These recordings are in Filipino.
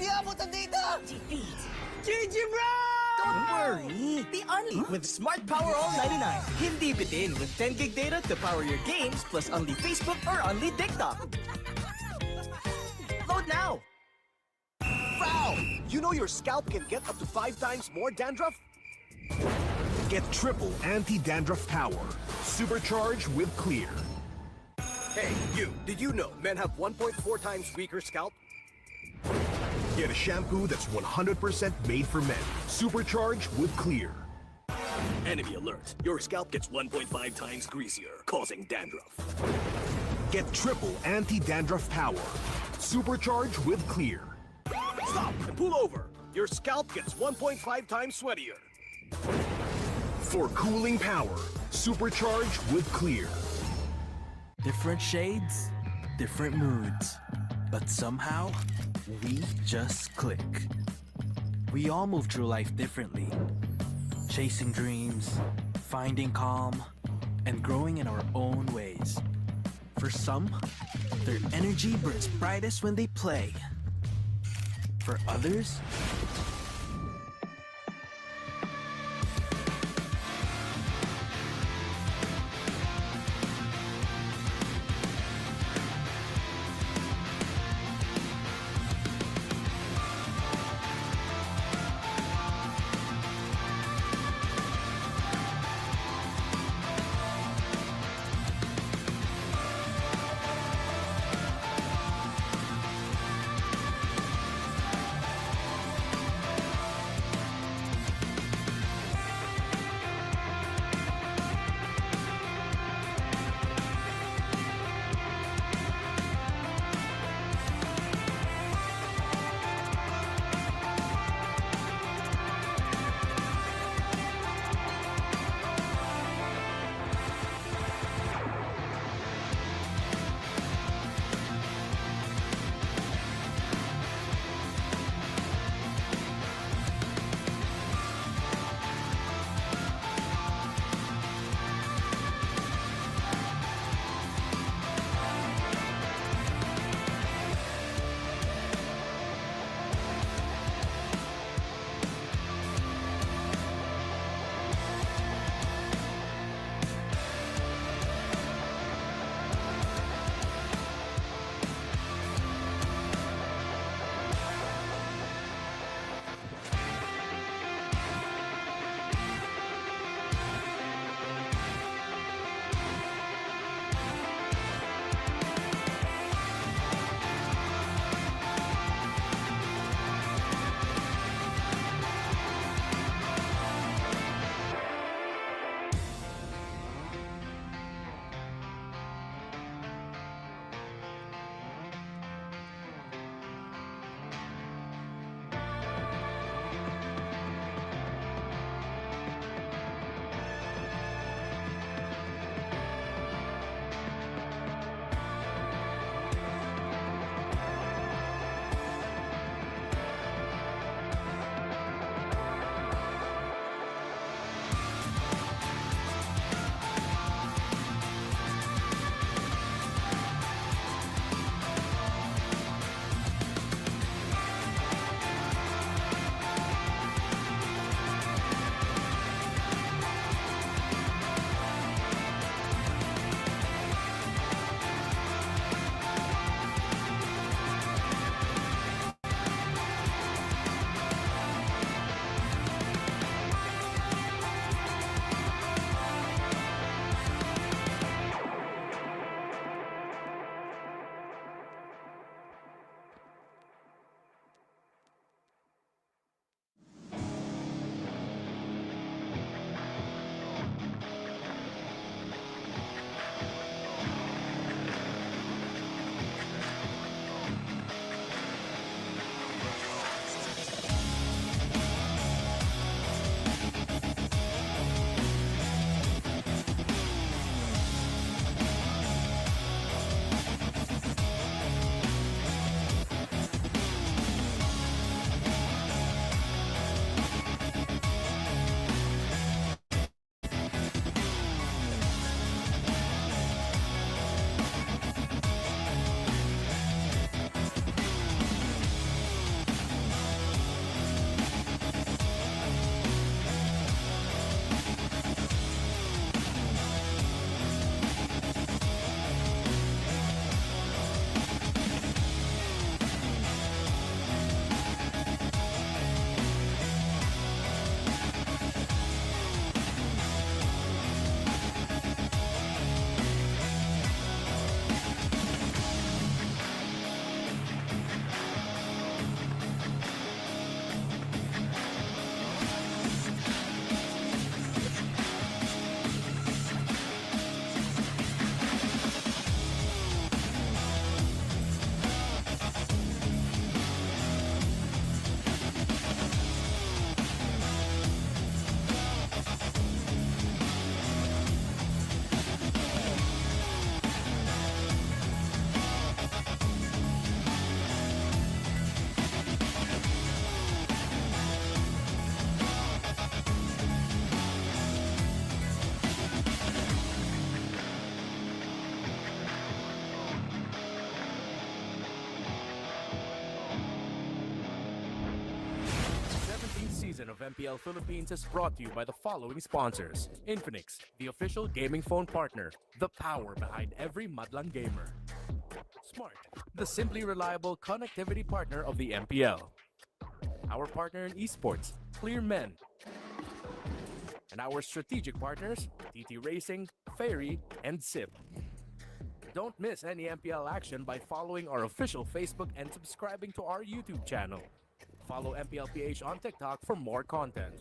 abutan dito! Defeat. GG, bro! Don't worry. The Unli with Smart Power All 99. Hindi bitin with 10 gig data to power your games plus only Facebook or only TikTok. Load now. Wow! You know your scalp can get up to 5 times more dandruff? Get triple anti-dandruff power. Supercharged with Clear. Hey, you! Did you know men have 1.4 times weaker scalp? Get a shampoo that's 100% made for men. Supercharged with Clear. Enemy alert! Your scalp gets 1.5 times greasier, causing dandruff. Get triple anti-dandruff power. Supercharged with Clear. Stop and pull over! Your scalp gets 1.5 times sweatier. For cooling power, supercharged with Clear. Different shades, different moods. But somehow, we just click. We all move through life differently. Chasing dreams, finding calm, and growing in our own ways. For some, their energy burns brightest when they play. For others, season of MPL Philippines is brought to you by the following sponsors. Infinix, the official gaming phone partner, the power behind every Madlang gamer. Smart, the simply reliable connectivity partner of the MPL. Our partner in esports, Clear Men. And our strategic partners, TT Racing, Ferry, and SIP. Don't miss any MPL action by following our official Facebook and subscribing to our YouTube channel. Follow MPL PH on TikTok for more content.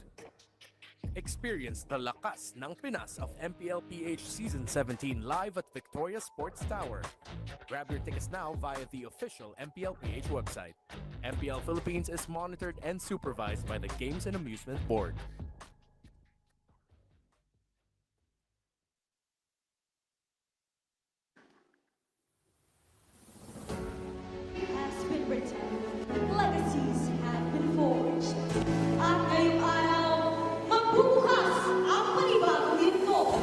Experience the lakas ng Pinas of MPL PH Season 17 live at Victoria Sports Tower. Grab your tickets now via the official MPL PH website. MPL Philippines is monitored and supervised by the Games and Amusement Board. Has been written, legacies have been forged. At ngayong araw, magbubukas ang panibagong yugto.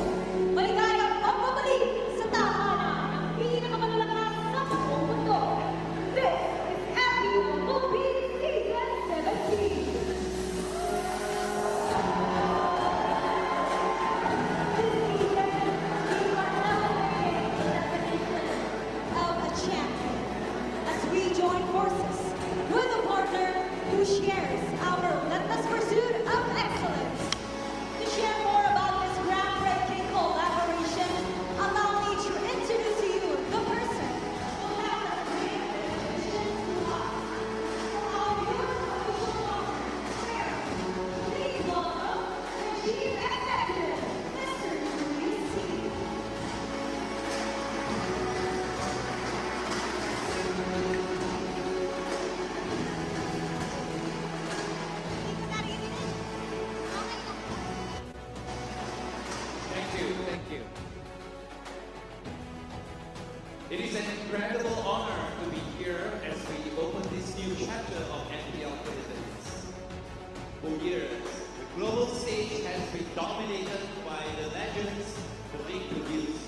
Maligayang pagbabalik sa tahanan ng pinakamalalakas sa buong mundo. This is MPL PH Season 17. Who shares our relentless pursuit of excellence. To share more about this groundbreaking collaboration, allow me to introduce to you the person who has created this vision to us. Our beautiful officer, please welcome the Chief Executive, Mr. Luis C. Thank you. It is an incredible honor to be here as we open this new chapter of MPL Philippines. For years, the global stage has been dominated by the legends the league produced.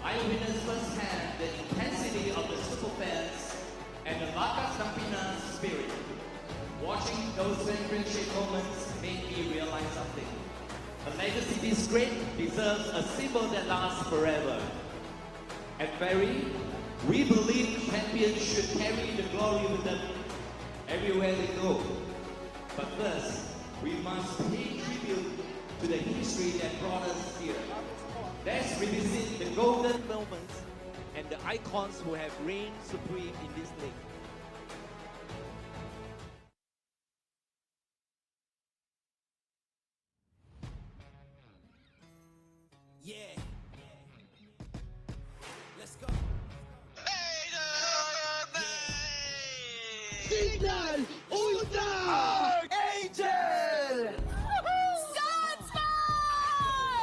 I witnessed firsthand the intensity of the superfans and the lakas ng Pinas spirit. Watching those championship moments made me realize something. A legacy this great deserves a symbol that lasts forever. At Ferry, we believe champions should carry the glory with them everywhere they go. But first, we must pay tribute to the history that brought us here. Let's revisit the golden moments and the icons who have reigned supreme in this league. Yeah. Let's go. Signal Ultra! Angel!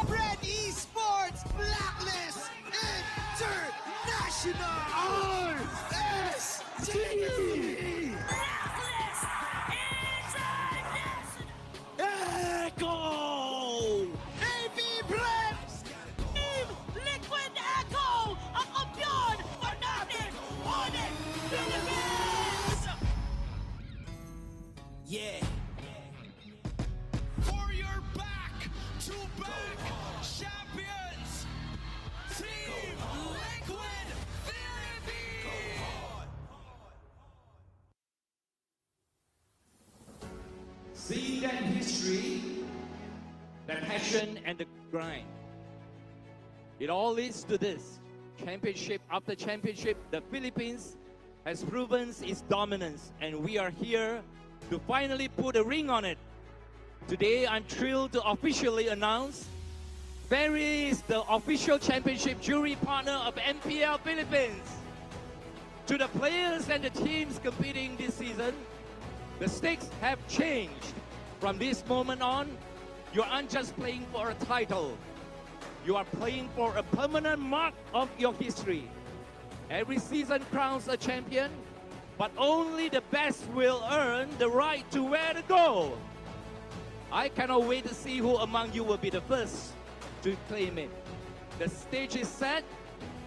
Red Esports Blacklist International! RST! Blacklist International! Echo! AB Blacks! Team Liquid Echo! Ang kampiyon! Fanatic! Onyx! Philippines! Yeah. Warrior back to back champions! Team Liquid Philippines! Seeing that history, that passion and the grind, it all leads to this. Championship after championship, the Philippines has proven its dominance, and we are here to finally put a ring on it. Today, I'm thrilled to officially announce Ferry is the official championship jury partner of MPL Philippines. To the players and the teams competing this season, the stakes have changed. From this moment on, you aren't just playing for a title. You are playing for a permanent mark of your history. Every season crowns a champion, but only the best will earn the right to wear the gold. I cannot wait to see who among you will be the first to claim it. The stage is set,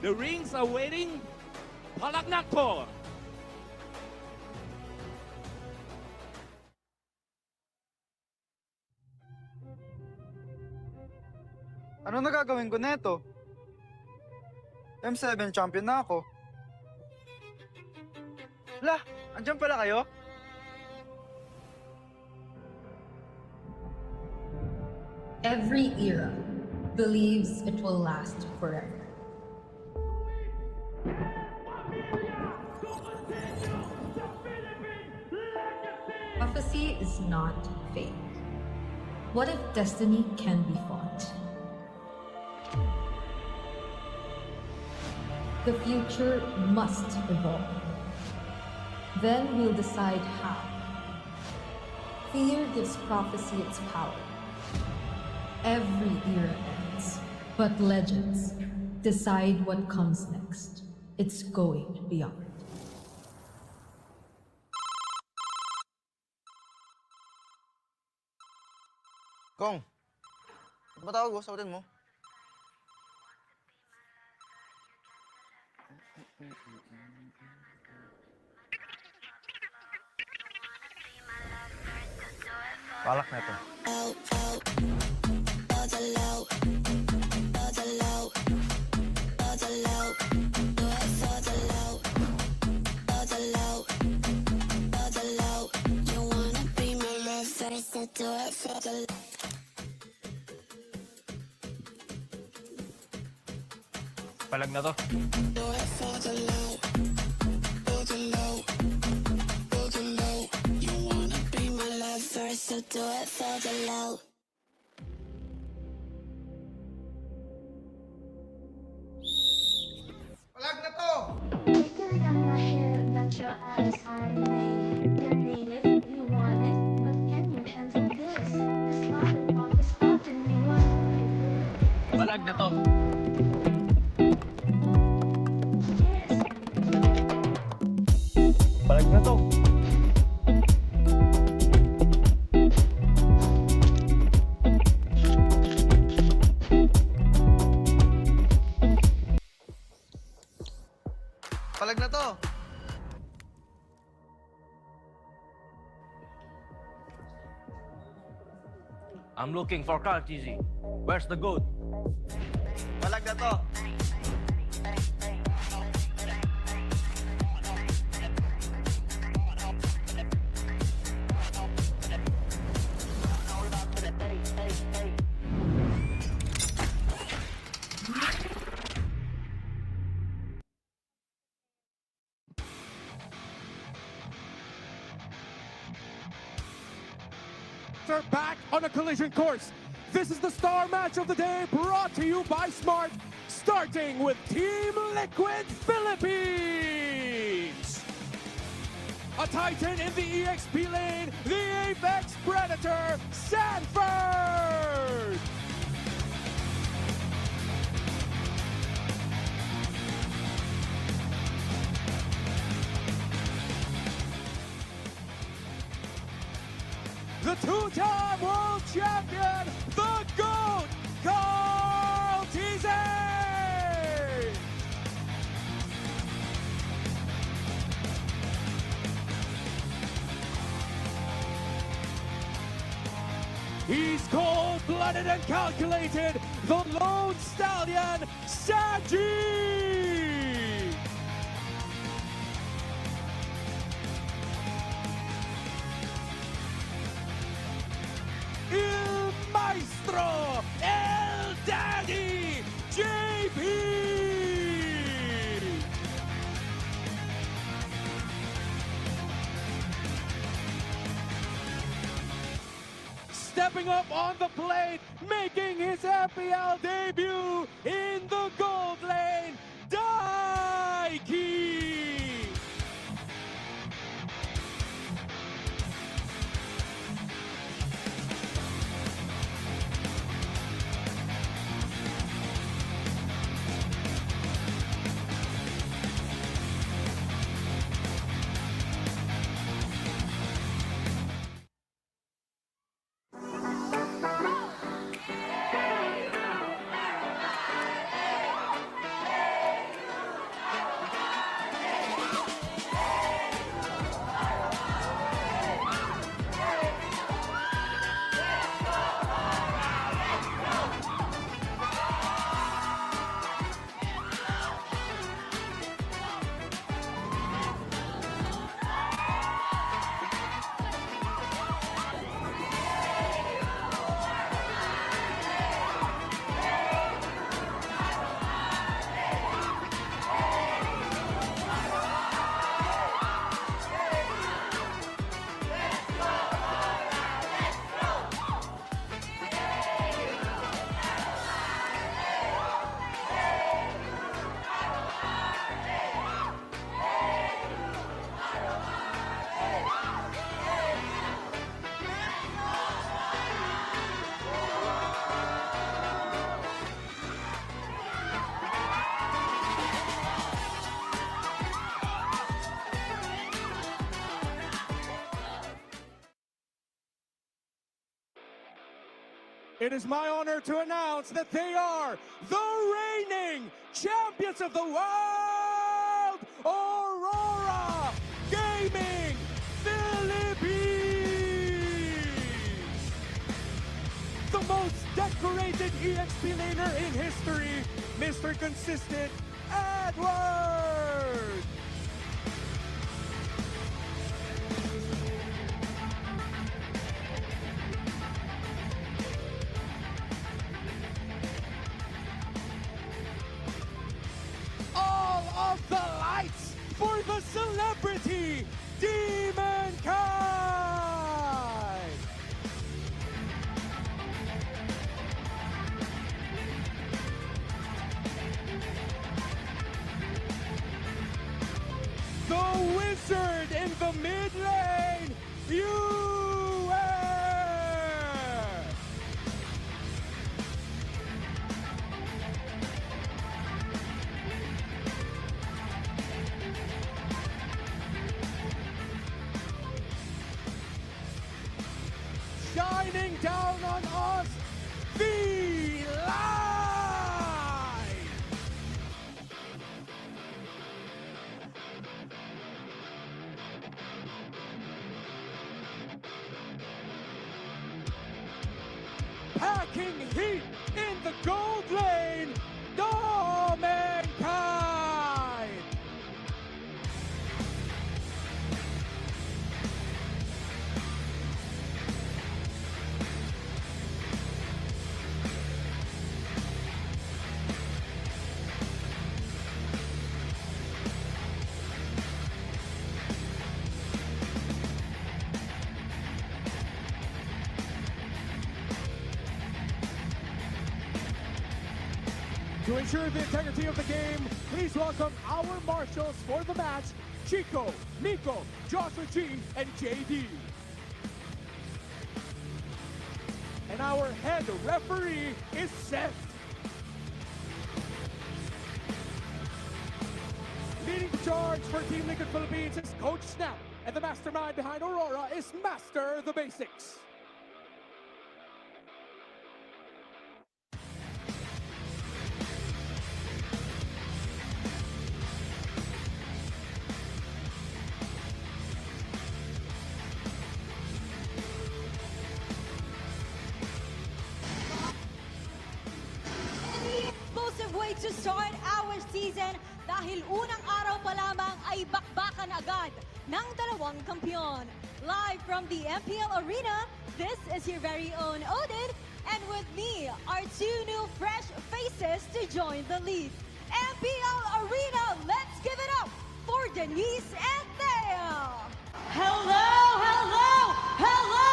the rings are waiting. Palaknak po! Ano na gagawin ko neto? M7 champion na ako. Lah, andyan pala kayo? Every era believes it will last forever. Prophecy is not fake. What if destiny can be fought? The future must evolve. Then we'll decide how. Fear gives prophecy its power. Every era ends, but legends decide what comes next. It's going beyond. Kong, ba't ba tawag ko? Sagutin mo. Balak na ito. Palag na to. So do it for the low. Palag na to! Balag na to. Palag na to! Palag na to! I'm looking for car, TZ. Where's the goat? Palag na to! They're back on a collision course. This is the star match of the day, brought to you by Smart, starting with Team Liquid Philippines. A titan in the EXP lane, the Apex Predator, Sanford. The two-time world champion, the GOAT, Carl TZ! He's cold-blooded and calculated, the lone stallion, Saji! Il Maestro, El Daddy, JP! Stepping up on the plate, making his MPL debut in the gold lane, Daiki! It is my honor to announce that they are the reigning champions of the world, Aurora Gaming Philippines! The most decorated EXP laner in history, Mr. Consistent Edward! All of the lights for the celebrity Demon Kai! The wizard in the mid lane, US! Shining down on us, the light! Packing heat in the gold lane, Dominkai! To ensure the integrity of the game, please welcome our marshals for the match, Chico, Nico, Joshua G, and JD. And our head referee is Seth. Leading the charge for Team Liquid Philippines is Coach Snap, and the mastermind behind Aurora is Master the Basics. Explosive way to start our season dahil unang araw pa lamang ay bakbakan agad ng dalawang kampiyon. Live from the MPL Arena, this is your very own Odin, and with me are two new fresh faces to join the lead. MPL Arena, let's give it up for Denise and Thea! Hello, hello, hello,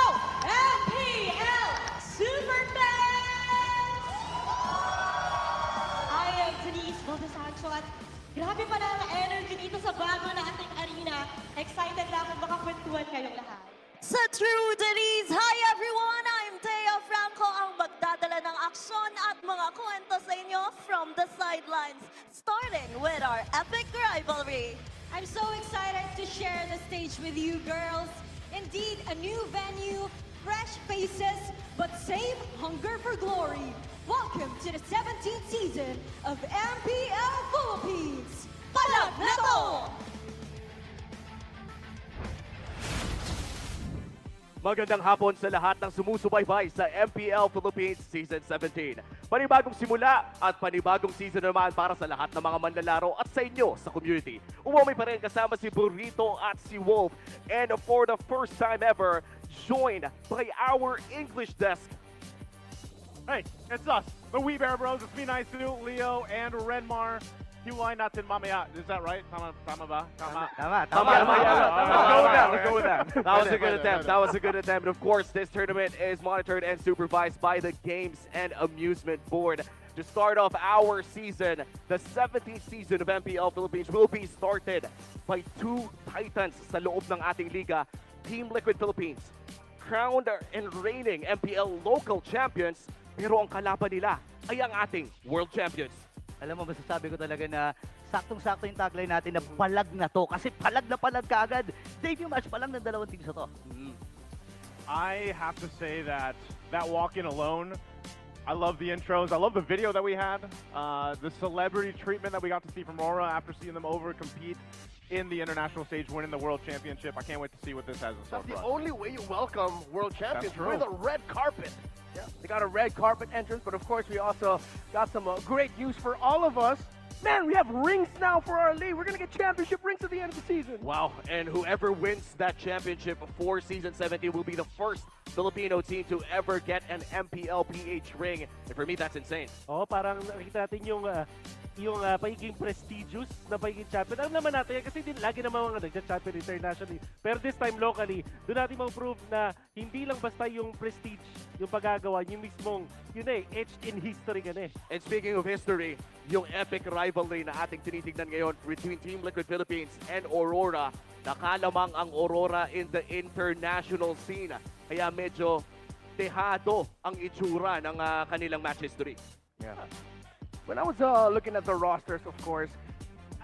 MPL Superfans! I am Denise Botasancho at grabe pa na ang energy dito sa bago nating arena. Excited na akong makakwentuhan kayong lahat. Sa True Denise, hi everyone! I'm Thea Franco, ang magdadala ng aksyon at mga kwento sa inyo from the sidelines. Starting with our epic rivalry. I'm so excited to share the stage with you girls. Indeed, a new venue, fresh faces, but same hunger for glory. Welcome to the 17th season of MPL Philippines. Palag na to! Magandang hapon sa lahat ng sumusubaybay sa MPL Philippines Season 17. Panibagong simula at panibagong season naman para sa lahat ng mga manlalaro at sa inyo sa community. Umami pa rin kasama si Burrito at si Wolf. And for the first time ever, joined by our English desk. Hey, it's us, the We Bear Bros. It's me, Naisu, Leo, and Renmar. Hiwalay natin mamaya. Is that right? Tama ba? Tama. Let's go with that. That was a good attempt. That was a good attempt. And of course, this tournament is monitored and supervised by the Games and Amusement Board. To start off our season, the 17th season of MPL Philippines will be started by two titans sa loob ng ating liga, Team Liquid Philippines, crowned and reigning MPL local champions, pero ang kalaban nila ay ang ating world champions. Alam mo, masasabi ko talaga na saktong-sakto yung tagline natin na palag na to. Kasi palag na palag kaagad. Debut match pa lang ng dalawang teams na to. I have to say that walk-in alone, I love the intros. I love the video that we had. The celebrity treatment that we got to see from Aurora after seeing them compete in the international stage, winning the world championship. I can't wait to see what this has in store That's for the us. only way you welcome world champions true. with a red carpet. Yeah, they got a red carpet entrance, but of course we also got some great news for all of us. Man, we have rings now for our league. We're going to get championship rings at the end of the season. Wow, and whoever wins that championship for Season 17 will be the first Filipino team to ever get an MPL PH ring. And for me, that's insane. Oh, parang nakita natin yung pagiging prestigious na pagiging champion. Alam naman natin kasi lagi naman mga nagja-champion internationally. Pero this time locally, doon natin ma-prove na hindi lang basta yung prestige yung pagagawa, yung mismong, etched in history ka na eh. And speaking of history, yung epic rivalry na ating tinitignan ngayon between Team Liquid Philippines and Aurora, nakalamang ang Aurora in the international scene. Kaya medyo dehado ang itsura ng kanilang match history. Yeah. When I was looking at the rosters, of course,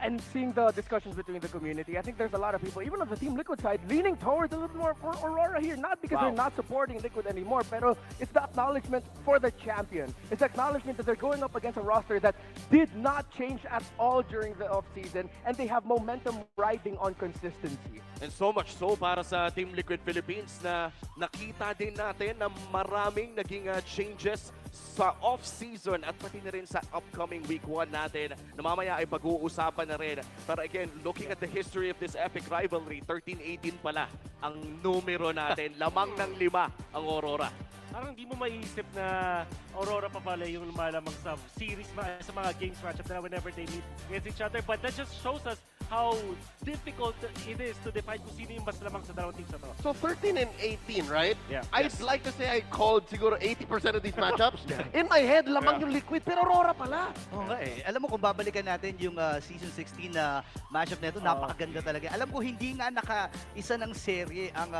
and seeing the discussions between the community, I think there's a lot of people, even on the Team Liquid side, leaning towards a little more for Aurora here. Not because they're not supporting Liquid anymore, pero it's the acknowledgement for the champion. It's the acknowledgement that they're going up against a roster that did not change at all during the off-season, and they have momentum riding on consistency. And so much so para sa Team Liquid Philippines na nakita din natin na maraming naging changes sa off-season at pati na rin sa upcoming week 1 natin na mamaya ay pag-uusapan na rin. Pero again, looking at the history of this epic rivalry, 13-18 pala ang numero natin. Lamang ng 5 ang Aurora. Parang hindi mo maiisip na Aurora pa pala yung lumalamang sa series, sa mga games matchup na whenever they meet against each other. But that just shows us how difficult it is to define kung sino yung mas lamang sa dalawang teams na to. So 13 and 18, right? Yeah. I'd like to say I called siguro 80% of these matchups. In my head, lamang yung Liquid, pero Aurora pala. Oo nga eh. Alam mo kung babalikan natin yung Season 16 na matchup na ito, napakaganda talaga. Alam ko hindi nga naka-isa ng serye ang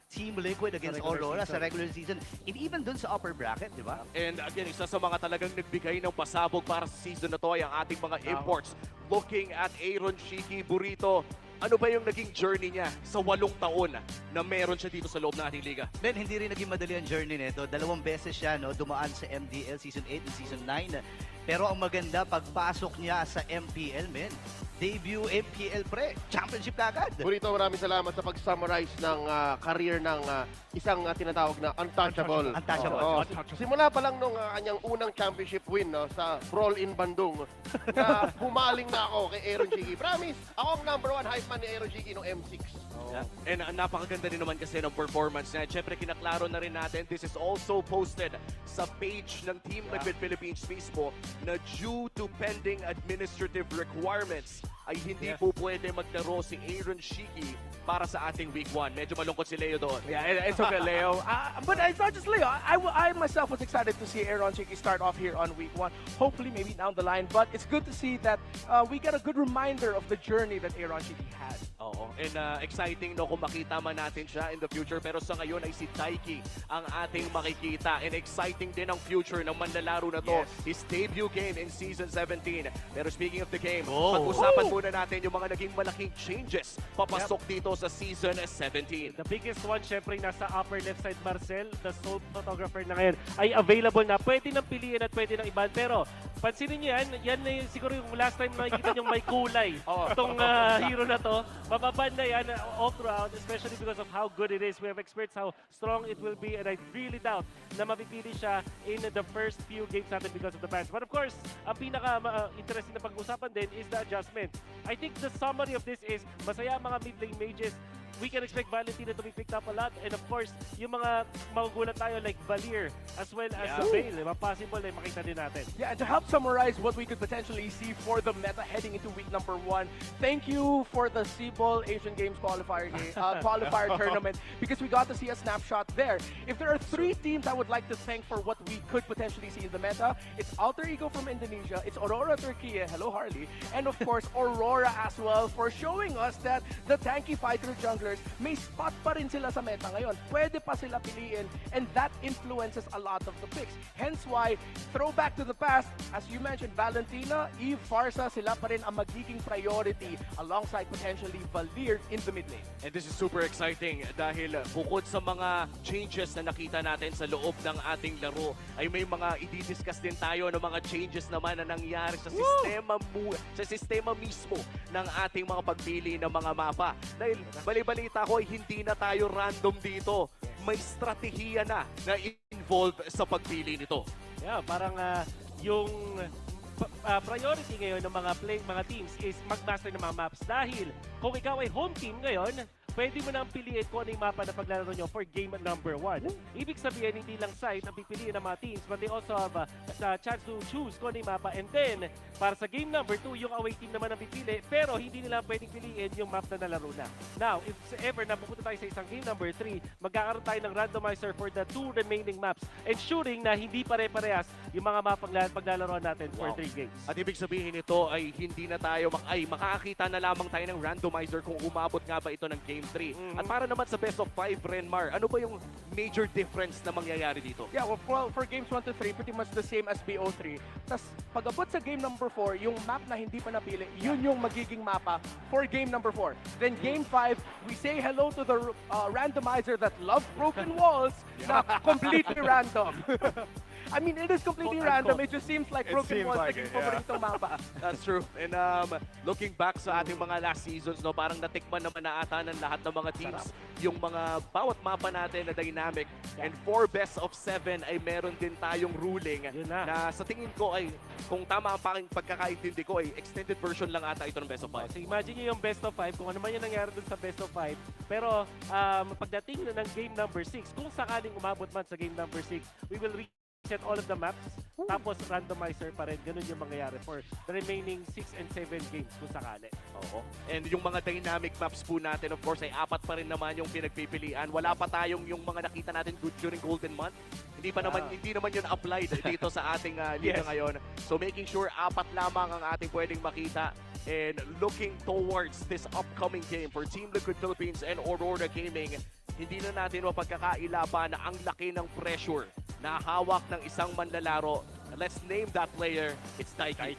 Team Liquid against Aurora sa regular season and even dun sa upper bracket, di ba? And again, isa sa mga talagang nagbigay ng pasabog para sa season na to ay ang ating mga imports. Looking at Aaron Shiki Burrito, ano ba yung naging journey niya sa 8 taon na meron siya dito sa loob ng ating liga? Ben, hindi rin naging madali ang journey nito. 2 beses siya dumaan sa MDL Season 8 and Season 9. Pero ang maganda, pagpasok niya sa MPL, men, debut MPL championship kagad. Burrito, maraming salamat sa pag-summarize ng career ng isang tinatawag na untouchable. Simula pa lang nung kanyang unang championship win sa Brawl in Bandung, na humaling na ako kay Aaron Shiki. Promise, ako ang #1 hype man ni Aaron Shiki noong M6. And napakaganda din naman kasi ng performance niya. Siyempre, kinaklaro na rin natin, this is also posted sa page ng Team Liquid Philippines mismo na due to pending administrative requirements ay hindi po pwede maglaro si Aaron Shiki para sa ating week 1. Medyo malungkot si Leo doon. Yeah, it's okay, Leo. But it's not just Leo. I myself was excited to see Aaron Shiki start off here on week 1. Hopefully, maybe down the line. But it's good to see that we get a good reminder of the journey that Aaron Shiki had. Oo. And exciting kung makita man natin siya in the future. Pero sa ngayon ay si Taiki ang ating makikita. And exciting din ang future ng manlalaro na to. His debut game in Season 17. Pero speaking of the game, pag-usapan muna natin yung mga naging malaking changes papasok dito sa Season 17. The biggest one, syempre, nasa upper left side, Marcel, the sole photographer na ngayon, ay available na. Pwede nang piliin at pwede nang iban. Pero, pansinin nyo yan na yung, siguro yung last time nakikita nyo may kulay. Itong hero na to, mababan na yan all throughout, especially because of how good it is. We have experts how strong it will be, and I really doubt na mapipili siya in the first few games natin because of the fans. But of course, ang pinaka-interesting na pag-usapan din is the adjustment. I think the summary of this is, masaya mga mid-lane mages. We can expect Valentina to be picked up a lot. And of course, yung mga magugulat tayo like Valir as well as Bale. Possible na makita din natin. Yeah, and to help summarize what we could potentially see for the meta heading into week #1, thank you for the Seaball Asian Games qualifier tournament, because we got to see a snapshot there. If there are 3 teams I would like to thank for what we could potentially see in the meta, it's Alter Ego from Indonesia, it's Aurora Turkey, hello Harley, and of course Aurora as well for showing us that the tanky fighter jungler jungglers, may spot pa rin sila sa meta ngayon. Pwede pa sila piliin, and that influences a lot of the picks. Hence why, throwback to the past, as you mentioned, Valentina, Eve, Farsa, sila pa rin ang magiging priority alongside potentially Valir in the mid lane. And this is super exciting dahil bukod sa mga changes na nakita natin sa loob ng ating laro, ay may mga i-discuss din tayo ng mga changes naman na nangyari sa sistema mismo ng ating mga pagpili ng mga mapa. Dahil bali-balita ko ay hindi na tayo random dito. May strategiya na involved sa pagpili nito. Yeah, parang yung priority ngayon ng mga teams is mag-master ng mga maps. Dahil kung ikaw ay home team ngayon, pwede mo nang piliin kung ano yung mapa na paglalaro nyo for game number 1. Ibig sabihin, hindi lang site ang pipiliin ng mga teams, but they also have a chance to choose kung ano yung mapa. And then, para sa game number 2, yung away team naman ang pipili, pero hindi nila pwedeng piliin yung map na nalaro na. Now, if ever napupunta tayo sa isang game number 3, magkakaroon tayo ng randomizer for the 2 remaining maps, ensuring na hindi pare-parehas yung mga map paglalaro natin for 3 games. At ibig sabihin nito ay hindi na tayo makakakita na lamang tayo ng randomizer kung umabot nga ba ito ng game 3. At para naman sa best of 5, Renmar, ano ba yung major difference na mangyayari dito? Yeah, well, for games 1 to 3, pretty much the same as BO3. Tapos, pag-abot sa game number 4, yung map na hindi pa napili, yun yung magiging mapa for game number 4. Then game 5, we say hello to the randomizer that loves broken walls na completely random. I mean, it is completely random. It just seems like broken walls naging paboritong mapa. That's true. And looking back sa ating mga last seasons, no, parang natikman naman na ata ng lahat ng mga teams yung mga bawat mapa natin na dynamic. And for best of 7 ay meron din tayong ruling na sa tingin ko ay, kung tama ang pagkakaintindi ko, ay extended version lang ata ito ng best of 5. So imagine nyo yung best of 5, kung ano man yung nangyari dun sa best of 5. Pero pagdating na ng game number 6, kung sakaling umabot man sa game number 6, we will reset all of the maps, tapos randomizer pa rin. Ganun yung mangyayari for the remaining 6 and 7 games kung sakali. Oo. And yung mga dynamic maps po natin, of course, ay 4 pa rin naman yung pinagpipilian. Wala pa tayong yung mga nakita natin during Golden Month. Hindi naman yun applied dito sa ating liga ngayon. So making sure 4 lamang ang ating pwedeng makita. And looking towards this upcoming game for Team Liquid Philippines and Aurora Gaming, hindi na natin mapagkakaila na ang laki ng pressure na hawak ng isang manlalaro. Let's name that player. It's Daiki.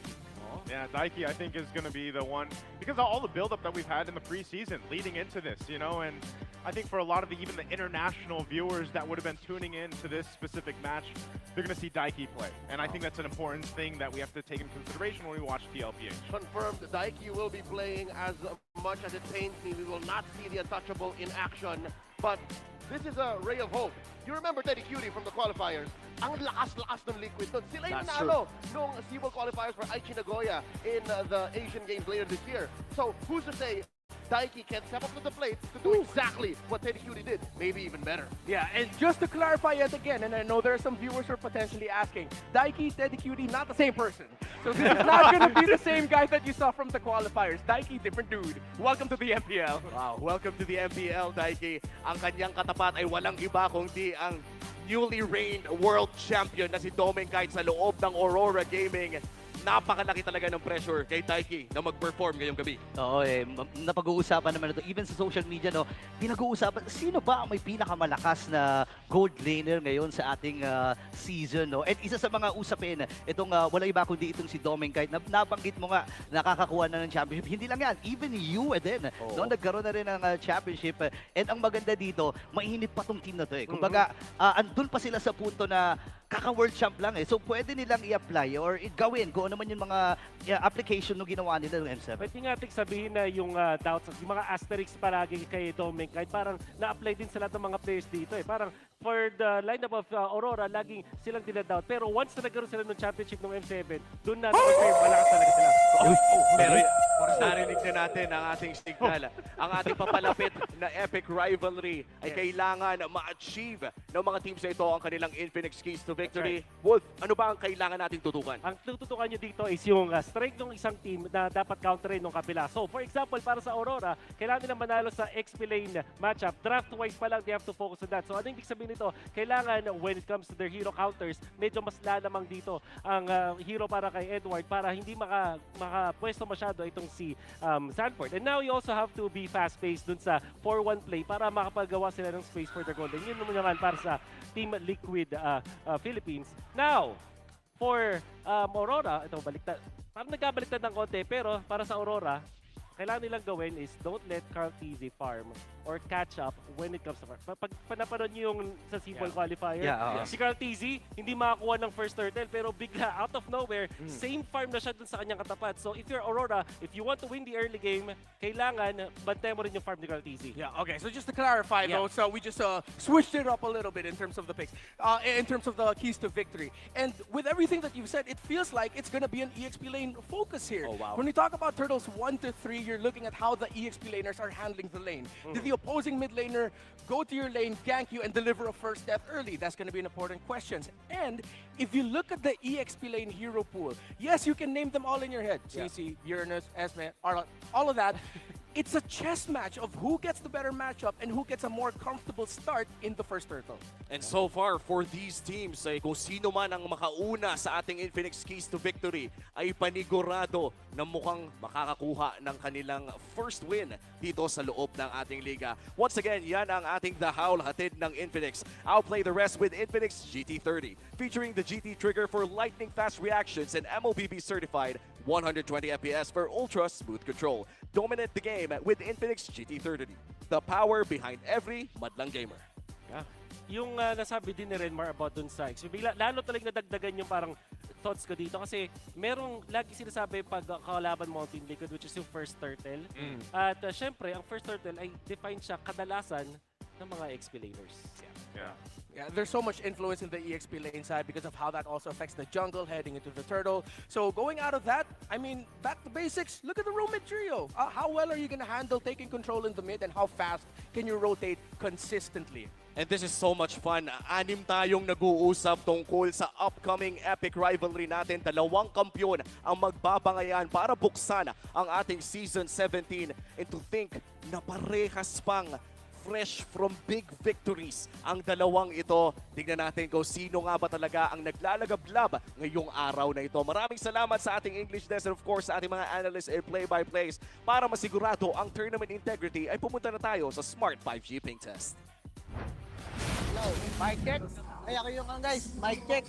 Yeah, Daiki, I think, is going to be the one, because of all the build-up that we've had in the preseason leading into this, you know, and I think for a lot of even the international viewers that would have been tuning in to this specific match, they're going to see Daiki play. And I think that's an important thing that we have to take into consideration when we watch TLPH. Confirmed, Daiki will be playing. As much as it pains me, we will not see the untouchable in action, but this is a ray of hope. You remember Teddy Cutie from the qualifiers? Ang lakas-lakas ng Liquid doon. Sila yung nanalo nung SeaWorld qualifiers for Aichi Nagoya in the Asian Games later this year. So who's to say Daiki can step up to the plate to do exactly what Teddy Cutie did, maybe even better. Yeah, and just to clarify yet again, and I know there are some viewers who are potentially asking, Daiki, Teddy Cutie, not the same person. So this is not going to be the same guy that you saw from the qualifiers. Daiki, different dude. Welcome to the MPL. Wow, welcome to the MPL, Daiki. Ang kanyang katapat ay walang iba kundi ang newly reigned world champion na si Domeng kahit sa loob ng Aurora Gaming. Napakalaki talaga ng pressure kay Daiki na mag-perform ngayong gabi. Oo, napag-uusapan naman ito. Even sa social media, no, pinag-uusapan, sino ba ang may pinakamalakas na gold laner ngayon sa ating season, no? And isa sa mga usapin, itong wala iba kundi itong si Domeng, kahit nabanggit mo nga, nakakakuha na ng championship. Hindi lang yan, even you din, no, nagkaroon na rin ng championship. And ang maganda dito, mainit pa tong team na to. Kumbaga, andun pa sila sa punto na kaka-world champ lang So pwede nilang i-apply or gawin kung ano man yung mga application na ginawa nila ng M7. Pwede nga ating sabihin na yung doubts, yung mga asterisks palagi kay Domeng, kahit parang na-apply din sa lahat ng mga players dito. Parang for the lineup of Aurora, laging silang dinadoubt. Pero once na nagkaroon sila ng championship ng M7, doon na malakas talaga sila. Pero narinig na natin ang ating signal. Ang ating papalapit na epic rivalry ay kailangan ma-achieve ng mga teams na ito ang kanilang Infinix keys to victory. Wolf, ano ba ang kailangan nating tutukan? Ang tututukan nyo dito is yung strength ng isang team na dapat counterin ng kapila. So, for example, para sa Aurora, kailangan nilang manalo sa XP lane matchup. Draft-wise pa lang, they have to focus on that. So, ano yung ibig sabihin nito? Kailangan, when it comes to their hero counters, medyo mas lalamang dito ang hero para kay Edward para hindi makapwesto masyado itong si Sanford. And now, you also have to be fast-paced dun sa 4-1 play para makapagawa sila ng space for their goal. And yun naman para sa Team Liquid Philippines. Now, for Aurora, ito baliktad. Parang nagkabaliktad ng konti, pero para sa Aurora, kailangan nilang gawin is don't let Carl Tizzy farm or catch up when it comes to farm. Pag napanood niyo yung sa Seabowl qualifier, si Carl Tizzy hindi makakuha ng first turtle pero bigla out of nowhere, same farm na siya dun sa kanyang katapat. So if you're Aurora, if you want to win the early game, kailangan bantayan mo rin yung farm ni Carl Tizzy. Yeah, okay. So just to clarify though, so we just switched it up a little bit in terms of the picks, in terms of the keys to victory. And with everything that you've said, it feels like it's going to be an EXP lane focus here. Oh, wow. When we talk about Turtles 1 to 3, you're looking at how the EXP laners are handling the lane. Did the opposing mid laner go to your lane, gank you, and deliver a first death early? That's going to be an important question. And if you look at the EXP lane hero pool, yes, you can name them all in your head. CC, Uranus, Esme, Arla, all of that. It's a chess match of who gets the better matchup and who gets a more comfortable start in the first turtle. And so far, for these teams, ay kung sino man ang makauna sa ating Infinix Keys to Victory ay panigurado na mukhang makakakuha ng kanilang first win dito sa loob ng ating liga. Once again, yan ang ating The Howl hatid ng Infinix. I'll play the rest with Infinix GT30, featuring the GT trigger for lightning fast reactions and MOBB certified 120 FPS for ultra smooth control. Dominate the game with Infinix GT30, the power behind every madlang gamer. Yeah. Yung nasabi din ni Renmar about dun sa XP, lalo talagang nadagdagan yung parang thoughts ko dito kasi merong lagi sinasabi pag kalaban mo ang Team Liquid, which is yung first turtle. At syempre, ang first turtle ay define siya kadalasan ng mga XP laners. Yeah, there's so much influence in the EXP lane side because of how that also affects the jungle heading into the turtle. So going out of that, I mean, back to basics, look at the roam mid trio. How well are you going to handle taking control in the mid and how fast can you rotate consistently? And this is so much fun. 6 tayong nag-uusap tungkol sa upcoming epic rivalry natin. 2 kampyon ang magbabangayan para buksan ang ating Season 17. And to think na parehas pang fresh from big victories ang dalawang ito. Tingnan natin kung sino nga ba talaga ang naglalagablab ngayong araw na ito. Maraming salamat sa ating English desk and of course sa ating mga analysts and play-by-plays. Para masigurado ang tournament integrity ay pumunta na tayo sa Smart 5G Ping Test. Hello, mic check. Ay, ako yung guys, mic check.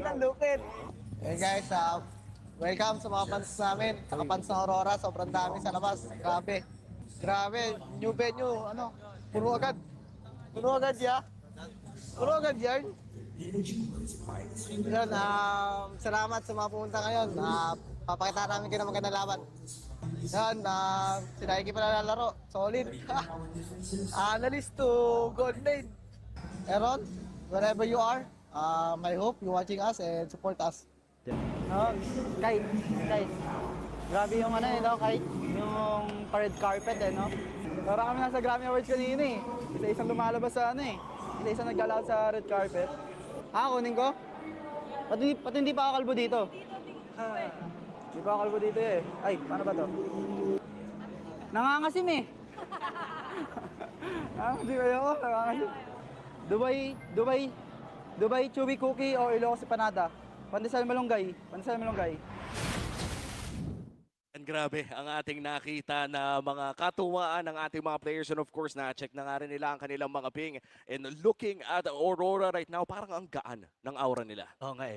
Ang lupit. Hey guys, welcome sa mga fans namin. Saka fans ng Aurora, sobrang dami sa labas. Grabe. Grabe, new venue, Puro agad ya. Puro agad yan. Yun, salamat sa mga pumunta ngayon. Papakita namin kayo ng magandang laban. Yan, sila Iki pala lalaro. Solid. Analyst to gold lane. Aaron, wherever you are, I hope you're watching us and support us. Kite. Grabe yung Kite, yung red carpet no? Para kami nasa Grammy Awards kanina Isa-isang lumalabas sa Isa-isang naglalakad sa red carpet. Kunin ko? Pati hindi pa ako kalbo dito. Hindi pa ako kalbo dito Ay, paano ba to? Nangangasim Nangangasim ako, nangangasim. Dubai Chewy Cookie o Ilocos Panada. Pandesal Malunggay. And grabe ang ating nakita na mga katuwaan ng ating mga players and of course na-check na nga rin nila ang kanilang mga ping. And looking at Aurora right now, parang ang gaan ng aura nila. Oo nga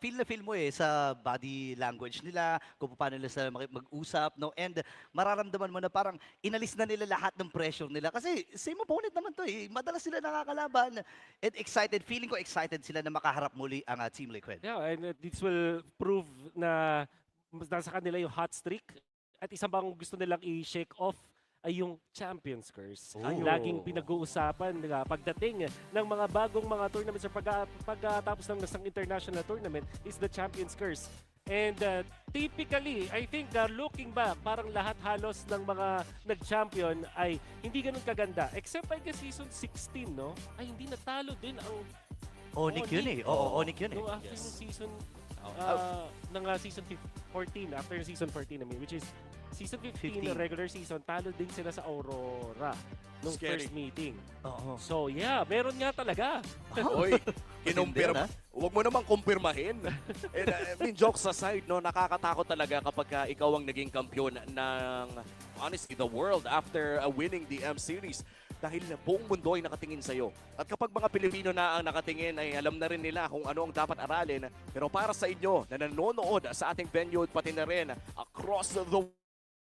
feel na feel mo sa body language nila, kung paano nila sila mag-usap, no? And mararamdaman mo na parang inalis na nila lahat ng pressure nila. Kasi same opponent naman to Madalas sila nakakalaban. And excited, feeling ko excited sila na makaharap muli ang Team Liquid. Yeah, and this will prove na nasa kanila yung hot streak at isang bang gusto nilang i-shake off ay yung Champions Curse. Ang laging pinag-uusapan pagdating ng mga bagong mga tournaments or pagkatapos ng isang international tournament is the Champions Curse. And typically, I think looking back, parang lahat halos ng mga nag-champion ay hindi ganun kaganda. Except I guess season 16, no? Ay hindi natalo din ang Onyx yun Oo, Onyx yun No, after yung season ng season 14, after season 14 I mean, which is season 15, the regular season, talo din sila sa Aurora nung Scary. first meeting. So yeah, meron nga talaga. Oy, kinumpirma. Huwag mo namang kumpirmahin. And, I mean, jokes aside, no, nakakatakot talaga kapag ikaw ang naging kampiyon ng, honestly, the world after winning the M Series. Dahil buong mundo ay nakatingin sa'yo. At kapag mga Pilipino na ang nakatingin, ay alam na rin nila kung ano ang dapat aralin. Pero para sa inyo na nanonood sa ating venue, pati na rin across the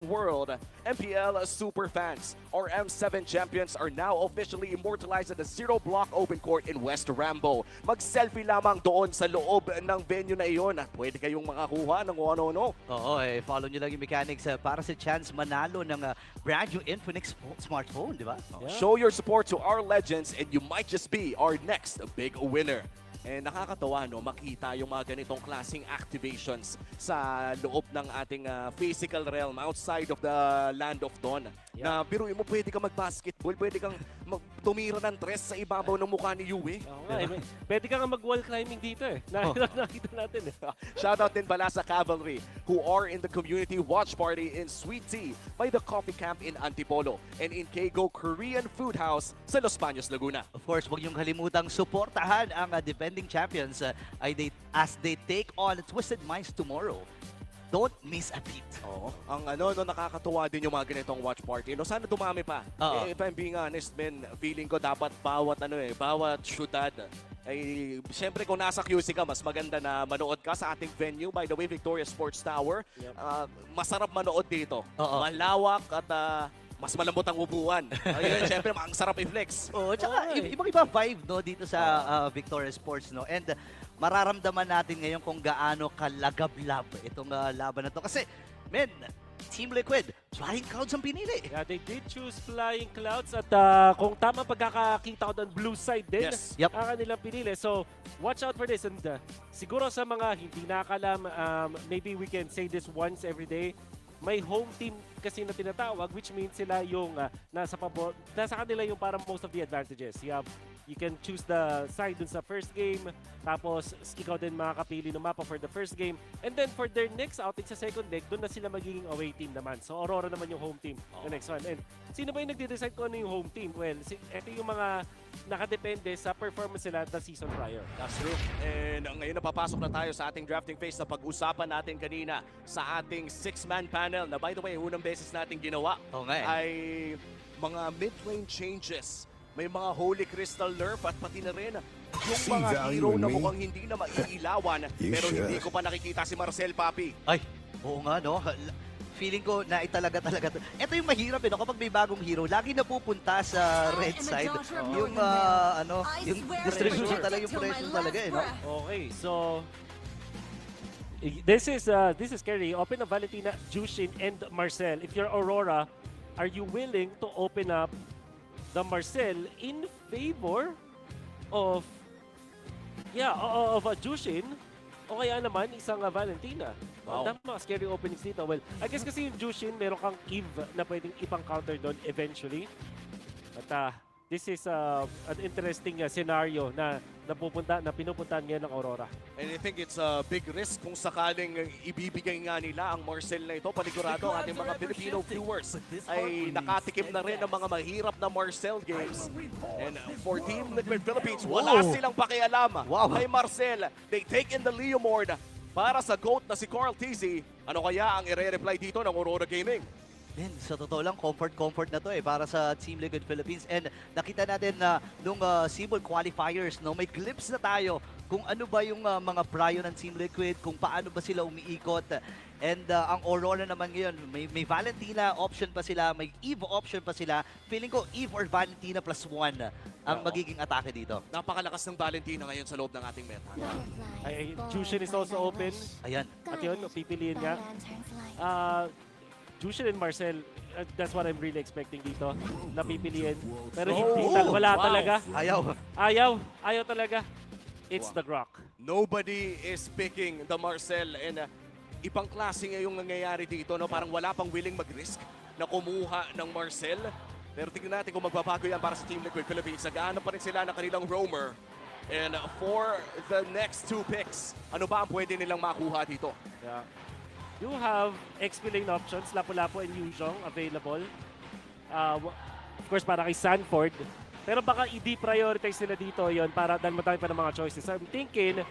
world, MPL super fans, our M7 champions are now officially immortalized at the zero-block open court in West Rambo. Mag-selfie lamang doon sa loob ng venue na iyon at pwede kayong makakuha ng ano-ano. Oo, follow nyo lang yung mechanics para sa chance manalo ng brand new Infinix smartphone, di ba? Show your support to our legends and you might just be our next big winner. Eh, nakakatawa, no, makita yung mga ganitong klaseng activations sa loob ng ating physical realm outside of the land of Dawn. Na biruin mo, pwede ka mag-basketball, pwede kang tumira ng tres sa ibabaw ng mukha ni Yui. Pwede ka nga mag-wall climbing dito eh. Nakita natin eh. Shoutout din pala sa Cavalry who are in the community watch party in Sweet Tea by the Coffee Camp in Antipolo and in Keigo Korean Food House sa Los Baños, Laguna. Of course, huwag niyong kalimutang suportahan ang defending champions as they take on Twisted Minds tomorrow. Don't miss a beat. Oo. Ang nakakatuwa din yung mga ganitong watch party. No, sana dumami pa. If I'm being honest, man, feeling ko dapat bawat syudad ay siyempre kung nasa QC ka, mas maganda na manood ka sa ating venue. By the way, Victoria Sports Tower. Masarap manood dito. Malawak at mas malambot ang upuan. Ayun, siyempre, ang sarap i-flex. Tsaka ibang-iba vibe no, dito sa Victoria Sports. No? And mararamdaman natin ngayon kung gaano kalagablab itong laban na to. Kasi, men, Team Liquid, Flying Clouds ang pinili. Yeah, they did choose Flying Clouds at kung tama pagkakakita ko doon, blue side din ang kanilang pinili. So, watch out for this. And siguro sa mga hindi nakakalam, maybe we can say this once every day, may home team kasi na tinatawag, which means sila yung nasa kanila yung parang most of the advantages. You can choose the side dun sa first game, tapos ikaw din makakapili ng mapa for the first game. And then for their next outing sa second leg, dun na sila magiging away team naman. So Aurora naman yung home team, the next one. And sino ba yung nagde-decide kung ano yung home team? Well, ito yung mga nakadepende sa performance nila the season prior. That's true. And ngayon napapasok na tayo sa ating drafting phase na pag-usapan natin kanina sa ating 6-man panel na by the way, unang beses natin ginawa ay mga mid-lane changes. May mga Holy Crystal nerf at pati na rin yung mga hero na mukhang hindi na maiilawan pero hindi ko pa nakikita si Marcel, Papi. Ay, oo nga no. Feeling ko na talaga to. Ito yung mahirap no, kapag may bagong hero, lagi napupunta sa red side. Yung yung distribution talaga, yung pressure talaga no. Okay, so this is scary. Open na Valentina, Jushin, and Marcel. If you're Aurora, are you willing to open up the Marcel in favor of Jushin o kaya naman isang Valentina? Wow. Tama, scary openings dito. Well, I guess kasi yung Jushin, meron kang Eve na pwedeng ipang counter doon eventually. At this is an interesting scenario na pinupuntahan ngayon ng Aurora. And I think it's a big risk kung sakaling ibibigay nga nila ang Marcel na ito. Panigurado ang ating mga Filipino viewers ay nakatikim na rin ng mga mahirap na Marcel games. And for Team Liquid Philippines, wala silang pakialam kay Marcel. They take in the Leomord para sa GOAT na si Carl TZ. Ano kaya ang i-reply dito ng Aurora Gaming? Sa totoo lang, comfort na to para sa Team Liquid Philippines. And nakita natin na nung Seabold qualifiers, no, may glimpse na tayo kung ano ba yung mga prayo ng Team Liquid, kung paano ba sila umiikot. And ang Aurora naman ngayon, may Valentina option pa sila, may Eve option pa sila. Feeling ko Eve or Valentina +1 ang magiging atake dito. Napakalakas ng Valentina ngayon sa loob ng ating meta. Jushin is also open. Ayan. At yun, pipiliin nga. Jushin and Marcel, that's what I'm really expecting dito. Napipiliin. Pero wala talaga. Ayaw talaga. It's the Grok. Nobody is picking the Marcel and ibang klase nga yung nangyayari dito. No? Parang wala pang willing mag-risk na kumuha ng Marcel. Pero tingnan natin kung magbabago yan para sa Team Liquid Philippines. Naghahanap pa rin sila ng kanilang roamer. And for the next 2 picks, ano ba ang pwede nilang makuha dito? Yeah. You have XP lane options, Lapu-Lapu and Yuzhong available. Of course, para kay Sanford. Pero baka i-deprioritize nila dito yon para dahil madami pa ng mga choices. I'm thinking,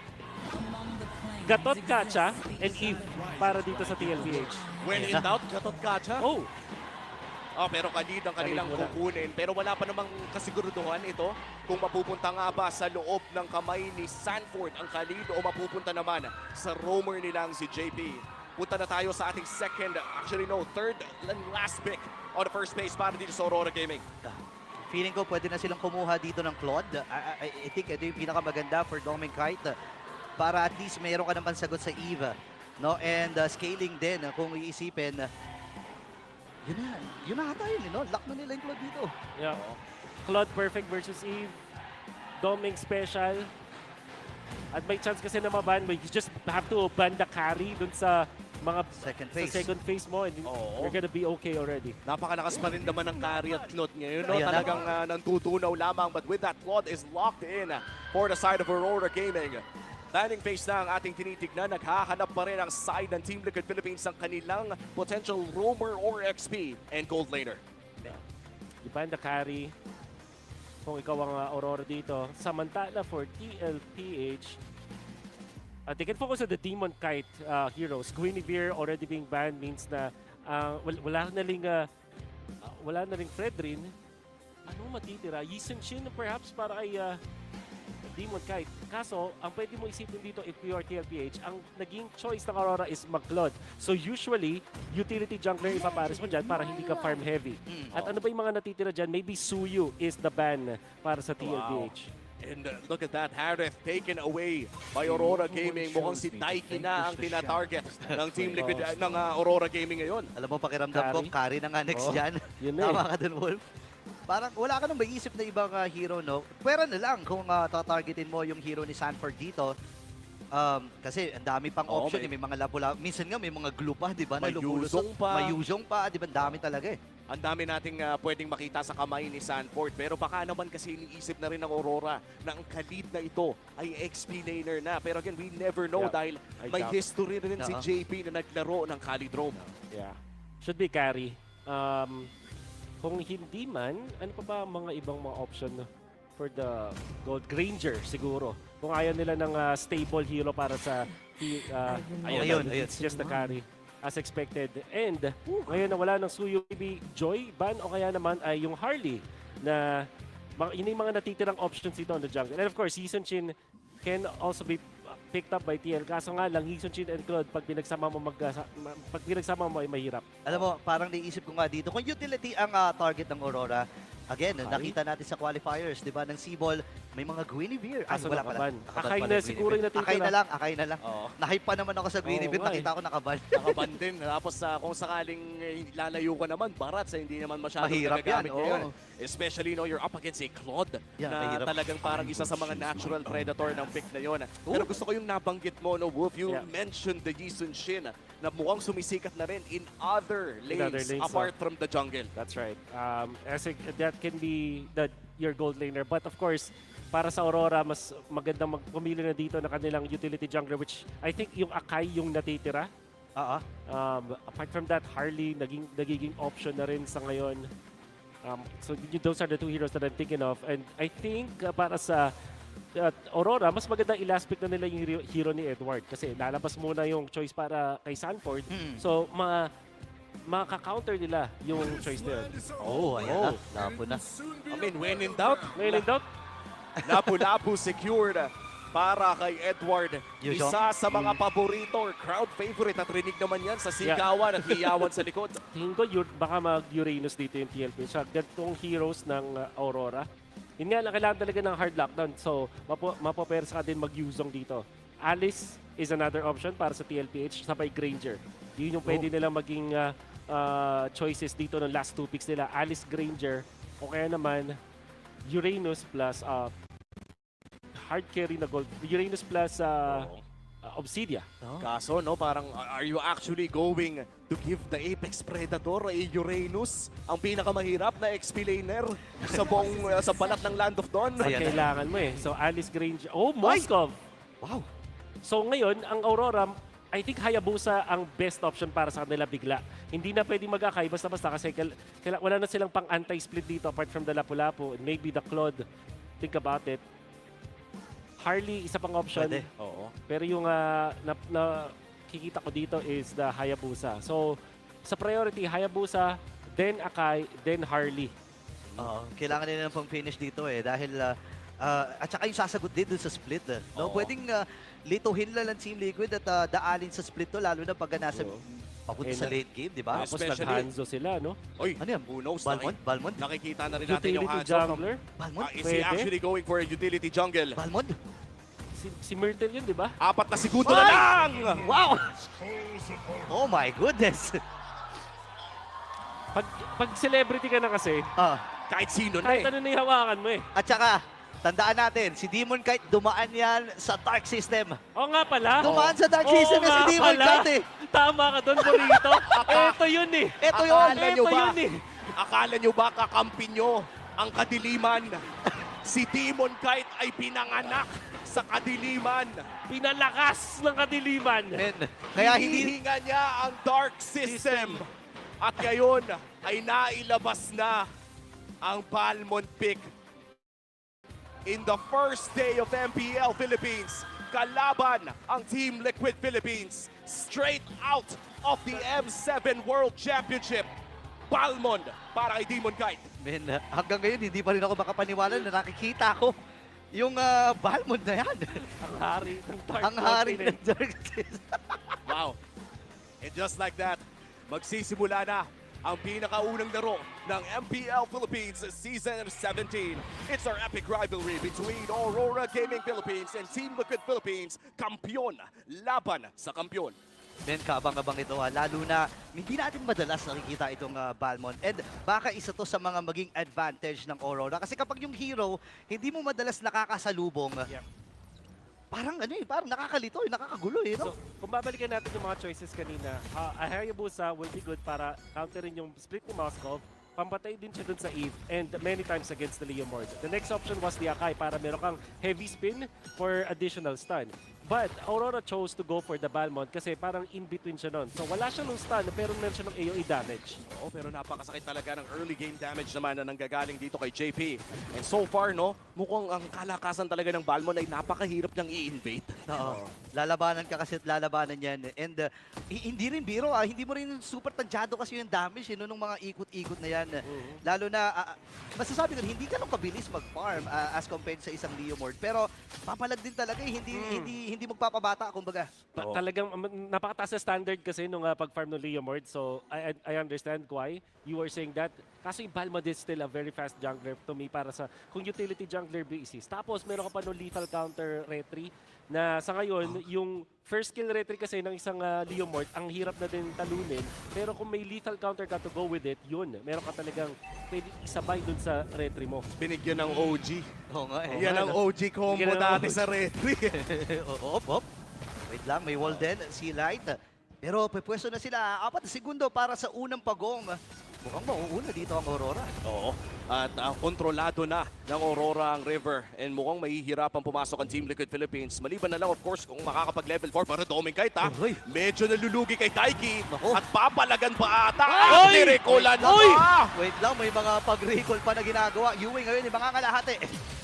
Gatot Kacha and Eve para dito sa TLPH. When in doubt, Gatot Kacha? Oh! Pero kalid ang kanilang kukunin. Pero wala pa namang kasiguraduhan ito kung mapupunta nga ba sa loob ng kamay ni Sanford ang kalid o mapupunta naman sa roamer nilang si JP. Punta na tayo sa ating third and last pick on the first base para dito sa Aurora Gaming. Feeling ko pwede na silang kumuha dito ng Claude. I think ito yung pinakamaganda for Doming Kite para at least mayroon ka naman sagot sa Eve. No? And scaling din, kung iisipin, yun na ata yun, no? Lock na nila yung Claude dito. Yeah. Claude perfect versus Eve. Doming special. At may chance kasi na maban, you just have to ban the carry dun sa mga second phase mo and you're gonna be okay already. Napakalakas pa rin naman ng carry at Claude ngayon. No? Talagang nantutunaw lamang. But with that, Claude is locked in for the side of Aurora Gaming. Landing phase na ang ating tinitignan. Naghahanap pa rin ang side ng Team Liquid Philippines ng kanilang potential roamer or XP and gold laner. Iban the carry kung ikaw ang Aurora dito. Samantala for TLPH, they can focus on the Demon Kite heroes. Guinevere already being banned means na wala na ring Fredrin. Ano matitira? Yisun Shin perhaps para kay Demon Kite. Kaso, ang pwede mo isipin dito if you are TLPH, ang naging choice ng Aurora is mag-Claude. So usually, utility jungler ipapares mo dyan para hindi ka farm heavy. At ano ba yung mga natitira dyan? Maybe Suyu is the ban para sa TLPH. And look at that, Harith taken away by Aurora Gaming. Mukhang si Daiki na ang tina-target ng Team Liquid ng Aurora Gaming ngayon. Alam mo, pakiramdam ko, carry na nga next dyan. Tama ka dun, Wolf. Parang wala ka nang maiisip na ibang hero, no? Pwera na lang kung tatargetin mo yung hero ni Sanford dito. Kasi ang dami pang option, may mga Lapu-Lapu. Minsan nga may mga glue pa, di ba? May Yuzhong pa. May Yuzhong pa, di ba? Dami talaga eh. Ang dami nating pwedeng makita sa kamay ni Sanford. Pero baka naman kasi iniisip na rin ng Aurora na ang kalid na ito ay XP laner na. Pero again, we never know dahil may history rin si JP na naglaro ng Kalidrome. Yeah. Should be carry. Kung hindi man, ano pa ba mga ibang mga option for the Gold? Granger siguro. Kung ayaw nila ng stable hero para sa ayun, it's just the carry as expected. And ngayon na wala ng Suyu, maybe Joy, Ban o kaya naman ay yung Harley na yun yung mga natitirang options dito on the jungle. And of course, Yisun Shin can also be picked up by TL. Kaso nga lang, Yisun Shin and Claude, pag pinagsama mo ay mahirap. Alam mo, parang naisip ko nga dito, kung utility ang target ng Aurora, again, nakita natin sa qualifiers, di ba, ng Seaball, may mga Guinevere. Wala pala. Akay na siguro yung natitira. Akay na lang. Nahype pa naman ako sa Guinevere, nakita ko nakaban. Nakaban din. Tapos kung sakaling lalayo ka naman, barat sa hindi naman masyadong mahirap nagagamit ngayon. Especially, you're up against a Claude na talagang parang isa sa mga natural predator ng pick na yun. Pero gusto ko yung nabanggit mo, Wolf, you mentioned the Yisun Shin na mukhang sumisikat na rin in other lanes apart from the jungle. That's right. That can be your gold laner. But of course, para sa Aurora, mas magandang pumili na dito na kanilang utility jungler, which I think yung Akai yung natitira. Apart from that, Harley nagiging option na rin sa ngayon. So those are the two heroes that I'm thinking of. And I think para sa Aurora, mas maganda i-last pick na nila yung hero ni Edward. Kasi lalabas muna yung choice para kay Sanford. So makaka-counter nila yung choice nila. Ayan na. Lapu na. I mean, when in doubt. Lapu-Lapu secured para kay Edward. Isa sa mga paborito or crowd favorite at rinig naman yan sa sigawan at hiyawan sa likod. Tingin ko baka mag-Uranus dito yung TLP. Sa gantong heroes ng Aurora. Yun nga lang, kailangan talaga ng hard lockdown. So, mapaperas ka din mag-Yuzhong dito. Alice is another option para sa TLPH, sabay Granger. Yun yung pwede nilang maging choices dito ng last 2 picks nila. Alice, Granger, o kaya naman Uranus plus hard carry na gold. Uranus plus Obsidia. Kaso, no, parang are you actually going to give the Apex Predator a Uranus ang pinakamahirap na XP laner sa buong sa balat ng Land of Dawn? Kailangan mo eh. So Alice Granger. Oh, Moskov! Wow! So ngayon, ang Aurora, I think Hayabusa ang best option para sa kanila bigla. Hindi na pwedeng mag-akay basta-basta kasi wala na silang pang anti-split dito apart from the Lapu-Lapu. Maybe the Claude. Think about it. Harley, isa pang option. Oo. Pero yung nakikita ko dito is the Hayabusa. So, sa priority, Hayabusa, then Akai, then Harley. Kailangan nila ng pang-finish dito eh. Dahil, at saka yung sasagot din dun sa split. No? Pwedeng lituhin lang ng Team Liquid at daanin sa split to, lalo na pag nasa papunta sa late game, di ba? Tapos nag-Hanzo sila, no? Oy, ano yan? Who knows? Balmond? Nakikita na rin natin yung Utility Hanzo. jungler? Balmond? Is he actually going for a utility jungle? Balmond? Si Myrtle yun, di ba? 4 na segundo na lang! Wow! Oh my goodness! Pag celebrity ka na kasi, kahit sino na kahit ano na yung hawakan mo eh. At saka, tandaan natin, si Demon Kite dumaan yan sa Dark System. Oo nga pala. Dumaan sa Dark System si Demon Kite eh. Tama ka doon, Burrito. Ito yun eh. Ito yun. Ito yun eh. Akala nyo ba kakampi nyo ang kadiliman? Si Demon Kite ay pinanganak sa kadiliman. Pinalakas ng kadiliman. Kaya hinihinga niya ang Dark System. At ngayon ay nailabas na ang Balmond pick. In the first day of MPL Philippines, kalaban ang Team Liquid Philippines straight out of the M7 World Championship. Balmond para kay Demon Kite. Hanggang ngayon, hindi pa rin ako makapaniwala na nakikita ko yung Balmond na yan. Ang hari ng Dark Ang hari ng Dark System. Wow. And just like that, magsisimula na ang pinakaunang laro ng MPL Philippines Season 17. It's our epic rivalry between Aurora Gaming Philippines and Team Liquid Philippines. Kampiyon laban sa kampiyon. Kaabang-abang ito lalo na hindi natin madalas nakikita itong Balmond. And baka isa to sa mga maging advantage ng Aurora. Kasi kapag yung hero, hindi mo madalas nakakasalubong, parang parang nakakalito, nakakagulo no? So, kung babalikan natin yung mga choices kanina, Hayabusa will be good para counterin yung split ni Moskov. Pampatay din siya dun sa Eve and many times against the Leomord. The next option was the Akai para meron kang heavy spin for additional stun. But Aurora chose to go for the Balmond kasi parang in-between siya nun. So wala siya nung stun pero meron siya ng AoE damage. Oo, pero napakasakit talaga ng early game damage naman na nanggagaling dito kay JP. And so far, no, mukhang ang kalakasan talaga ng Balmond ay napakahirap niyang i-invade. Oo. Lalabanan ka kasi at lalabanan yan. And hindi rin biro, hindi mo rin super tadyado kasi yung damage nung mga ikot-ikot na yan. Lalo na, masasabi ko, hindi ka nung kabilis mag-farm as compared sa isang Leomord. Pero papalag din talaga, hindi magpapabata, kumbaga. Talagang napakataas na standard kasi nung pag-farm ng Leomord. So I understand why you were saying that. Kaso yung Balmond is still a very fast jungler to me para sa kung utility jungler basis. Tapos meron ka pa no lethal counter retry na sa ngayon, yung first kill retry kasi ng isang Leomord, ang hirap na din talunin. Pero kung may lethal counter ka to go with it, yun. Meron ka talagang pwede isabay dun sa retry mo. Binigyan ng OG. Oo nga Yan ang OG combo dati sa retry. Op. Wait lang, may wall din, si Light. Pero pwesto na sila, 4 na segundo para sa unang pagong. Mukhang mauuna dito ang Aurora. Oo. At kontrolado na ng Aurora ang River. And mukhang mahihirapan pumasok ang Team Liquid Philippines. Maliban na lang, of course, kung makakapag-level 4 para Doming Kite, medyo nalulugi kay Taiki. At papalagan pa ata. Ay! Nirikolan na pa! Wait lang, may mga pag-recall pa na ginagawa. Yui ngayon, yung mga kalahati.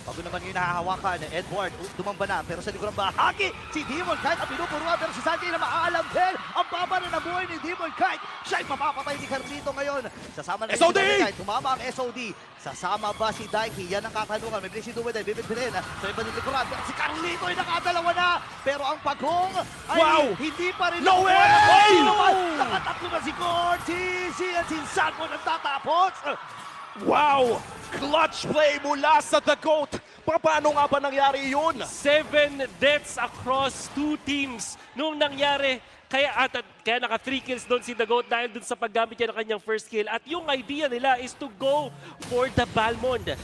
Bago naman yung nahahawakan, Edward, tumamba na. Pero sa likurang bahagi, si Demon Kite ang pinupuruan. Pero si Sanjay na maaalam din. Ang baba na nabuhay ni Demon Kite. Siya'y mapapatay ni Carlito ngayon. Sasama na SOD! Si Kite. Tumama ang SOD. Sasama ba si Daiki? Yan ang katanungan. May bilis si Duwede, bibigbilin. Sa iba ng likuran. Pero si Carlito ay nakadalawa na. Pero ang pagong ay hindi pa rin. No way! Nakatatlo na si Cortez. At si Sanmo nagtatapos. Wow! Clutch play mula sa The Goat. Paano nga ba nangyari yun? 7 deaths across 2 teams nung nangyari. Kaya kaya naka 3 kills doon si The Goat dahil doon sa paggamit niya ng kanyang first kill. At yung idea nila is to go for the Balmond.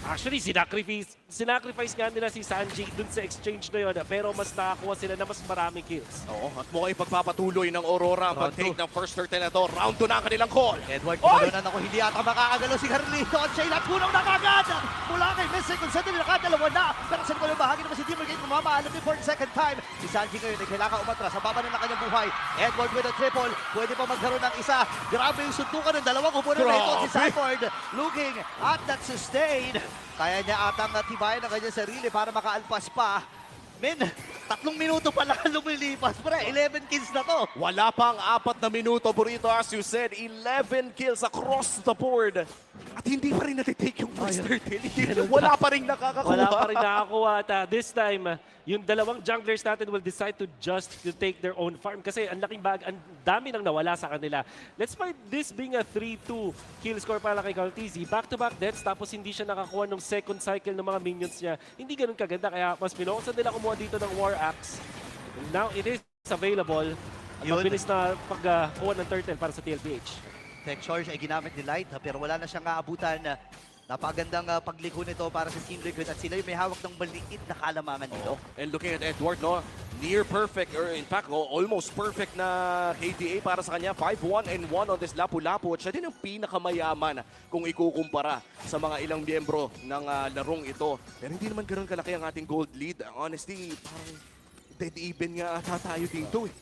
Actually, sinacrifice nga nila si Sanji doon sa exchange na yun. Pero mas nakakuha sila na mas maraming kills. Oo, at mukhang ipagpapatuloy ng Aurora ang pag-take ng first turtle na to. Round 2 na ang kanilang call. Edward, kumalunan ako, hindi ata makakagalaw si Carlito. At siya'y natunaw na kagad mula kay Messi. Kung saan nila nakadalawa na. Pero sa likod ng bahagi naman si Dimmer Gate mamaalam din for the second time. Si Sanji ngayon ay kailangan umatras sa baba na kanyang buhay. Edward with a triple. Pwede pa magkaroon ng isa. Grabe yung suntukan ng dalawang kupunan na ito. Si Sanford looking at that sustain. Kaya niya atang tibayan ang kanyang sarili para makaalpas pa. Men, 3 minuto pa lang lumilipas. Pre, 11 kills na to. Wala pang 4 na minuto, Burrito, as you said. 11 kills across the board. At hindi pa rin natitake yung first turtle. Wala pa rin nakakakuha. Wala pa rin nakakuha. At this time, yung dalawang junglers natin will decide to take their own farm. Kasi ang laking bag, ang dami nang nawala sa kanila. Let's find this being a 3-2 kill score para kay Cartizi. Back-to-back deaths, tapos hindi siya nakakuha ng second cycle ng mga minions niya. Hindi ganun kaganda. Kaya mas pinukusan nila kumuha dito ng War Axe. Now it is available. Mabilis na pagkuha ng turtle para sa TLPH. Tech Charge ay ginamit ni Light pero wala na siyang aabutan. Napagandang pagliko nito para sa Team Liquid at sila yung may hawak ng maliit na kalamangan dito. And looking at Edward, no, near perfect, or in fact, almost perfect na KDA para sa kanya. 5-1-1 on this Lapu-Lapu. At siya din ang pinakamayaman kung ikukumpara sa mga ilang miyembro ng larong ito. Pero hindi naman ganoon kalaki ang ating gold lead. Honestly, parang dead even nga ata tayo dito eh.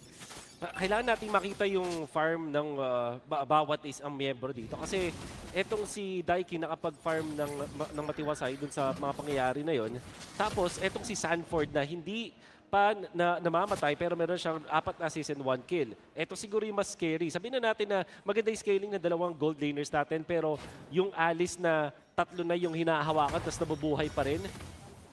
Kailangan natin makita yung farm ng bawat isang miyembro dito. Kasi etong si Daiki nakapag-farm ng matiwasay dun sa mga pangyayari na yon. Tapos etong si Sanford na hindi pa namamatay pero meron siyang 4 assists and 1 kill. Ito siguro yung mas scary. Sabihin na natin na maganda yung scaling ng dalawang gold laners natin pero yung Alice na 3 na yung hinahawakan tapos nabubuhay pa rin.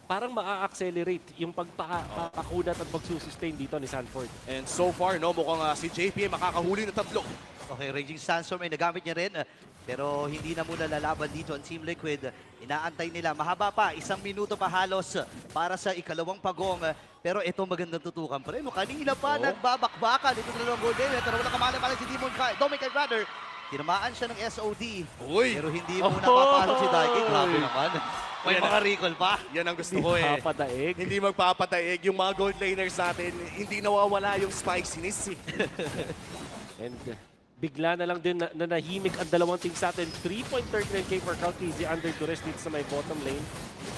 Parang maa-accelerate yung pagpakunat at pagsusustain dito ni Sanford. And so far, no, mukhang si JP makakahuli ng 3. Okay, Raging Sandstorm ay nagamit niya rin. Pero hindi na muna lalaban dito ang Team Liquid. Inaantay nila. Mahaba pa, 1 minuto pa halos para sa ikalawang pagong. Pero ito magandang tutukan pa rin. Kanina pa nagbabakbakan. Ito na lang gold laner. Pero wala kamali-mali si Dominic rather. Tinamaan siya ng SOD. Uy! Pero hindi muna papasok si Daiki. Grabe naman. May mga recall pa. Yan ang gusto ko eh. Hindi magpapadaig. Yung mga gold laners natin, hindi nawawala yung spiciness eh. And bigla na lang din na nahimik ang dalawang teams natin. 3.39k for Cartizi under duress dito sa may bottom lane.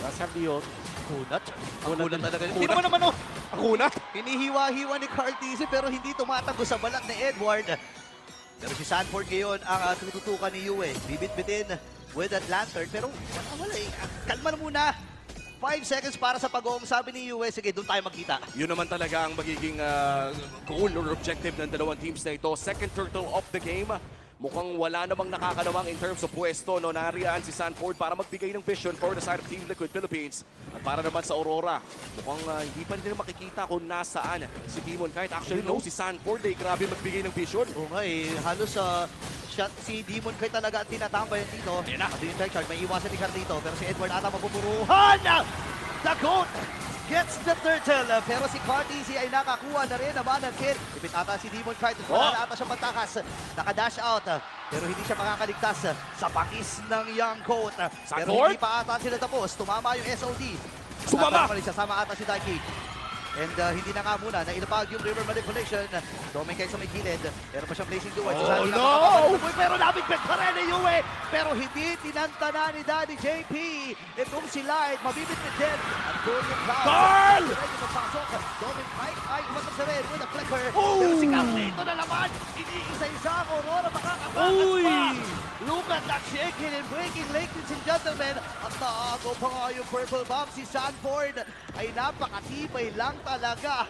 Let's have the ult. Kunat. Kunat talaga. Hindi naman oh. Kunat. Hinihiwa-hiwa ni Cartizi pero hindi tumatango sa balat ni Edward. Pero si Sanford ngayon ang tututukan ni Yue. Bibit-bitin with that lantern. Pero wala eh. Kalma na muna. 5 seconds para sa pag-oong. Sabi ni Yue, sige, doon tayo magkita. Yun naman talaga ang magiging goal or objective ng dalawang teams na ito. Second turtle of the game. Mukhang wala namang nakakalawang in terms of pwesto. No? Nariyaan si Sanford para magbigay ng vision for the side of Team Liquid Philippines. At para naman sa Aurora, mukhang hindi pa rin makikita kung nasaan si Demon. Kahit actually no, si Sanford ay grabe magbigay ng vision. Oo nga eh, halos shot si Demon Kite talaga ang tinatambayan dito. At yung tech charge, may iwasan ni Carlito. Pero si Edward ata mapupuruhan! The Goat gets the turtle. Pero si Cartizi ay nakakuha na rin naman ng kill. Ipit ata si Demon Kite. Wala na ata siyang pagtakas. Naka-dash out. Pero hindi siya makakaligtas sa pakis ng Young Goat. Pero hindi pa ata sila tapos. Tumama yung SOD. Sumama! Sasama ata si Daiki. And hindi na nga muna, nailapag yung River Manipulation. Doming kayo sa may gilid. Pero pa siyang blazing duet. Oh no! Pero nabigpit pa rin ni Yue. Pero hindi tinantana ni Daddy JP. Itong si Light, mabibitbit din. At doon yung crowd. Carl! Ready to pasok. Doming Mike ay umatak sa red with a flicker. Pero si Carlito na naman. Iniisa-isa ang Aurora. Makakabakas pa. Look at that shaking and breaking, ladies and gentlemen. At naago pa nga yung purple bomb. Si Sanford ay napakatibay lang talaga.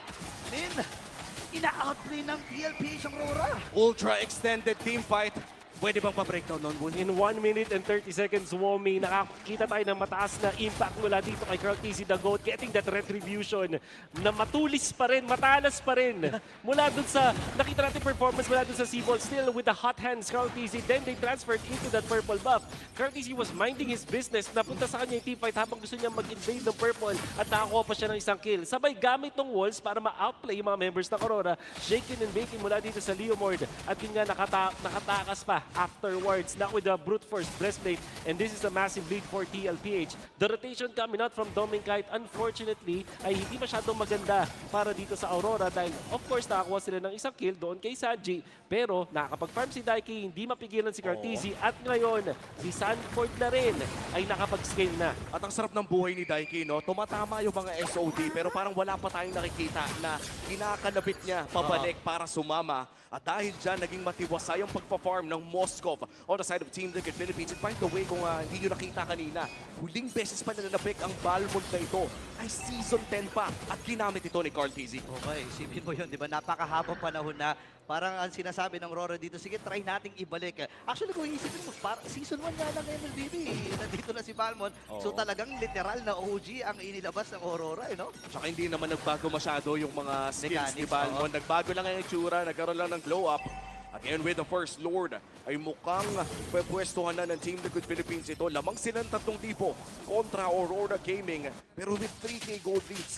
Ina-outplay ng PLPH ang Aurora. Ultra extended team fight. Pwede bang pa-breakdown nun, Bull? In 1 minute and 30 seconds, Womi, nakakita tayo ng mataas na impact mula dito kay Carl TZ the GOAT, getting that retribution na matulis pa rin, matalas pa rin. Mula dun sa, nakita natin performance mula dun sa Seaball, still with the hot hands, Carl TZ. Then they transferred into that purple buff. Carl TZ was minding his business, napunta sa kanya yung teamfight habang gusto niya mag-invade ng purple at nakakuha pa siya ng isang kill. Sabay gamit ng walls para ma-outplay yung mga members ng Aurora, shaking and baking mula dito sa Leomord. At yun nga, nakatakas pa afterwards, not with the brute force breastplate, and this is a massive lead for TLPH. The rotation coming out from Dominkite, unfortunately, ay hindi masyadong maganda para dito sa Aurora dahil of course nakakuha sila ng isang kill doon kay Sanji, pero nakakapag-farm si Daiki, hindi mapigilan si Cartesi, at ngayon si Sanford na rin ay nakapag-scale na. At ang sarap ng buhay ni Daiki, no? Tumatama yung mga SOD pero parang wala pa tayong nakikita na kinakanabit niya pabalik para sumama. At dahil dyan, naging matiwasay ang pagpa-farm ng Moskov on the side of Team Liquid Philippines. And by the way, kung hindi nyo nakita kanina, huling beses pa na napik ang Balmond na ito ay Season 10 pa at ginamit ito ni Carl TZ. Okay, isipin mo yun, di ba? Napakahabang panahon na parang ang sinasabi ng Aurora dito, sige, try nating ibalik. Actually, kung isipin mo, Season 1 nga lang ng MLBB. Nandito na si Balmond. So talagang literal na OG ang inilabas ng Aurora, no? Tsaka hindi naman nagbago masyado yung mga skills ni Mechanics, Balmond. Nagbago lang ang itsura, nagkaroon lang ng glow up. Again with the First Lord ay mukhang pwepwestuhan na ng Team Liquid Philippines ito. Lamang silang tatlong tipo kontra Aurora Gaming. Pero with 3K gold leads,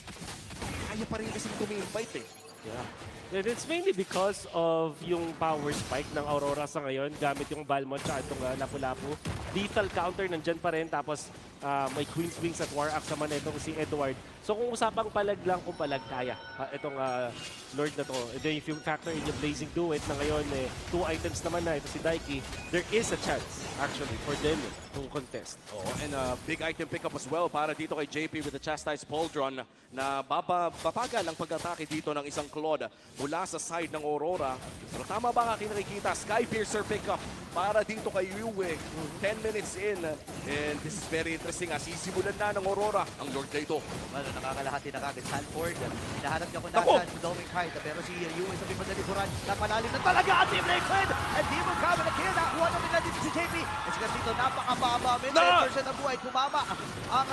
kaya pa rin kasing tumingfight eh. Yeah. And it's mainly because of yung power spike ng Aurora sa ngayon gamit yung Balmond at itong Lapu-Lapu. Lethal counter nandyan pa rin, tapos may Queen's Wings at War Axe naman itong si Edward. So kung usapang palag lang, kung palag kaya itong Lord na to. And then if you factor in yung Blazing Duet na ngayon, 2 items naman na ito si Daiki, there is a chance actually for them to contest. And a big item pickup as well para dito kay JP with the Chastised Pauldron na babagal ang pag-atake dito ng isang Claude mula sa side ng Aurora. Pero tama ba ang aking nakikita? Skypiercer pickup para dito kay Yue. 10 minutes in. And this is very interesting. Sisimulan na ng Aurora ang Lord na ito. Well, nakakalahati na kagad. Sanford, hinahanap niya kung nasaan si Dominkite. Pero si Yue sa bimod na likuran, napalalim na talaga ang Team Liquid! And Team Liquid na kill. Nakuha na nila dito si JP. At siya dito, napakababa. May 10% na buhay. Kumama ang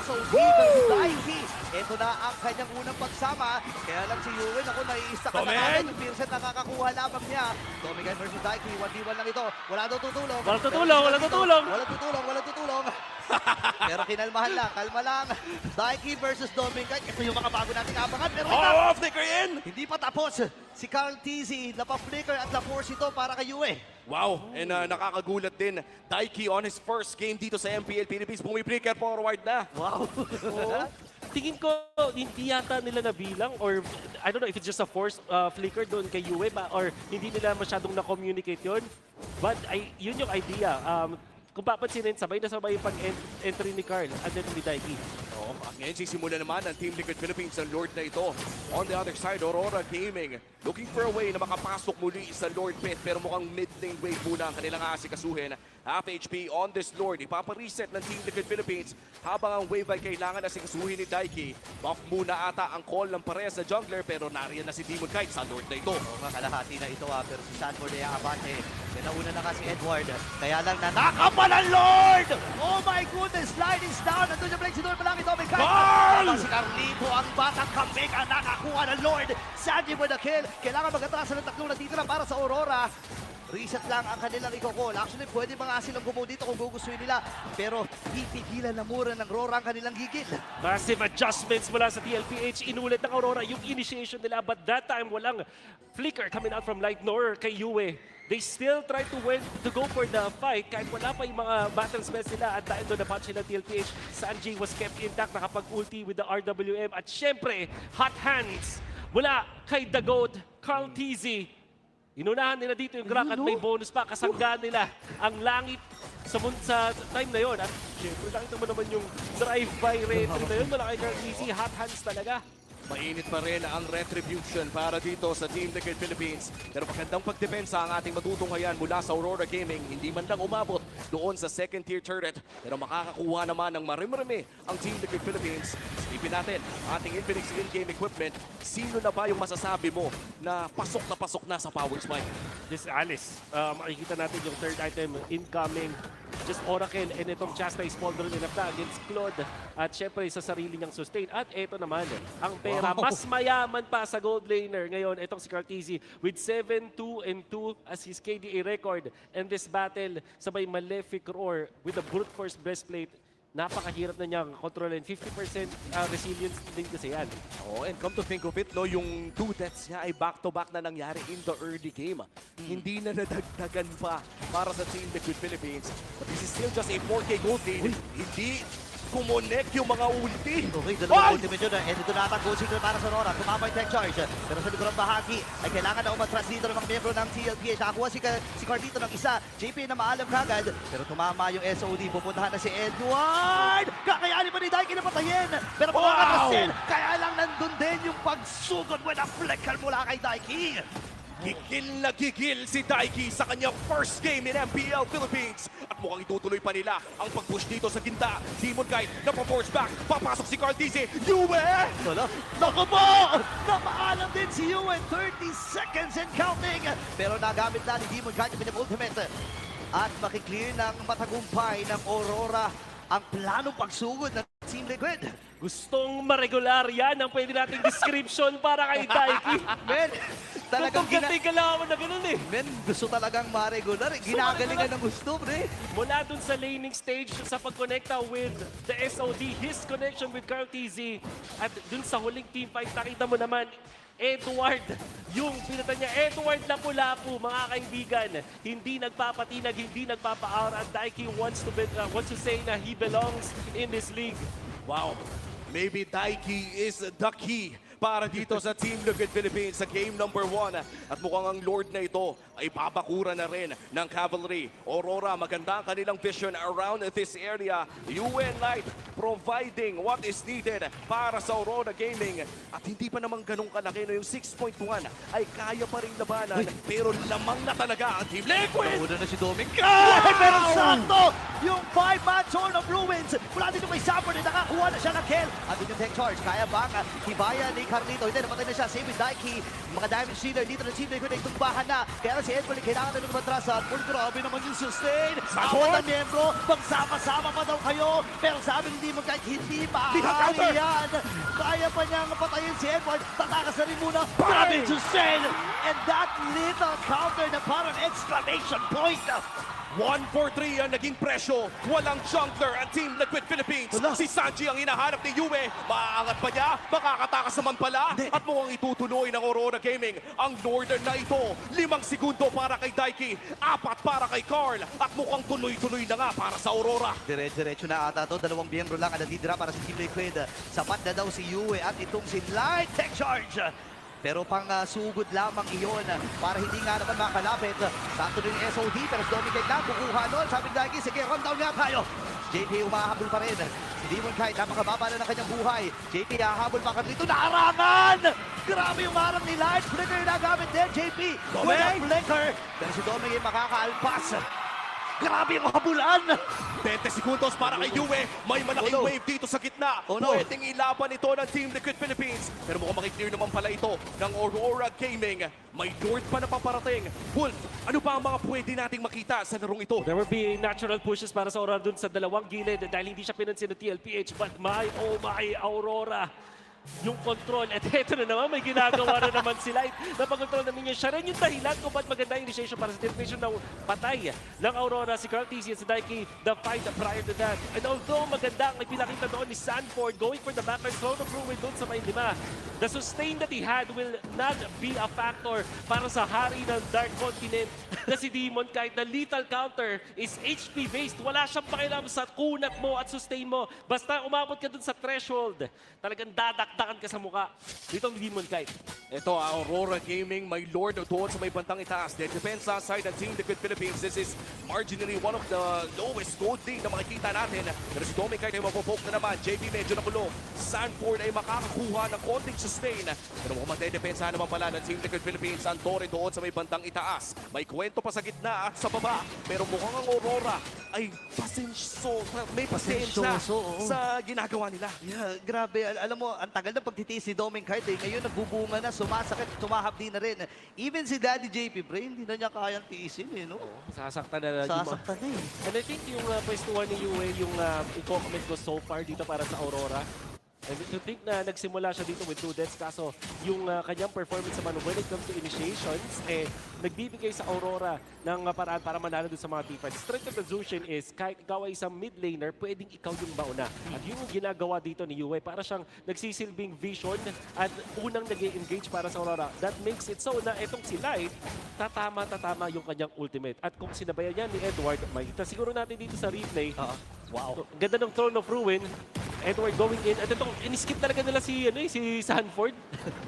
SOD ng Daiki. Ito na ang kanyang unang pagsama. Kaya lang si Yue, ako naiista ka na kagad. Yung Pearson nakakakuha lamang niya. Dominkite versus Daiki. 1v1 lang ito. Wala daw tutulong. Walang tutulong, walang tutulong. Walang tutulong, walang tutulong. Pero kinalmahan lang, kalma lang. Daiki versus Dominkite. Ito yung mga bago nating abangan. Pero flicker in! Hindi pa tapos. Si Carl TZ, napa-flicker at na-force ito para kay Yue. Wow, and nakakagulat din. Daiki on his first game dito sa MPL Philippines. Bumiflicker forward na. Wow. Tingin ko, hindi yata nila nabilang or I don't know if it's just a forced flicker doon kay Yue or hindi nila masyadong na-communicate yun. But yun yung idea. Kung papansinin, sabay na sabay yung pag-entry ni Carl at then ni Daiki. At ngayon sisimula naman ang Team Liquid Philippines ang Lord na ito. On the other side, Aurora Gaming looking for a way na makapasok muli sa Lord pit pero mukhang mid-lane wave muna ang kanilang aasikasuhin. Half HP on this Lord. Ipapareset ng Team Liquid Philippines habang ang wave ay kailangan asikasuhin ni Daiki. Buff muna ata ang call ng parehas na jungler pero nariyan na si Demonkite sa Lord na ito. Kalahati na ito pero si Sanford ay abante. Nauna na kasi Edward. Kaya lang nanakapan ang Lord! Oh my goodness! Slide is down. Nandun yung break si Lord malaki Dominkite. Carl! Si Carlito ang batang kambing ang nakakuha ng Lord. Sanji with the kill. Kailangan mag-atrasan ng tatlong natitira para sa Aurora. Reset lang ang kanilang i-call. Actually, pwede mga silang gumawa dito kung gugustuhin nila. Pero pipigilan na mura ng Aurora ang kanilang gigil. Massive adjustments mula sa TLPH. Inulit ng Aurora yung initiation nila. But that time, walang flicker coming out from Light nor kay Yue. They still try to go for the fight kahit wala pa yung mga battle spells nila at dahil doon na-punch nila TLPH. Sanji was kept intact, nakapag-ulti with the RWM. At syempre, hot hands mula kay The GOAT, Carl TZ. Inunahan nila dito yung Grak at may bonus pa. Kasanggaan nila ang langit sa time na yon. At syempre, nakita mo naman yung drive-by rating na yun. Mula kay Carl TZ, hot hands talaga. Mainit pa rin ang retribution para dito sa Team Liquid Philippines. Pero magandang pagdepensa ang ating matutunghayan mula sa Aurora Gaming. Hindi man lang umabot doon sa second tier turret. Pero makakakuha naman ng marami ang Team Liquid Philippines. Isipin natin, ating Infinix in-game equipment, sino na ba yung masasabi mo na pasok na sa power spike? This Alice, makikita natin yung third item incoming. Just Oracle and itong Chasta is vulnerable enough na against Claude. At syempre sa sarili niyang sustain. At ito naman, ang pera mas mayaman pa sa gold laner. Ngayon, itong si Cartesi with 7-2-2 as his KDA record. And this battle, sabay Malefic Roar with the brute force breastplate. Napakahirap na niyang kontrolin. 50% resilience din kasi yan. Oh, and come to think of it, no, yung 2 deaths niya ay back-to-back na nangyari in the early game. Hindi na nadagdagan pa para sa Team Liquid Philippines. But this is still just a 4K gold lead. Hindi kumonek yung mga ulti. Okay, dalawang ultimate yun. And ito na goal signal para sa Aurora. Tumama yung tech charge. Pero sa likod ng bahagi ay kailangan na umatras dito ng mga miyembro ng TLPH. Nakakuha si Carlito ng isa. JP na maalam kagad. Pero tumama yung SOD. Pupuntahan na si Edward. Kakayanin pa ni Daiki na patayin. Pero pumakatrasin. Kaya lang nandun din yung pagsugod with a flicker mula kay Daiki. Gigil na gigil si Daiki sa kanyang first game in MPL Philippines. At mukhang itutuloy pa nila ang pag-push dito sa ginta. Demon Knight na pa-force back. Papasok si Cartesi. Yue! Wala. Naku po! Napaalam din si Yue. 30 seconds and counting. Pero nagamit na ni Demon Knight yung ultimate. At makiklear ng matagumpay ng Aurora ang planong pagsugod ng Team Liquid. Gustong maregular yan ang pwede nating description para kay Daiki. Men, talagang galawan na ganun eh. Men, gusto talagang maregular. Ginagalingan ng gusto, pre. Mula dun sa laning stage, sa pagkonekta with the SOD, his connection with Carl TZ, at dun sa huling team fight, nakita mo naman, Edward, yung pinata niya, Edward Lapu-Lapu, mga kaibigan, hindi nagpapatinag, hindi nagpapa-out, at Daiki wants to say na he belongs in this league. Wow. Maybe Daiki is the key para dito sa Team Liquid Philippines sa game number 1. At mukhang ang Lord na ito ay babakura na rin ng Cavalry. Aurora, maganda ang kanilang vision around this area. UN Light providing what is needed para sa Aurora Gaming. At hindi pa naman ganun kalaki na yung 6.1 ay kaya pa rin labanan. Pero lamang na talaga ang Team Liquid! Una na si Dominic. Pero sakto! Yung 5-man Sword of Ruins. Mula dito may Sapper na nakakuha na siya ng kill. At yung tech charge, kaya ba ang hibaya ni Carlito? Hindi, napatay na siya. Same with Daiki. Mga damage dealer dito ng Team Liquid ay tumbahan na. Kaya si Edward kailangan na nung matrasan. Grabe naman yung sustain. Apat na miyembro. Magsama-sama pa daw kayo. Pero sabi hindi mo kahit hindi maaari yan. Kaya pa niyang patayin si Edward. Tatakas na rin muna. Grabe sustain. And that little counter na parang exclamation point. 1-4-3 ang naging presyo. Walang jungler ang Team Liquid Philippines. Si Sanji ang hinahanap ni Yue. Maaangat pa niya? Makakatakas naman pala. At mukhang itutuloy ng Aurora Gaming ang Northern na ito. 5 segundo para kay Daiki. 4 para kay Carl. At mukhang tuloy-tuloy na nga para sa Aurora. Diretso na ata to. 2 miyembro lang ang natitira para sa Team Liquid. Sapat na daw si Yue at itong si Light Tech Charge. Pero pang sugod lamang iyon para hindi nga naman makalapit. Sakto din yung SOD pero si Dominic na kukuha doon. Sabi ng Daiki, sige, rundown nga tayo. JP umahabol pa rin. Si Demon Knight, napakababa na ng kanyang buhay. JP hahabol pa ka dito. Naarangan! Grabe yung harang ni Light. Flicker na gamit din. JP with a flicker. Pero si Dominic makakaalpas. Grabe yung habulan! 20 segundos para kay Yue. May malaking wave dito sa gitna. Pwedeng ilaban ito ng Team Liquid Philippines. Pero mukhang makiklear naman pala ito ng Aurora Gaming. May Lord pa na paparating. Wolf, ano ba ang mga pwede nating makita sa larong ito? There will be natural pushes para sa Aurora dun sa dalawang gilid dahil hindi siya pinansin ng TLPH. But my, oh my, Aurora! Yung control. At eto na naman, may ginagawa na naman si Light. Napag-control namin niya. Siya rin yung dahilan kung ba't maganda yung initiation para sa definition ng patay ng Aurora, si Carl TZ at si Daiki, the fight prior to that. And although maganda ang pinakita doon ni Sanford going for the backline throw of Ruin doon sa may 5, the sustain that he had will not be a factor para sa hari ng Dark Continent na si Demon kahit na lethal counter is HP based. Wala siyang pakialam sa kunat mo at sustain mo. Basta umabot ka dun sa threshold, talagang dadakdakan ka sa muka. Dito ang Demon Kite. Ito ang Aurora Gaming, may Lord doon sa may bantang itaas. The defense side ng Team Liquid Philippines. This is marginally one of the lowest gold lead na makikita natin. Pero si Dominic Kite ay mapopoke na naman. JP medyo nakulong. Sanford ay makakakuha ng konting sustain. Pero mukhang magdedepensa naman pala ng Team Liquid Philippines. Ang Torre doon sa may bantang itaas. May kwento elemento pa sa gitna at sa baba. Pero mukhang ang Aurora ay may pasensya sa ginagawa nila. Yeah, grabe. Alam mo, ang tagal ng pagtitiis ni Doming Kite. Ngayon nagbubunga na, sumasakit, tumahapdi na rin. Even si Daddy JP Brain, hindi na niya kayang tiisin no? Sasaktan na. Sasaktan na And I think yung pwestuhan ni Yue, yung i-comment ko so far dito para sa Aurora. And to think na nagsimula siya dito with 2 deaths, kaso yung kanyang performance naman when it comes to initiations, nagbibigay sa Aurora ng paraan para manalo dun sa mga defense. Strength of the Zushin is, kahit ikaw ay isang mid laner, pwedeng ikaw yung bauna. At yung ginagawa dito ni Yue, para siyang nagsisilbing vision at unang nag-engage para sa Aurora. That makes it so na itong si Light, tatama yung kanyang ultimate. At kung sinabayan niya ni Edward, makikita siguro natin dito sa replay. Wow. Ganda ng Throne of Ruin. Edward going in. At itong, in-skip talaga nila si Sanford.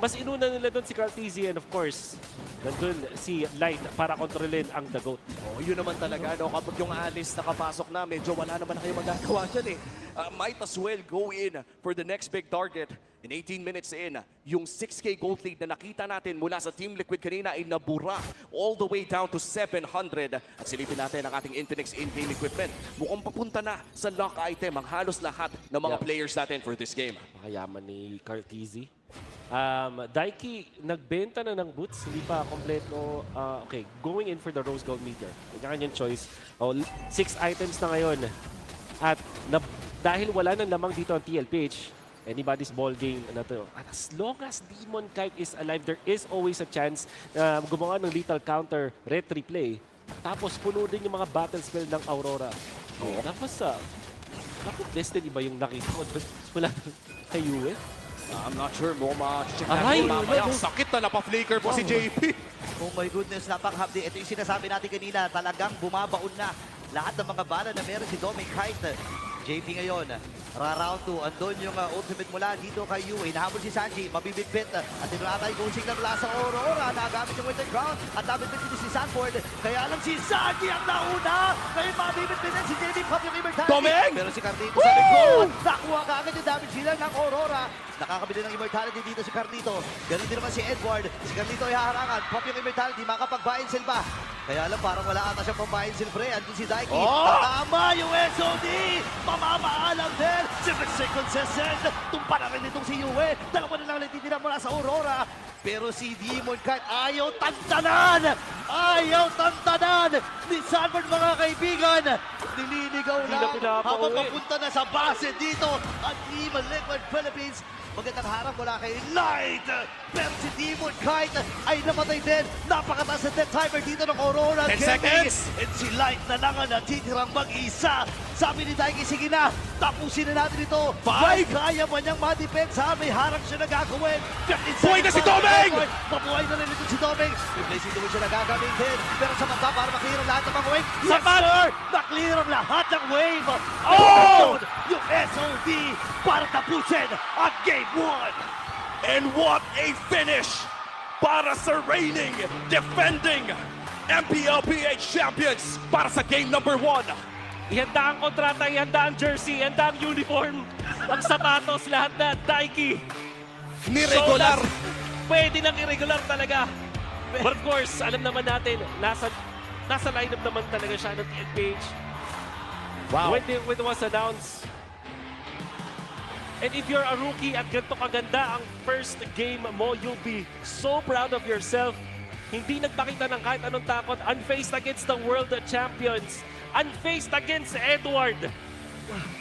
Mas inuna nila doon si Cartesian, and of course, nandun si Light para kontrolin ang The Goat. Yun naman talaga, no? Kapag yung Alice nakapasok na, medyo wala naman na kayo magagawa dyan might as well go in for the next big target. In 18 minutes in, yung 6K gold lead na nakita natin mula sa Team Liquid kanina ay nabura all the way down to 700. At silipin natin ang ating Infinix in-game equipment. Mukhang papunta na sa lock item ang halos lahat ng mga players natin for this game. Makayaman ni Cartesi. Daiki, nagbenta na ng boots, hindi pa kompleto. Okay, going in for the Rose Gold Meteor. Kanya-kanyang choice. 6 items na ngayon. At dahil wala nang lamang dito ang TLPH, anybody's ball game na to. At as long as Demon Kite is alive, there is always a chance na gumawa ng lethal counter, ret replay. Tapos puno din yung mga battle spell ng Aurora. Tapos bakit Destiny ba yung nakita ko doon? Wala kay Yue? I'm not sure, Moma. Check natin mamaya. Sakit na napaflicker po si JP. Oh my goodness, napakahapdi. Ito yung sinasabi natin kanina, talagang bumabaon na lahat ng mga bala na meron si Doming Kite. JP ngayon, round 2, andun yung ultimate mula dito kay Yue. Hinahabol si Sanji, mabibigbit. At tinulata yung signal mula sa Aurora. Nagamit yung winter ground at nabitbit din si Sanford. Kaya lang si Sanji ang nauna. Kaya mabibitbit din si JP Pop yung immortality. Doming! Pero si Carlito sa likod. Nakuha ka agad yung damage sila ng Aurora. Nakakabili ng immortality dito si Carlito. Ganun din naman si Edward. Si Carlito ay haharangan. Pop yung immortality, makapag-buy-in silba. Kaya lang parang wala ata siyang pang-buy-in silbre. Andun si Daiki. Tama yung SOD! Mamamaalam din! 7 seconds session! Tumpa na rin itong si Yue. Dalawa na lang natitira mula sa Aurora. Pero si Demon Kite ayaw tantanan! Ayaw tantanan! Ni Sanford mga kaibigan! Nililigaw lang habang papunta na sa base dito at Team Liquid Philippines. Magandang harap mula kay Light! Pero si Demon Kite ay namatay din. Napakataas na death timer dito ng Aurora. 10 seconds! And si Light na lang ang natitirang mag-isa. Sabi ni Daiki, sige na, tapusin na natin ito. 5! Kaya pa niyang ma-depensa. May harang siya na gagawin. Buhay na si Doming! Mabuhay na rin ito si Doming. Replacing the win siya na gagamitin. Pero sa mata para maklear ang lahat ng mga wave. Yes, sir! Naklear ang lahat ng wave. Oh! Yung SOD para tapusin ang Game 1. And what a finish para sa reigning, defending MPL PH champions para sa game number 1. Ihanda ang kontrata, ihanda ang jersey, ihanda ang uniform, ang sapatos, lahat na. Daiki. Ni-regular. Pwede nang irregular talaga. But of course, alam naman natin, nasa lineup naman talaga siya ng TLPH. Wow. When it was announced. And if you're a rookie at ganito kaganda ang first game mo, you'll be so proud of yourself. Hindi nagpakita ng kahit anong takot. Unfaced against the world champions. Unfaced against Edward.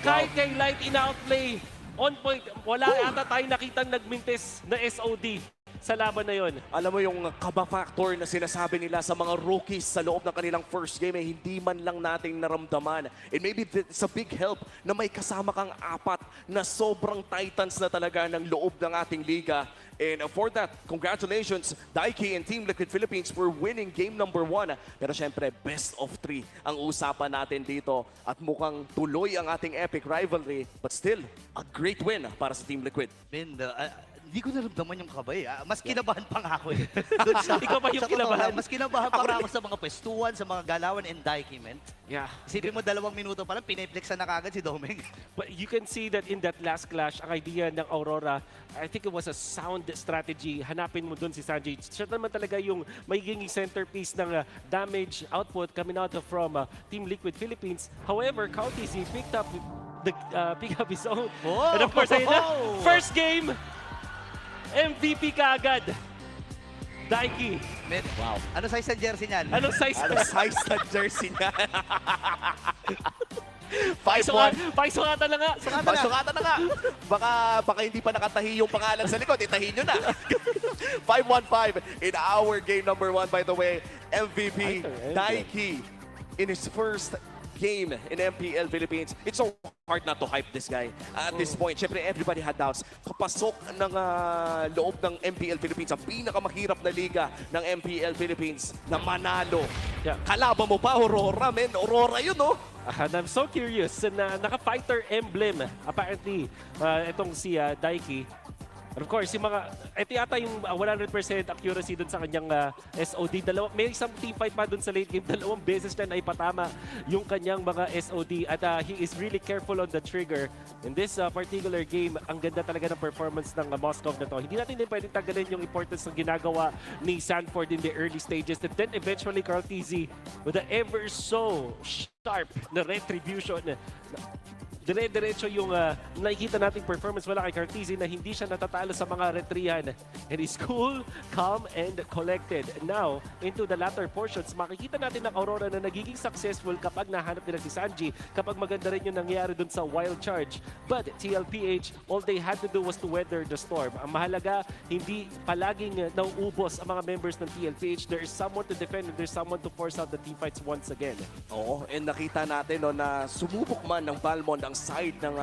Kahit kay Light in-outplay. On point. Wala ata tayong nakitang nagmintis na SOD sa laban na yon. Alam mo yung kaba factor na sinasabi nila sa mga rookies sa loob ng kanilang first game hindi man lang nating naramdaman. And maybe it's a big help na may kasama kang 4 na sobrang titans na talaga ng loob ng ating liga. And for that, congratulations, Daiki and Team Liquid Philippines for winning game number 1. Pero syempre, best of 3 ang usapan natin dito. At mukhang tuloy ang ating epic rivalry. But still, a great win para sa Team Liquid. hindi ko naramdaman yung kabay. Mas kinabahan pa nga ako eh. Doon sa, Ikaw ba yung sa totoo kinabahan? lang, mas kinabahan pa nga ako sa mga pwestuhan, sa mga galawan and Daiki, man. Yeah. Isipin mo 2 minuto pa lang, piniplexa na kagad si Domeng. But you can see that in that last clash, ang idea ng Aurora, I think it was a sound strategy. Hanapin mo dun si Sanjay. Siya naman talaga yung magiging centerpiece ng damage output coming out from Team Liquid Philippines. However, Counties, he picked up his own. Oh! And of course, ayun na, first game, MVP kaagad. Daiki. Wow. Ano size ng jersey niyan? Anong size? Ano size ng jersey niya? 5'1". Paisukatan na nga. Paisukatan na nga. Baka hindi pa nakatahi yung pangalan sa likod. Itahin nyo na. 5-1-5 in our game number 1, by the way. MVP Daiki in his first game in MPL Philippines. It's so hard not to hype this guy. At this point, syempre everybody had doubts. Kapasok ng loob ng MPL Philippines, ang pinakamahirap na liga ng MPL Philippines na manalo. Yeah. Kalaban mo pa, Aurora, men. Aurora yun, no? And I'm so curious na naka-fighter emblem. Apparently, itong si Daiki. And of course, yung ito yata yung 100% accuracy dun sa kanyang SOD. May isang team fight pa dun sa late game. 2 beses na naipatama yung kanyang mga SOD. At he is really careful on the trigger. In this particular game, ang ganda talaga ng performance ng Moscow na to. Hindi natin din pwedeng tanggalin yung importance ng ginagawa ni Sanford in the early stages. And then eventually, Carl TZ with the ever so sharp na retribution. Dire-diretso yung nakikita nating performance wala kay Cartesi na hindi siya natatalo sa mga retrihan. And he's cool, calm, and collected. Now, into the latter portions, makikita natin ng Aurora na nagiging successful kapag nahanap nila si Sanji, kapag maganda rin yung nangyari dun sa wild charge. But TLPH, all they had to do was to weather the storm. Ang mahalaga, hindi palaging nauubos ang mga members ng TLPH. There is someone to defend and there's someone to force out the teamfights once again. Oo, and nakita natin no, na sumubok man ng Valmont ang side ng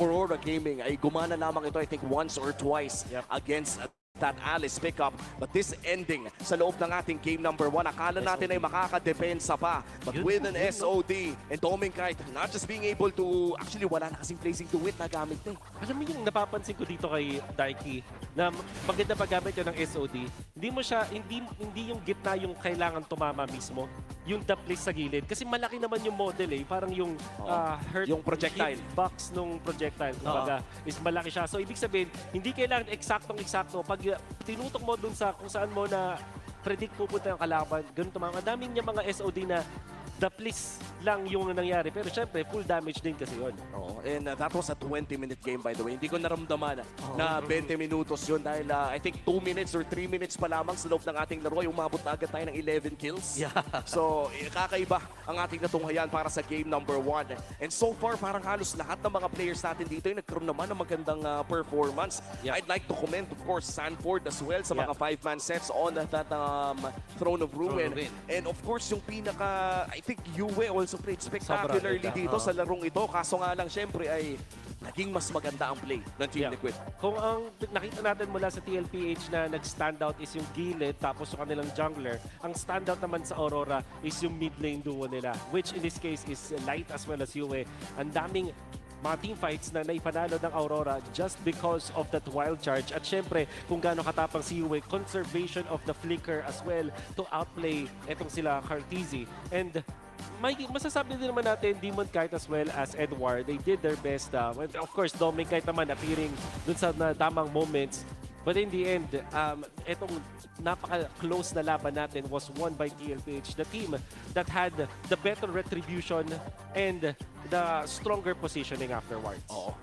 Aurora Gaming ay gumana lamang ito I think once or twice against that Alice pickup. But this ending sa loob ng ating game number 1, akala natin ay makakadepensa pa. But with an SOD and Doming Kite not just being able to, actually wala na kasing placing to wit na gamit na. Alam mo yung napapansin ko dito kay Daiki na maganda paggamit yun ng SOD. Hindi mo siya, hindi yung gitna yung kailangan tumama mismo. Yung the place sa gilid. Kasi malaki naman yung model eh. Parang yung hurt, yung projectile box nung projectile. Kumbaga, is malaki siya. So ibig sabihin, hindi kailangan eksaktong-eksakto. Pag tinutok mo dun sa kung saan mo na predict pupunta yung kalaban, ganun tumama. Daming niya mga SOD na the please lang yung nangyari. Pero syempre, full damage din kasi yun. Oh, and that was a 20-minute game by the way. Hindi ko naramdaman na 20 minutos yun dahil I think 2 minutes or 3 minutes pa lamang sa loob ng ating laro. Yung umabot na agad tayo ng 11 kills. Yeah. So, kakaiba ang ating natunghayan para sa game number 1. And so far, parang halos lahat ng mga players natin dito ay nagkaroon naman ng magandang performance. Yeah. I'd like to commend, of course, Sanford as well sa mga 5-man sets on that Throne of Ruin. And of course, yung pinaka, I think Yue also played spectacularly dito sa larong ito. Kaso nga lang, syempre ay naging mas maganda ang play ng Team Liquid. Kung ang nakita natin mula sa TLPH na nag-standout is yung gilid tapos yung kanilang jungler, ang standout naman sa Aurora is yung mid lane duo nila, which in this case is Light as well as Yue. Ang daming mga teamfights na naipanalo ng Aurora just because of that wild charge. At syempre, kung gaano katapang si Yue, conservation of the flicker as well to outplay etong sila Cartesi. And masasabi din naman natin, Demon Kite as well as Edward, they did their best. Of course, Doming Kite naman appearing dun sa tamang moments. But in the end, etong napaka-close na laban natin was won by TLPH, the team that had the better retribution and the stronger positioning afterwards. Oo.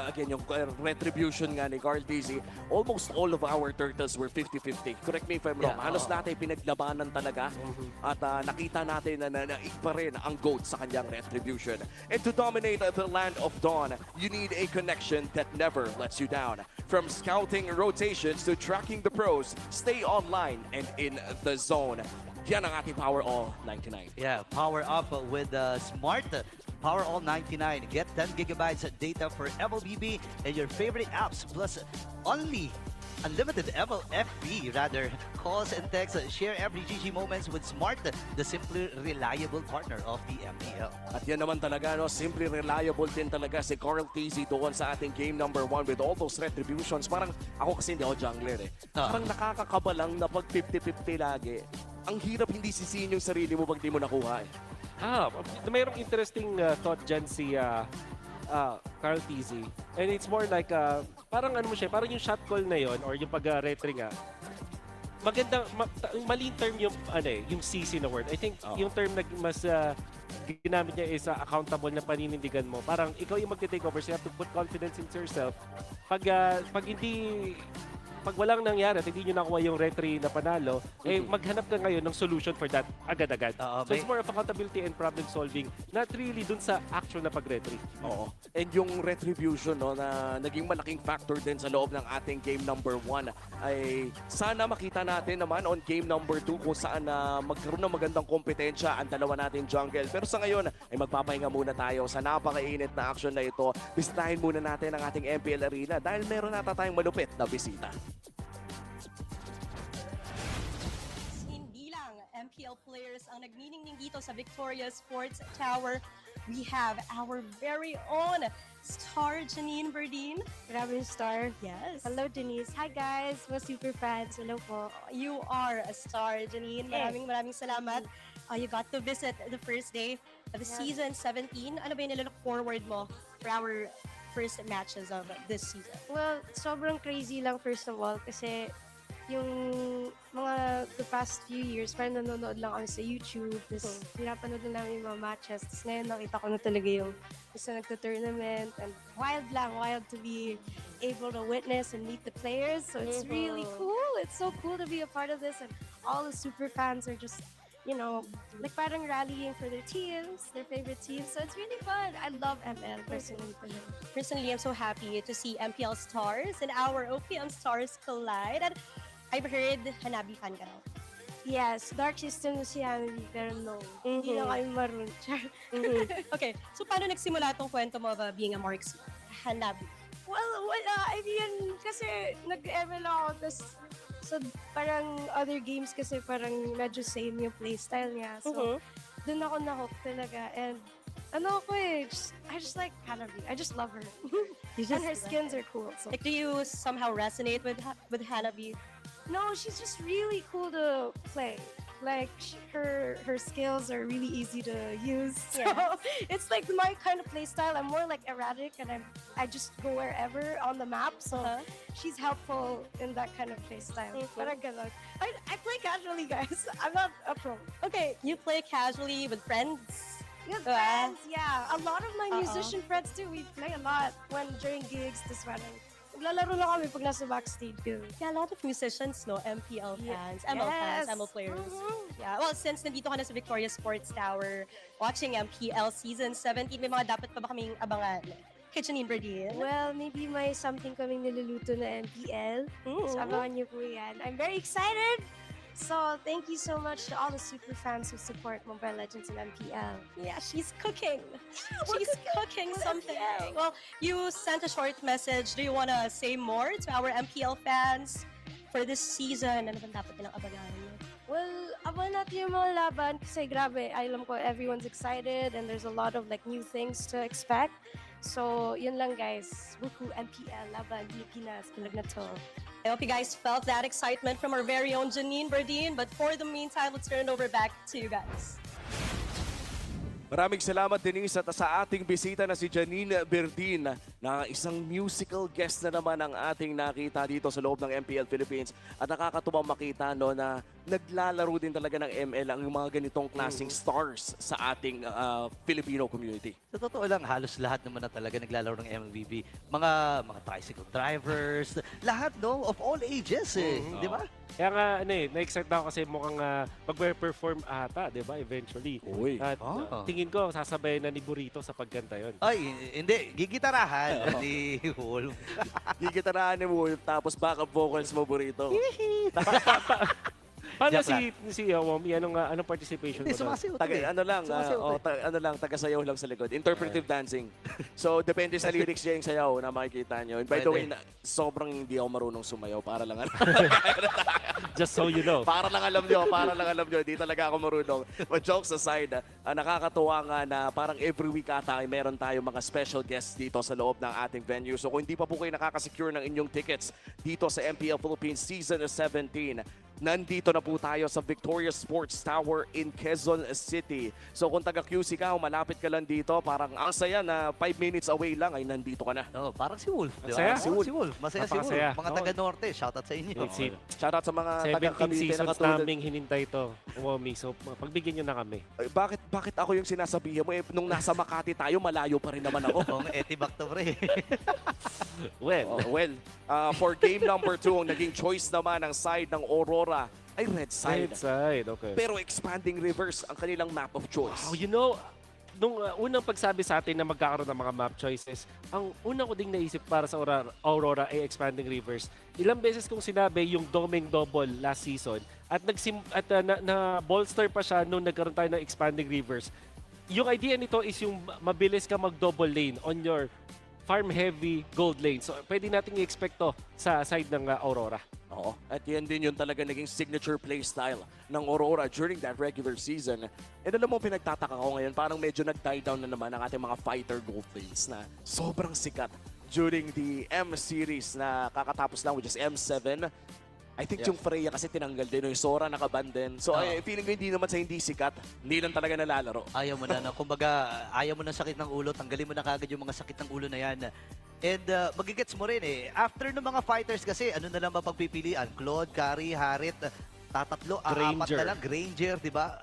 Again, yung retribution nga ni Carl Dizzy, almost all of our turtles were 50-50. Correct me if I'm wrong. Halos lahat ay pinaglabanan talaga. At nakita natin na naig pa rin ang GOAT sa kanyang retribution. And to dominate the land of Dawn, you need a connection that never lets you down. From scouting rotations to tracking the pros, stay online and in the zone. Yan ang ating Power All 99. Yeah, power up with Smart Power All 99. Get 10 gigabytes of data for MLBB and your favorite apps plus only unlimited FB rather. Calls and texts, share every GG moments with Smart, the simply reliable partner of the MPL. At yan naman talaga, no, simply reliable din talaga si Carl TZ doon sa ating game number 1 with all those retributions. Parang ako kasi hindi ako jungler eh. Parang nakakakaba lang na pag 50-50 lagi. Ang hirap hindi sisihin yung sarili mo pag di mo nakuha eh. Mayroong interesting thought dyan si Carl TZ. And it's more like, parang ano mo siya, parang yung shot call na yon or yung pag-retry nga, magandang, maling term yung, yung CC na word. I think yung term na mas ginamit niya is accountable na paninindigan mo. Parang ikaw yung magte-take over, so you have to put confidence into yourself. Pag walang nangyari at hindi nyo nakuha yung retry na panalo, maghanap ka ngayon ng solution for that agad-agad. So it's more of accountability and problem solving, not really dun sa actual na pag-retry. Oo. And yung retribution, no, na naging malaking factor din sa loob ng ating game number 1 ay sana makita natin naman on game number 2 kung saan magkaroon ng magandang kompetensya ang dalawa natin jungle. Pero sa ngayon ay magpapahinga muna tayo sa napakainit na action na ito. Bisitahin muna natin ang ating MPL Arena dahil meron nata tayong malupit na bisita. MPL players ang nagniningning dito sa Victoria Sports Tower. We have our very own star, Janine Berdin. Grabe yung star. Yes. Hello, Denise. Hi, guys. Mga super fans. Hello po. You are a star, Janine. Maraming salamat. You got to visit the first day of the season 17. Ano ba yung nilook forward mo for our first matches of this season? Well, sobrang crazy lang first of all kasi yung the past few years, parang nanonood lang kami sa YouTube, tapos pinapanood na namin yung mga matches, tapos ngayon nakita ko na talaga yung isa nagta-tournament, and wild to be able to witness and meet the players, so it's really cool. It's so cool to be a part of this, and all the super fans are just, like parang rallying for their teams, their favorite teams, so it's really fun. I love ML personally. Personally, I'm so happy to see MPL stars and our OPM stars collide. And I've heard Hanabi fan ka raw. Yes, Dark System si Hanabi, pero no. Hindi na kami marunong. Okay, so paano nagsimula itong kwento mo of being a marksman? Hanabi. Well, wala. I mean, kasi nag-ML ako, tapos so parang other games kasi parang medyo same yung playstyle niya. So, dun ako na-hook talaga. And I just like Hanabi. I just love her. And her skins are cool. So. Like, do you somehow resonate with Hanabi? No, she's just really cool to play. Like, her skills are really easy to use. So it's like my kind of play style. I'm more like erratic, and I just go wherever on the map. So she's helpful in that kind of play style. Parang ganon. I play casually, guys. I'm not a pro. Okay, you play casually with friends? With friends, yeah. A lot of my musician friends too. We play a lot during gigs. This one. Naglalaro lang kami pag nasa backstage. Yeah, a lot of musicians, no? MPL fans, ML fans, ML players. Yeah, well, since nandito ka na sa Victoria Sports Tower, watching MPL Season 17, may mga dapat pa ba kaming abangan? Janine Berdin? Well, maybe may something kaming niluluto na MPL. So abangan niyo po yan. I'm very excited! So, thank you so much to all the super fans who support Mobile Legends and MPL. Yeah, she's cooking. She's cooking something. Well, you sent a short message. Do you want to say more to our MPL fans for this season? Ano bang dapat nilang abangan? Well, abangan natin yung mga laban kasi grabe, alam ko everyone's excited and there's a lot of new things to expect. So, yun lang guys. Wuhu, MPL, laban, Pilipinas, bulag na to. I hope you guys felt that excitement from our very own Janine Berdin. But for the meantime, let's turn it over back to you guys. Maraming salamat, Denise, at sa ating bisita na si Janine Berdin na isang musical guest na naman ang ating nakita dito sa loob ng MPL Philippines. At nakakatuwang makita na naglalaro din talaga ng ML ang mga ganitong klaseng stars sa ating Filipino community. Sa totoo lang, halos lahat naman na talaga naglalaro ng MLBB. Mga tricycle drivers, lahat of all ages di ba? Kaya nga, na-excite na ako kasi mukhang mag-perform ata, di ba, eventually. At tingin ko, sasabayan na ni Burrito sa pagkanta yon. Ay, hindi. Gigitarahan ni Wolf. Gigitarahan ni Wolf, tapos backup vocals mo, Burrito. Paano si Womi? Anong participation mo doon? Taga-sayaw lang sa likod. Interpretive dancing. So, depende sa lyrics niya yung sayaw na makikita nyo. And by the way, sobrang hindi ako marunong sumayaw. Para lang Just so you know. Para lang alam nyo. Di talaga ako marunong. But jokes aside, nakakatuwa nga na parang every week ata ay meron tayo mga special guests dito sa loob ng ating venue. So, kung hindi pa po kayo nakakasecure ng inyong tickets dito sa MPL Philippines Season 17, nandito na po tayo sa Victoria Sports Tower in Quezon City. So kung taga-QC ka, malapit ka lang dito, parang ang saya na 5 minutes away lang ay nandito ka na. Parang si Wolf. Masaya? Si Wolf. Masaya si Wolf. Mga taga-Norte, shoutout sa inyo. Shoutout sa mga 17 taga-Cavite na seasons katulad. naming hinintay ito, Womi. So pagbigyan nyo na kami. Bakit ako yung sinasabihan mo? Nung nasa Makati tayo, malayo pa rin naman ako. Etibak to pre. For game number 2, ang naging choice naman ng side ng Aurora ay red side. Red side, okay. Pero expanding reverse ang kanilang map of choice. You know, nung unang pagsabi sa atin na magkakaroon ng mga map choices, ang unang ko ding naisip para sa Aurora ay expanding reverse. Ilang beses kong sinabi yung doming double last season at na bolster pa siya nung nagkaroon tayo ng expanding reverse. Yung idea nito is yung mabilis ka mag-double lane on your farm-heavy gold lane. So, pwede nating i-expect to sa side ng Aurora. Oo. At yan din yung talaga naging signature play style ng Aurora during that regular season. And alam mo, pinagtataka ko ngayon, parang medyo nag-die down na naman ang ating mga fighter gold lanes na sobrang sikat during the M-series na kakatapos lang, which is M7. I think yung Freya kasi tinanggal din, yung Sora nakaban din. So feeling ko hindi naman sa hindi sikat, hindi lang talaga nalalaro. Ayaw mo na, kumbaga, ayaw mo ng sakit ng ulo, tanggalin mo na kagad yung mga sakit ng ulo na yan. And magigets mo rin After ng mga fighters kasi, ano na lang ba pagpipilian? Claude, Carry, Harit, tatatlo, apat na lang, Granger, di ba?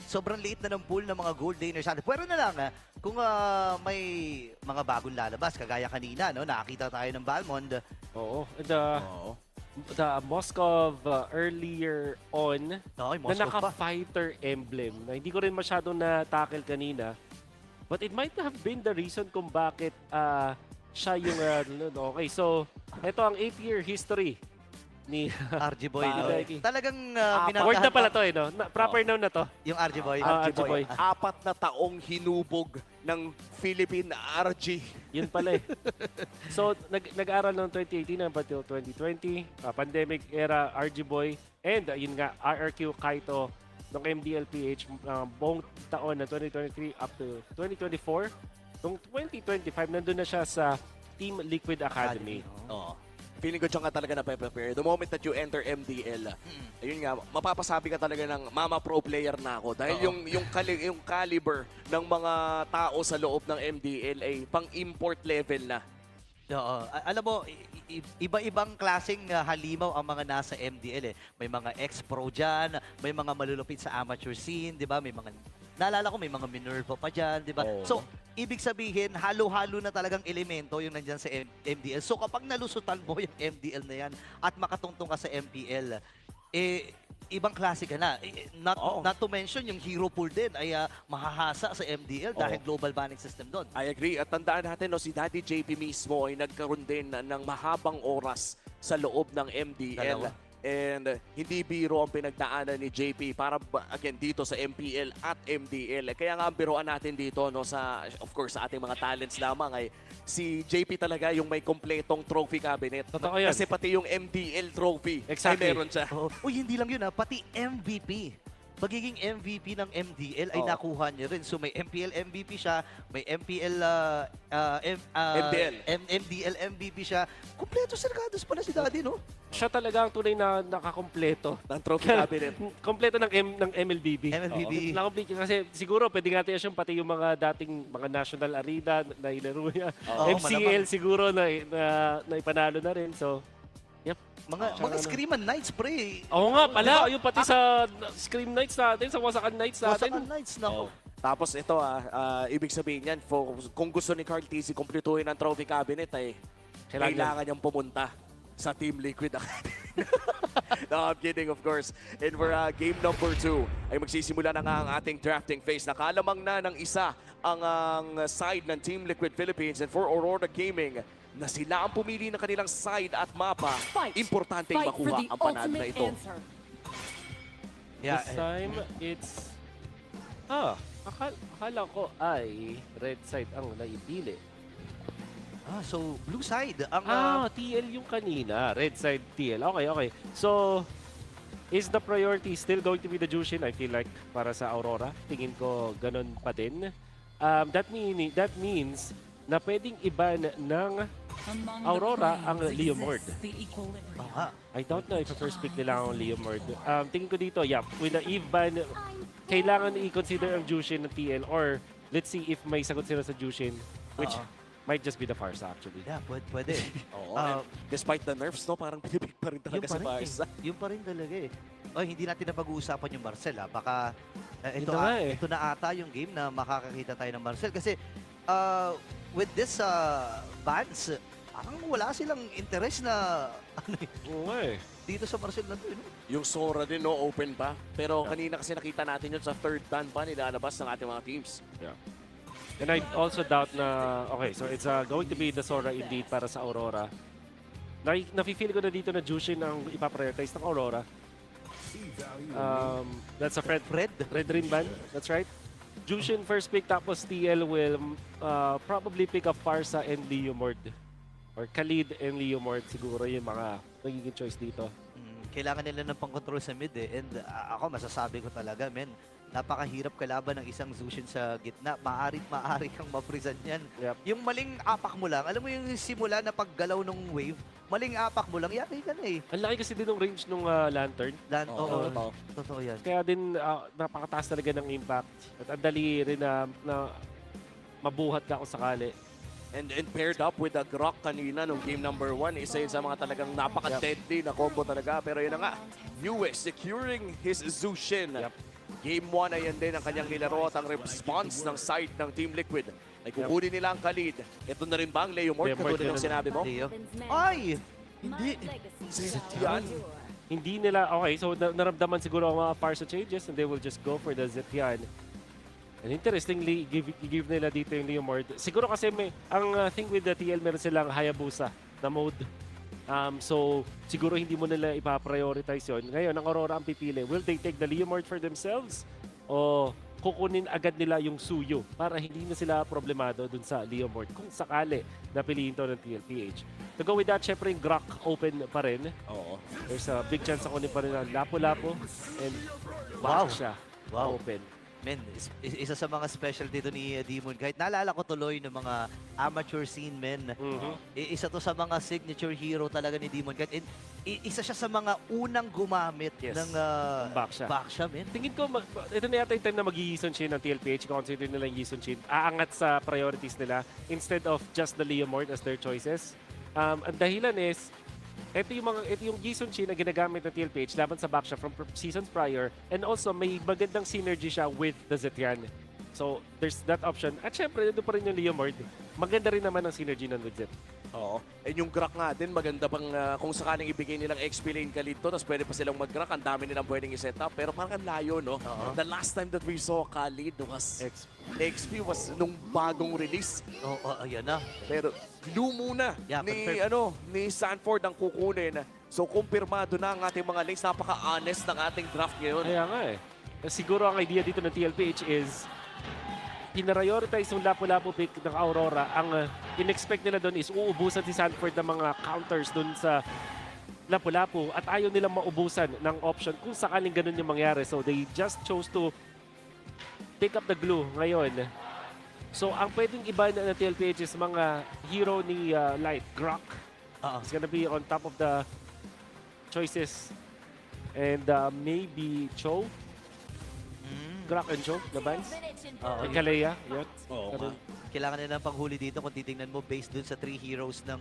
Sobrang liit na ng pool ng mga gold laners. Pero na lang, kung may mga bagong lalabas, kagaya kanina, no? Nakakita tayo ng Balmond. Oo. The Moskov earlier on na naka-fighter emblem na hindi ko rin masyadong na-tackle kanina. But it might have been the reason kung bakit siya yung okay, so ito ang 8-year history ni RG Boy. Talagang word na pala to no? Proper noun na to. Yung RG Boy. RG Boy. 4 na taong hinubog ng Philippine RG. Yun pala So, nag-aral noong 2018 until 2020. Pandemic era RG Boy. And yun nga, RRQ Kaito ng MPL PH buong taon na 2023 up to 2024. Noong 2025, nandun na siya sa Team Liquid Academy. Feeling ko dyan ka talaga na-prepare. The moment that you enter MDL, ayun nga, mapapasabi ka talaga ng mama pro player na ako. Dahil yung caliber ng mga tao sa loob ng MDL ay pang-import level na. Alam mo, iba-ibang klaseng halimaw ang mga nasa MDL May mga ex-pro dyan, may mga malulupit sa amateur scene, di ba? May mga, naalala ko, may mga Minerva pa dyan, di ba? So, ibig sabihin, halo-halo na talagang elemento yung nandyan sa MDL. So, kapag nalusutan mo yung MDL na yan at makatungtong ka sa MPL, ibang klase ka na. Not to mention, yung hero pool din ay mahahasa sa MDL dahil global banning system doon. I agree. At tandaan natin, si Daddy JP mismo ay nagkaroon din ng mahabang oras sa loob ng MDL. And hindi biro ang pinagdaanan ni JP para again dito sa MPL at MDL. Kaya nga ang biroan natin dito of course sa ating mga talents lamang ay si JP talaga yung may kompletong trophy cabinet. Kasi pati yung MDL trophy ay meron siya. Uy, hindi lang yun pati MVP. Pagiging MVP ng MDL ay nakuha niya rin. So may MPL MVP siya, may MPL MDL MVP siya. Kompleto sarkados pala si Daddy, no? Siya talaga ang tunay na nakakompleto ng trophy cabinet. Kompleto ng MLBB. MLBB. Kasi siguro pwede natin siyang pati yung mga dating mga national arena na ilaro niya. MCL siguro na ipanalo na rin. So, yep. Mga Scream Knights, pre. Oo nga pala, yung pati sa Scream Knights natin, sa Wasakan Knights natin. Wasakan Knights, nako. Tapos ito ibig sabihin yan, kung gusto ni Carl TC kumpletuhin ang trophy cabinet ay kailangan niyang pumunta sa Team Liquid Academy. No, I'm kidding, of course. And for game number 2 ay magsisimula na nga ang ating drafting phase. Nakalamang na ng isa ang side ng Team Liquid Philippines, and for Aurora Gaming na sila ang pumili ng kanilang side at mapa, importanteng makuha ang panalo na ito. Yeah, This time, it's... akala ko ay red side ang naipili. So blue side ang TL yung kanina. Red side TL. Okay. So, is the priority still going to be the Jushin? I feel like para sa Aurora. Tingin ko ganun pa din. That means na pwedeng iban ng Aurora ang Leomord. I don't know if first pick nila ang Leomord. Tingin ko dito, with the Eve ban, kailangan i-consider ang Jushin ng TL or let's see if may sagot sila sa Jushin, which might just be the Farsa actually. Yeah, pwede. Despite the nerfs, no, parang pinipig pa rin talaga sa Farsa. Yung pa rin talaga eh. Hindi natin na pag-uusapan yung Marcel. Baka ito na ata yung game na makakakita tayo ng Marcel. Kasi with this bans, parang wala silang interest na dito sa Marcel na to. Yung Sora din, no, open pa. Pero kanina kasi nakita natin yun sa third dan pa nilalabas ng ating mga teams. Yeah. And I also doubt na, so it's going to be the Sora indeed para sa Aurora. Nafe-feel ko na dito na Jushin ang ipaprioritize ng Aurora. That's a Fred rin ban, that's right. Jushin first pick, tapos TL will probably pick up Farsa and Leomord. Or Khalid and Leomord siguro yung mga magiging choice dito. Kailangan nila ng pang-control sa mid eh. And ako masasabi ko talaga, napakahirap kalaban ng isang Zushin sa gitna. Maaari kang maprisan yan. Yung maling apak mo lang, alam mo yung simula na paggalaw ng wave, maling apak mo lang, yaki ka na eh. Ang laki kasi din ng range ng lantern. Totoo yan. Kaya din napakataas talaga ng impact. At ang dali rin na mabuhat ka kung sakali. And paired up with the Grok kanina nung game number 1, isa yun sa mga talagang napaka-deadly na combo talaga. Pero yun na nga, Newest securing his Zushin. Game 1 ay yan din ang kanyang nilaro at ang response ng side ng Team Liquid ay kukunin nila ang Khalid. Ito na rin ba ang Leomord katulad ng sinabi mo? Ay! Hindi! Zetian. Hindi nila, so naramdaman siguro ang mga Farsa changes and they will just go for the Zetian. And interestingly, give nila dito yung Leomord. Siguro kasi ang thing with the TL, meron silang Hayabusa na mode. So, siguro hindi mo nila ipaprioritize yun. Ngayon, ang Aurora ang pipili. Will they take the Leomord for themselves? O kukunin agad nila yung Suyo para hindi na sila problemado dun sa Leomord kung sakali napiliin to ng TL PH. To go with that, syempre yung Grok open pa rin. There's a big chance na kunin pa rin ang Lapu-Lapu and back siya open. Isa sa mga special dito ni Demon. Kahit naalala ko tuloy ng mga amateur scene, isa to sa mga signature hero talaga ni Demon. Kahit isa siya sa mga unang gumamit ng backsha, Tingin ko, ito na yata yung time na mag-Yison Shin ng TLPH. Consider nila yung Yison Shin. Aangat sa priorities nila instead of just the Leomord as their choices. Ang dahilan is, ito yung Yison Shin na ginagamit ng TLPH laban sa backsha from seasons prior, and also may magandang synergy siya with the Zetian. So there's that option. At syempre, doon pa rin yung Leomord. Maganda rin naman ang synergy ng with Zet. And yung Grok nga din, maganda bang kung sakaling ibigay nilang XP lane Khalid to, tapos pwede pa silang mag-Grok, ang dami nilang pwedeng i-set up. Pero parang layo, no? The last time that we saw Khalid was XP was nung bagong release. Ayan na. Pero glue muna ni Sanford ang kukunin. So kumpirmado na ang ating mga lanes. Napaka-honest ng ating draft ngayon. Kaya nga siguro ang idea dito ng TLPH is pinarioritize yung Lapu-Lapu pick ng Aurora. Ang in-expect nila doon is uubusan si Sanford ng mga counters doon sa Lapu-Lapu at ayaw nilang maubusan ng option kung sakaling ganun yung mangyari. So they just chose to pick up the glue ngayon. So ang pwedeng iba na TLPH is mga hero ni Light, Grok. It's gonna be on top of the choices. And maybe Cho. Grok and Cho, the bands. Kalea, yun. Kailangan nila ng panghuli dito kung titingnan mo based dun sa 3 heroes ng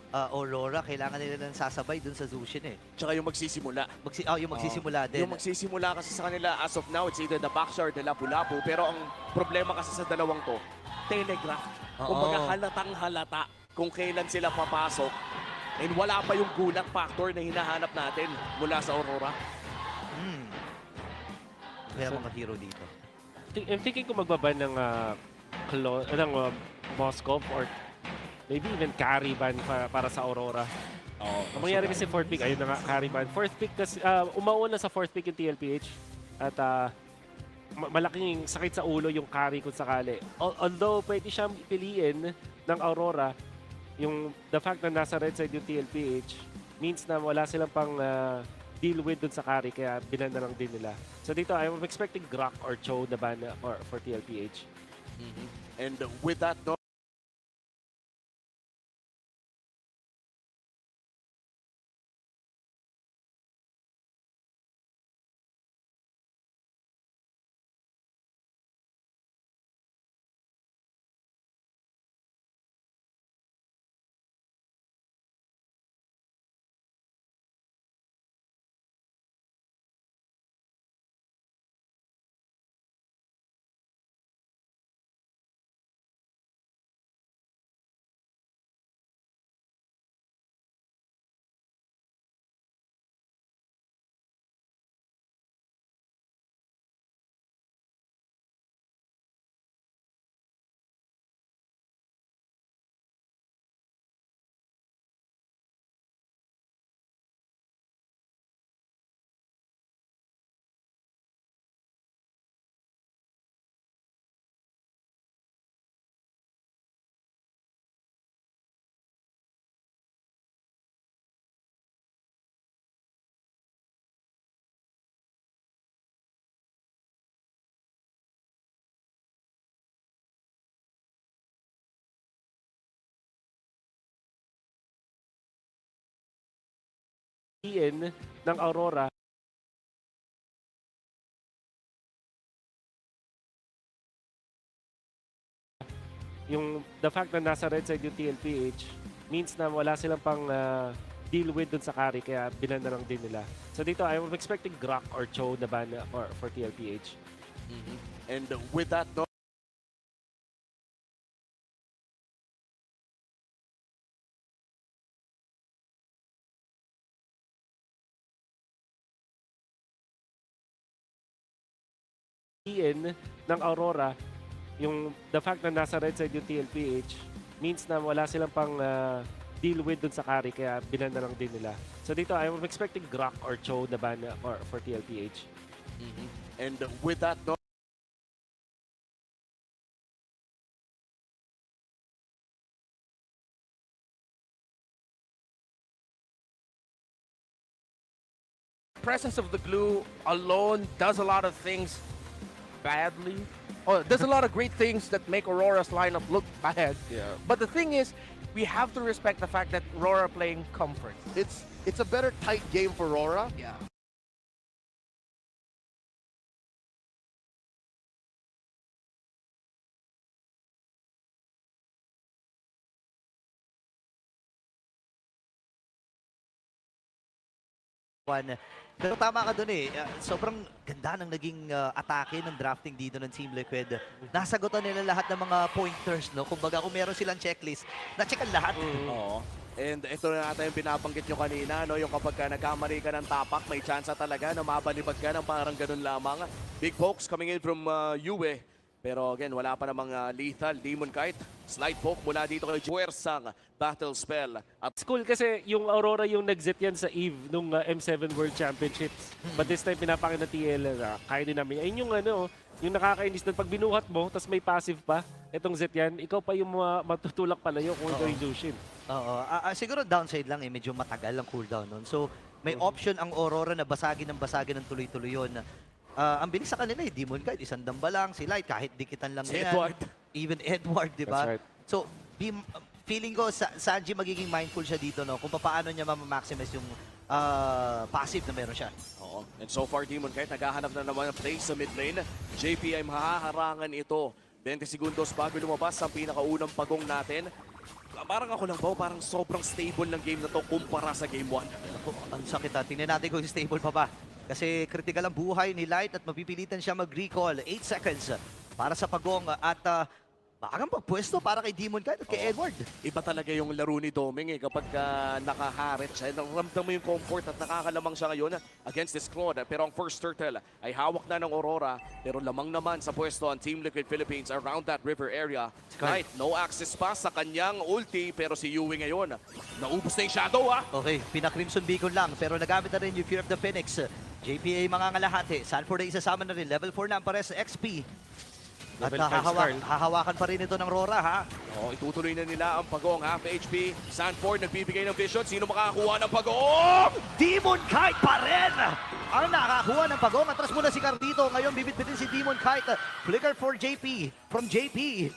Aurora. Kailangan nila ng sasabay dun sa Zushin Tsaka yung magsisimula. Yung magsisimula din. Yung magsisimula kasi sa kanila, as of now, it's either the backsha or the Lapu-Lapu. Pero ang problema kasi sa dalawang to, telegraph. Kumbaga halatang halata kung kailan sila papasok. And wala pa yung gulat factor na hinahanap natin mula sa Aurora. Kaya mga hero dito. I'm thinking kung magbaban ng Moskov or maybe even carry ban para sa Aurora. Ang mangyari kasi fourth pick, ayun na nga, carry man. Fourth pick kasi, umuuna sa fourth pick yung TLPH. At malaking sakit sa ulo yung carry kung sakali. Although pwede siyang piliin ng Aurora, yung the fact na nasa red side yung TLPH means na wala silang pang deal with dun sa carry, kaya binan na lang din nila. So dito, I'm expecting Grok or Cho na ban for TLPH. And with that, no, Ng Aurora, yung the fact na nasa red side yung TLPH means na wala silang pang deal with dun sa carry, kaya binan na lang din nila. So dito, I'm expecting Grok or Cho na ban for TLPH. and with that, no, ng Aurora, yung the fact na nasa red side yung TLPH means na wala silang pang deal with dun sa carry, kaya binan na lang din nila. So dito, I'm expecting Grok or Cho na ban for TLPH. and with that, no, Presence of the glue alone does a lot of things badly. Oh, does a lot of great things that make Aurora's lineup look bad. Yeah. But the thing is, we have to respect the fact that Aurora are playing comfort. It's a better tight game for Aurora. Yeah. Pero tama ka dun eh. Sobrang ganda ng naging atake ng drafting dito ng Team Liquid. Nasagutan nila lahat ng mga pointers, no? Kumbaga kung meron silang checklist, na-checkan lahat. Oo. And ito na natin yung binabanggit nyo kanina, no? Yung kapag ka nagkamali ka ng tapak, may chance talaga na mabalibag ka ng parang ganun lamang. Big pokes coming in from Yue. Pero again, wala pa namang lethal. Demon Kite, slide poke mula dito kay Juersang, battle spell. At School kasi yung Aurora yung nag-zit yan sa EVE nung M7 World Championships. But this time pinapakita ng TL na kaya din namin. Ayun yung yung nakakainis na pag binuhat mo, tas may passive pa, itong zit yan, ikaw pa yung matutulak palayo kung ikaw yung Jushin. Oo. Siguro downside lang eh, medyo matagal ang cooldown nun. So, may option ang Aurora na basagin ng tuloy-tuloy yun. Ang bilis sa kanila eh, Demon Kite, isang damba lang, si Light, kahit dikitan lang si yan. Edward. Even Edward, di ba? That's right. So, feeling ko, Sanji magiging mindful siya dito, no? Kung paano niya ma-maximize yung passive na meron siya. Oo. And so far, Demon Kite naghahanap na naman ng play sa mid lane. JP ay mahaharangan ito. 20 segundos bago lumabas ang pinakaunang pagong natin. Parang ako lang ba, parang sobrang stable ng game na to kumpara sa game 1. Ang sakit ha. Tingnan natin kung stable pa ba. Kasi critical ang buhay ni Light at mapipilitan siya mag-recall. 8 seconds para sa pagong at Bagang pagpwesto para kay Demon Knight at kay Edward. Iba talaga yung laro ni Doming kapag nakaharit siya. Ramdam mo yung comfort at nakakalamang siya ngayon against this Claude. Pero ang first turtle ay hawak na ng Aurora. Pero lamang naman sa pwesto ang Team Liquid Philippines around that river area. Right, no access pa sa kanyang ulti. Pero si Yui ngayon, naubos na yung shadow Okay, pina-Crimson Beacon lang. Pero nagamit na rin yung Fear of the Phoenix. JPA mga ngalahati. Sanford ay isasama na rin. Level 4 na ang pares XP. At hahawakan pa rin ito ng Rora, ha? Itutuloy na nila ang pagong half HP. Sanford nagbibigay ng vision. Sino makakakuha ng pagong? Demon Knight pa rin! Ang nakakakuha ng pagong. Atras muna si Carlito. Ngayon bibit-bitin si Demon Knight. Flicker for JP. From JP.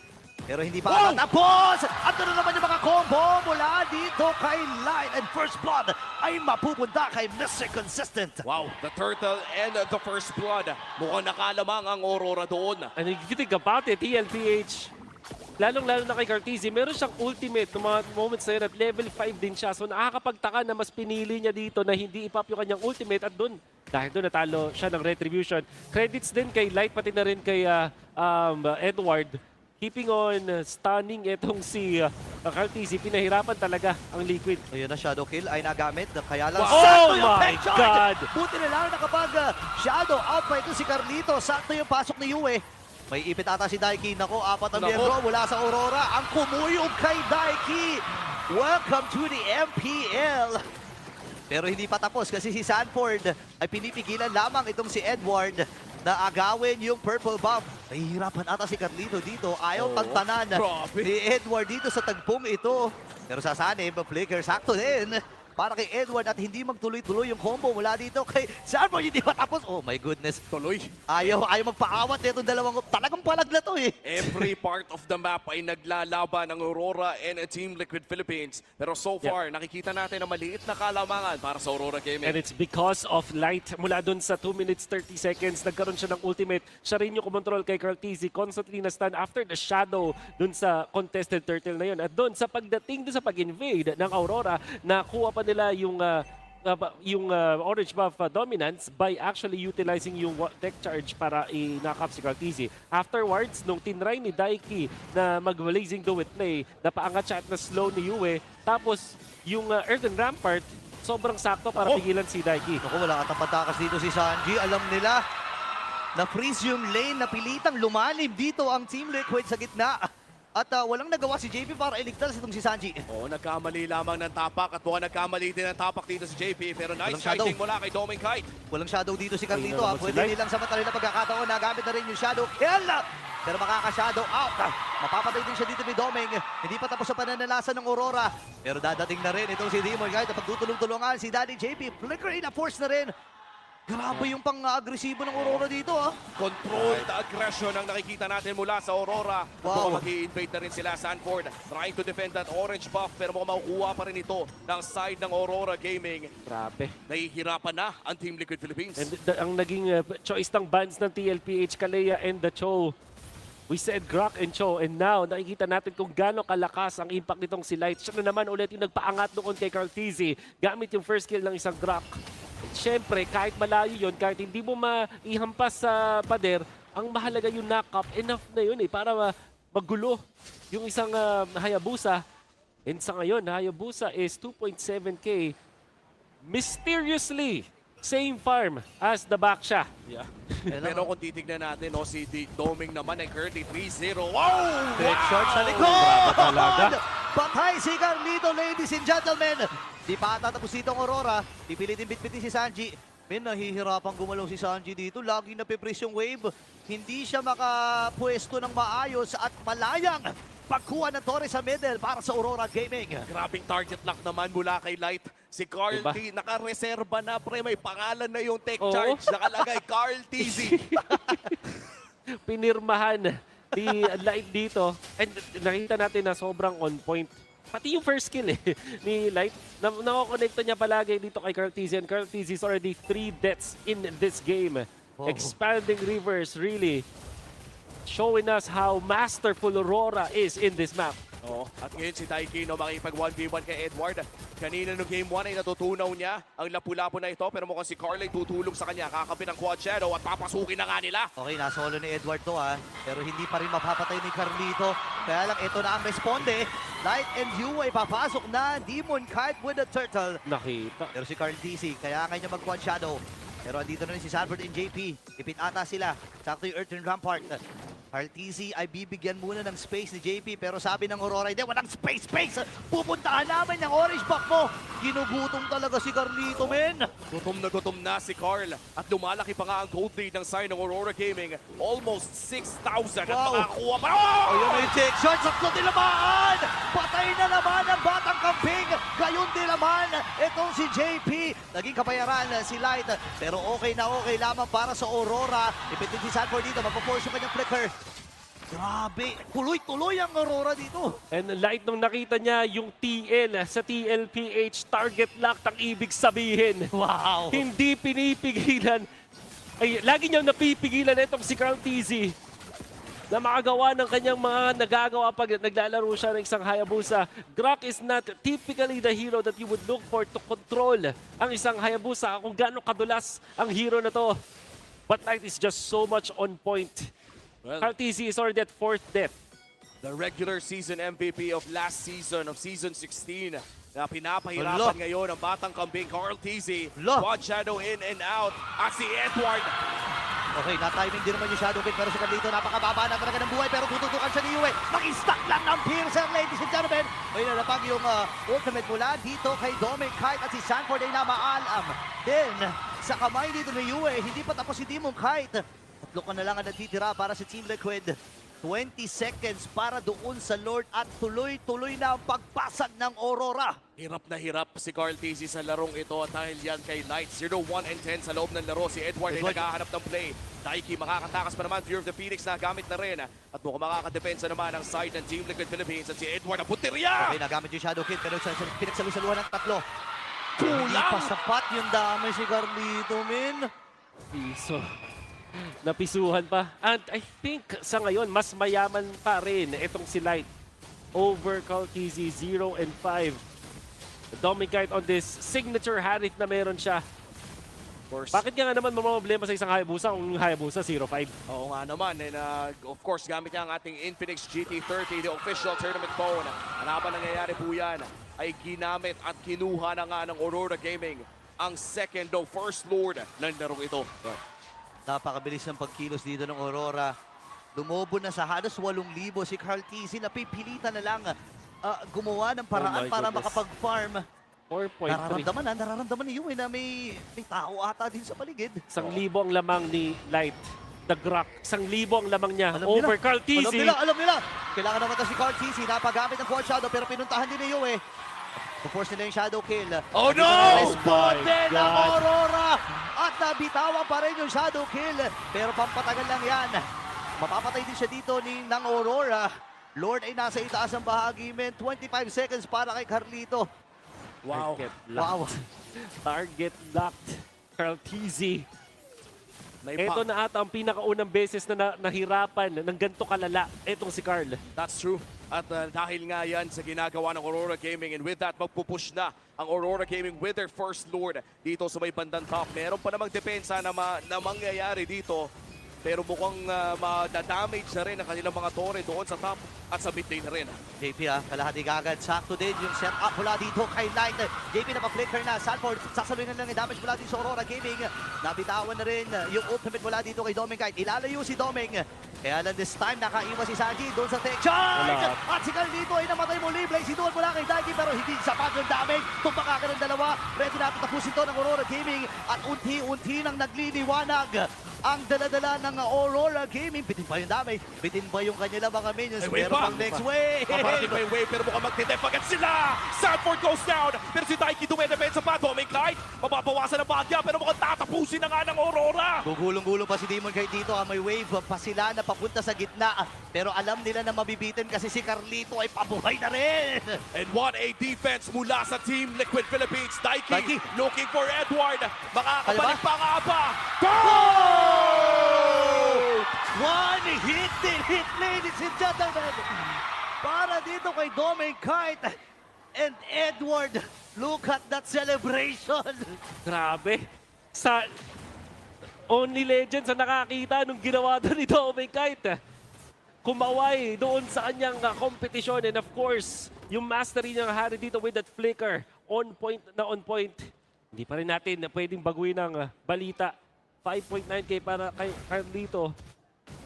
Pero hindi pa tapos! At doon naman yung mga combo mula dito kay Light. And first blood ay mapupunta kay Mr. Consistent. Wow, the turtle and the first blood. Mukhang nakalamang ang Aurora doon. And if you think about it, TLPH, lalong-lalo na kay Cartesi, meron siyang ultimate ng mga moments na yun at level 5 din siya. So nakakapagtaka na mas pinili niya dito na hindi ipap yung kanyang ultimate at doon. Dahil doon natalo siya ng Retribution. Credits din kay Light pati na rin kay Edward. Keeping on stunning itong si Cartesi, pinahirapan talaga ang Liquid. Ayun na, Shadow Kill ay nagamit. Kaya lang, oh my God! Buti na lang nakapag Shadow out pa ito si Carlito. Sakto yung pasok ni Yue. May ipit ata si Daiki. Nako, 4 ang miyembro mula sa Aurora. Ang kumuyog kay Daiki. Welcome to the MPL. Pero hindi pa tapos kasi si Sanford ay pinipigilan lamang itong si Edward na agawin yung purple buff. Nahihirapan ata si Carlito dito. Ayaw tantanan ni Edward dito sa tagpong ito. Pero sasanib, flicker, sakto din para kay Edward at hindi magtuloy-tuloy yung combo mula dito kay Sanford. Hindi pa tapos. Oh my goodness. Tuloy. Ayaw magpaawat nito dalawang. Talagang palag na to eh. Every part of the map ay naglalaban ng Aurora and Team Liquid Philippines. Pero so far, nakikita natin na maliit na kalamangan para sa Aurora Gaming. And it's because of Light. Mula dun sa 2 minutes 30 seconds, nagkaroon siya ng ultimate. Siya rin yung kumontrol kay Cartesi. Constantly na-stun after the shadow dun sa contested turtle na yun. At dun sa pagdating dun sa pag-invade ng Aurora, nakuha pa nila yung orange buff dominance by actually utilizing yung tech charge para i-knock up si Cartesi. Afterwards, nung tinry ni Daiki na mag-blazing do it play, napaangat siya at na-slow ni Yue. Tapos, yung Earthen Rampart, sobrang sakto para pigilan si Daiki. Ako, wala katapatakas dito si Sanji. Alam nila na freeze yung lane, napilitang lumalim dito ang Team Liquid sa gitna. At walang nagawa si JP para iligtas itong si Sanji. Nagkamali lamang ng tapak at mukhang nagkamali din ng tapak dito si JP. Pero nice fighting mula kay Doming Kite. Walang shadow dito si Carlito. Pwede nilang sa matali na pagkakataon. Nagamit na rin yung shadow kill. Pero makaka-shadow out. Mapapatay din siya dito ni Doming. Hindi pa tapos sa pananalasan ng Aurora. Pero dadating na rin itong si Demon Knight. Pagtutulong-tulungan si Daddy JP. Flicker in a force na rin. Grabe yung pang-agresibo ng Aurora dito, Controlled aggression ang nakikita natin mula sa Aurora. Mukhang mag-i-invade na rin sila. Sanford trying to defend that orange buff pero mukhang makukuha pa rin ito ng side ng Aurora Gaming. Grabe. Nahihirapan na ang Team Liquid Philippines. And ang naging choice ng bans ng TLPH, Kalea and the Cho. We said Grok and Cho, and now nakikita natin kung gaano kalakas ang impact nitong si Light. Siya na naman ulit yung nagpaangat doon kay Cartesi gamit yung first kill ng isang Grok. Siyempre, kahit malayo yun, kahit hindi mo maihampas sa pader, ang mahalaga yung knock-up, enough na yun para magulo yung isang Hayabusa. And sa ngayon, Hayabusa is 2.7k. Mysteriously, same farm as the Baksha. Yeah. Pero kung titignan natin, si Doming naman ay currently 3-0. Wow! Direct shot sa likod! Patay si Carlito, ladies and gentlemen! Di pa tatapos dito ang Aurora. Pipilitin bitbitin si Sanji. Nahihirapang gumalaw si Sanji dito. Lagi napipress yung wave. Hindi siya makapwesto ng maayos at malayang pagkuha ng Torres sa middle para sa Aurora Gaming. Grabing target lock naman mula kay Light. Si Carl T, nakareserba na pre. May pangalan na yung tech charge. Nakalagay Carl TZ. Pinirmahan ni Light dito. And nakita natin na sobrang on point. Pati yung first kill ni Light, nakakonekta niya palagi dito kay Cartesi. And Cartesi is already 3 deaths in this game. Expanding Rivers really showing us how masterful Aurora is in this map. Oh, at ngayon si Daikino makipag 1v1 kay Edward. Kanina no game 1 ay natutunaw niya ang lapu-lapu na ito pero mukhang si Carl ay tutulong sa kanya. Kakapi ng quad shadow at papasukin na nga nila. Okay, nasolo ni Edward to pero hindi pa rin mapapatay ni Carlito. Kaya lang ito na ang responde. Light and Yu ay papasok na. Demon Kite with the turtle. Nakita. Pero si Carl TC, kaya niya mag-quad shadow. Pero andito na rin si Sanford and JP. Ipit ata sila. Sakto yung Earth and Rampart. Carl TC ay bibigyan muna ng space ni JP. Pero sabi ng Aurora, hindi, walang space! Pupuntahan namin ng orange back mo. Ginugutom talaga si Carlito, men. Gutom na si Carl. At lumalaki pa nga ang gold lead ng side ng Aurora Gaming. Almost 6,000 at makakuha pa. Oh! Ayun na yung check shot. Sakto nilamaan! Patay na naman ang batang kamping. Gayon din naman itong si JP. Naging kapayaran si Light. Pero okay na okay lamang para sa Aurora. Ipitin si Sanford dito. Mapaforce yung kanyang flicker. Grabe. Tuloy-tuloy ang Aurora dito. And Light nung nakita niya yung TL sa TL PH target lock ang ibig sabihin. Wow. Hindi pinipigilan. Ay, lagi niyang napipigilan itong si Carl TZ na makagawa ng kanyang mga nagagawa pag naglalaro siya ng isang Hayabusa. Grok is not typically the hero that you would look for to control ang isang Hayabusa kung gaano kadulas ang hero na to. But Light is just so much on point. Carl TZ is already at 4th death. The regular season MVP of last season, of season 16, na pinapahirapan ngayon ang batang kambing Carl TZ. Quad shadow in and out. At si Edward. Okay, na-timing din naman yung Shadow King pero si Carlito napakababa na talaga ng buhay pero tututukan siya ni Yue. Nag-stack lang ng Piercer, ladies and gentlemen. May nalapag yung ultimate mula dito kay Dominic Kite at si Sanford ay namaalam. Then, sa kamay dito ni Yue, hindi pa tapos si Demon Kite. Tatlo ka na lang ang natitira para sa Team Liquid. 20 seconds para doon sa Lord at tuloy-tuloy na ang pagpasag ng Aurora. Hirap na hirap si Carl TZ sa larong ito at dahil yan kay Light. 0, 1, and 10 sa loob ng laro. Si Edward ay naghahanap ng play. Daiki makakatakas pa naman. Fear of the Phoenix na gamit na rin. At mukhang makakadepensa naman ang side ng Team Liquid Philippines. At si Edward ang putirya! Okay, nagamit yung Shadow Kid pero pinagsalusaluhan ng tatlo. Kulang! Hindi pa sapat yung dami si Carlito, men. Piso. Napisuhan pa. And I think sa ngayon, mas mayaman pa rin itong si Light over Carl TZ 0 and 5. Dominic on this signature Harith na meron siya. Bakit nga naman problema sa isang Hayabusa kung Hayabusa 0-5? Oo nga naman. And of course, gamit niya ang ating Infinix GT30, the official tournament phone. Ano ba nangyayari po yan? Ay ginamit at kinuha na nga ng Aurora Gaming ang second o first lord ng larong ito. Napakabilis ng pagkilos dito ng Aurora. Lumobo na sa halos 8,000 si Carl TZ. Napipilitan na lang gumawa ng paraan para makapag-farm. 4.3. Nararamdaman ni Yue na may tao ata din sa paligid. 1,000 ang lamang ni Light. The Grok. 1,000 ang lamang niya over Carl TZ. Alam nila. Kailangan naman si Carl TZ. Napagamit ng quad shadow pero pinuntahan din ni Yue. To-force nila yung shadow kill. Oh no! Responde ng Aurora! At nabitawan pa rin yung shadow kill. Pero pampatagal lang yan. Mapapatay din siya dito ng Aurora. Lord ay nasa itaas ang bahagi, men. 25 seconds para kay Carlito. Wow. Target locked. Carl TZ. Ito na ata ang pinakaunang beses na nahirapan ng ganito kalala. Itong si Carl. That's true. At dahil nga yan sa ginagawa ng Aurora Gaming, and with that, magpupush na ang Aurora Gaming with their first lord dito sa may bandang top. Meron pa namang depensa na mangyayari dito. Pero mukhang madadamage na rin ang kanilang mga tore doon sa top at sa mid lane na rin. JP kalahati agad. Sakto din yung setup mula dito kay Light. JP na-flicker na. Sanford, sasaluhin na lang yung damage mula dito sa Aurora Gaming. Nabitawan na rin yung ultimate mula dito kay Doming Kite. Ilalayo si Doming. Kaya lang this time, nakaiwas si Sanji doon sa tech charge! At si Carlito ay namatay muli. Blaze doon mula kay Daiki pero hindi sapat yung damage. Tumpak ka ng dalawa. Ready natin tapusin to ng Aurora Gaming. At unti-unti nang nagliliwanag ang dala-dala ng Aurora Gaming. Bitin pa yung damage. Bitin pa yung kanyang mga minions. Pero pang next wave. Paparating pa yung wave pero mukhang magtitip agad sila! Sanford goes down pero si Daiki dumedepensa pa. Doming Kite, mababawasan ang bagya pero mukhang tatapusin na nga ng Aurora! Gugulong-gulong pa si Demon Kite dito. May wave pa sila na papunta sa gitna. Pero alam nila na mabibitin kasi si Carlito ay pabuhay na rin. And what a defense mula sa Team Liquid Philippines. Daiki looking for Edward. Makakabalik pa nga ba? Goal! One hit, ladies and gentlemen. para dito kay Doming Kite and Edward. Look at that celebration. Grabe. Sa only legends ang nakakita nung ginawa doon ni Doming Kite. Kumaway doon sa kanyang kompetisyon. And of course, yung mastery niyang hari dito with that flicker. On point na on point. Hindi pa rin natin na pwedeng baguhin ng balita. 5.9k para kay Carlito.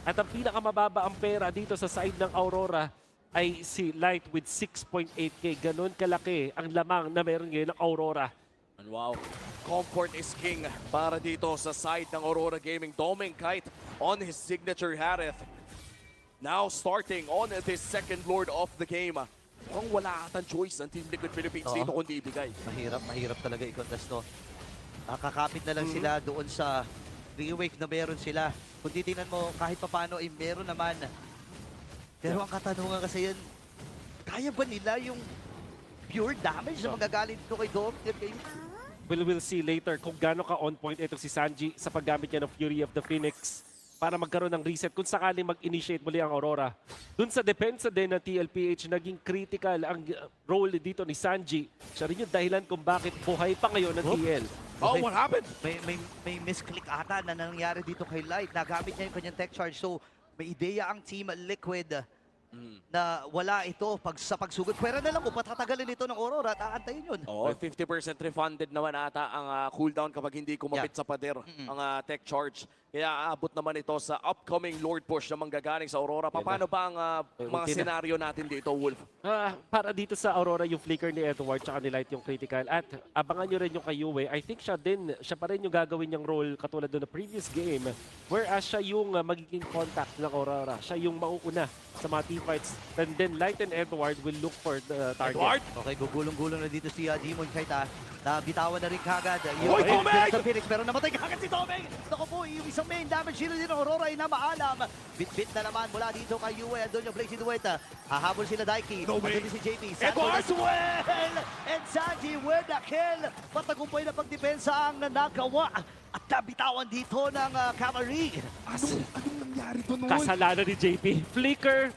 At ang pinakamababa ang pera dito sa side ng Aurora ay si Light with 6.8k. Ganon kalaki ang lamang na meron ngayon ng Aurora. And wow, comfort is king para dito sa side ng Aurora Gaming. Doming Kite on his signature Harith. Now starting on this second Lord of the game. Mukhang wala atang choice ang Team Liquid Philippines dito kundi ibigay. Mahirap talaga i-contest to. Kakakapit na lang sila doon sa re-wave na meron sila. Kung titingnan mo, kahit papano ay meron naman. Pero ang katanungan kasi yan, kaya ba nila yung pure damage na magagalit dito kay Dom? We'll see later kung gaano ka on point itong si Sanji sa paggamit niya ng Fury of the Phoenix para magkaroon ng reset kung sakaling mag-initiate muli ang Aurora. Dun sa depensa din ng TLPH, naging critical ang role dito ni Sanji. Siya rin yung dahilan kung bakit buhay pa ngayon ng TL. Oh, what happened? May misclick ata na nangyari dito kay Light. Nagamit niya yung kanyang tech charge. So, may ideya ang Team Liquid na wala ito sa pagsugod. Pwera na lang kung patatagalin ito ng Aurora at aantayin yun. Oo, 50% refunded naman ata ang cooldown kapag hindi kumapit sa pader ang tech charge. Kaya aabot naman ito sa upcoming Lord Push na manggagaling sa Aurora. Paano ba ang mga senaryo natin dito, Wolf? Para dito sa Aurora, yung flicker ni Edward tsaka ni Light yung critical. At abangan nyo rin yung kay Yue. I think siya pa rin yung gagawin niyang role katulad doon na previous game. Whereas siya yung magiging contact ng Aurora. Siya yung mauuna sa mga teamfights. And then Light and Edward will look for the target. Edward! Okay, gugulong-gulong na dito si Demon Kite. Nabitawan na rin kagad. Oy, Doming! Sa Phoenix, pero namatay kagad si Doming! Naku po, yung isang main damage shield din ng Aurora ay namaalam. Bit-bit na naman mula dito kay Yue. Andun yung Blaze Dueta. Hahabol sila Daiki. Andun si JP. Edward! As well! And Sanji with the kill. Patagumpay na pagdepensa ang nagawa. At nabitawan dito ng Cavalry. Anong nangyari doon? Kasalanan ni JP. Flicker,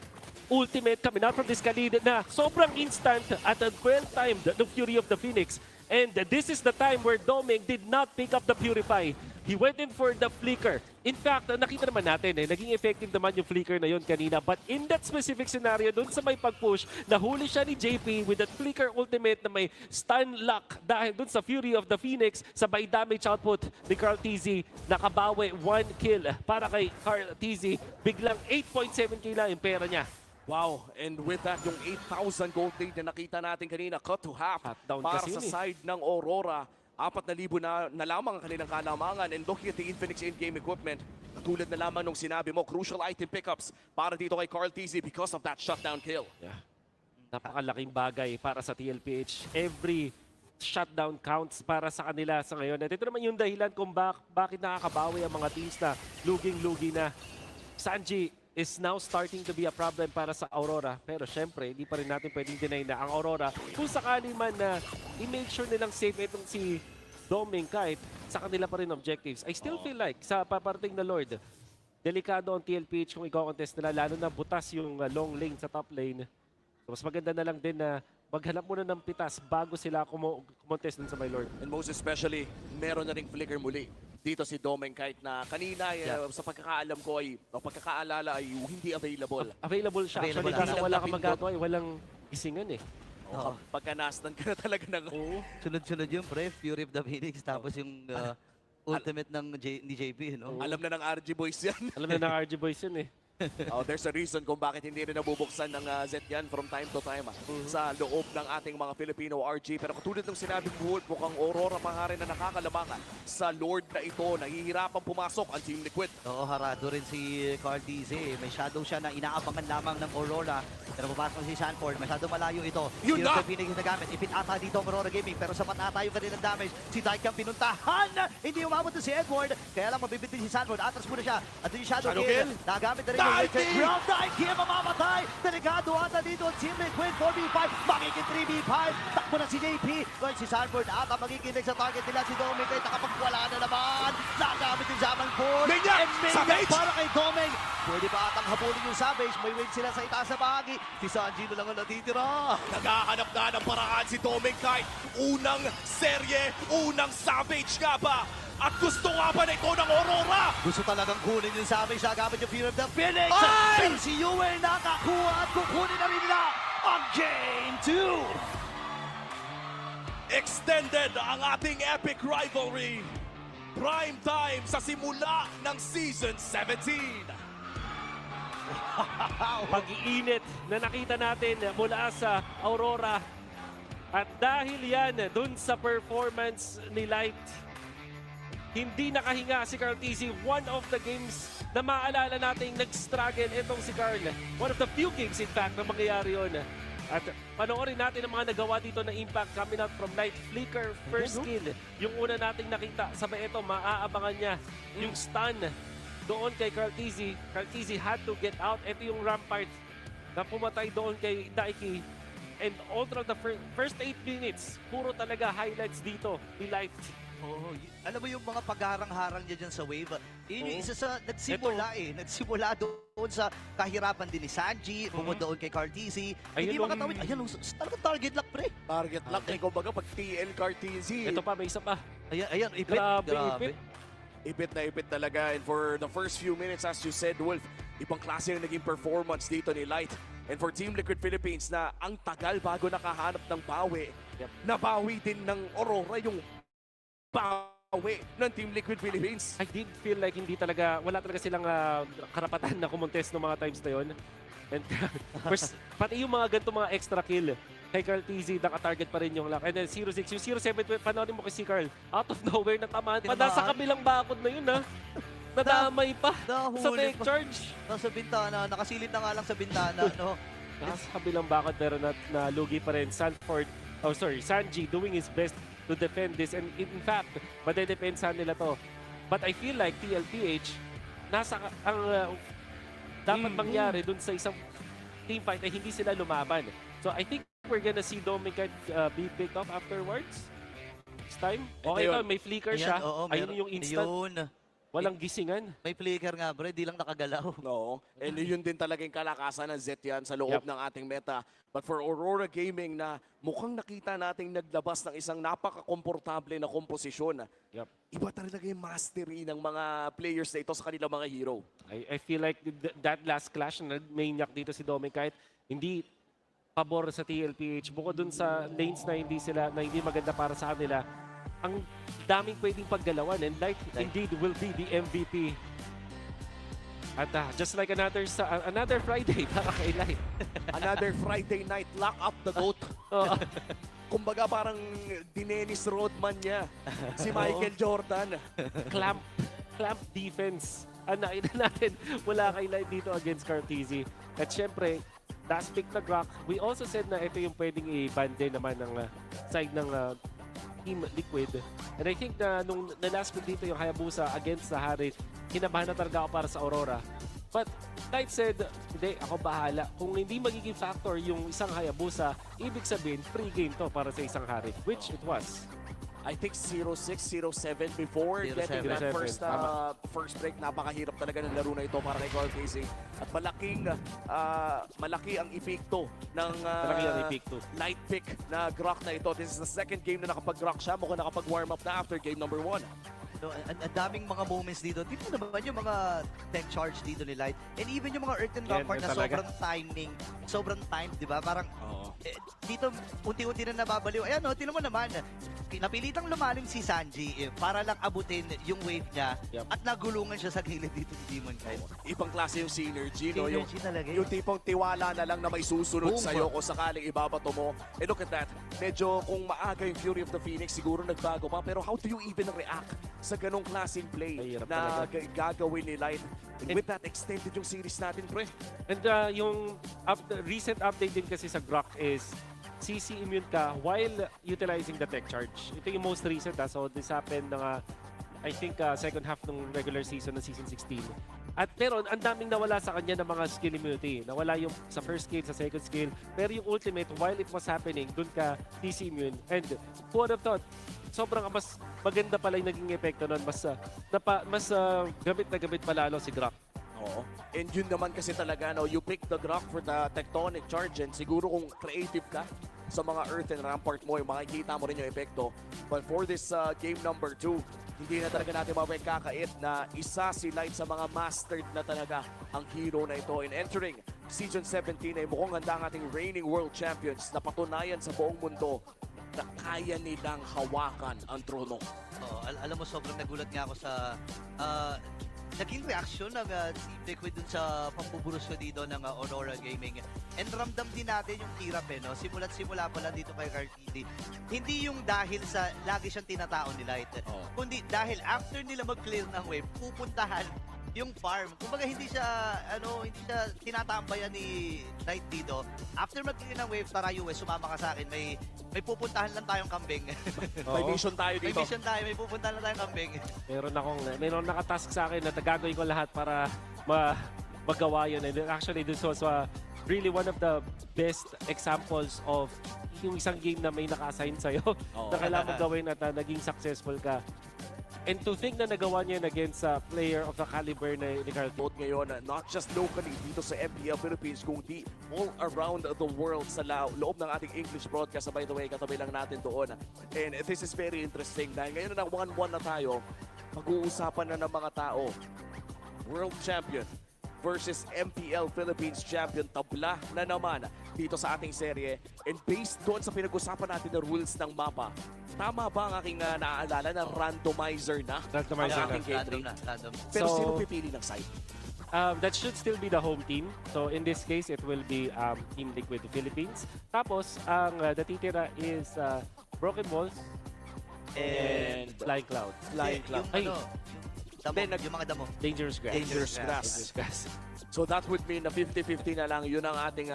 ultimate coming out from this Khalid na sobrang instant at well-timed the Fury of the Phoenix. And this is the time where Doming did not pick up the Purify. He went in for the Flicker. In fact, nakita naman natin naging effective naman yung Flicker na yun kanina. But in that specific scenario, dun sa may pag-push, nahuli siya ni JP with that Flicker ultimate na may stun lock dahil dun sa Fury of the Phoenix, sabay damage output ni Carl TZ. Nakabawi 1 kill para kay Carl TZ. Biglang 8.7k lang yung pera niya. Wow, and with that, yung 8,000 gold lead na nakita natin kanina, cut to half para sa side ng Aurora. 4,000 na lamang ang kanilang kalamangan. And looking at the Infinix in-game equipment, katulad na lamang nung sinabi mo, crucial item pickups para dito kay Carl TZ because of that shutdown kill. Yeah. Napakalaking bagay para sa TLPH. Every shutdown counts para sa kanila sa ngayon. At ito naman yung dahilan kung bakit nakakabawi ang mga teams na luging-lugi na. Sanji is now starting to be a problem para sa Aurora. Pero syempre, hindi pa rin natin pwedeng deny na ang Aurora, kung sakali man na i-make sure nilang safe itong si Doming Kite, sa kanila pa rin objectives. I still feel like sa paparating na Lord, delikado ang TLPH kung i-contest nila, lalo na butas yung long lane sa top lane. So, mas maganda na lang din na maghanap muna ng pitas bago sila kumontest dun sa my Lord. And most especially, meron na ring flicker muli dito si Doming Kite na kanina sa pagkakaalam ko ay, o pagkakaalala ay hindi available. Available siya. Actually, kaso wala kang magagawa, walang gisingan eh. Pagka nastan ka na talaga ng... Sunod-sunod yung pre, Fury of the Phoenix, tapos yung ultimate ng ni JP, no? Alam na ng RG Boys yan. Alam na ng RG Boys yan eh. There's a reason kung bakit hindi rin nabubuksan ng Z yan from time to time sa loob ng ating mga Filipino RG. Pero katulad ng sinabi ko, mukhang Aurora pa nga rin na nakakalamangan sa Lord na ito. Nahihirapan pumasok ang Team Liquid. Oo, harado rin si Carl TZ. May shadow siya na inaabangan lamang ng Aurora. Pero papasok si Sanford. Masyado malayo ito. Yun na! Pinag nagamit. Ipit ata dito ang Aurora Gaming. Pero sapat ata yung kanilang damage. Si Dike ang pinuntahan. Hindi umabot na si Edward. Kaya lang mabibitin si Sanford. Atras muna siya. At yung shadow kill. Nagamit na rin yung Wicked Ground. Dike mamamatay. Delikado ata dito ang Team Liquid. 4v5. Magiging 3v5. Takbo na si JP. Kaya si Sanford ata magiging next sa target nila. Si Doming kaya nakapagwala na naman. Nagamit yung Zaman Force. And Minion para kay Doming. Pwede pa atang habulin yung Savage. May win sila sa itaas na bahagi. Si Sanji na lang ang natitira. Naghahanap na ng paraan si Domingkite. Unang serye, unang Savage nga ba? At gusto nga ba na ito ng Aurora? Gusto talagang kunin yung Savage na gamit yung Fear of the Phoenix. Ay! Pero si Yuel nakakuha at kukunin na rin nila ang Game 2. Extended ang ating epic rivalry. Prime time sa simula ng Season 17. Pag-iinit na nakita natin mula sa Aurora. At dahil yan, dun sa performance ni Light, hindi nakahinga si Carl TZ. One of the games na maalala natin nag-struggle itong si Carl. One of the few games in fact na mangyayari yun. At panoorin natin ang mga nagawa dito na impact coming out from Light. Flicker, first kill. Yung una nating nakita, sabay ito, maaabangan niya yung stun doon kay Carl TZ. Carl TZ had to get out. Ito yung Rampart na pumatay doon kay Daiki. And all through the first 8 minutes, puro talaga highlights dito ni Light. Oh, alam mo yung mga pagharang-harang niya dyan sa wave. Yun yung isa sa nagsimula Nagsimula doon sa kahirapan din ni Sanji, bukod doon kay Cartesi. Hindi makatawid. Ayan, talagang target lock, pre. Target lock, kumbaga pag TL Cartesi. Ito pa, may isa pa. Ayan, ipit. Grabe. Ipit na ipit talaga. And for the first few minutes, as you said, Wolf, ibang klase na naging performance dito ni Light. And for Team Liquid Philippines na ang tagal bago nakahanap ng bawi, nabawi din ng Aurora yung bawi ng Team Liquid Philippines. I did feel like wala talaga silang karapatan na kumontes ng mga times na yun. And first, pati yung mga ganito mga extra kill kay Carl TZ, naka-target pa rin yung lock. And then 0-6, yung 0-7, panoorin mo kasi Carl, out of nowhere, natamaan pa. Nasa kabilang bakod na yun, ha? Nadamay pa sa take charge. Nasa bintana, nakasilip na nga lang sa bintana, no? Nasa kabilang bakod pero nalugi pa rin. Sanji doing his best to defend this. And in fact, madedepensahan nila to. But I feel like TLPH, dapat mangyari dun sa isang team fight ay hindi sila lumaban. So I think we're gonna see Dominic be picked up afterwards. This time. Okay, ito, may flicker siya. Ayun yung instant. Walang gisingan. May flicker nga, bro. Di lang nakagalaw. No. And yun din talaga yung kalakasan ng Zet yan sa loob ng ating meta. But for Aurora Gaming na mukhang nakita nating naglabas ng isang napaka-komportable na komposisyon. Iba talaga yung mastery ng mga players na ito sa kanilang mga hero. I feel like that last clash na maniac dito si Dominic, hindi pabor sa TLPH. Bukod dun sa lanes na hindi maganda para sa kanila, ang daming pwedeng paggalawan, and Light indeed will be the MVP. At just like another Friday para kay Light. Another Friday night, lock up the GOAT. Kumbaga parang Dennis Rodman niya, si Michael Jordan. Clamp defense. Nakita natin mula kay Light dito against Cartesi. At syempre, last pick na Glock, we also said na ito yung pwedeng i-ban din naman ng side ng Team Liquid. And I think na nung last pick dito yung Hayabusa against sa Harith, kinabahan na talaga ako para sa Aurora. But Light said, hindi, ako bahala. Kung hindi magiging factor yung isang Hayabusa, ibig sabihin, free game to para sa isang Harith, which it was. I think 0-6, 0-7 before getting that first break. Napakahirap talaga ng laro na ito para kay Carl Casey. At malaki ang epekto ng light pick na Grok na ito. This is the second game na nakapag-Grok siya. Mukhang nakapag-warm up na after game number 1. No, ang daming mga moments dito. Di mo naman yung mga tech charge dito ni Light. And even yung mga Earth and Rampart na sobrang timed, di ba? Parang dito unti-unti na nababaliw. Ayan, no, tinan mo naman. Napilitang lumalim si Sanji para lang abutin yung wave niya at nagulungan siya sa gilid dito ni Demon Knight. Ibang klase yung synergy, no? Talaga yung tipong tiwala na lang na may susunod sa'yo kung sakaling ibabato mo. And look at that. Medyo kung maaga yung Fury of the Phoenix, siguro nagbago pa. Pero how do you even react sa ganong klaseng play na gagawin ni Light? And with that, extended yung series natin, pre. And yung recent update din kasi sa Grok is CC immune ka while utilizing the tech charge. Ito yung most recent. So this happened I think second half ng regular season ng season 16. At pero ang daming nawala sa kanya ng mga skill immunity. Nawala yung sa first skill, sa second skill. Pero yung ultimate, while it was happening, dun ka CC immune. And who would have thought, sobrang mas maganda pala yung naging epekto nun. Mas gamit na gamit palalo si Grok. Oo. And yun naman kasi talaga, no, you pick the rock for the tectonic charge and siguro kung creative ka sa mga earth and rampart mo, yung makikita mo rin yung epekto. But for this game number 2, hindi na talaga natin mapagkakait na isa si Light sa mga mastered na talaga ang hero na ito. In entering Season 17 ay mukhang handa ang ating reigning world champions na patunayan sa buong mundo na kaya nilang hawakan ang trono. Alam mo, sobrang nagulat nga ako sa naging reaksyon ng Team Liquid dun sa pambuburos ko dito ng Aurora Gaming. And ramdam din natin yung hirap no? Simula't simula pa lang dito kay Cartidi. Hindi yung dahil sa lagi siyang tinatao ni Light. Kundi dahil after nila mag-clear ng wave, pupuntahan yung farm. Kumbaga hindi siya tinatambayan ni Light dito. After mag-clear ng wave, tara US, sumama ka sa akin. May pupuntahan lang tayong kambing. May mission tayo dito. May mission tayo, may pupuntahan lang tayong kambing. Meron nakatask sa akin na gagawin ko lahat para magawa yun. And actually, this was really one of the best examples of yung isang game na may naka-assign sa'yo na kailangan mo gawin at naging successful ka. And to think na nagawa niya against a player of the caliber na ni Carl. Note ngayon, not just locally dito sa MPL Philippines, kundi all around the world sa loob ng ating English broadcast. By the way, katabi lang natin doon. And this is very interesting dahil ngayon na 1-1 na tayo, pag-uusapan na ng mga tao. World Champion versus MPL Philippines Champion. Tabla na naman dito sa ating serye. And based doon sa pinag-usapan natin na rules ng mapa, tama ba ang aking naaalala na randomizer na? Randomizer ang ating Random. Pero sino pipili ng side? That should still be the home team. So in this case, it will be Team Liquid Philippines. Tapos, ang natitira is Broken Walls and Flying Cloud. Yung mga damo. Dangerous Grass. Dangerous Grass. So that would mean na 50-50 na lang. Yun ang ating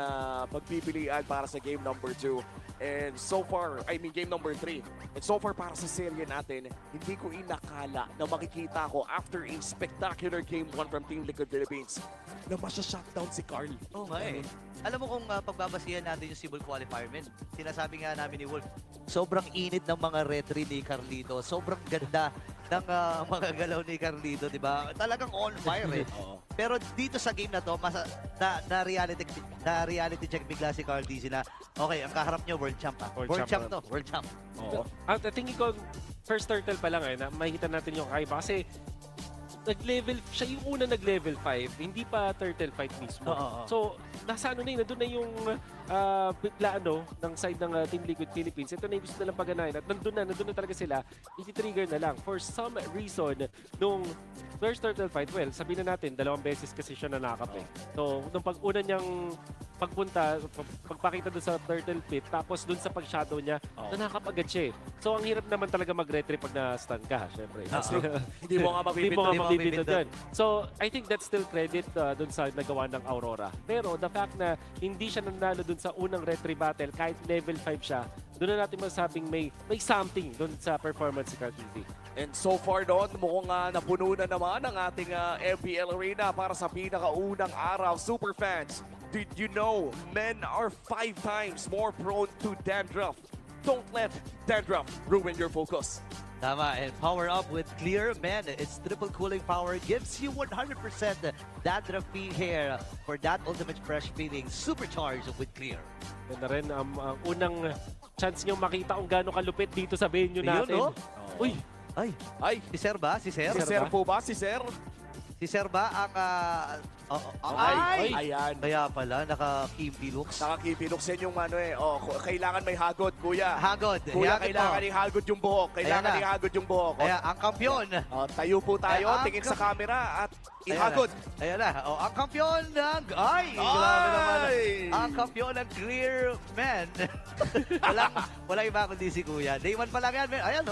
pagpipilian para sa game number 2. And so far, game number 3. And so far para sa serye natin, hindi ko inakala na makikita ko after a spectacular game 1 from Team Liquid Philippines na masya-shutdown si Carl. Alam mo kung pagbabasihan natin yung civil qualifier, men, sinasabi nga namin ni Wolf, sobrang init ng mga retry ni Carlito. Sobrang ganda ng mga galaw ni Carlito, di ba? Talagang on fire Pero dito sa game na to, reality check bigla si Carl Dizzy na, okay, ang kaharap nyo, world champ World champ to, world champ. At tingin ko, first turtle pa lang na makikita natin yung kaiba. Kasi siya yung una nag-level 5, hindi pa turtle fight mismo. So, nasa nandun na yung bigla ng side ng Team Liquid Philippines. Ito na yung gusto nilang paganahin at nandun na talaga sila. Iti-trigger na lang. For some reason, nung first turtle fight, well, sabihin na natin, 2 beses kasi siya nanakap So, nung pag-una niyang pagpakita doon sa turtle pit, tapos doon sa pag-shadow niya, nanakap agad siya So, ang hirap naman talaga mag-retry pag na-stun ka, syempre. Hindi mo nga mabibito dyan. So, I think that's still credit doon sa nagawa ng Aurora. Pero, the fact na hindi siya nanalo doon sa unang retry battle, kahit level 5 siya, doon na natin masabing may something doon sa performance si Cartizzi. And so far doon, mukhang napuno na naman ang ating MPL Arena para sa pinakaunang araw. Super fans, did you know men are 5 times more prone to dandruff? Don't let dandruff ruin your focus. Tama, and power up with Clear, man. Its triple cooling power gives you 100% dandruff-free hair for that ultimate fresh feeling, supercharged with Clear. Yan na rin ang unang chance nyo makita kung gaano kalupit dito sa venue natin. Uy! Ay! Si Sir ba? Si Sir? Si Sir po ba? Si Sir? Si Sir ba ang... Ayan. Kaya pala, naka-kimpi looks. Naka-kimpi looks yan yung kailangan may hagod, kuya. Hagod. Kuya, kailangan i-hagod yung buhok. Kailangan i-hagod yung buhok. Kaya, ang kampiyon. Tayo po tayo, tingin sa camera at ihagod. Ayan na. Ang kampiyon ng... Grabe naman. Ang kampiyon ng Clear Man. Walang iba kundi si kuya. Day 1 pa lang yan, man. Ayan,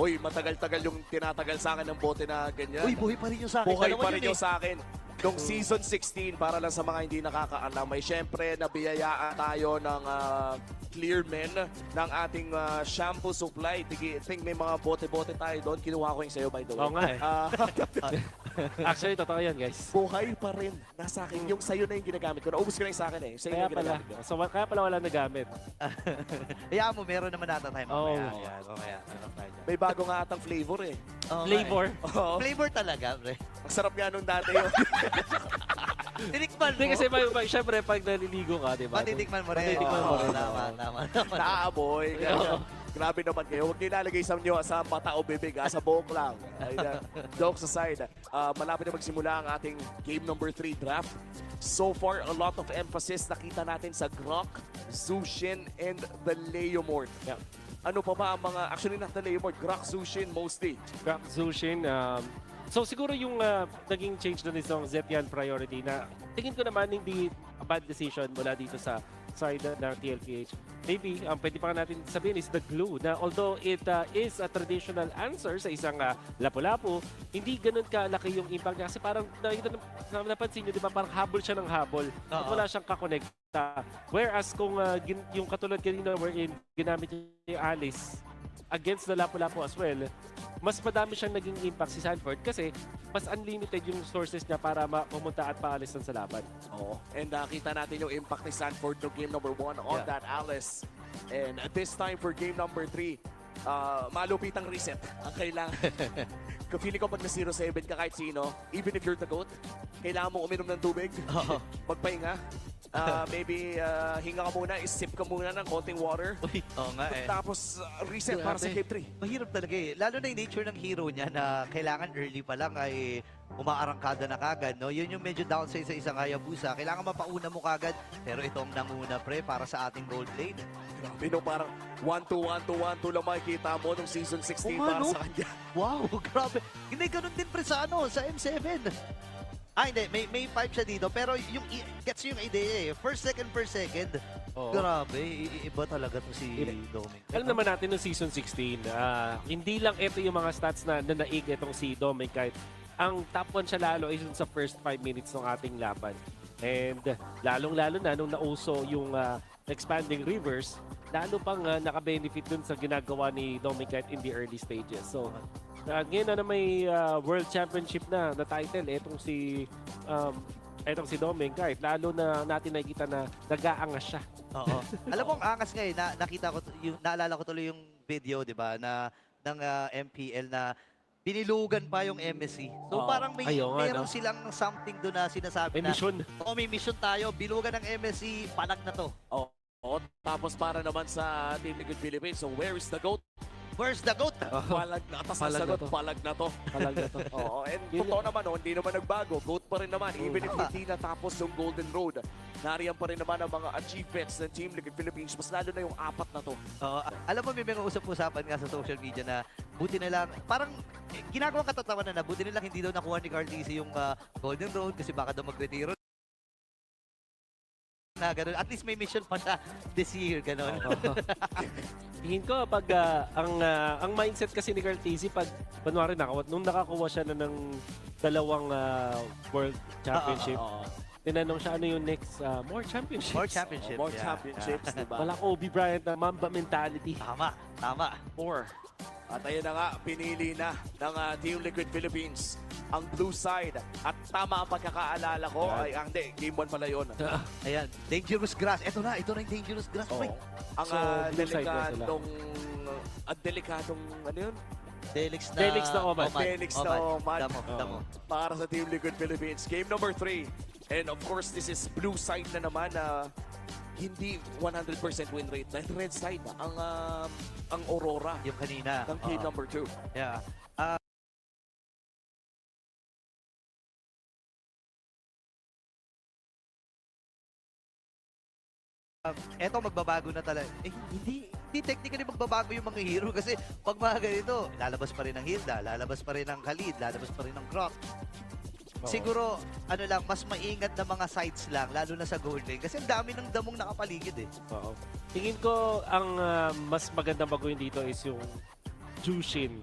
Uy, matagal-tagal yung tinatagal sa akin ng bote na ganyan. Uy, buhay pa rin yung sa akin. Buhay pa rin yung sa akin. Noong season 16, para lang sa mga hindi nakakaalam, may syempre nabiyayaan tayo ng Clear Men ng ating shampoo supply. Think may mga bote-bote tayo doon. Kinuha ko yung sa'yo, by the way. Oo nga Actually, totoo yan, guys. Buhay pa rin. Nasa akin. Yung sa'yo na yung ginagamit ko. Naubos ko na yung sa akin Sa'yo na yung ginagamit ko. So, kaya pala wala nagamit. Hayaan mo, meron naman nata tayo mamaya. May bago nga atang flavor Flavor. Flavor talaga, pre. Ang sarap nga nung dati yun. Tinikman mo. Hindi kasi syempre pag naliligo ka, di ba? Matitikman mo rin. Matitikman mo rin. Tama. Naaamoy. Grabe naman kayo. Huwag niyo ilalagay sa mata o bibig, sa buhok lang. Jokes aside, malapit na magsimula ang ating game number 3 draft. So far, a lot of emphasis nakita natin sa Grok, Zushin, and the Leomord. Yeah. Ano pa ba ang mga, actually not the Leomord, Grok, Zushin mostly. Grok, Zushin, so siguro yung naging change doon isang Zetian priority na tingin ko naman hindi a bad decision mula dito sa side ng TLPH. Maybe, pwede pa natin sabihin is the glue na although it is a traditional answer sa isang lapu-lapu, hindi ganun kalaki yung impact niya kasi parang napansin nyo, di ba, parang habol siya ng habol at wala siyang kakonekta. Whereas kung yung katulad kanina wherein ginamit niya yung Alice against the lapu-lapu as well, mas madami siyang naging impact si Sanford kasi mas unlimited yung sources niya para pumunta at paalis sa laban. Oo. And nakita natin yung impact ni Sanford no game number 1 on that Alice. And this time for game number 3, malupitang reset ang kailangan. Feeling ko pag na 0-7 ka kahit sino, even if you're the GOAT, kailangan mo uminom ng tubig, magpahinga. Maybe hinga ka muna, isip ka muna ng konting water. Oo nga eh. Tapos reset para sa game 3. Mahirap talaga eh. Lalo na yung nature ng hero niya na kailangan early pa lang ay umaarangkada na kagad. No? Yun yung medyo downside sa isang Hayabusa. Kailangan mapauna mo kagad. Pero ito ang nanguna pre para sa ating gold lane. Grabe no, parang 1-2 lang makikita mo nung season 16 para sa kanya. Wow, grabe. Hindi ganun din pre sa sa M7. Hindi. May 5 siya dito. Pero yung gets yung idea eh. First second. Grabe. Iba talaga to si Doming. Alam naman natin noong season 16, hindi lang ito yung mga stats na naig itong si Doming kahit ang top 1 siya lalo ay sa first 5 minutes ng ating laban. And lalong-lalo na nung nauso yung expanding rivers, lalo pang naka-benefit dun sa ginagawa ni Doming kahit in the early stages. So, ngayon na may World Championship na title, etong si Doming, kahit lalo na natin nakikita na nag-aangas siya. Oo. Alam mo, ang angas ngayon, nakita ko, naalala ko tuloy yung video, di ba, ng MPL na binilugan pa yung MSC. So parang meron silang something doon na sinasabi may mission. May mission tayo, bilugan ng MSC, palag na to. Tapos para naman sa Team Liquid Philippines, so where is the GOAT? Where's the GOAT? Palag na. Atas na sagot, palag na to. Oo, and totoo naman, hindi naman nagbago. GOAT pa rin naman, even if hindi natapos yung Golden Road. Nariyan pa rin naman ang mga achievements ng Team Liquid Philippines, mas lalo na yung 4 na to. Alam mo, may mga usap-usapan nga sa social media na buti na lang, parang ginagawang katatawanan na buti na lang hindi daw nakuha ni Carl TC yung Golden Road kasi baka daw magretiro na ganun. At least may mission pa siya this year, ganun. Tingin ko pag ang mindset kasi ni Carl TC pag kunwari nung nakakuha siya na ng 2 World Championship, tinanong siya ano yung next more championships. More championships. More championships, diba? Wala Kobe Bryant na Mamba mentality. Tama. More. At ayun na nga, pinili na ng Team Liquid Philippines ang blue side. At tama ang pagkakaalala ko, hindi, game 1 pala yun. Ayan, dangerous grass. Ito na yung dangerous grass. Ang delikadong, ano yun? Delix na Omad. Damo. Para sa Team Liquid Philippines. Game number 3. And of course, this is blue side na naman na hindi 100% win rate. Dahil red side ang Aurora. Yung kanina. Ng game number 2. Yeah. Eto magbabago na talaga. Hindi technically magbabago yung mga hero kasi pag mga ganito, lalabas pa rin ang Hilda, lalabas pa rin ang Khalid, lalabas pa rin ang Grok. Siguro, mas maingat na mga sides lang, lalo na sa gold lane. Kasi ang dami ng damong nakapaligid eh. Tingin ko, ang mas magandang baguhin dito is yung Jushin.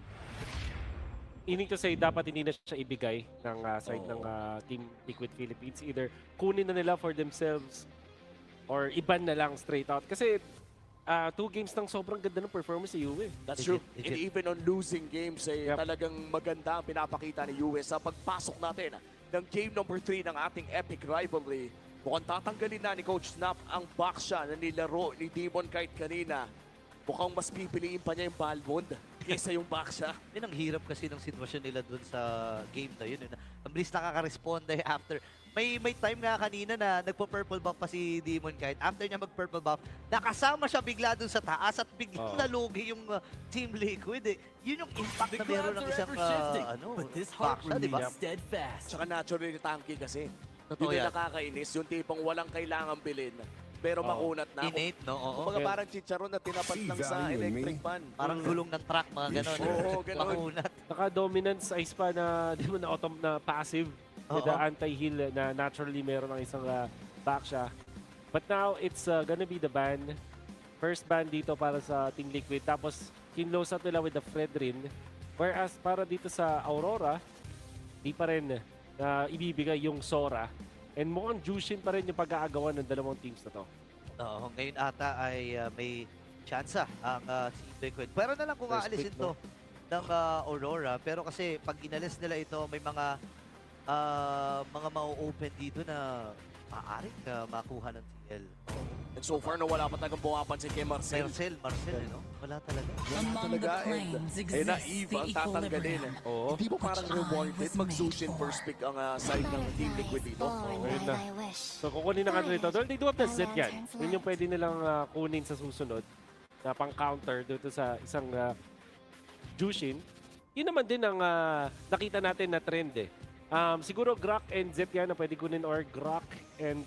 Meaning to say, dapat hindi na siya ibigay ng side ng Team Liquid Philippines. Either kunin na nila for themselves or iban na lang straight out. Kasi 2 games nang sobrang ganda ng performance sa UE. That's true. And even on losing games, talagang maganda ang pinapakita ni UE sa pagpasok natin ng game number 3 ng ating epic rivalry. Mukhang tatanggalin na ni Coach Snap ang box siya na nilaro ni Demon Kite kanina. Mukhang mas pipiliin pa niya yung Balmond kesa yung Baksha. Yun ang hirap kasi ng sitwasyon nila dun sa game na yun. Ang bilis nakaka-responde after. May time nga kanina na nagpo-purple buff pa si Demon Kite. After niya mag-purple buff, nakasama siya bigla dun sa taas at biglang nalugi yung Team Liquid. Yun yung impact na meron ng isang Baksha, di ba? Tsaka naturally tanky kasi. Totoo Yun yan. yung nakakainis, yung tipong walang kailangan bilhin. Pero makunat na. Innate, no? Oo. Kumbaga parang chicharon na tinapat lang sa electric fan. Parang gulong ng truck, mga ganon. Oo, ganon. Makunat. Naka-dominance ice pa na, di mo na passive. With the anti-heal na naturally meron ng isang Baksha. But now, it's gonna be the ban. First ban dito para sa Team Liquid. Tapos, kinlose out nila with the Fredrin. Whereas, para dito sa Aurora, di pa rin ibibigay yung Sora. And mukhang Jushin pa rin yung pag-aagawan ng dalawang teams na to. Oo, ngayon ata ay may tsansa ang Team Liquid. Pero na lang kung aalisin to ng Aurora. Pero kasi pag inalis nila ito, may mga mau-open dito na maaaring makuha ng TL. And so far, wala pa talagang bumapansin kay Marcel. Marcel, no? Wala talaga. Talaga, eh na Eve ang tatanggalin. Oo. Hindi mo parang rewarded mag-Zushin first pick ang side ng Team Liquid dito? Ayun na. So kukunin na kanila ito. They do have the Z yan. Yun yung pwede nilang kunin sa susunod na pang-counter dito sa isang Jushin. Yun naman din ang nakita natin na trend eh. Siguro Grok and Z yan na pwede kunin or Grok and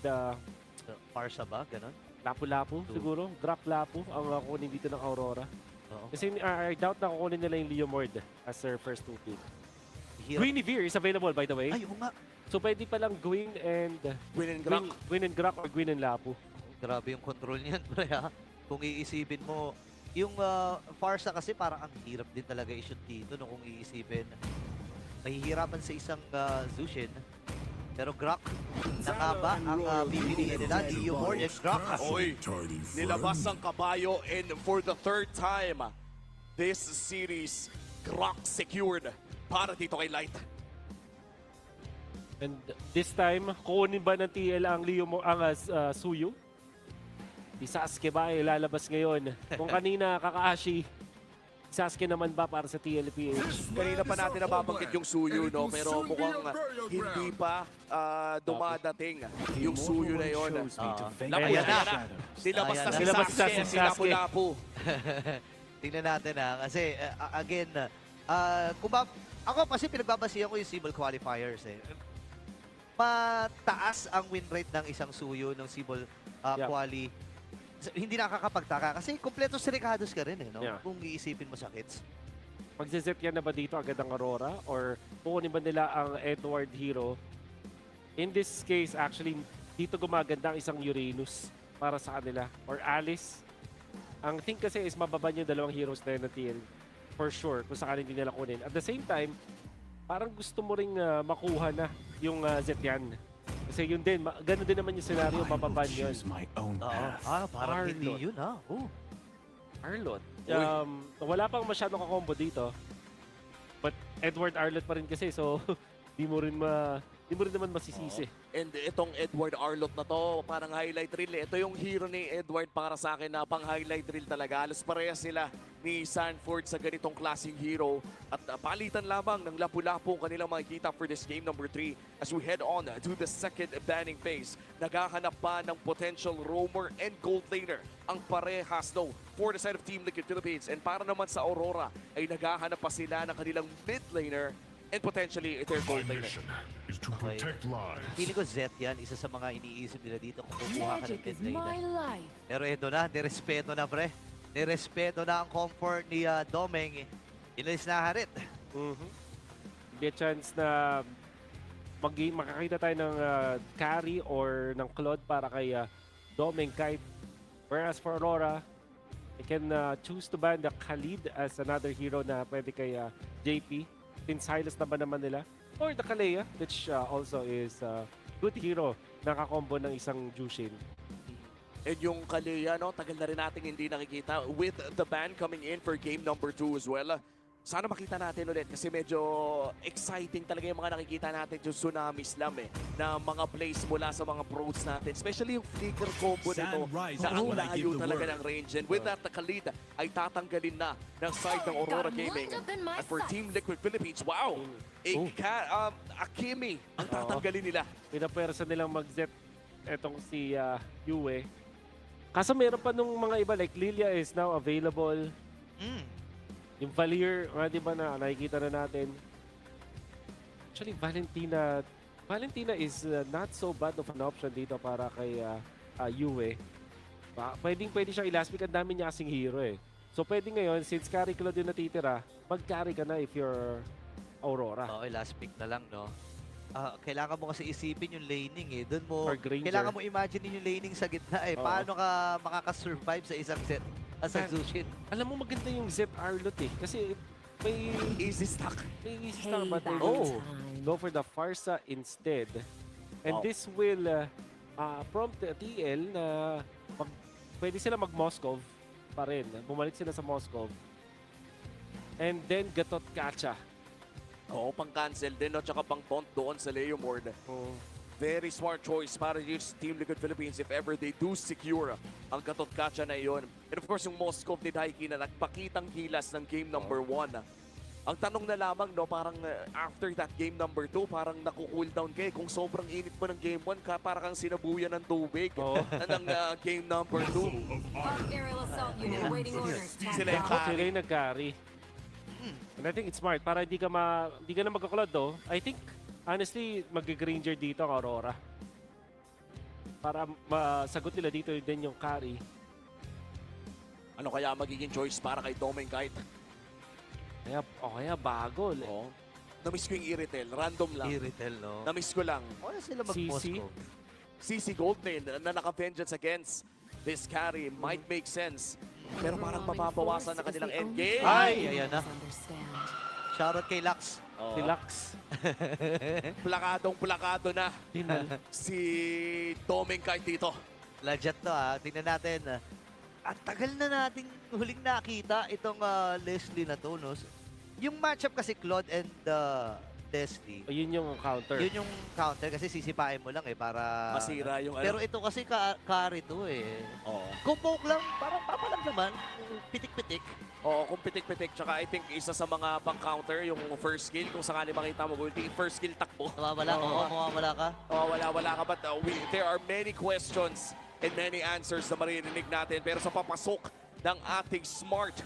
Parsa ba? Ganon? Lapu-Lapu siguro. Grok-Lapu ang kunin dito ng Aurora. Kasi I doubt na kukunin nila yung Leomord as their first 2 pick. Guinevere is available by the way. Ay, nga. So pwede palang Gwyn and Grok. Gwyn and Grok or Gwyn and Lapu. Grabe yung control niyan, pre, ha? Kung iisipin mo, yung Farsa kasi parang ang hirap din talaga i-shoot dito no, kung iisipin. Mahihirapan sa isang Zushin. Pero Grok, nakaba ang pipiliin nila. Leomord and Grok. Oy, nilabas ang kabayo and for the third time, this series, Grok secured para dito kay Light. And this time, kukunin ba ng TL ang Suyu? Si Sasuke ba ay lalabas ngayon? Kung kanina Kakashi, Sasuke naman ba para sa TL PH? Kanina pa natin nababanggit yung Suyu, no? Pero mukhang hindi pa dumadating yung Suyu na yun. Ayan na. Nilabas na si Sasuke, si Lapu-Lapu. Tingnan natin kasi again, ako kasi pinagbabasihan ko yung Civil Qualifiers eh. Mataas ang win rate ng isang Suyu ng Civil Quali. Hindi nakakapagtaka kasi kompleto si Ricardos ka rin eh, no? Kung iisipin mo sa kits. Magzizip yan na ba dito agad ang Aurora? Or kukunin ba nila ang Edward Hero? In this case, actually, dito gumaganda ang isang Uranus para sa kanila. Or Alice. Ang thing kasi is mababan yung dalawang heroes na yun na TL. For sure, kung sakaling hindi nila kunin. At the same time, parang gusto mo ring makuha na yung Zetyan. Kasi yun din, ganun din naman yung scenario, mababan yun. Parang hindi yun, ha? Arlot. Wala pang masyadong kakombo dito. But Edward Arlot pa rin kasi, so di mo rin naman masisisi. And itong Edward Arlot na to, parang highlight reel. Ito yung hero ni Edward para sa akin na pang highlight reel talaga. Halos parehas sila ni Sanford sa ganitong klaseng hero. At palitan lamang ng Lapu-Lapu kanilang makikita for this game number 3 as we head on to the second banning phase. Naghahanap pa ng potential roamer and gold laner ang parehas though for the side of Team Liquid Philippines. And para naman sa Aurora ay naghahanap pa sila ng kanilang mid laner and potentially their gold laner. Pili ko Z yan, isa sa mga iniisip nila dito kung kukuha ka ng mid laner. Pero ito na, nirespeto na pre. Nirespeto na ang comfort ni Domeng. Inalis na Harit. Hindi chance na makakita tayo ng carry or ng Claude para kay Domeng Kite. Whereas for Aurora, they can choose to ban the Khalid as another hero na pwede kay JP. Since Silas na ba naman nila? Or the Kalea, which also is good hero na kakombo ng isang Jushin. And yung Kalea, no, tagal na rin natin hindi nakikita with the ban coming in for game number 2 as well. sana makita natin ulit kasi medyo exciting talaga yung mga nakikita natin yung Tsunami Slam na mga plays mula sa mga pros natin. Especially yung flicker combo nito na ang layo talaga ng range. And with that, the Khalid ay tatanggalin na ng side ng Aurora Gaming. At for Team Liquid Philippines, wow! Akimi ang tatanggalin nila. Pinapersa nilang mag-zep etong si Yue. Kaso meron pa nung mga iba like Lilia is now available. Yung Valier, di ba na nakikita na natin. Actually, Valentina is not so bad of an option dito para kay Yue. Pwede siyang i-last pick. Ang dami niya kasing hero eh. So pwede ngayon, since carry Claude yung natitira, mag-carry ka na if you're Aurora. Oo, last pick na lang, no? Kailangan mo kasi isipin yung laning eh. Doon mo, Or Granger. kailangan mo imagine yung laning sa gitna eh. Paano ka makakasurvive sa isang set? As a Zushin. Alam mo maganda yung Zep Arlot eh. Kasi may easy stack. May easy stack but they go for the Farsa instead. And this will prompt the TL na pwede sila mag-Moskov pa rin. Bumalik sila sa Moskov. And then Gatot Kacha. Oo, pang-cancel din, no? Tsaka pang-taunt doon sa Leo board. Very smart choice para yung Team Liquid Philippines if ever they do secure ang Gatot Kacha na iyon. And of course, yung Moskov ni Daiki na nagpakitang gilas ng game number 1. Ang tanong na lamang, no, parang after that game number 2, parang naku-cool down kayo. Kung sobrang init mo ng game 1, para kang sinabuyan ng tubig ng game number 2. Sila yung nag-carry. And I think it's smart para hindi ka na magkakulad do. I think honestly mag-Granger dito ang Aurora. Para masagot nila dito din yung carry. Ano kaya magiging choice para kay Domeng kahit? Kaya bago. Namiss ko yung Iritel. Random lang. Iritel, no? Namiss ko lang. Wala sila mag-Moskov. CC Goldman na naka-vengeance against this carry might make sense. Pero parang mapapawasan na kanilang endgame. Ayan na. Shoutout kay Lux. Si Lux. Plakadong-plakado na si Domeng kahit dito. Legit to tingnan natin. At tagal na nating huling nakita itong Leslie na to, no? Yung matchup kasi Claude and Leslie. Yun yung counter. Yun yung counter kasi sisipain mo lang para masira yung Pero ito kasi carry to eh. Kung poke lang, parang papalag naman. Pitik-pitik. Oo, kung pitik-pitik. Tsaka I think isa sa mga pang-counter, yung first skill, kung sakali makita mo, ulti, first skill takbo. Mawawala ka. Wala ka. But there are many questions and many answers na maririnig natin. Pero sa papasok ng ating smart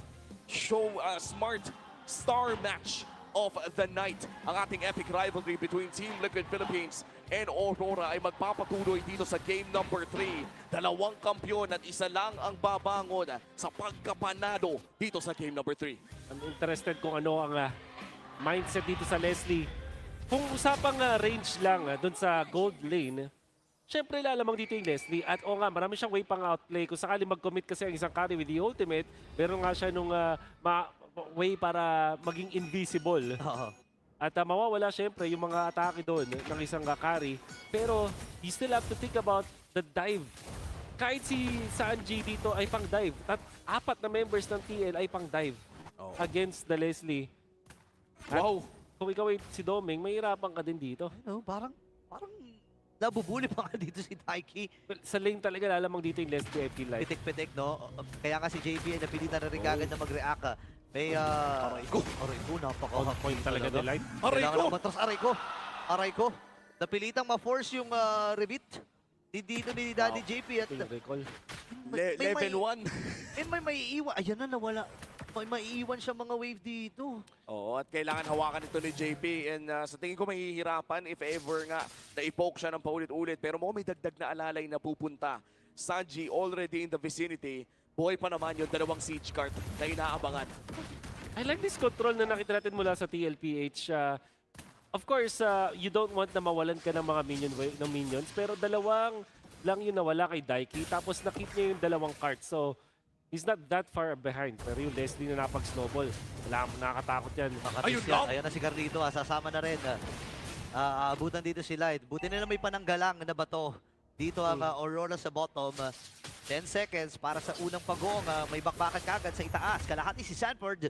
star match of the night, ang ating epic rivalry between Team Liquid Philippines and Aurora ay magpapatuloy dito sa game number 3. Dalawang kampyon at isa lang ang babangon sa pagkapanalo dito sa game number 3. I'm interested kung ano ang mindset dito sa Leslie. Kung usapang range lang dun sa gold lane, syempre lalamang dito yung Leslie. At marami siyang way pang outplay. Kung sakali mag-commit kasi ang isang carry with the ultimate, meron nga siya nung way para maging invisible. At mawawala syempre yung mga atake doon ng isang carry. Pero you still have to think about the dive. Kahit si Sanji dito ay pang dive. At 4 na members ng TL ay pang dive against the Leslie. At kung ikaw ay si Domeng, mahirapan ka din dito. Parang nabubuli pa nga dito si Daiki. Well, sa lane talaga lalamang dito yung Leslie, I feel like. Pitik-pitik, no? Kaya nga si JP ay napilitan na rin kagad na mag-react. May Aray ko, napaka-hot point talaga ni Light. Aray ko. Napilitang ma-force yung rebit. Dito ni Daddy JP at level 1. And may iiwan. Ayan na, nawala. May maiiwan siya mga wave dito. Oo, at kailangan hawakan ito ni JP. And sa tingin ko mahihirapan if ever nga na i-poke siya ng paulit-ulit. Pero may dagdag na alalay na pupunta. Sanji already in the vicinity. Buhay pa naman yung dalawang siege cart na inaabangan. I like this control na nakita natin mula sa TLPH. Of course, you don't want na mawalan ka ng mga minions. Pero dalawang lang yung nawala kay Daiki. Tapos nakita niya yung dalawang cart. So, he's not that far behind. Pero yung Leslie na napag-snowball, nakakatakot yan. Ayun na si Carlito, sasama na rin. Abutan dito si Light. Buti na may pananggalang na bato. Dito ang Aurora sa bottom. 10 seconds para sa unang pagong. May bakbakan kagad sa itaas. Kalahati si Sanford.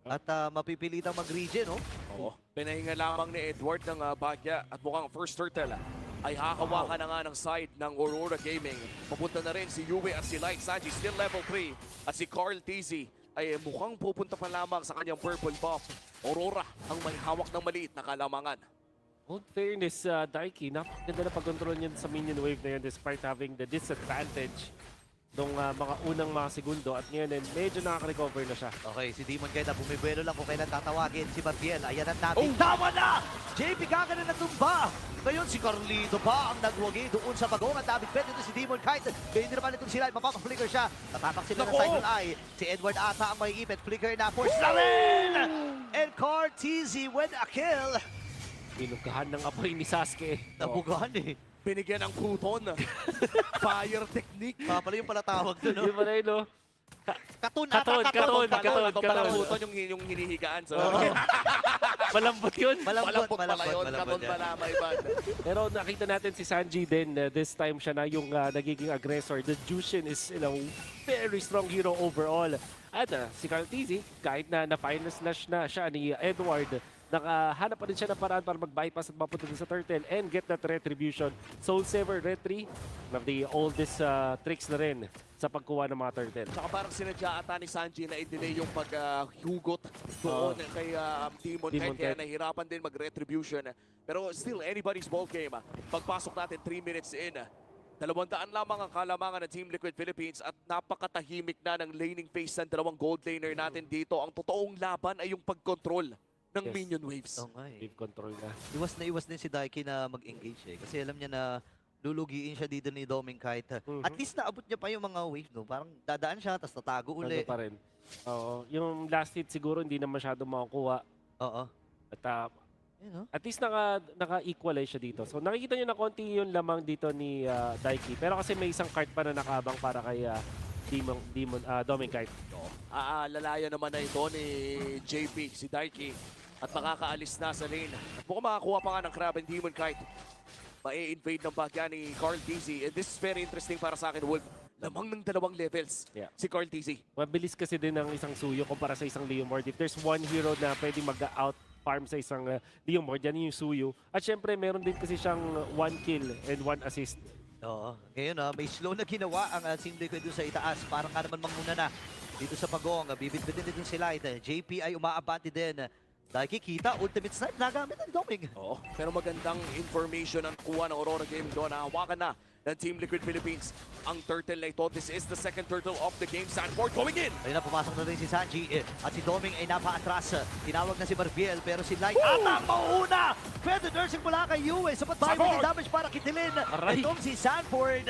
At mapipilitang mag-regen, no? Oo. Pinahinga lamang ni Edward ng bagya at mukhang first turtle ay hakawakan na nga ng side ng Aurora Gaming. Papunta na rin si Yue at si Light Sanji, still level 3. At si Carl TZ ay mukhang pupunta pa lamang sa kanyang purple buff. Aurora ang may hawak ng maliit na kalamangan. Old fairness, Daiki, napakaganda na pag-control niya sa minion wave na yun despite having the disadvantage nung mga unang mga segundo at ngayon medyo nakaka-recover na siya. Okay, si Demon Knight na bumibuelo lang kung kailan tatawagin. Si Barbiel, ayan ang natin. Tama na! JP Gaga na natumba! Ngayon si Carlito pa ang nagwagi doon sa bagong at David Bet. Ito si Demon Knight. Ngayon din naman itong sila. Mapapaflicker siya. Natatak sila ng Cycle Eye. Si Edward ata ang makikipit. Flicker na. Force na rin! And Carteezy with a kill. Binugahan ng apoy ni Sasuke. Nabugahan eh. Binigyan ng Pluton. Fire technique. Pala yung pala tawag doon, no? Yung pala yun, no? Katon. Pluton yung hinihigaan. So. Malambot yun. Malambot pala yun. Katon pala may bad. Pero nakita natin si Sanji din. This time siya na yung nagiging aggressor. The Jushin is very strong hero overall. At si Carl TZ, kahit na final slash na siya ni Edward, nakahanap pa rin siya ng paraan para mag-bypass at mapunta din sa turtle and get that retribution. Soul Saver Retry, one of the oldest tricks na rin sa pagkuha ng mga turtle. Saka parang sinadya ata ni Sanji na i-delay yung paghugot doon kay Demon Knight, kaya nahirapan din mag-retribution. Pero still, anybody's ball game. Pagpasok natin 3 minutes in, 200 lamang ang kalamangan ng Team Liquid Philippines at napakatahimik na ng laning phase ng dalawang gold laner natin dito. Ang totoong laban ay yung pag-control ng minion waves. Wave control na. Iwas din si Daiki na mag-engage eh. Kasi alam niya na lulugiin siya dito ni Doming kahit at least naabot niya pa yung mga wave, no? Parang dadaan siya, tapos tatago uli. Pa rin. Oo. Yung last hit siguro hindi na masyado makukuha. Oo. At at least naka-equalize siya dito. So nakikita niyo na konti yung lamang dito ni Daiki. Pero kasi may isang card pa na nakabang para kay Doming Kite. Lalaya naman na ito ni JP, si Daiki. At makakaalis na sa lane. At mukhang makakuha pa nga ng Crab and Demon Kite. Ma-invade ng bagya ni Carl TZ. And this is very interesting para sa akin, Wolf. Lamang ng 2 levels si Carl TZ. Mabilis kasi din ng isang Suyo kumpara sa isang Leomord. If there's one hero na pwede mag-out farm sa isang Leomord, yan yung Suyo. At syempre, meron din kasi siyang 1 kill and 1 assist. Oo. Ngayon may slow na ginawa ang Team Liquid doon sa itaas. Parang ka naman manguna na dito sa Pagong. Bibit-bitin din si Light. JP ay umaabante din. Dahil kikita, ultimate snipe nagamit ng Doming. Oo, pero magandang information ang kuha ng Aurora Gaming doon. Hawakan na ng Team Liquid Philippines ang turtle na ito. This is the second turtle of the game. Sanford going in! Ayun na, pumasok na rin si Sanji. At si Doming ay napaatras. Tinawag na si Barbiel, pero si Light atang mauuna! Pwede nursing mula kay Yue. Sapat ba yung damage para kitilin? Itong si Sanford.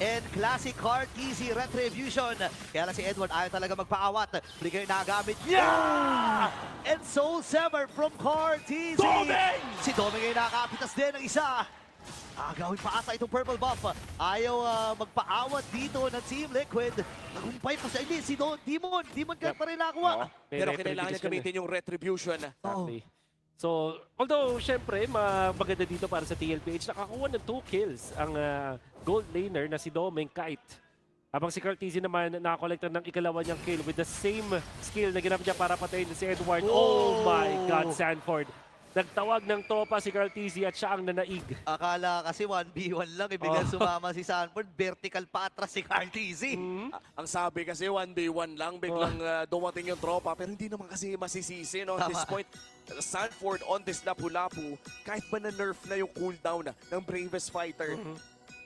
And classic Carteezy retribution. Kaya lang si Edward ayaw talaga magpaawat. Flicker na gamit. Yeah! And Soul Sever from Carteezy. Doming! Si Doming ay nakakapitas din ng isa. Agawin pa ata itong purple buff. Ayaw magpaawat dito ng Team Liquid. Nagumpay pa sa hindi. Si Demon. Demon ka pa rin nakuha. Pero kailangan niya gamitin yung retribution. Exactly. So, although, syempre, maganda dito para sa TLPH, nakakuha ng 2 kills ang gold laner na si Doming Kite. Habang si Carteezy naman nakakolekta ng ikalawa niyang kill with the same skill na ginamit niya para patayin si Edward. Oh my God, Sanford. Nagtawag ng tropa si Carteezy at siya ang nanaig. Akala kasi 1v1 lang, ibigay sumama si Sanford, vertical pa atras si Carteezy. Ang sabi kasi 1v1 lang, biglang dumating yung tropa, pero hindi naman kasi masisisi. No? At this point, Sanford on this lapu-lapu, kahit ba na-nerf na yung cooldown ng bravest fighter,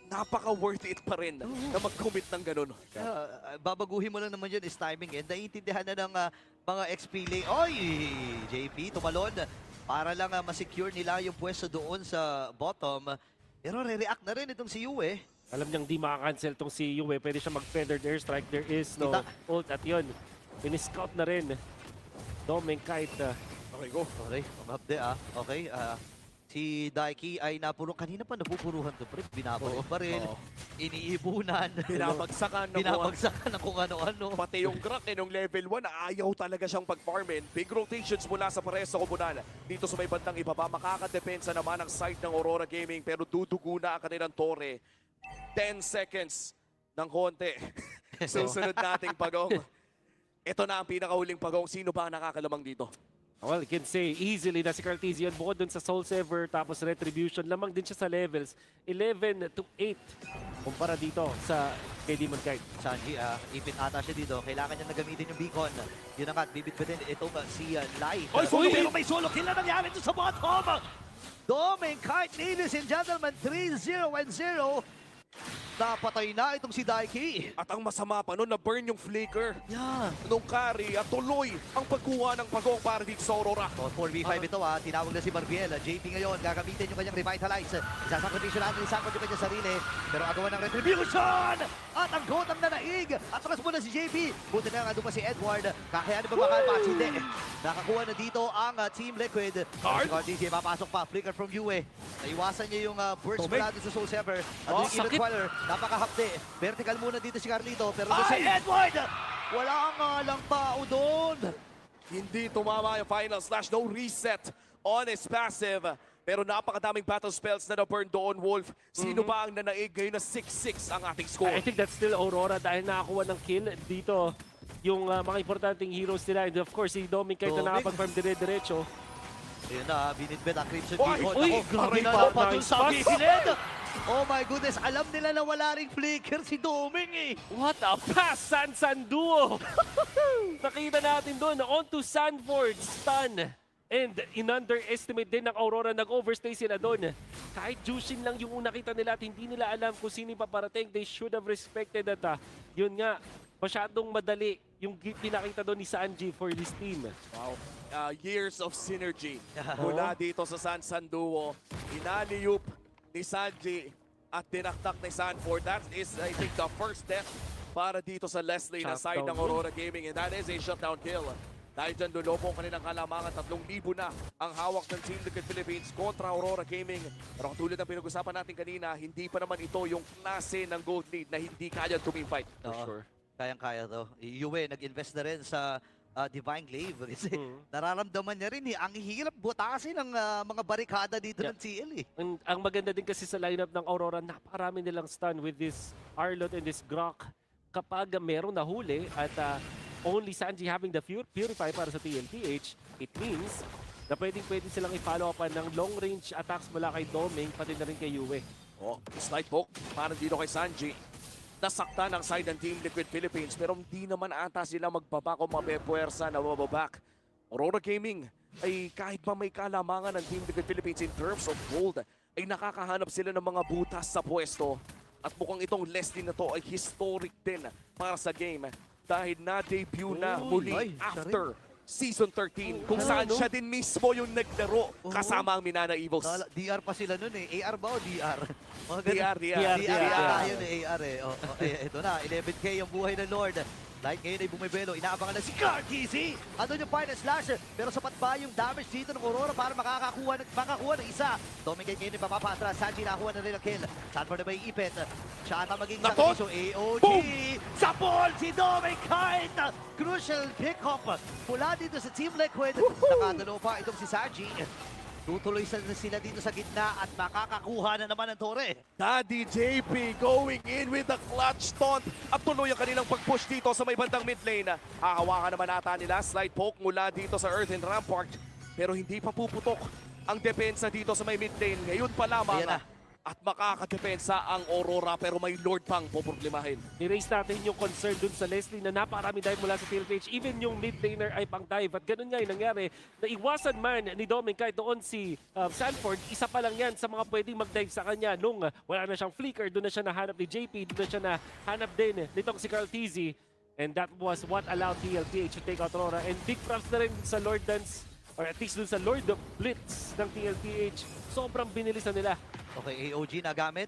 napaka-worth it pa rin na mag-commit ng ganun. Babaguhin mo lang naman yun is timing. And naiintindihan na ng mga XP lane. Oy! JP, tumalon. Para lang ma-secure nila yung pwesto doon sa bottom. Pero re-react na rin itong si Yue. Alam niyang di makakancel itong si Yue. Pwede siya mag-feathered airstrike. There is no ult at yun. Piniscout na rin. Doming Kite. Okay, go. Okay, umabde Okay, si Daiki ay napurong. Kanina pa napupuruhan to, pre. Binabaril pa rin. Iniibunan. Binabagsakan ng kung ano-ano. Pati yung crack nung level 1, ayaw talaga siyang pag-farmin. Big rotations mula sa pares sa komunal. Dito sa may bandang ibaba, makakadepensa naman ang side ng Aurora Gaming. Pero dudugo na ang kanilang tore. 10 seconds ng konti. Susunod nating Pagong. Ito na ang pinakahuling pagong. Sino ba ang nakakalamang dito? Well, you can say easily na si Cartesian bukod dun sa Soul Saver tapos Retribution, lamang din siya sa levels 11 to 8 kumpara dito sa kay Demon Kite. Sanji, ipit ata siya dito. Kailangan niya nagamitin yung beacon. Yun na nga, bibit-bitin ito si Lai. Oy, solo! Pero may solo kill na nangyari ito sa bottom! Doming Kite, ladies and gentlemen, 3-0-0. Napatay na itong si Daiki. At ang masama pa nun, na-burn yung flicker. Yeah. Nung carry at tuloy ang pagkuha ng pagong para dito sa Aurora. 4v5 ito Tinawag na si Barbiel. JP ngayon, gagamitin yung kanyang revitalize. Isasakripisyon natin isang yung kanyang sarili. Pero agawan ng retribution! At ang goat ang nanaig. At takas muna si JP. Buti na nga doon pa si Edward. Kakayanin ba makalpas? Hindi. Nakakuha na dito ang Team Liquid. Guard? Si DJ papasok pa. Flicker from Yue. Naiwasan niya yung burst mula doon sa Soul Saver. At yung sakit! Queller, napakahapde. Vertical muna dito si Carlito. Pero doon si Edward! Wala nga lang tao doon. Hindi tumama yung final slash. No reset on his passive. Pero napakadaming battle spells na na-burn doon, Wolf. Sino ba ang nanaig ngayon na 6-6 ang ating score? I think that's still Aurora dahil nakakuha ng kill dito yung mga importanteng heroes nila. And of course, si Doming kahit na nakapag-farm dire-diretso. Ayun na, binitbet ang Crimson Uy, Beacon. uy, Ako, grabe na pa, pa dun nice sa pass. Bisiled. Oh my goodness, alam nila na wala ring flicker si Doming eh. What a pass! San duo! Nakita natin doon, on to Sanford, stun. And in-underestimate din ng Aurora, nag-overstay sila doon. Kahit Jushin lang yung nakita nila at hindi nila alam kung sino yung paparating, they should have respected that. Yun nga, masyadong madali yung pinakita doon ni Sanji for this team. Wow. Years of synergy mula dito sa San Duo. Inaliyup ni Sanji at dinaktak ni Sanford. That is, I think, the first death para dito sa Leslie na side ng Aurora Gaming. And that is a shutdown kill. Dahil dyan lulobo ang kanilang kalamangan, 3,000 na ang hawak ng Team Liquid Philippines kontra Aurora Gaming. Pero katulad ng pinag-usapan natin kanina, hindi pa naman ito yung klase ng gold lead na hindi kaya tuming-fight. For sure. Kayang-kaya to. Yue, nag-invest na rin sa Divine Glaive kasi nararamdaman niya rin ang hirap butasin ng mga barikada dito ng TL eh. Ang maganda din kasi sa lineup ng Aurora, napakarami nilang stun with this Arlot and this Grok. Kapag merong nahuli at only Sanji having the Purify para sa TLPH, it means na pwede silang i-follow upan ng long-range attacks mula kay Doming, pati na rin kay Yue. Oh, slight poke para dito kay Sanji. Nasakta ng side ng Team Liquid Philippines pero hindi naman ata sila magbaba kung mapepuwersa na mababak. Aurora Gaming ay kahit pa may kalamangan ng Team Liquid Philippines in terms of gold, ay nakakahanap sila ng mga butas sa pwesto. At mukhang itong Leslie na to ay historic din para sa game dahil na-debut na muli after Season 13 kung saan siya din mismo yung naglaro kasama ang Minana Evils. DR pa sila nun eh. AR ba o DR? DR. Yun eh, AR eh. Ito na, 11K yung buhay ng Lord. Like ngayon ay bumibelo, inaabangan na si Cartesi. Andun yung final slash, pero sapat ba yung damage dito ng Aurora para makakuha ng isa? Doming ngayon ay papapatras, Sanji nakakuha na rin ang kill. Sanford na ba yung ipit? Siya ata maging sakriso, AOG. Boom! Sa ball si Doming Kite! Crucial pick-up mula dito sa Team Liquid. Nakadalo pa itong si Sanji. Tutuloy sila dito sa gitna at makakakuha na naman ng tore. Daddy JP going in with the clutch taunt at tuloy ang kanilang pag-push dito sa may bandang mid lane. Hahawakan naman ata nila, slide poke mula dito sa Earth and Rampart. Pero hindi pa puputok ang depensa dito sa may mid lane. Ngayon pa lamang at makakadepensa ang Aurora pero may Lord pang poproblemahin. I-raise natin yung concern dun sa Leslie na napakarami dive mula sa TLPH. Even yung mid laner ay pang dive. At ganun nga yung nangyari. Naiwasan man ni Doming kahit doon si Sanford. Isa pa lang yan sa mga pwedeng mag-dive sa kanya. Nung wala na siyang flicker, doon na siya nahanap ni JP. Doon na siya nahanap din nitong si Carl TZ. And that was what allowed TLPH to take out Aurora. And big props na rin sa Lord Dance or at least dun sa Lord of Blitz ng TLPH. Sobrang binilis na nila. Okay, AOG nagamit.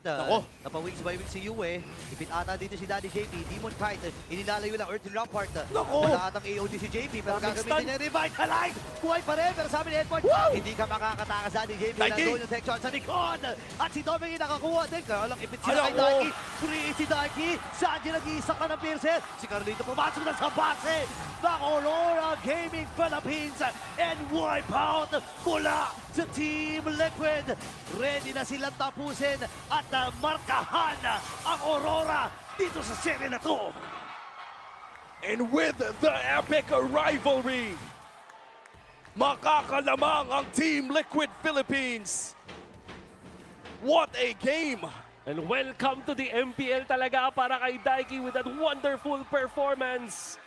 Napawings by wings si Yue. Ipit ata dito si Daddy JP. Demon Kite. Inilalayo lang Earth and Rampart. Wala atang AOG si JP. Pero gagamitin niya Revitalize. Buhay pa rin. Pero sabi ni Edward, hindi ka makakatakas Daddy JP. Nandun yung section sa likod. At si Doming nakakuha din. Kaya lang ipit sila kay Daiki. Free si Daiki. Sanji nag-iisa ka ng Pierce. Si Carlito pumasok na sa base ng Aurora Gaming Philippines. And wipe out mula sa Team Liquid. Ready na silang tapusin at markahan ang Aurora dito sa serye na to. And with the epic rivalry, makakalamang ang Team Liquid Philippines. What a game! And welcome to the MPL talaga para kay Daiki with that wonderful performance.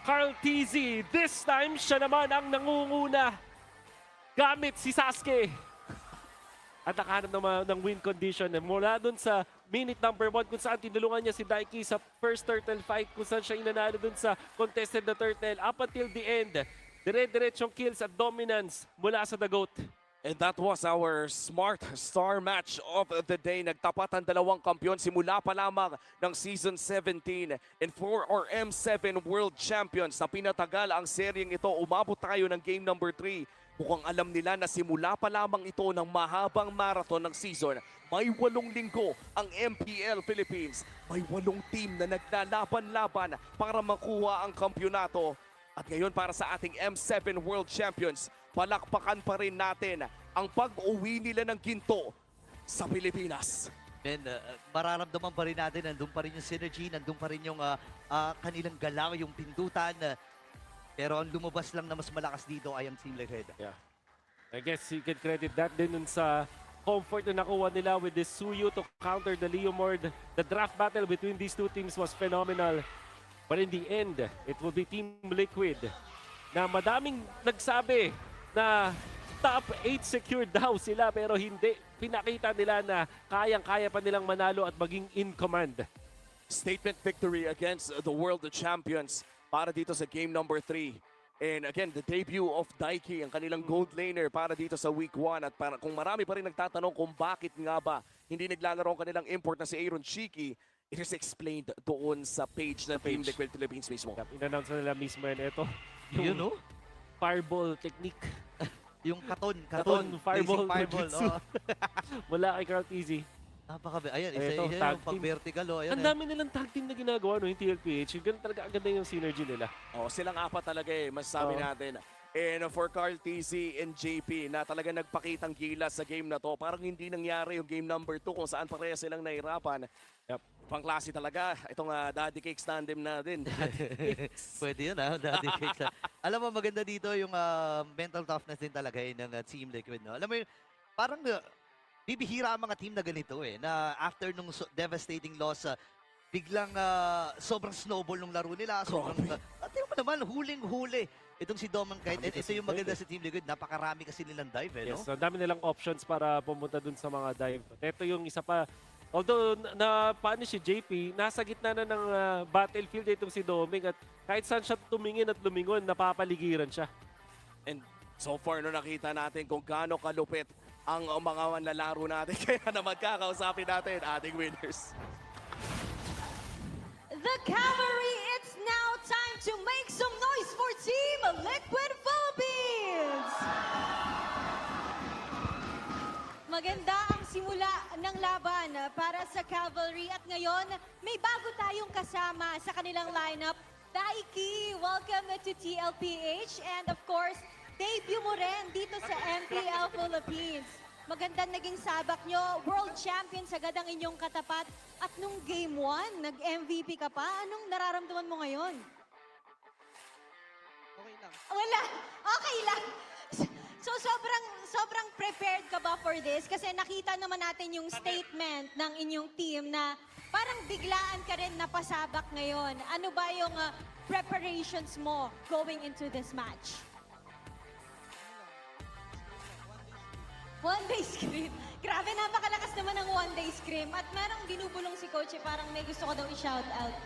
Carl TZ, this time siya naman ang nangunguna gamit si Sasuke. At nakahanap naman ng win condition mula dun sa minute number 1 kung saan tinulungan niya si Daiki sa first turtle fight kung saan siya inanalo dun sa contested na turtle up until the end. Dire-diretsong kills at dominance mula sa The Goat. And that was our Smart Star match of the day. Nagtapat ang dalawang kampiyon simula pa lamang ng Season 17. And for our M7 World Champions na pinatagal ang seryeng ito, umabot tayo ng game number 3. Mukhang alam nila na simula pa lamang ito ng mahabang marathon ng season. May 8 linggo ang MPL Philippines. May 8 team na naglalaban-laban para makuha ang kampyonato. At ngayon para sa ating M7 World Champions, palakpakan pa rin natin ang pag-uwi nila ng ginto sa Pilipinas. Men, mararamdaman pa rin natin, nandun pa rin yung synergy, nandun pa rin yung kanilang galaw, yung pindutan. Pero ang lumabas lang na mas malakas dito ay ang Team Liquid. Yeah. I guess you can credit that din dun sa comfort na nakuha nila with this Suyu to counter the Leomord. The draft battle between these two teams was phenomenal. But in the end, it will be Team Liquid na madaming nagsabi na top 8 secured daw sila pero hindi. Pinakita nila na kayang-kaya pa nilang manalo at maging in command. Statement victory against the world champions para dito sa game number 3. And again, the debut of Daiki, ang kanilang gold laner para dito sa week 1. At para, kung marami pa rin nagtatanong kung bakit nga ba hindi naglalaro ang kanilang import na si Aaron Shiki, it is explained doon sa page na Team Liquid Philippines mismo. Yep, in-announce na nila mismo yan. Ito, yun, no? fireball technique. Yung katon fireball fireball. Mula kay Carl TZ. Ayan, isa yung pag-vertical. Ang dami nilang tag team na ginagawa, no, yung TLPH. Ganun talaga, agad na yung synergy nila. Silang apat talaga masasabi natin. And for Carl TZ and JP na talaga nagpakitang gilas sa game na to. Parang hindi nangyari yung game number 2 kung saan pareha silang nahirapan. Yep. Pangklase talaga. Itong Daddy Cakes tandem natin. Pwede yun, Daddy Cakes. Alam mo, maganda dito yung mental toughness din talaga ng Team Liquid. No? Alam mo, parang bibihira ang mga team na ganito na after nung devastating loss, biglang sobrang snowball nung laro nila. Sobrang, at yung naman, huling-huli. Itong si Doman kahit ito yung maganda sa Team Liquid, napakarami kasi nilang dive. Yes, ang dami nilang options para pumunta dun sa mga dive. Ito yung isa pa. Although na-punish si JP, nasa gitna na ng battlefield itong si Doming at kahit saan siya tumingin at lumingon, napapaligiran siya. And so far, nakita natin kung gaano kalupit ang mga manlalaro natin. Kaya na magkakausapin natin ating winners. The cavalry, it's now time to make some noise for Team Liquid Philippines! Maganda ang simula ng laban para sa cavalry at ngayon may bago tayong kasama sa kanilang lineup. Daiki, welcome to TLPH and of course, debut mo rin dito sa MPL Philippines. Magandang naging sabak nyo, world champions agad ang inyong katapat. At nung game 1, nag-MVP ka pa, anong nararamdaman mo ngayon? Okay lang. Wala, okay lang. So sobrang prepared ka ba for this? Kasi nakita naman natin yung statement ng inyong team na parang biglaan ka rin napasabak ngayon. Ano ba yung preparations mo going into this match? One-day scream. Grabe, napakalakas naman ng one-day scream. At merong binubulong si Coach, parang may gusto ko daw i-shout out.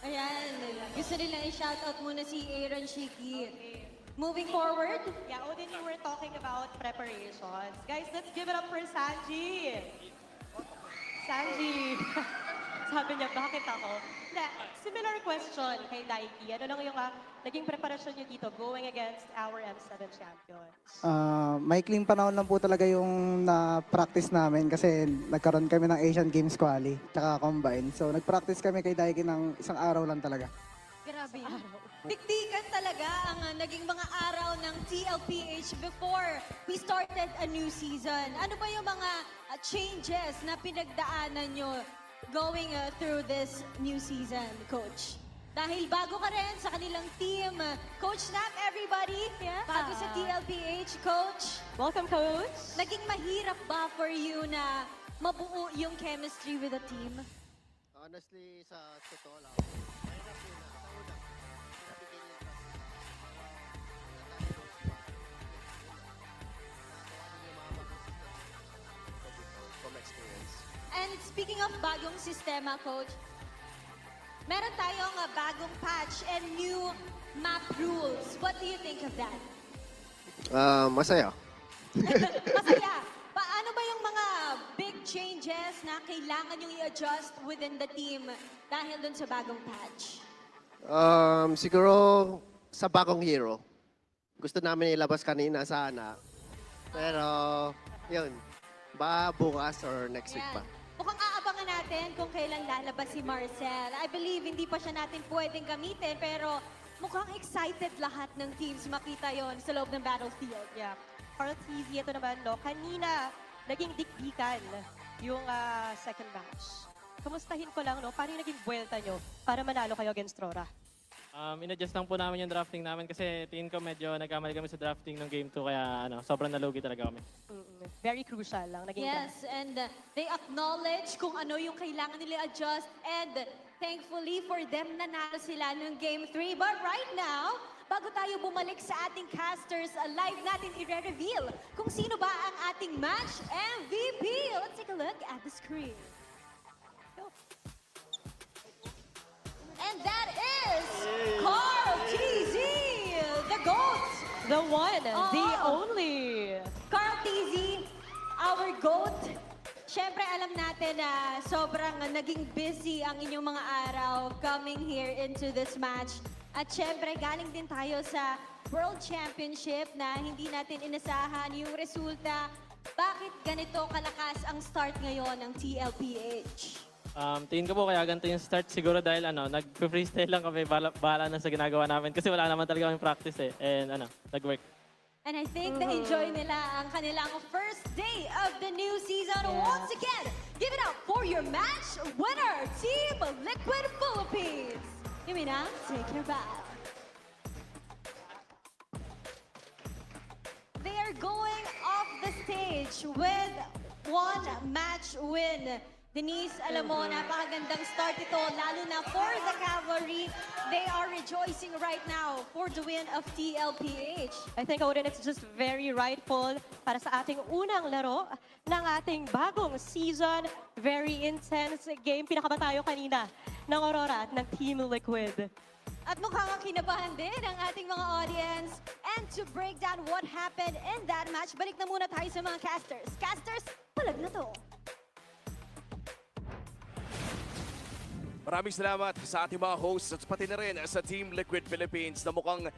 Ayan, gusto nila i-shout out muna si Aaron Shiki. Moving forward. Yeah, Odin, you were talking about preparations. Guys, let's give it up for Sanji. Sanji. Sabi niya, bakit ako? Similar question kay Daiki. Ano lang yung naging preparasyon niyo dito going against our M7 champions? Maikling panahon lang po talaga yung na-practice namin kasi nagkaroon kami ng Asian Games Quali tsaka Combine. So nag-practice kami kay Daiki ng isang araw lang talaga. Grabe yun. Tiktikan talaga ang naging mga araw ng TLPH before we started a new season. Ano ba yung mga changes na pinagdaanan nyo going through this new season, Coach? Dahil bago ka rin sa kanilang team. Coach Snap, everybody. Yeah. Bago sa TLPH, Coach. Welcome, Coach. Naging mahirap ba for you na mabuo yung chemistry with the team? Honestly, sa totoo lang, mahirap yun na sa una. Nabigyan niya From experience. And speaking of bagong sistema, Coach, meron tayong bagong patch and new map rules. What do you think of that? Masaya. Masaya. Paano ba yung mga big changes na kailangan yung i-adjust within the team dahil dun sa bagong patch? Siguro sa bagong hero. Gusto namin ilabas kanina sana. Pero, yun. Ba bukas or next week pa. Mukhang aabangan natin kung kailan lalabas si Marcel. I believe hindi pa siya natin pwedeng gamitin, pero mukhang excited lahat ng teams makita yon sa loob ng battlefield. Yeah. Carl TV, ito naman, no? Kanina, naging dikdikan yung second match. Kamustahin ko lang, no? Paano yung naging buwelta nyo para manalo kayo against Rora? In-adjust lang po namin yung drafting namin kasi tingin ko medyo nagkamali kami sa drafting ng game 2 kaya sobrang nalugi talaga kami. Very crucial lang. Naging Yes, and they acknowledge kung ano yung kailangan nila adjust, and thankfully for them nanalo sila ng Game 3. But right now, bago tayo bumalik sa ating casters, live natin i-reveal kung sino ba ang ating match MVP. Let's take a look at the screen. And that is Carl TZ, the GOAT. The one, the Oo. only. Carl TZ, our GOAT. Siyempre, alam natin na sobrang naging busy ang inyong mga araw coming here into this match. At siyempre, galing din tayo sa World Championship na hindi natin inasahan yung resulta. Bakit ganito kalakas ang start ngayon ng TLPH? Tingin ko po kaya ganito yung start siguro dahil nag-freestyle lang kami, bahala na sa ginagawa namin kasi wala naman talaga kami practice and nag-work. And I think na-enjoy nila ang kanilang first day of the new season. Once again, give it up for your match winner, Team Liquid Philippines. Yumina, take your bow. They are going off the stage with one match win. Denise, alam mo, napakagandang start ito, lalo na for the Cavalry. They are rejoicing right now for the win of TLPH. I think, Odin, it's just very rightful para sa ating unang laro ng ating bagong season. Very intense game. Pinakaba tayo kanina ng Aurora at ng Team Liquid. At mukhang ang kinabahan din ang ating mga audience. And to break down what happened in that match, balik na muna tayo sa mga casters. Casters, palag na to. Maraming salamat sa ating mga hosts at pati na rin sa Team Liquid Philippines na mukhang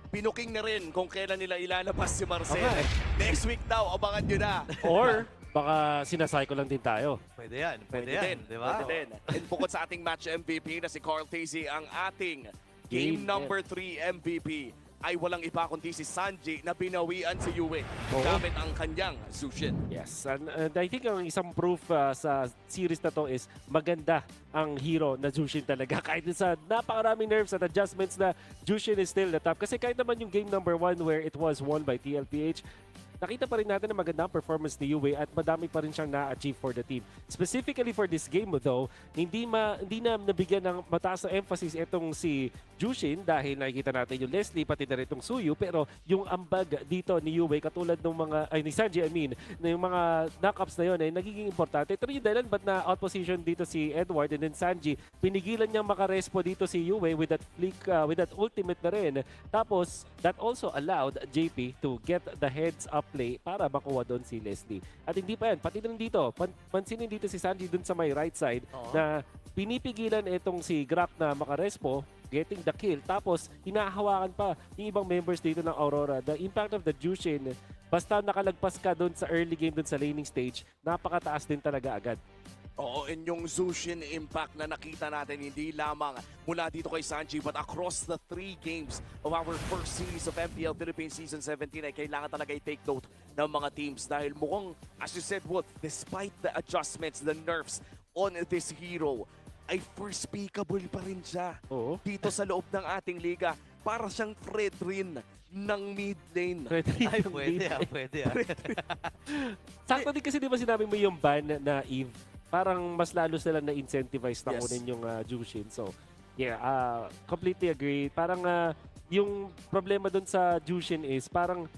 pinuking na rin kung kailan nila ilalabas si Marcel. Okay. Next week daw, abangan nyo na. Or baka sinacycle lang din tayo. Pwede yan. Pwede din. Pwede din. And bukod sa ating match MVP na si Carl Tizzy, ang ating game number 3 MVP ay walang iba kundi si Sanji na pinawian si Yue gamit ang kanyang Zushin. Yes, and I think ang isang proof sa series na to is maganda ang hero na Jushin talaga. Kahit sa napakaraming nerves at adjustments na Jushin is still the top. Kasi kahit naman yung game number 1 where it was won by TLPH, nakita pa rin natin na magandang performance ni Yue at madami pa rin siyang na-achieve for the team. Specifically for this game though, hindi na nabigyan ng mataas na emphasis itong si Jushin dahil nakikita natin yung Leslie pati na rin itong Suyu, pero yung ambag dito ni Yue katulad ng mga, ni Sanji na yung mga knockups na yun ay nagiging importante. Ito yung dahilan ba't na outposition dito si Edward and then Sanji, pinigilan niyang makarespo dito si Yue with that flick, with that ultimate na rin. Tapos, that also allowed JP to get the heads up play para makuha doon si Leslie. At hindi pa yan, pati rin dito, pansinin dito si Sanji doon sa may right side na pinipigilan itong si Grap na makarespo, getting the kill, tapos hinahawakan pa yung ibang members dito ng Aurora. The impact of the Jushin, basta nakalagpas ka doon sa early game doon sa laning stage, napakataas din talaga agad. Oo, and yung Zushin impact na nakita natin hindi lamang mula dito kay Sanji but across the 3 games of our first series of MPL Philippines Season 17 ay kailangan talaga i-take note ng mga teams dahil mukhang, as you said, Wood, despite the adjustments, the nerfs on this hero, ay first pickable pa rin siya dito sa loob ng ating liga. Para siyang Fredrin ng mid lane. Ay, pwede. Sakto din kasi di ba sinabi mo yung ban na Eve, parang mas lalo sila na-incentivize na kunin yung Jushin. So, yeah, completely agree. Parang yung problema dun sa Jushin is parang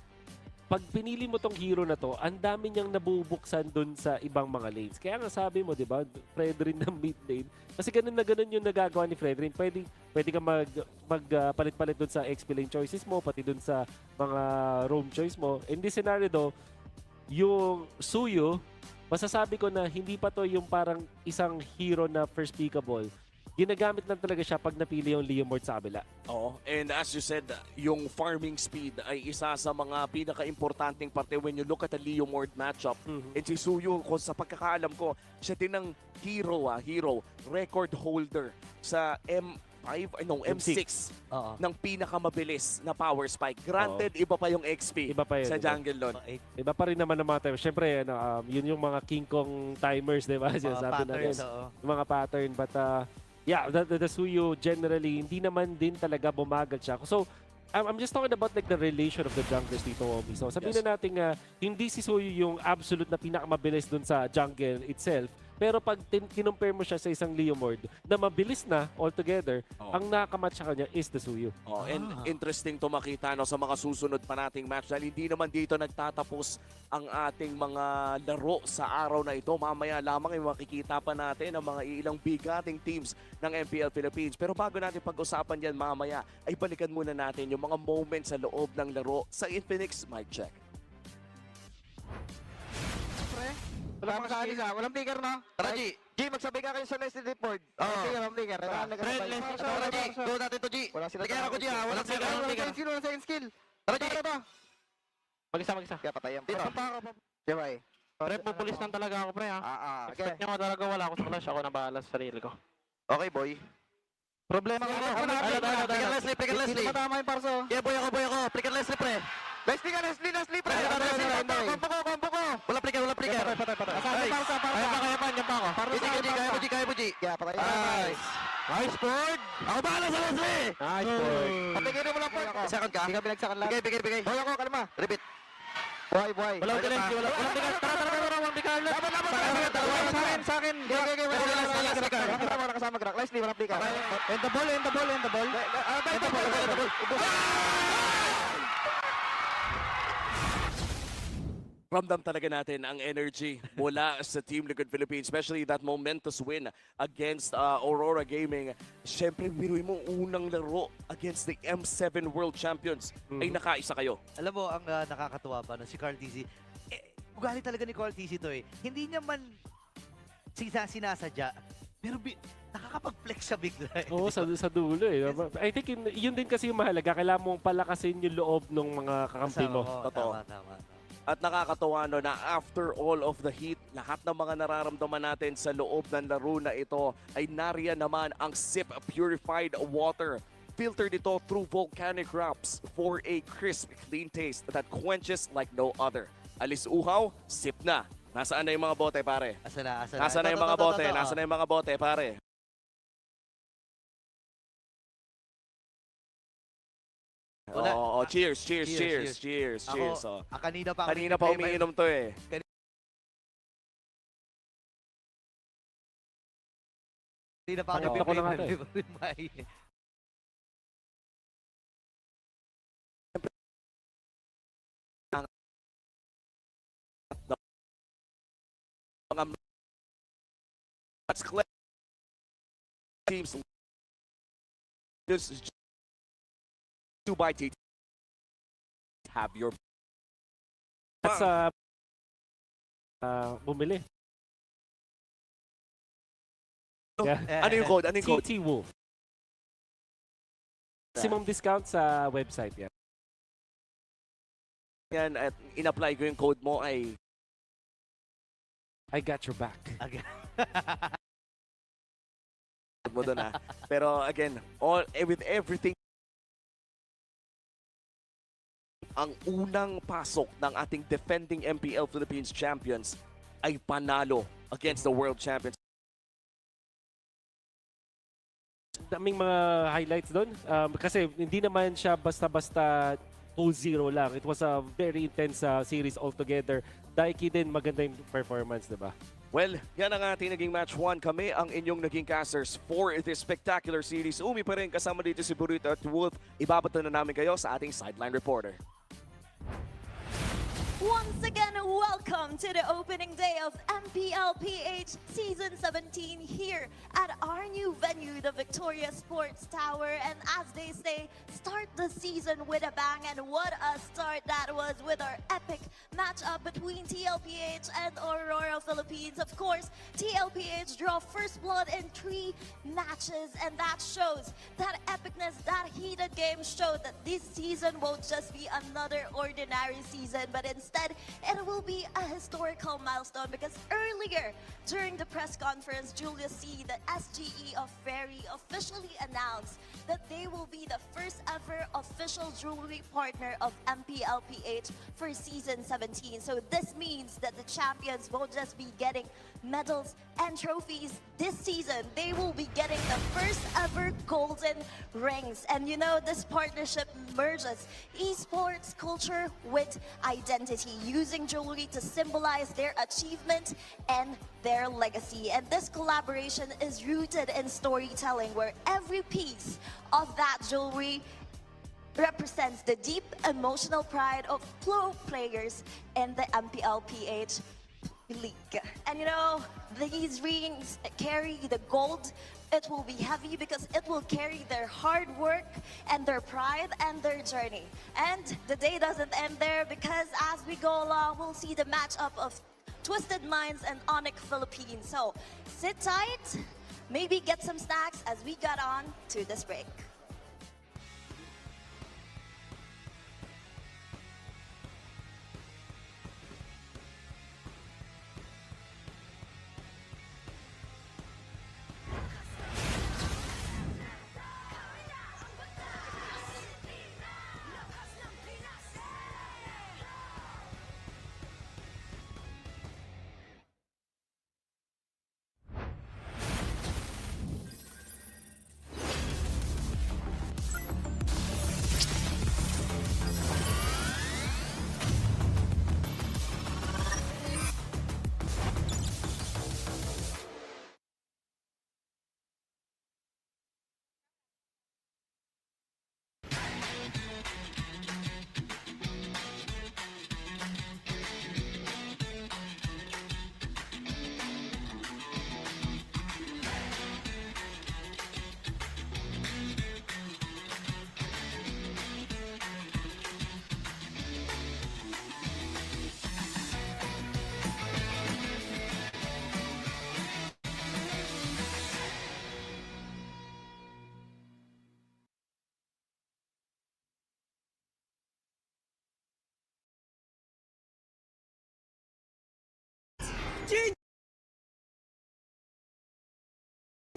pag pinili mo tong hero na to, ang dami niyang nabubuksan dun sa ibang mga lanes. Kaya nga sabi mo, di ba, Fredrin ng mid lane. Kasi ganun na ganun yung nagagawa ni Fredrin. Pwede ka magpalit-palit dun sa XP lane choices mo, pati dun sa mga roam choice mo. In this scenario do, yung Suyo, masasabi ko na hindi pa to yung parang isang hero na first pickable. Ginagamit lang talaga siya pag napili yung Leomord sa kabila. Oo, and as you said, yung farming speed ay isa sa mga pinaka-importanting parte when you look at the Leomord matchup. And si Suyo, sa pagkakaalam ko, siya din ang hero, record holder sa M6 ng pinakamabilis na power spike. Granted, iba pa yung XP sa jungle nun. Iba pa rin naman ng mga timers. Siyempre, yun yung mga King Kong timers, di ba? Sabi natin, yung mga pattern. But yeah, the Suyo generally, hindi naman din talaga bumagal siya. So, I'm just talking about like the relation of the junglers dito, Omi. So, sabihin na natin hindi si Suyo yung absolute na pinakamabilis dun sa jungle itself. Pero pag kinumpare mo siya sa isang Leomord na mabilis na altogether, ang nakamatch sa kanya is the Suyo. And interesting to makita sa mga susunod pa nating match dahil hindi naman dito nagtatapos ang ating mga laro sa araw na ito. Mamaya lamang ay makikita pa natin ang mga ilang bigating teams ng MPL Philippines. Pero bago natin pag-usapan yan mamaya, ay balikan muna natin yung mga moments sa loob ng laro sa Infinix. Mic check. Walang makaalis walang flicker no? Tara G, magsabi ka kayo sa Leslie Report. Sige, walang flicker. Tara G, go natin to G. Flicker ako G ha, walang flicker. Walang second skill. Tara G. Mag-isa. Kaya patayan. Dito pa ako. Jemay. Pre, pupulis lang talaga ako, pre, ha? Expect nyo talaga wala ako sa clash. Ako na bahala sa sarili ko. Okay, boy. Problema ko. Flicker Leslie. Hindi matama yung parso. Yeah, boy ako. Flicker Leslie, pre. Leslie, pre. Kompo ko. Wala flicker. Patay. Kaya pa ako. Kaya po G. Kaya patay. Nice board. Ako bahala sa Leslie. Nice board. Patigilin mo lang po. Second ka? Hindi ka binagsakan lang. Bigay. Boy ako, kalma. Repeat. Boy. Walang bilis. Walang bilis. Tara. Walang bilis. Sa akin. Wala kasama Grak. Leslie, walang flicker. And the ball. End the ball. Ramdam talaga natin ang energy mula sa Team Liquid Philippines, especially that momentous win against Aurora Gaming. Siyempre, biruin mo unang laro against the M7 World Champions ay nakaisa kayo. Alam mo, ang nakakatuwa pa si Carl TC, ugali talaga ni Carl TC to Hindi niya man sinasadya, pero nakakapag-flex siya bigla. Oo, sa dulo I think yun din kasi yung mahalaga. Kailangan mong palakasin yung loob ng mga kakampi mo. Tama. At nakakatawa na after all of the heat, lahat ng mga nararamdaman natin sa loob ng laro na ito ay nariyan naman ang Sip Purified Water. Filtered ito through volcanic rocks for a crisp, clean taste that quenches like no other. Alis uhaw, sip na. Nasaan na yung mga bote, pare? Nasaan na yung mga bote? Nasaan na yung mga bote, pare? Cheers. Kanina pa umiinom to Kanina pa ako teams this is 2 by T. Have your bumili. Ano yung code? TT Wolf. Maximum discount sa website yan. Yan, at in-apply ko yung code mo ay I got your back. mo doon, ah. Pero again, with everything, ang unang pasok ng ating defending MPL Philippines champions ay panalo against the world champions. Daming mga highlights doon. Kasi hindi naman siya basta-basta 2-0 lang. It was a very intense series altogether. Daiki din maganda yung performance, diba? Well, yan ang ating naging match 1. Kami ang inyong naging casters for this spectacular series. Umi pa rin kasama dito si Burrito at Wolf. Ibabato na namin kayo sa ating sideline reporter. Once again, welcome to the opening day of MPL PH Season 17 here at our new venue, the Victoria Sports Tower. And as they say, start the season with a bang. And what a start that was with our epic matchup between TLPH and Aurora Philippines. Of course, TLPH draw first blood in 3 matches, and that shows that epicness, that heated game showed that this season won't just be another ordinary season, but instead it will be a historical milestone, because earlier during the press conference, Julius C., the SGE of Ferry, officially announced that they will be the first ever official jewelry partner of MPL PH for Season 17. So this means that the champions won't just be getting medals and trophies this season. They will be getting the first ever golden rings. And you know, this partnership merges esports culture with identity, using jewelry to symbolize their achievement and their legacy. And this collaboration is rooted in storytelling, where every piece of that jewelry represents the deep emotional pride of pro players in the MPL PH League. And you know, these rings carry the gold. It will be heavy because it will carry their hard work and their pride and their journey. And the day doesn't end there, because as we go along, we'll see the matchup of Twisted Minds and Onyx Philippines. So sit tight, maybe get some snacks as we got on to this break.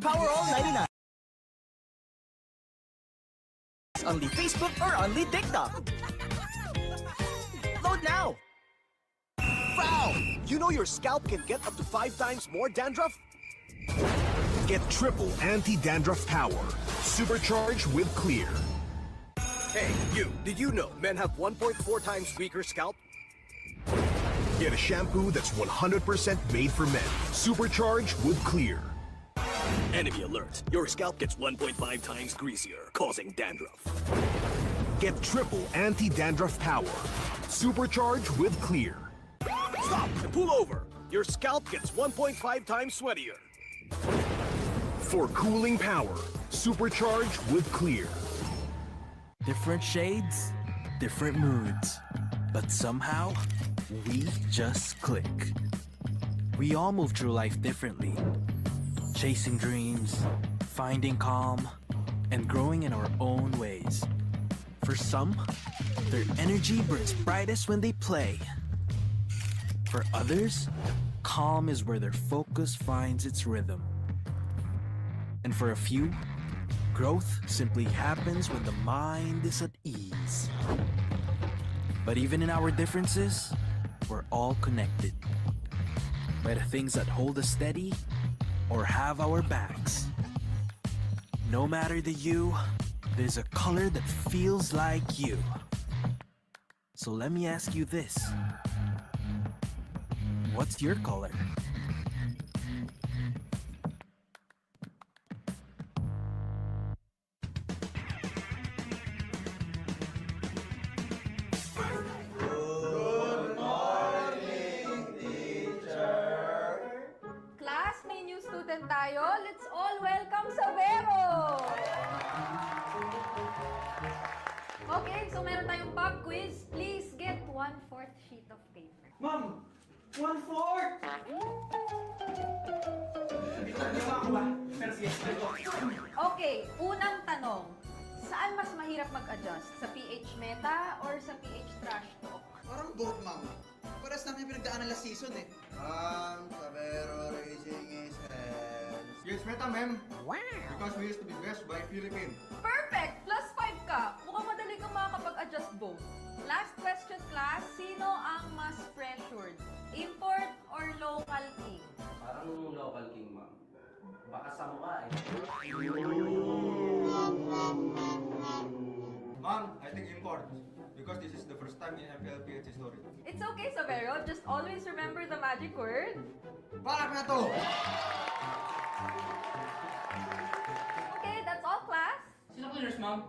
Power all 99. On the Facebook or on the TikTok. Load now. Wow! You know your scalp can get up to 5 times more dandruff? Get triple anti-dandruff power. Supercharged with Clear. Hey, you. Did you know men have 1.4 times weaker scalp? Get a shampoo that's 100% made for men. Supercharged with Clear. Enemy alert. Your scalp gets 1.5 times greasier, causing dandruff. Get triple anti-dandruff power. Supercharged with Clear. Stop and pull over. Your scalp gets 1.5 times sweatier. For cooling power, supercharged with Clear. Different shades, different moods. But somehow, we just click. We all move through life differently. Chasing dreams, finding calm, and growing in our own ways. For some, their energy burns brightest when they play. For others, calm is where their focus finds its rhythm. And for a few, growth simply happens when the mind is at ease. But even in our differences, we're all connected by the things that hold us steady or have our backs. No matter the you, there's a color that feels like you. So let me ask you this. What's your color? Class, may new student tayo. Let's all welcome sa Vero! Okay, so meron tayong pop quiz. Please get 1/4 sheet of paper. Ma'am, 1/4? Okay, unang tanong. Saan mas mahirap mag-adjust? Sa PH Meta or sa PH Trash Talk? Parang both, ma'am. Paras namin yung pinagdaanan last season eh. Sabero raising his hands. Yes, Meta, ma'am. Wow! Because we used to be best by Philippines. Perfect! +5 ka. Mukhang madali kang makakapag-adjust both. Last question, class. Sino ang mas pressured? Import or local king? Parang local king, ma'am. Baka sa mukha eh. Ma'am, I think import. Because this is the first time in MPL PH history. It's okay, Savero. Just always remember the magic word. Balak na to! Okay, that's all, class. Sino cleaners, ma'am?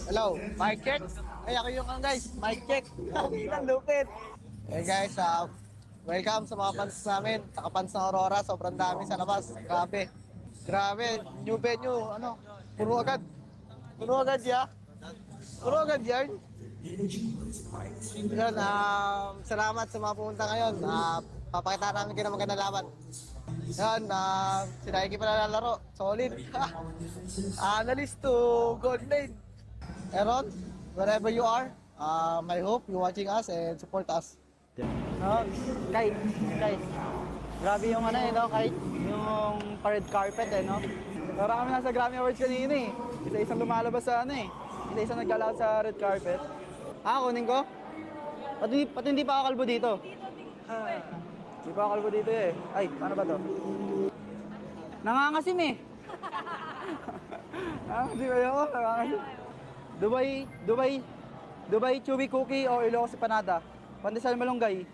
Hello, mic check. Ay, ako yung guys, mic check. Ang lupit. Hey guys, welcome sa mga fans namin. Saka fans ng Aurora, sobrang dami sa labas. Grabe. Grabe, new venue, puno agad. Puno agad ya. Puno agad yan. Yun, salamat sa mga pumunta ngayon. Papakita namin kayo ng magandang laban. Yan, sila yung pa nalalaro. Solid. Analyst to gold lane. Aaron, wherever you are, I hope you're watching us and support us. Guys, grabe yung kahit yung red carpet no? Parang kami nasa Grammy Awards kanina eh. Isa-isang lumalabas sa isa-isang naglalakad sa red carpet. Kunin ko? Pati hindi pa ako kalbo dito. Hindi pa ako kalbo dito eh. Ay, paano ba to? Nangangasim eh. Nangangasim ba ako? Nangangasim. Dubai chewy cookie o Ilocos Panada. Pandesal malunggay.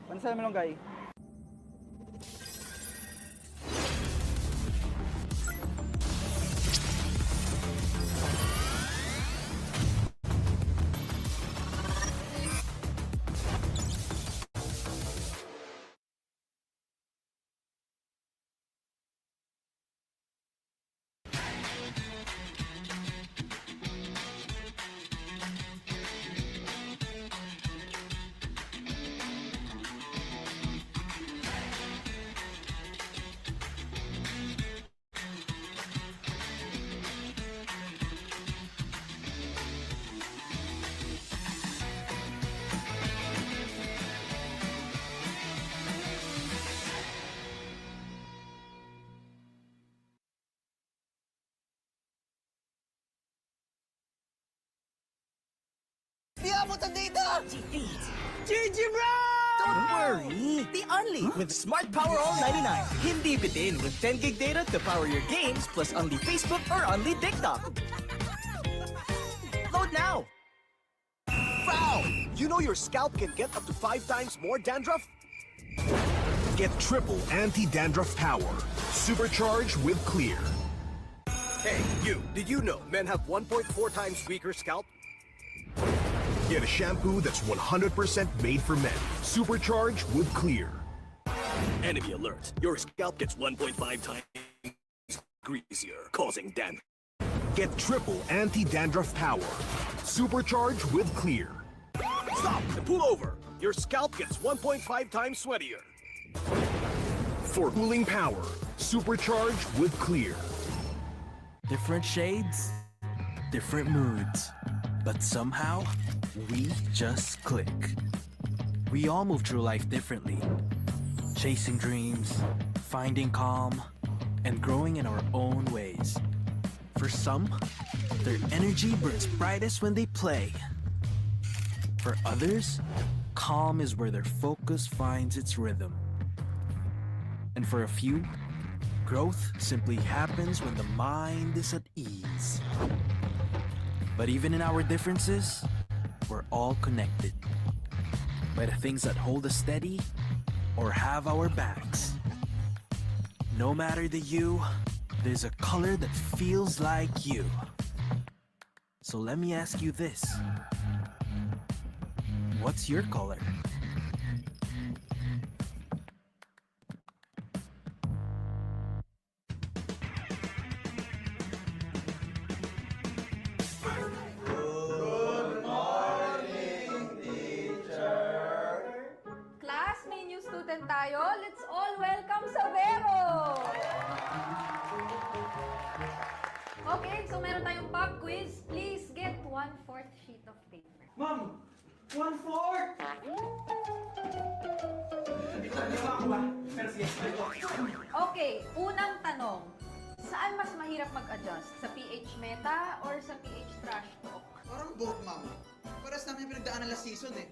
abot ang data! GG, bro! Don't worry! The Only with Smart Power All 99. Hindi bitin with 10 gig data to power your games plus Only Facebook or Only TikTok. Load now! Wow! You know your scalp can get up to 5 times more dandruff? Get triple anti-dandruff power. Supercharged with Clear. Hey, you! Did you know men have 1.4 times weaker scalp? Get a shampoo that's 100% made for men. Supercharged with Clear. Enemy alert! Your scalp gets 1.5 times greasier, causing dandruff. Get triple anti-dandruff power. Supercharged with Clear. Stop and pull over! Your scalp gets 1.5 times sweatier. For cooling power, supercharged with Clear. Different shades, different moods, but somehow we just click. We all move through life differently, chasing dreams, finding calm, and growing in our own ways. For some, their energy burns brightest when they play. For others, calm is where their focus finds its rhythm. And for a few, growth simply happens when the mind is at ease. But even in our differences, we're all connected by the things that hold us steady or have our backs. No matter the hue, there's a color that feels like you. So let me ask you this. What's your color? Class, may new student tayo. Let's all welcome Savero! Okay, so meron tayong pop quiz. Please get 1/4 sheet of paper. Ma'am! 1/4! Okay, unang tanong. Saan mas mahirap mag-adjust? Sa PH Meta or sa PH Trash Talk? Parang both, ma'am. Paras namin yung pinagdaanan last season eh.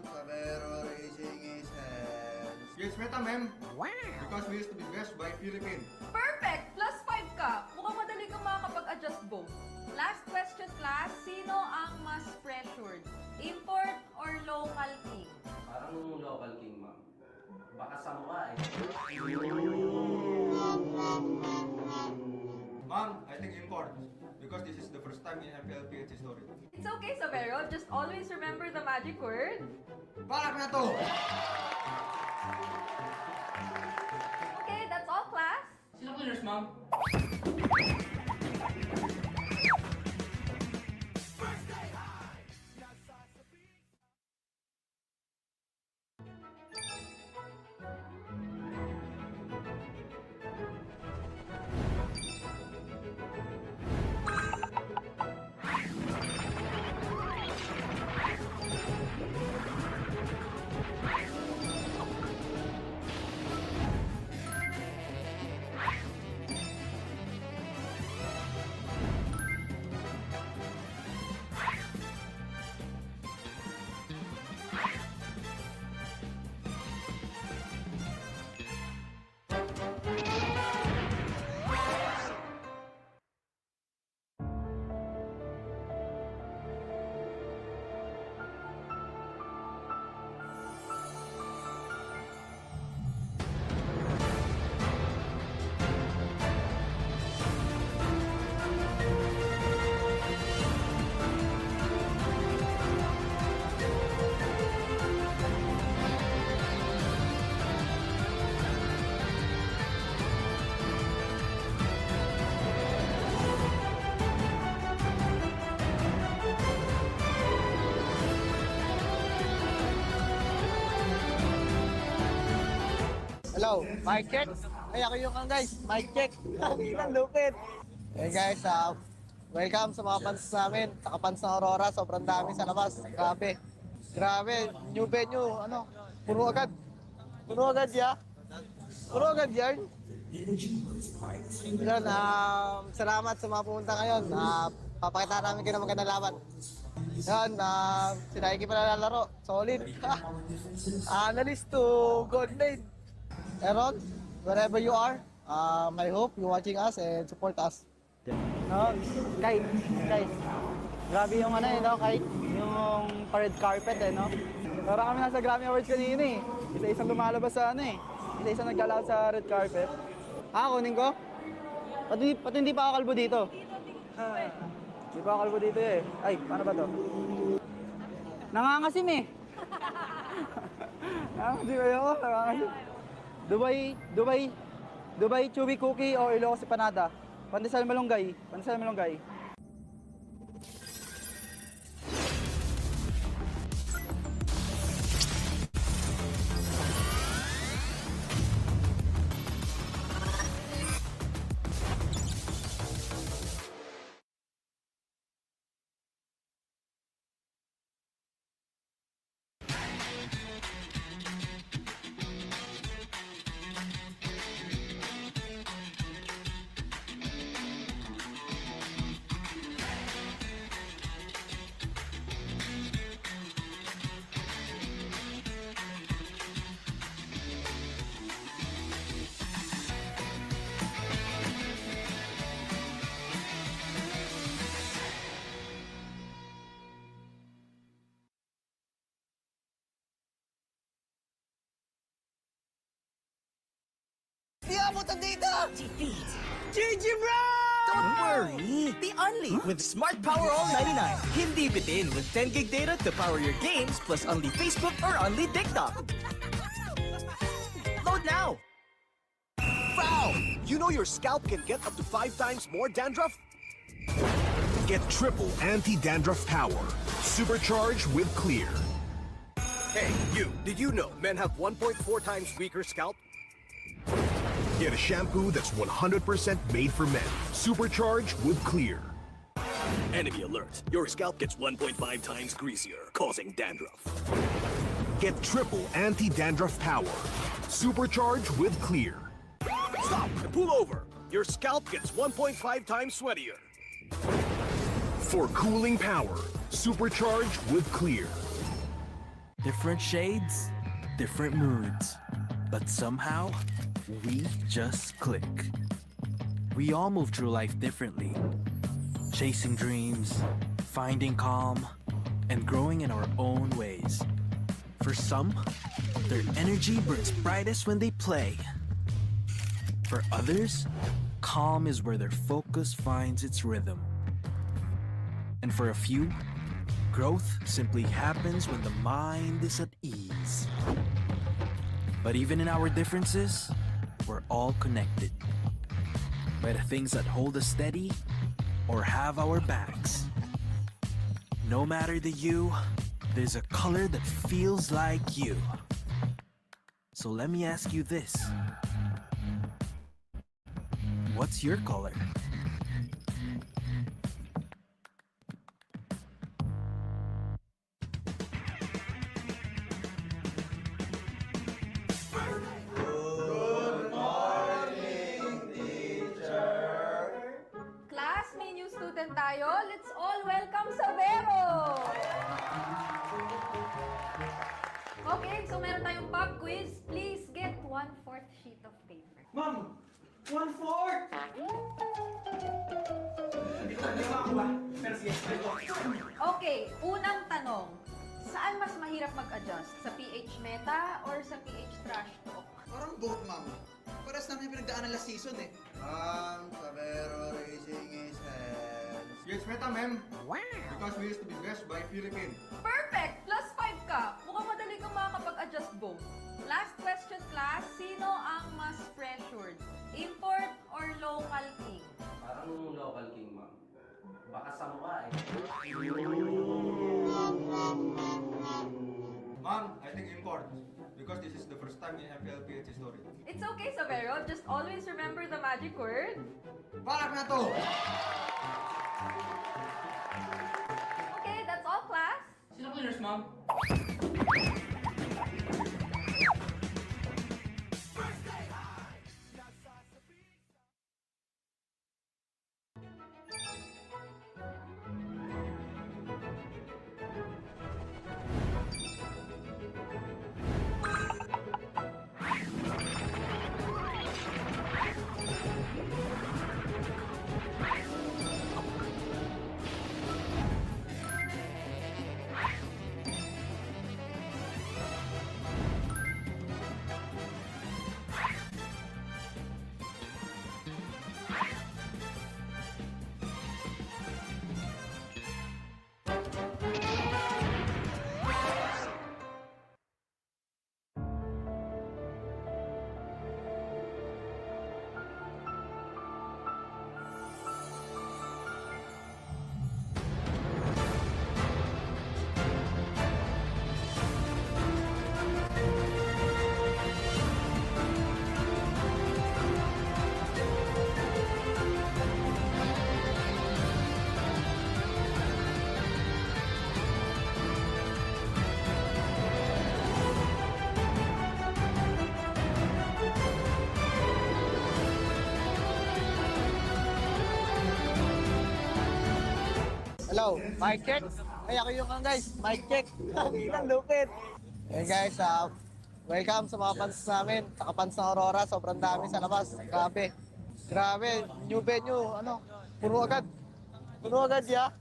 Sabero Racing is hands. Yes, Meta, ma'am. Wow! Because we used to be best by Philippines. Perfect! +5 ka. Mukhang madali kang makakapag-adjust both. Last question, class. Sino ang mas pressured? Import or local king? Parang local king, ma'am. Baka samurai. Ma'am, I think import. Because this is the first time in MPL PH history. It's okay, Savero. Just always remember the magic word. Balak na to! Okay, that's all, class. Sino cleaners, ma'am? Hello, mic check. Ay, ako yung guys, mic check. Ang lupit. Hey guys, welcome sa mga fans namin. Saka fans ng Aurora, sobrang dami sa labas. Grabe. Grabe, new venue, ano, puno agad. Puno agad ya. Puno agad yan. Yun, salamat sa mga pumunta ngayon. Papakita namin kayo ng magandang laban. Yan, sinaiki pa na lalaro. Solid. Analyst to gold lane. Aaron, wherever you are, I hope you're watching us and support us. No, guys, grabe yung ano no, kahit yung red carpet no. Parang kami nasa Grammy Awards kanina eh. Isa-isang lumalabas sa ano eh. Isa-isang naglalakad sa red carpet. Kunin ko? Pati hindi pa ako kalbo dito. Hindi pa ako kalbo dito eh. Ay, paano ba to? Nangangasim eh. Nangangasim kayo ako, nangangasim. Dubai chewy cookie o Ilocos Panada. Pandesal malunggay. Di abutan dito! Defeat! GG bro! Don't worry! The only with Smart Power All 99. Hindi bitin with 10 gig data to power your games plus only Facebook or only TikTok. Load now! Foul! You know your scalp can get up to 5 times more dandruff? Get triple anti-dandruff power. Supercharged with Clear. Hey, you! Did you know men have 1.4 times weaker scalp? Get a shampoo that's 100% made for men. Supercharged with Clear. Enemy alert! Your scalp gets 1.5 times greasier, causing dandruff. Get triple anti-dandruff power. Supercharged with Clear. Stop and pull over! Your scalp gets 1.5 times sweatier. For cooling power, supercharged with Clear. Different shades, different moods. But somehow, we just click. We all move through life differently. Chasing dreams, finding calm, and growing in our own ways. For some, their energy burns brightest when they play. For others, calm is where their focus finds its rhythm. And for a few, growth simply happens when the mind is at ease. But even in our differences, we're all connected by the things that hold us steady or have our backs. No matter the you, there's a color that feels like you. So let me ask you this. What's your color? Class, may new student tayo. Let's all welcome sa Vero! Okay, so meron tayong pop quiz. Please get 1/4 sheet of paper. Ma'am! 1/4! Okay, unang tanong. Saan mas mahirap mag-adjust? Sa PH Meta or sa PH Trash Talk? Parang both, ma'am. Paras namin yung pinagdaanan last season eh. Sabero Racing is hands. Yes, Meta, ma'am. Wow! Because we used to be dressed by Philippine. Perfect! +5 ka. Mukhang madali kang makakapag-adjust both. Last question, class. Sino ang mas pressured? Import or local king? Parang local king, ma'am. Baka sa mukha eh. Ma'am, I think import. Because this is the first time in MPL PH history. It's okay, Savero. Just always remember the magic word. Balak na to! Okay, that's all, class. Sino cleaners, ma'am? Hello, mic check. Ay, ako yung guys, mic check. Ang lupit. Hey guys, welcome sa mga fans namin. Saka fans ng Aurora, sobrang dami sa labas. Grabe. Grabe, new venue, ano, puno agad. Puno agad ya.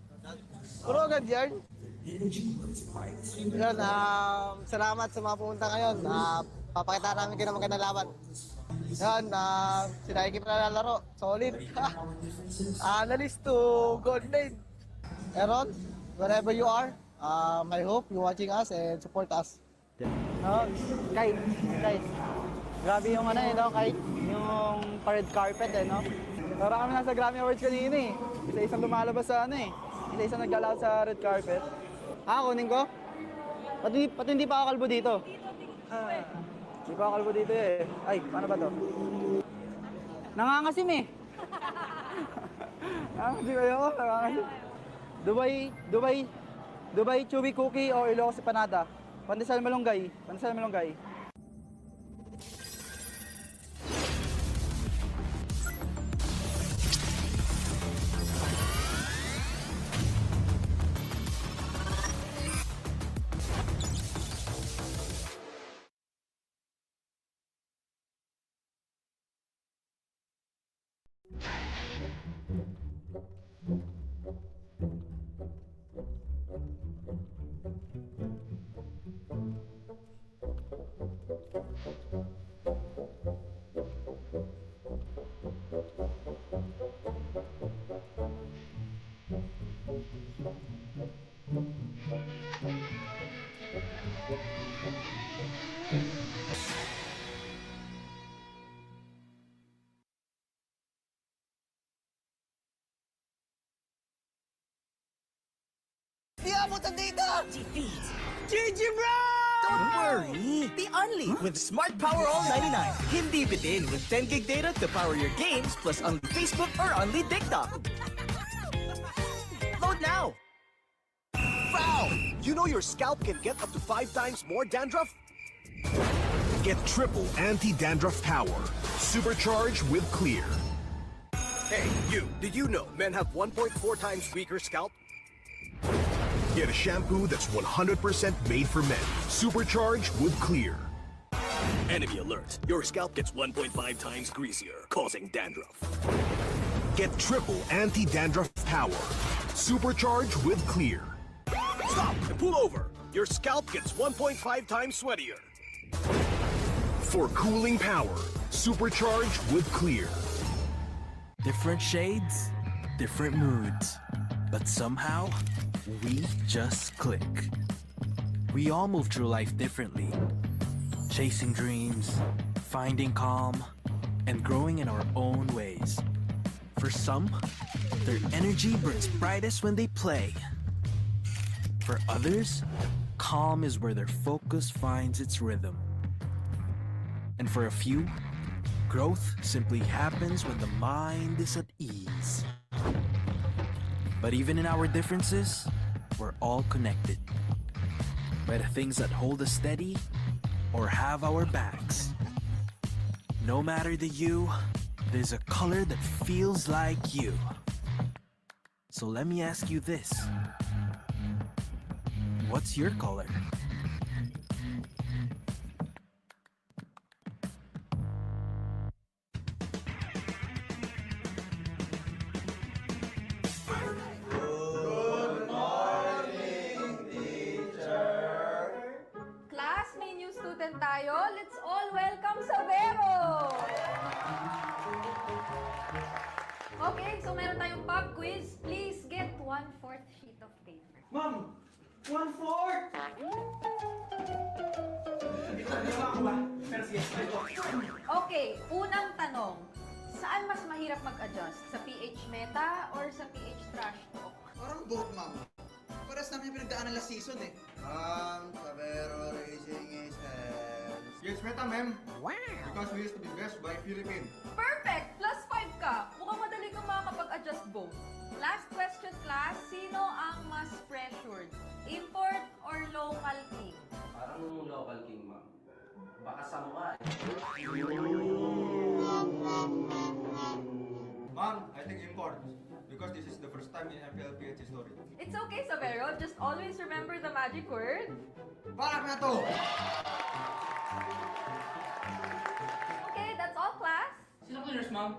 Puno agad yan. Yun, salamat sa mga pumunta ngayon. Papakita namin kayo ng magandang laban. Yan, sinakikip na lalaro. Solid. Analyst to gold lane. Aaron, wherever you are, I hope you're watching us and support us. No, guys, grabe yung ano no, kahit yung red carpet no. Para kami nasa Grammy Awards kanina Isa-isang lumalabas sa ano Isa-isang naggalaw sa red carpet. Kunin ko? Pati hindi pa ako kalbo dito. Hindi pa ako kalbo dito Ay, paano ba to? Nangangasim Nangangasim ako, nangangasim. Dubai chewy cookie o Ilocos Panada. Pandesal malunggay. Di abutan dito! Defeat! GG bro! Don't worry! The only with Smart Power All 99. Hindi bitin with 10 gig data to power your games plus only Facebook or only TikTok. Load now! Wow! You know your scalp can get up to 5 times more dandruff? Get triple anti-dandruff power. Supercharged with Clear. Hey, you! Did you know men have 1.4 times weaker scalp? Get a shampoo that's 100% made for men. Supercharged with Clear. Enemy alert. Your scalp gets 1.5 times greasier, causing dandruff. Get triple anti-dandruff power. Supercharged with Clear. Stop and pull over. Your scalp gets 1.5 times sweatier. For cooling power, supercharged with Clear. Different shades, different moods. But somehow, we just click. We all move through life differently. Chasing dreams, finding calm, and growing in our own ways. For some, their energy burns brightest when they play. For others, calm is where their focus finds its rhythm. And for a few, growth simply happens when the mind is at ease. But even in our differences, we're all connected by the things that hold us steady or have our backs. No matter the hue, there's a color that feels like you. So let me ask you this. What's your color? Class, may new student tayo. Let's all welcome sa Vero! Okay, so meron tayong pop quiz. Please get 1/4 sheet of paper. Ma'am! 1/4! Okay, unang tanong. Saan mas mahirap mag-adjust? Sa PH Meta or sa PH Trash Talk? Parang both, ma'am. Paras namin yung pinagdaanan last season Sabero Racing is hands. Yes, Meta, ma'am. Wow! Because we used to be best by Philippines. Perfect! +5 ka. Mukhang madali kang makakapag-adjust both. Last question, class. Sino ang mas pressured? Import or local king? Parang local king, ma'am. Baka sa mukha Ma'am, Ma'am, I think import. Because this is the first time in MPL PH history. It's okay, Savero. Just always remember the magic word. Balak na to! Okay, that's all, class. Sino cleaners, ma'am?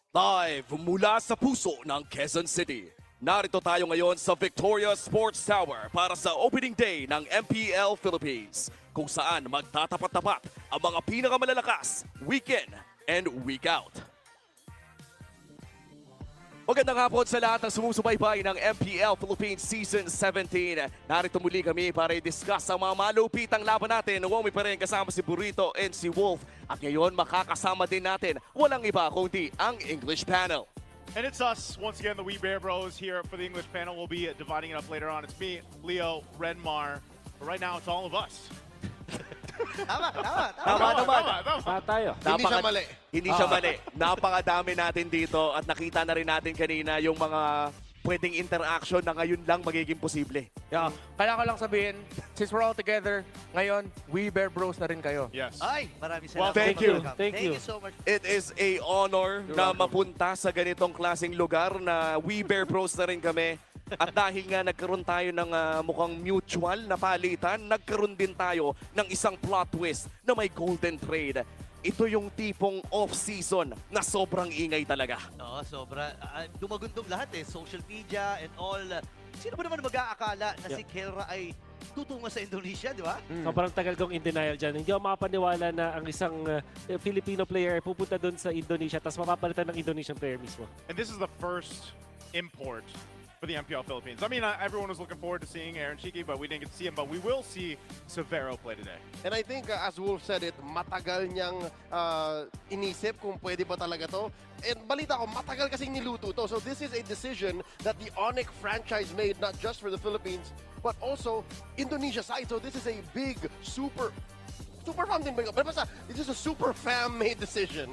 Live mula sa puso ng Quezon City. Narito tayo ngayon sa Victoria Sports Tower para sa opening day ng MPL Philippines, kung saan magtatapat-tapat ang mga pinakamalalakas week in and week out. Magandang hapon sa lahat ng sumusubaybay ng MPL Philippines Season 17. Narito muli kami para i-discuss ang mga malupitang laban natin. Uwami pa rin kasama si Burrito and si Wolf. At ngayon makakasama din natin walang iba kundi ang English panel. And it's us, once again, the We Bear Bros here for the English panel. We'll be dividing it up later on. It's me, Leo, Renmar. But right now, it's all of us. Tama naman. Tayo. Hindi siya mali. Hindi siya mali. Napakadami natin dito at nakita na rin natin kanina yung mga pwedeng interaction na ngayon lang magiging posible. Yeah. Kaya ko lang sabihin, since we're all together, ngayon, We Bear Bros na rin kayo. Yes. Ay, maraming Well, salamat. thank you. Thank you. so much. It is a honor na mapunta sa ganitong klaseng lugar na We Bear Bros na rin kami. At dahil nga nagkaroon tayo ng mukhang mutual na palitan, nagkaroon din tayo ng isang plot twist na may golden trade. Ito yung tipong off-season na sobrang ingay talaga. Oo, sobra. Dumagundong lahat eh. Social media and all. Sino ba naman mag-aakala na si Kelra ay tutungo sa Indonesia, di ba? Sobrang tagal kong in denial dyan. Hindi ako makapaniwala na ang isang Filipino player pupunta doon sa Indonesia tapos mapapalitan ng Indonesian player mismo. And this is the first import for the MPL Philippines. I mean, everyone was looking forward to seeing Aaron Chiki, but we didn't get to see him. But we will see Severo play today. And I think, as Wolf said it, matagal niyang inisip kung pwede ba talaga to. And balita ko, matagal kasing niluto to. So this is a decision that the Onyx franchise made, not just for the Philippines, but also Indonesia side. So this is a big, super fam din ba yun? Pero basta, this is a super fam-made decision.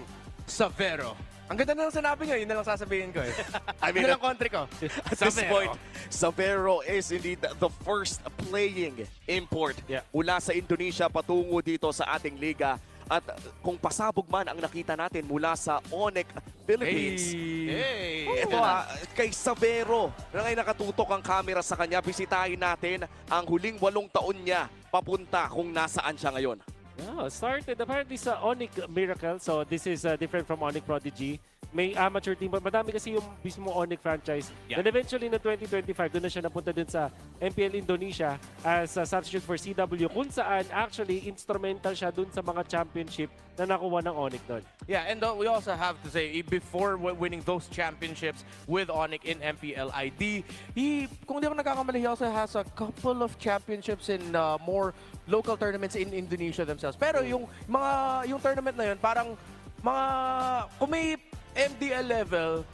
Severo. Ang ganda na lang sinabi nyo, yun na lang sasabihin ko eh. I mean, yun ang country ko. At this point, Severo is indeed the first playing import mula sa Indonesia patungo dito sa ating liga. At kung pasabog man ang nakita natin mula sa Onyx Philippines, ito kay Severo na ngayon nakatutok ang camera sa kanya. Bisitahin natin ang huling 8 taon niya papunta kung nasaan siya ngayon. Yeah, started apparently sa Onyx Miracle. So this is different from Onyx Prodigy. May amateur team. Madami kasi yung mismo Onyx franchise. Yeah. Then eventually no 2025, doon na siya napunta dun sa MPL Indonesia as a substitute for CW kung saan actually instrumental siya dun sa mga championship na nakuha ng Onyx doon. Yeah, and we also have to say, before winning those championships with Onyx in MPL ID, kung di ako nagkakamali, he also has a couple of championships in more local tournaments in Indonesia themselves. Pero yung tournament na yun, parang kung may MDL level,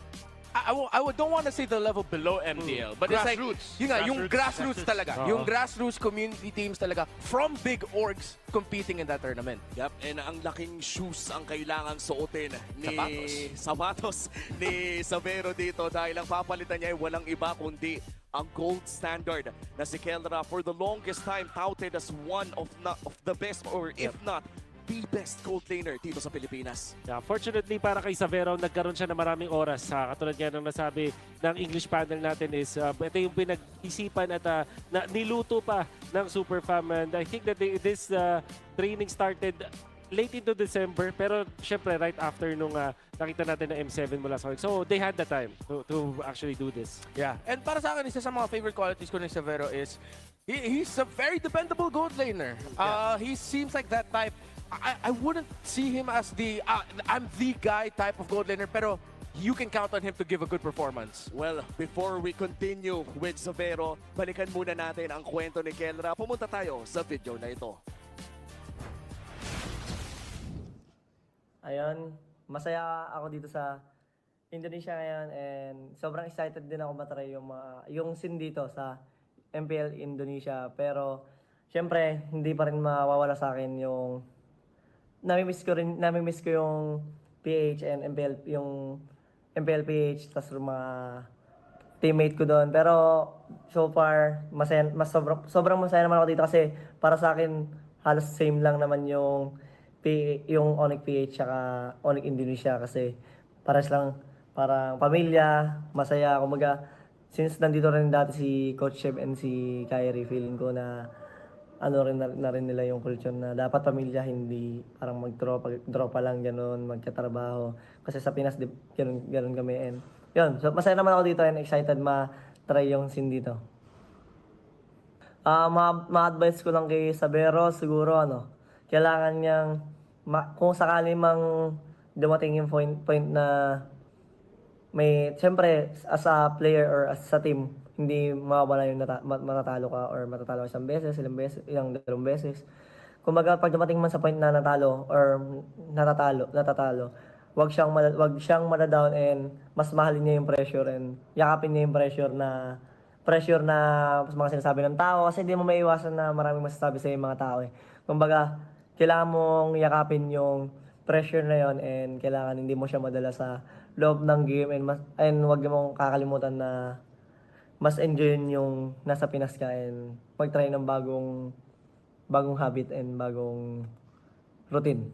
I don't want to say the level below MDL, but Grassroots. it's like, yung grassroots talaga. Yung grassroots community teams talaga from big orgs competing in that tournament. Yep, and ang laking shoes ang kailangang suotin ni sapatos ni Severo dito dahil ang papalitan niya ay walang iba kundi ang gold standard na si Kelra for the longest time touted as one of the best or if not the best gold laner dito sa Pilipinas. Yeah, fortunately para kay Severo, nagkaroon siya ng maraming oras. Katulad nga ng nasabi ng English panel natin is ito yung pinag-isipan at niluto pa ng Super Fam. And I think that this training started late into December, pero syempre right after nung nakita natin na M7 mula sa Onyx. So they had the time to actually do this. Yeah, and para sa akin, isa sa mga favorite qualities ko ni Severo is he's a very dependable gold laner. He seems like that type. I wouldn't see him as I'm the guy type of gold laner, pero you can count on him to give a good performance. Well, before we continue with Severo, balikan muna natin ang kwento ni Kelra. Pumunta tayo sa video na ito. Ayun, masaya ako dito sa Indonesia ngayon and sobrang excited din ako matry yung scene dito sa MPL Indonesia. Pero syempre, hindi pa rin mawawala sa akin yung nami-miss ko yung PH and yung MPL PH tas mga teammate ko doon. Pero so far, sobrang masaya naman ako dito kasi para sa akin halos same lang naman yung Onyx PH saka Onyx Indonesia kasi pares lang parang pamilya, masaya. Kumaga, since nandito rin dati si Coach Sheb and si Kyrie, feeling ko na ano rin na rin nila yung culture na dapat pamilya, hindi parang tropa lang gano'n, magkatrabaho. Kasi sa Pinas, gano'n kami. And yun, so masaya naman ako dito and excited ma-try yung scene dito. Ma-advise ko lang kay Sabero, siguro kailangan niyang, kung sakali mang dumating yung point na siyempre, as a player or as a team, hindi mawawala yung matatalo ka or matatalo isang beses, ilang dalawang beses. Kumbaga, pag dumating man sa point na natalo or natatalo, wag siyang madadown and mas mahalin niya yung pressure and yakapin niya yung pressure na mga sinasabi ng tao kasi hindi mo maiiwasan na maraming masasabi sa mga tao eh. Kumbaga, kailangan mong yakapin yung pressure na yon and kailangan hindi mo siya madala sa loob ng game and wag mong kakalimutan na mas enjoy yung nasa Pinas ka and mag-try ng bagong habit and bagong routine.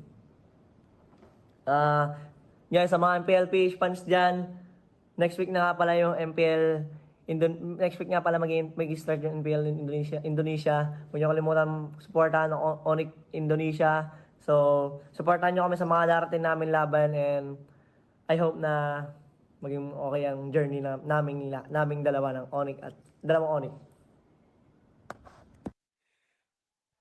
Guys, sa mga MPL PH fans dyan, next week na nga pala yung next week nga pala mag-start yung MPL Indonesia. Huwag niyo kalimutan supportahan ng Onyx Indonesia. So, supportahan niyo kami sa mga darating namin laban and I hope na maging okay ang journey naming dalawa ng Onyx at dalawang Onyx.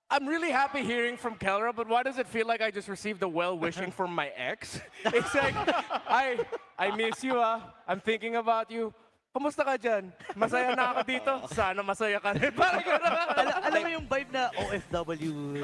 I'm really happy hearing from Kelra, but why does it feel like I just received a well-wishing from my ex? It's like, I miss you, I'm thinking about you. Kumusta ka dyan? Masaya na ako dito? Sana masaya ka rin. Parang Alam mo yung vibe na OFW.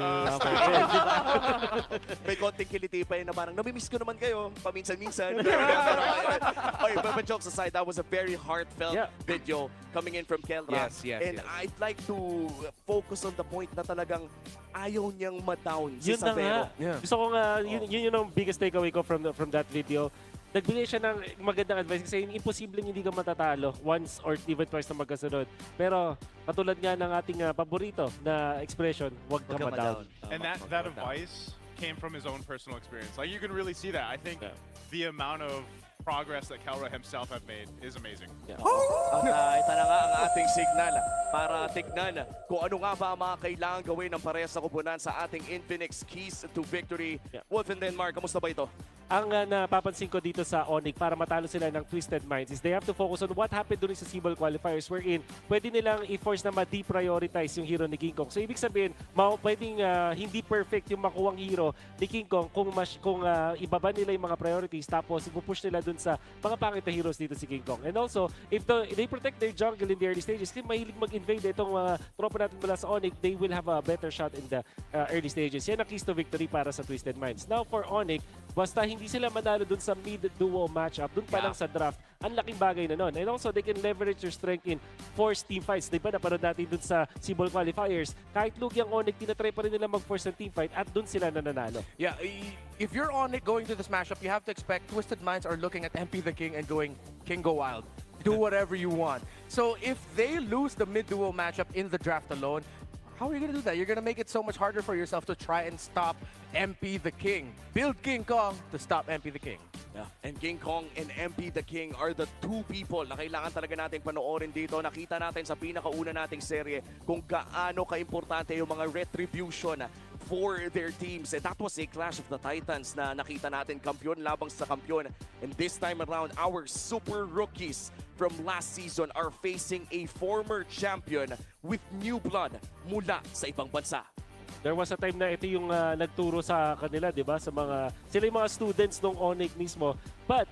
May konting kiliti pa yun na parang, namimiss ko naman kayo, paminsan-minsan. Okay, but jokes aside, that was a very heartfelt video coming in from Kelra. And I'd like to focus on the point na talagang ayaw niyang ma-down si Sabero. Gusto ko nga, yun yung biggest takeaway ko from that video. Nagbigay siya ng magandang advice kasi imposibleng hindi ka matatalo once or even twice na magkasunod. Pero katulad nga ng ating paborito na expression, wag ka ma-down. And that advice came from his own personal experience. Like you can really see that. I think the amount of progress that Kelra himself have made is amazing. At ito na nga ang ating signal para tignan kung ano nga ba ang mga kailangan gawin ng parehas na kupunan sa ating Infinix Keys to Victory. Wolf in Denmark, kamusta ba ito? Ang napapansin ko dito sa Onyx para matalo sila ng Twisted Minds is they have to focus on what happened during sa Cebol qualifiers wherein pwede nilang i-force na ma-deprioritize yung hero ni King Kong. So ibig sabihin, pwedeng hindi perfect yung makuwang hero ni King Kong kung ibaba nila yung mga priorities tapos ipupush nila dun sa mga pangit na heroes dito si King Kong. And also, if they protect their jungle in the early stages, kasi mahilig mag-invade itong mga tropa natin mula sa Onyx, they will have a better shot in the early stages. Yan ang keys to victory para sa Twisted Minds. Now for Onyx, basta hindi sila manalo dun sa mid-duo matchup, dun pa lang sa draft, ang laking bagay na nun. And also, they can leverage their strength in force team fights. Diba, napanood natin dun sa Cebol qualifiers. Kahit lugi ang Onyx, tinatry pa rin nila mag-force ng team fight at dun sila nananalo. Yeah, if you're Onyx going to this matchup, you have to expect Twisted Minds are looking at MP the King and going, King go wild. Do whatever you want. So if they lose the mid-duo matchup in the draft alone, how are you going to do that? You're going to make it so much harder for yourself to try and stop MP the King. Build King Kong to stop MP the King. Yeah. And King Kong and MP the King are the two people na kailangan talaga nating panoorin dito. Nakita natin sa pinakauna nating serye kung gaano ka-importante yung mga retribution for their teams. And that was a Clash of the Titans na nakita natin, kampiyon labang sa kampiyon. And this time around, our super rookies from last season are facing a former champion with new blood mula sa ibang bansa. There was a time na ito yung nagturo sa kanila, di ba? Sila yung mga students ng Onyx mismo. But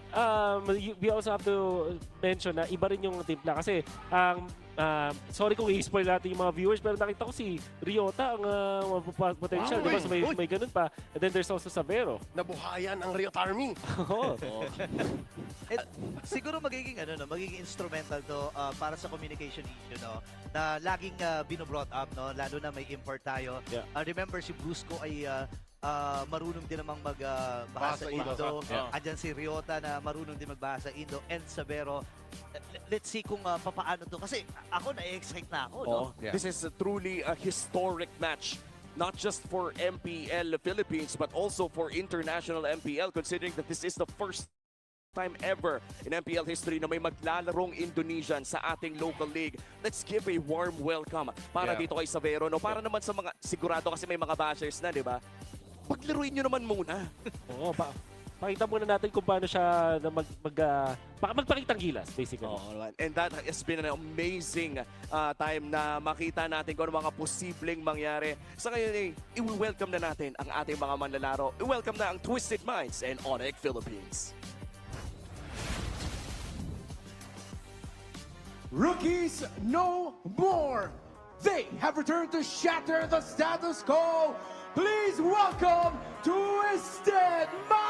we also have to mention na iba rin yung timpla. Kasi sorry kung i-spoil natin yung mga viewers, pero nakita ko si Ryota ang potential. Wow, di ba? May ganun pa. And then there's also Sabero. Nabuhayan ang Ryota Army. Siguro magiging instrumental to para sa communication issue, no, na laging binobrought up, no, lalo na may import tayo. Remember si Brusco ay marunong din namang magbahasa Indo. Andyan si Ryota na marunong din magbahasa Indo and Sabero. Let's see kung papaano to kasi ako na-excite na ako, no? This is truly a historic match. Not just for MPL Philippines, but also for international MPL, considering that this is the first time ever in MPL history na may maglalarong Indonesian sa ating local league. Let's give a warm welcome para dito kay Savero. No? Para naman sa mga, sigurado kasi may mga bashers na, di ba? Paglaruin nyo naman muna. Oo, pakita muna natin kung paano siya na magpakitang gilas, basically. And that has been an amazing time na makita natin kung ano mga posibleng mangyari. Sa ngayon, i-welcome na natin ang ating mga manlalaro. I-welcome na ang Twisted Minds and Onyx Philippines. Rookies no more. They have returned to shatter the status quo. Please welcome Twisted Minds.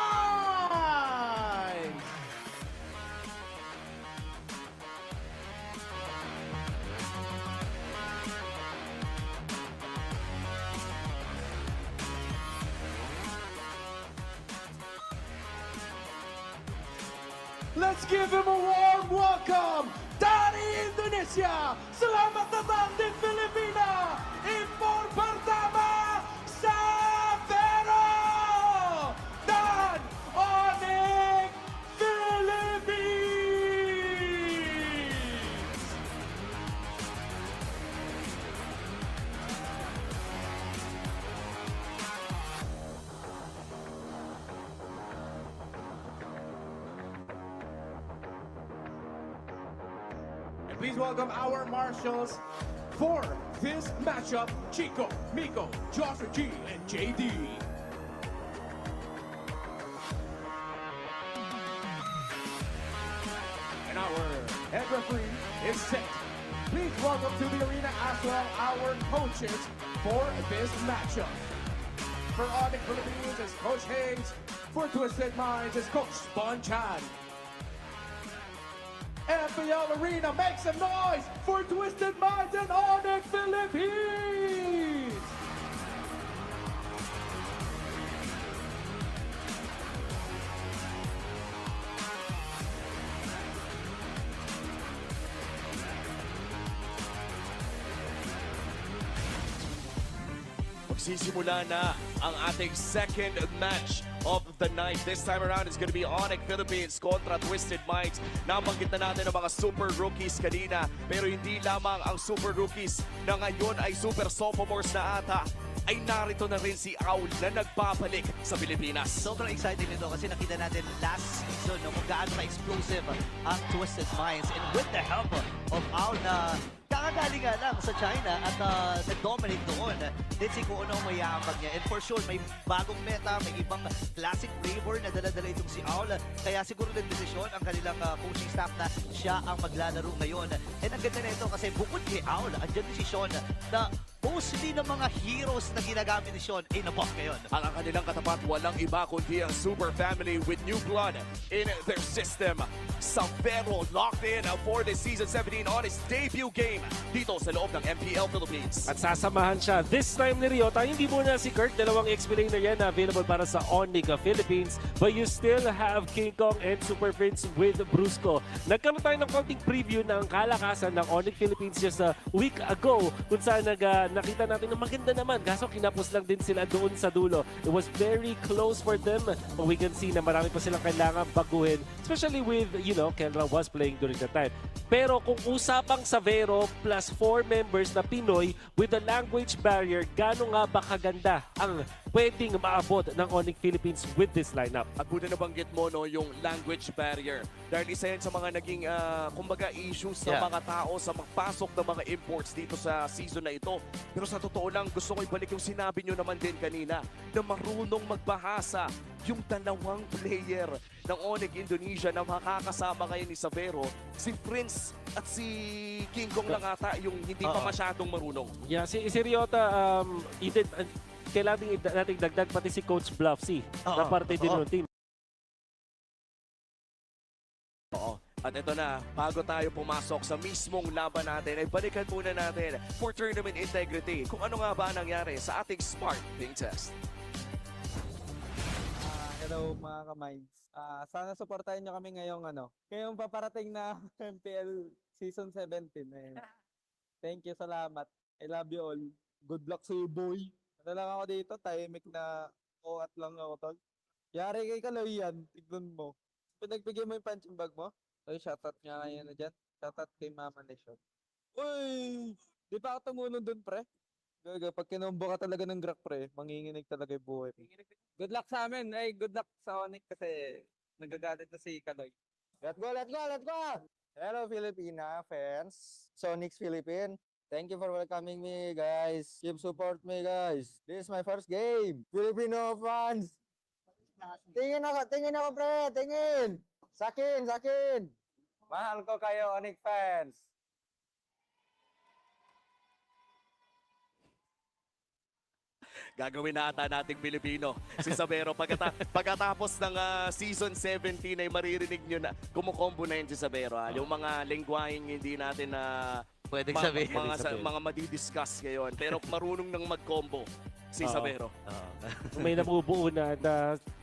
Let's give him a warm welcome. Dari Indonesia, selamat datang di Filipina. Impor pertama, Savero dan Onyx Philippines. Please welcome our marshals for this matchup, Chico, Miko, Joshua G, and JD. And our head referee is set. Please welcome to the arena as well our coaches for this matchup. For Onyx Philippines is Coach Hayes. For Twisted Minds is Coach Bonchan. MPL Arena, make some noise for Twisted Minds and Onyx Philippines! Magsisimula na ang ating second match of the night. This time around is going to be Onyx Philippines kontra Twisted Minds. Nabanggit na natin ang mga super rookies kanina, pero hindi lamang ang super rookies na ngayon ay super sophomores na ata. Ay narito na rin si Aul na nagbabalik sa Pilipinas. Sobrang exciting nito kasi nakita natin last season kung gaano ka-explosive ang Twisted Minds. And with the help of Aul na kakagaling nga lang sa China at nag-dominate doon din si Kuno ang mayabag niya. And for sure, may bagong meta, may ibang classic flavor na dala-dala itong si Aul. Kaya siguro din desisyon ang kanilang coaching staff na siya ang maglalaro ngayon. And ang ganda nito kasi bukod kay Aul, andyan din si Sean na mostly ng mga heroes na ginagamit ni Sean ay nabuff ngayon. Ang kanilang katapat, walang iba kundi ang super family with new blood in their system. Savero locked in for the Season 17 on his debut game dito sa loob ng MPL Philippines. At sasamahan siya this time ni Ryota. Hindi muna si Kurt, dalawang explainer yan na available para sa Onyx Philippines. But you still have King Kong and Super Prince with Brusco. Nagkaroon tayo ng konting preview ng kalakasan ng Onyx Philippines just a week ago kung saan nakita natin na maganda naman. Kaso kinapos lang din sila doon sa dulo. It was very close for them. But we can see na marami pa silang kailangan baguhin. Especially with, Kenra was playing during that time. Pero kung usapang Savero plus 4 members na Pinoy with the language barrier, gaano nga ba kaganda ang pwedeng maabot ng Onyx Philippines with this lineup? At buti nabanggit mo yung language barrier. Dahil isa yan sa mga naging kumbaga issues ng mga tao sa magpasok ng mga imports dito sa season na ito. Pero sa totoo lang, gusto ko ibalik yung sinabi nyo naman din kanina na marunong magbahasa yung dalawang player ng Onyx Indonesia na makakasama ngayon ni Savero, si Prince at si King Kong lang ata yung hindi pa masyadong marunong. Yeah, si Ryota, kailangan nating dagdag pati si Coach Bluffsy na parte din ng team. At ito na, bago tayo pumasok sa mismong laban natin, ay balikan muna natin for tournament integrity kung ano nga ba nangyari sa ating Smart Ping Test. Hello mga ka-minds. Sana supportahin nyo kami ngayong paparating na MPL Season 17. Thank you, salamat. I love you all. Good luck sa boy. Ano lang ako dito, timing na at lang ako tol. Yari kay Kaloy yan, tignan mo. Pinagbigyan mo yung punching bag mo? Ay, shoutout nga ngayon na dyan. Shoutout kay Mama Nation. Uy! Di pa ako tumulong dun, pre. Gaga, pag kinombo ka talaga ng Grak, pre, manginginig talaga yung buhay. Good luck sa amin. Ay, good luck sa Onyx kasi nagagalit na si Kaloy. Let's go, let's go, let's go! Hello, Filipina fans. Sonics Philippine. Thank you for welcoming me, guys. Keep support me, guys. This is my first game. Filipino fans. Tingin ako, pre. Tingin. Sakin, sakin. Mahal ko kayo, Onyx fans. Gagawin na ata nating Pilipino si Sabero. Pagkatapos ng season 17 ay maririnig nyo na kumukombo na yun si Sabero. Yung mga lengguaheng hindi natin na Pwedeng sabihin. mga madidiscuss ngayon. Pero marunong nang mag-combo si Sabero. May nabubuo na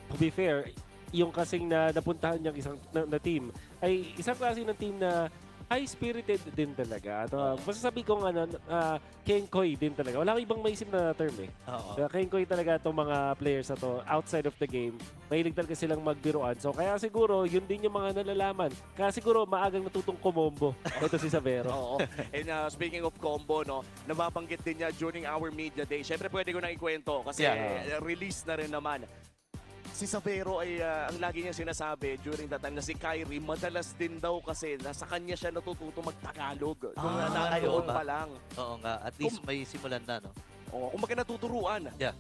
to be fair, yung kasing napuntahan niyang isang na team ay isang klase ng team na high-spirited din talaga. At masasabi kong Kenkoy din talaga. Wala akong ibang maisip na term eh. Kenkoy talaga itong mga players na to outside of the game. Mahilig talaga silang magbiruan. So kaya siguro yun din yung mga nalalaman. Kaya siguro maagang natutong kumombo. Ito si Sabero. Oo. And speaking of combo, no, nababanggit din niya during our media day. Siyempre pwede ko na ikwento kasi release na rin naman. Si Sabero ay ang lagi niya sinasabi during that time na si Kyrie madalas din daw kasi nasa kanya siya natututo mag-Tagalog. Nung nanonood pa lang. Oo nga, at least may simulan na, no? Oo, kung natuturuan. Yeah.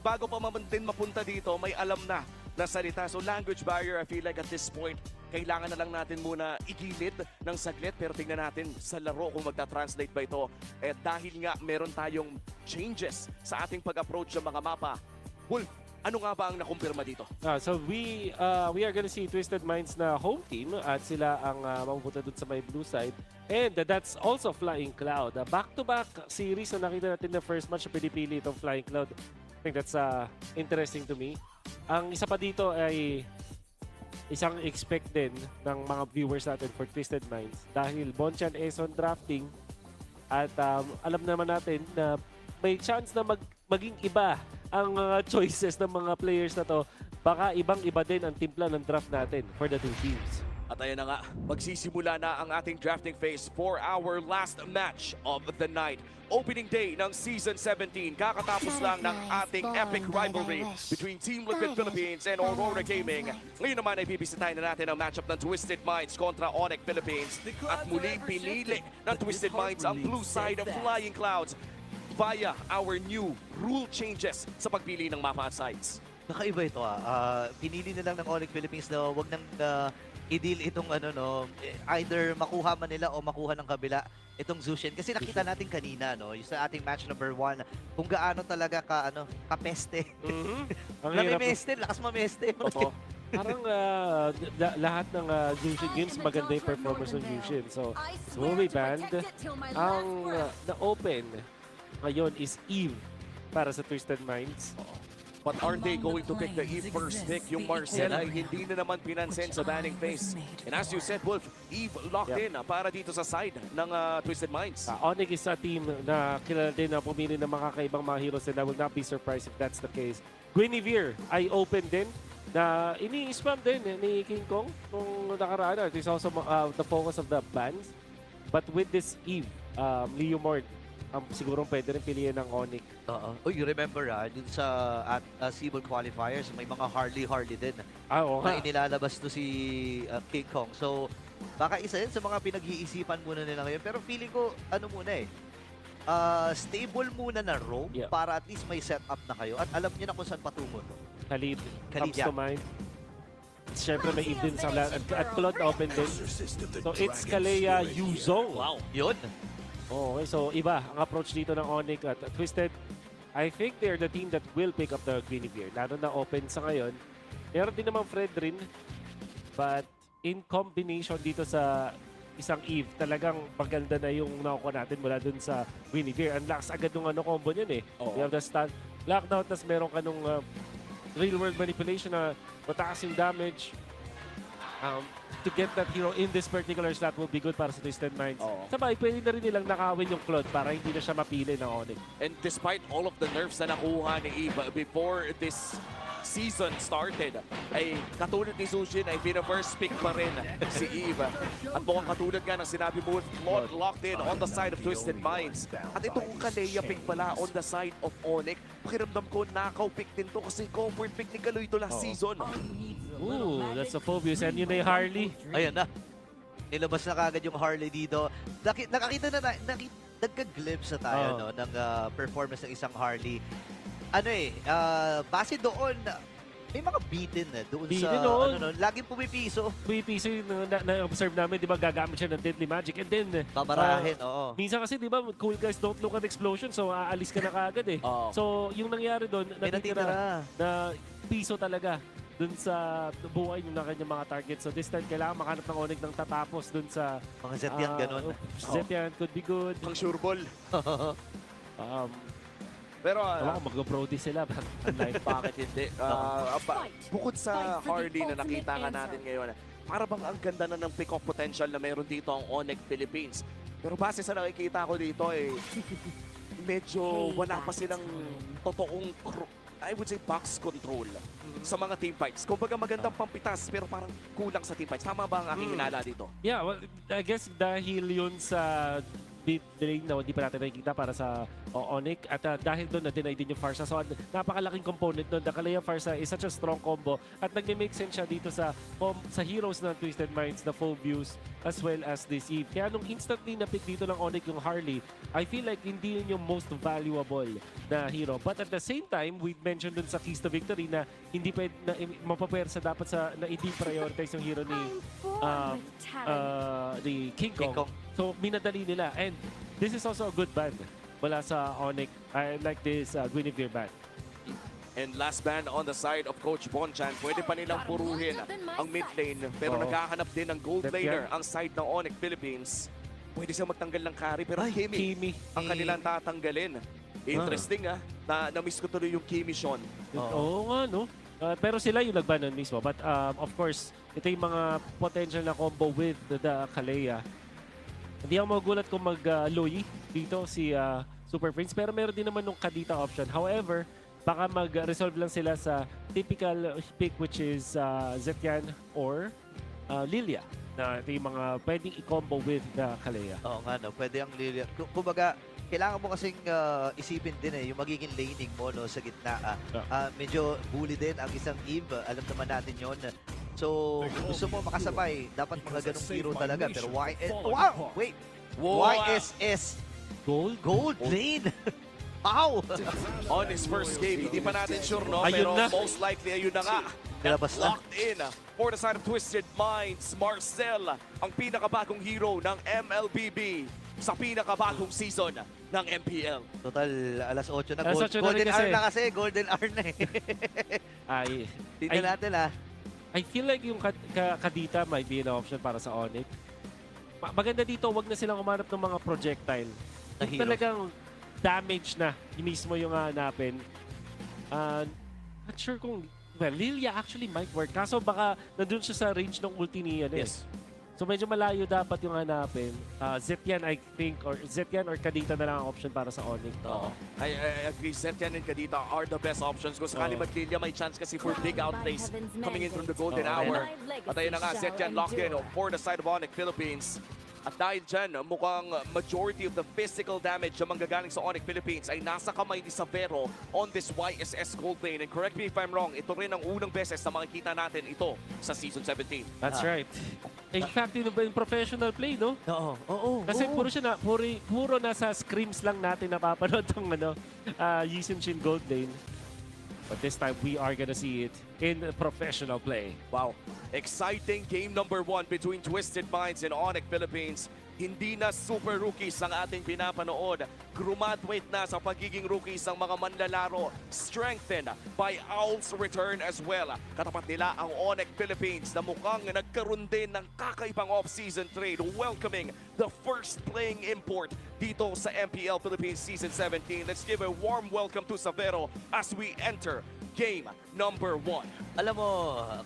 Bago pa din mapunta dito, may alam na salita. So language barrier, I feel like at this point, kailangan na lang natin muna igilid ng saglit. Pero tingnan natin sa laro kung magta-translate ba ito. Dahil nga meron tayong changes sa ating pag-approach ng mga mapa. Wolf, ano nga ba ang nakumpirma dito? So we are gonna see Twisted Minds na home team at sila ang mapupunta dun sa may blue side. And that's also Flying Cloud. Back-to-back series na nakita natin na first match na pinipili itong Flying Cloud. I think that's interesting to me. Ang isa pa dito ay isang expect din ng mga viewers natin for Twisted Minds dahil Bonchan is on drafting at alam naman natin na may chance na maging iba ang choices ng mga players na to. Baka ibang-iba din ang timpla ng draft natin for the two teams. At ayan na nga, magsisimula na ang ating drafting phase for our last match of the night. Opening day ng Season 17. Kakatapos lang ng ating epic rivalry between Team Liquid Philippines and Aurora Gaming. Ngayon naman ay bibisitahin na natin ang matchup ng Twisted Minds kontra Onyx Philippines. At muli pinili ng Twisted Minds ang blue side of Flying Clouds via our new rule changes sa pagpili ng mapa at sites. Nakaiba ito pinili na lang ng Onyx Philippines na wag nang i-deal itong either makuha man nila o makuha ng kabila itong Zushin. Kasi nakita natin kanina, no, yung sa ating match number 1, kung gaano talaga kapeste. Lamemeste, lakas mameste. Parang lahat ng Jushin games maganda yung performance ng Jushin. So, movie band, ang na-open ngayon is Eve para sa Twisted Minds. But aren't they going to pick the Eve first pick? Yung Marcel ay hindi na naman pinansin sa banning phase. And as you said, Wolf, Eve locked in para dito sa side ng Twisted Minds. Onyx is a team na kilala din na pumili ng mga kaibang mga heroes and I will not be surprised if that's the case. Guinevere ay open din na ini-spam din ni King Kong kung nakaraan. It is also the focus of the bans. But with this Eve, Leo Mord, siguro pwede rin piliin ng Onyx. You remember dun sa Civil Qualifiers, may mga Harley din oo na inilalabas to si King Kong. So, baka isa yun sa mga pinag-iisipan muna nila ngayon. Pero feeling ko, stable muna na roam para at least may setup na kayo at alam niyo na kung saan patungo. Khalid comes to mind. Siyempre may Eve din sa at Claude open din. So, it's Kalea Yuzo. Wow, yun. Okay, so iba ang approach dito ng Onyx at Twisted. I think they're the team that will pick up the Guinevere. Lalo na open sa ngayon. Meron din naman Fred rin. But in combination dito sa isang Eve, talagang maganda na yung nakuha natin mula dun sa Guinevere. Ang lakas agad ng combo niyan eh. You have the stun, lockdown, tas meron ka nung real world manipulation na mataas yung damage. To get that hero in this particular slot will be good para sa Twisted Minds. Sabay, pwede na rin nilang nakawin yung Claude para hindi na siya mapili ng Onyx. And despite all of the nerfs na nakuha ni Eve before this season started, ay katulad ni Sushin ay pina-first pick pa rin si Eve. At mukhang katulad nga ng sinabi mo, Claude locked in on the side of Twisted Minds. At itong Kalea pick pala on the side of Onyx. Pakiramdam ko, knockout pick din to kasi comfort pick ni Kaloy to last season. Ooh, that's a Phobius. And yun na yung Harley. Ayan na. Nilabas na kagad yung Harley dito. Nakakita na, nagka-glimpse na tayo no, ng performance ng isang Harley. Ano base doon, may mga beaten doon sa, laging pumipiso. Pumipiso yung na-observe namin, di ba, gagamit siya ng Deadly Magic. And then, babarahin, minsan kasi, di ba, cool guys don't look at explosion, so aalis ka na kaagad eh. So, yung nangyari doon, natitira na piso talaga dun sa buhay ng kanyang mga target. So this time, kailangan makanap ng Onyx ng tatapos dun sa... Mga Zetian, ganun. Zetian could be good. Pang sure ball. Pero mag-brody sila. Bakit hindi? Bukod sa Harley na nakita nga natin ngayon, para bang ang ganda na ng pick-off potential na meron dito ang Onyx Philippines. Pero base sa nakikita ko dito, medyo wala pa silang totoong, I would say, box control sa mga team fights. Kumbaga magandang pampitas pero parang kulang sa team fights. Tama ba ang aking hinala dito? Yeah, well, I guess dahil yun sa bit delay na hindi pa natin nakikita para sa Onyx at dahil doon na-deny din yung Farsa. So napakalaking component doon. The Kalea Farsa is such a strong combo at nag-make sense siya dito sa heroes ng Twisted Minds, the Phobius as well as this Eve. Kaya nung instantly na-pick dito ng Onyx yung Harley, I feel like hindi yun yung most valuable na hero. But at the same time, we mentioned dun sa Keys to Victory na hindi pwede na mapapersa dapat sa na hindi prioritize yung hero ni King Kong. So minadali nila. And this is also a good band mula sa Onyx. I like this Guinevere band. And last band on the side of Coach Bonchan, pwede pa nilang puruhin ang mid lane. Pero naghahanap din ng gold laner ang side ng Onyx Philippines. Pwede siya magtanggal ng carry pero Kimi ang kanilang tatanggalin. Interesting na-miss ko tuloy yung Kimi Sean. Oo nga no. Pero sila yung nagbanan mismo. But of course, ito yung mga potential na combo with the Kalea. Hindi ako magulat kung mag-Loyi dito si Super Prince. Pero meron din naman nung Kadita option. However, baka mag-resolve lang sila sa typical pick which is Zetian or Lilia. Na ito yung mga pwedeng i-combo with the Kalea. Oo nga, no? Pwede ang Lilia. Kumbaga, kailangan mo kasing isipin din yung magiging laning mo no, sa gitna. Medyo bully din ang isang Eve. Alam naman natin yon. So, gusto mo makasabay, dapat mga ganong hero talaga. Pero wow! Wait! YSS Gold Lane! Wow! On his first game, hindi pa natin sure, no? Ayun Pero na. most likely, ayun na nga. Nilabas na. Locked in for the side of Twisted Minds, Marcel, ang pinakabagong hero ng MLBB sa pinakabagong season ng MPL. Total, alas 8 na. Alas 8 na Golden rin hour na kasi. Golden hour na Tingnan natin I feel like yung Kadita might be an option para sa Onyx. Maganda dito, wag na silang umanap ng mga projectile. Kung talagang damage na mismo yung hanapin. Not sure kung... Well, Lilia actually might work. Kaso baka nandun siya sa range ng ulti ni Yes. So medyo malayo dapat yung hanapin. Zetian, I think, or Zetian or Kadita na lang ang option para sa Onyx. I agree. Zetian and Kadita are the best options. Kung sakali mag-Lilia, may chance kasi for big outplays coming in from the golden hour. At ayun na nga, Zetian locked in for the side of Onyx Philippines. At dahil dyan, mukhang majority of the physical damage na manggagaling sa Onyx Philippines ay nasa kamay ni Savero on this YSS Gold Lane. And correct me if I'm wrong, ito rin ang unang beses na makikita natin ito sa Season 17. That's right. In fact, yun ba yung professional play, no? Oo. Kasi puro nasa screams lang natin napapanood itong Yisun Shin Gold Lane. But this time, we are gonna see it in professional play. Wow. Exciting game number 1 between Twisted Minds and Onyx Philippines. Hindi na super rookies ang ating pinapanood. Graduate na sa pagiging rookies ang mga manlalaro. Strengthened by Owl's return as well. Katapat nila ang Onyx Philippines na mukhang nagkaroon din ng kakaibang off-season trade, welcoming the first playing import dito sa MPL Philippines Season 17. Let's give a warm welcome to Savero as we enter game number 1. Alam mo,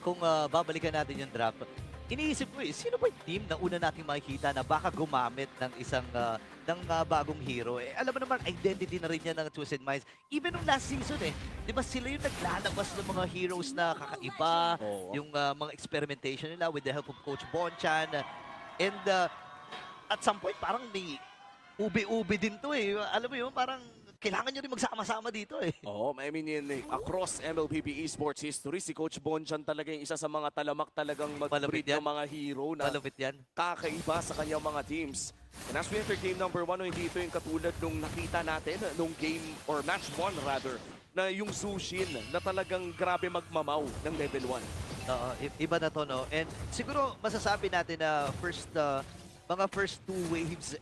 kung babalikan natin yung draft, iniisip ko sino ba yung team na una nating makikita na baka gumamit ng isang bagong hero? Alam mo naman, identity na rin yan ng Twisted Minds. Even nung last season di ba sila yung naglalabas ng mga heroes na kakaiba, yung mga experimentation nila with the help of Coach Bonchan. And at some point, parang may ube-ube din to Alam mo yun, parang kailangan nyo rin magsama-sama dito Oo, I mean across MLPP Esports history, si Coach Bonchan talaga yung isa sa mga talamak talagang mag-breed ng mga hero na kakaiba sa kanyang mga teams. And as we enter game number 1, hindi ito yung katulad nung nakita natin nung game, or match 1 rather, na yung Zushin na talagang grabe magmamaw ng level 1. Iba na to, no? And siguro masasabi natin na mga first 2 waves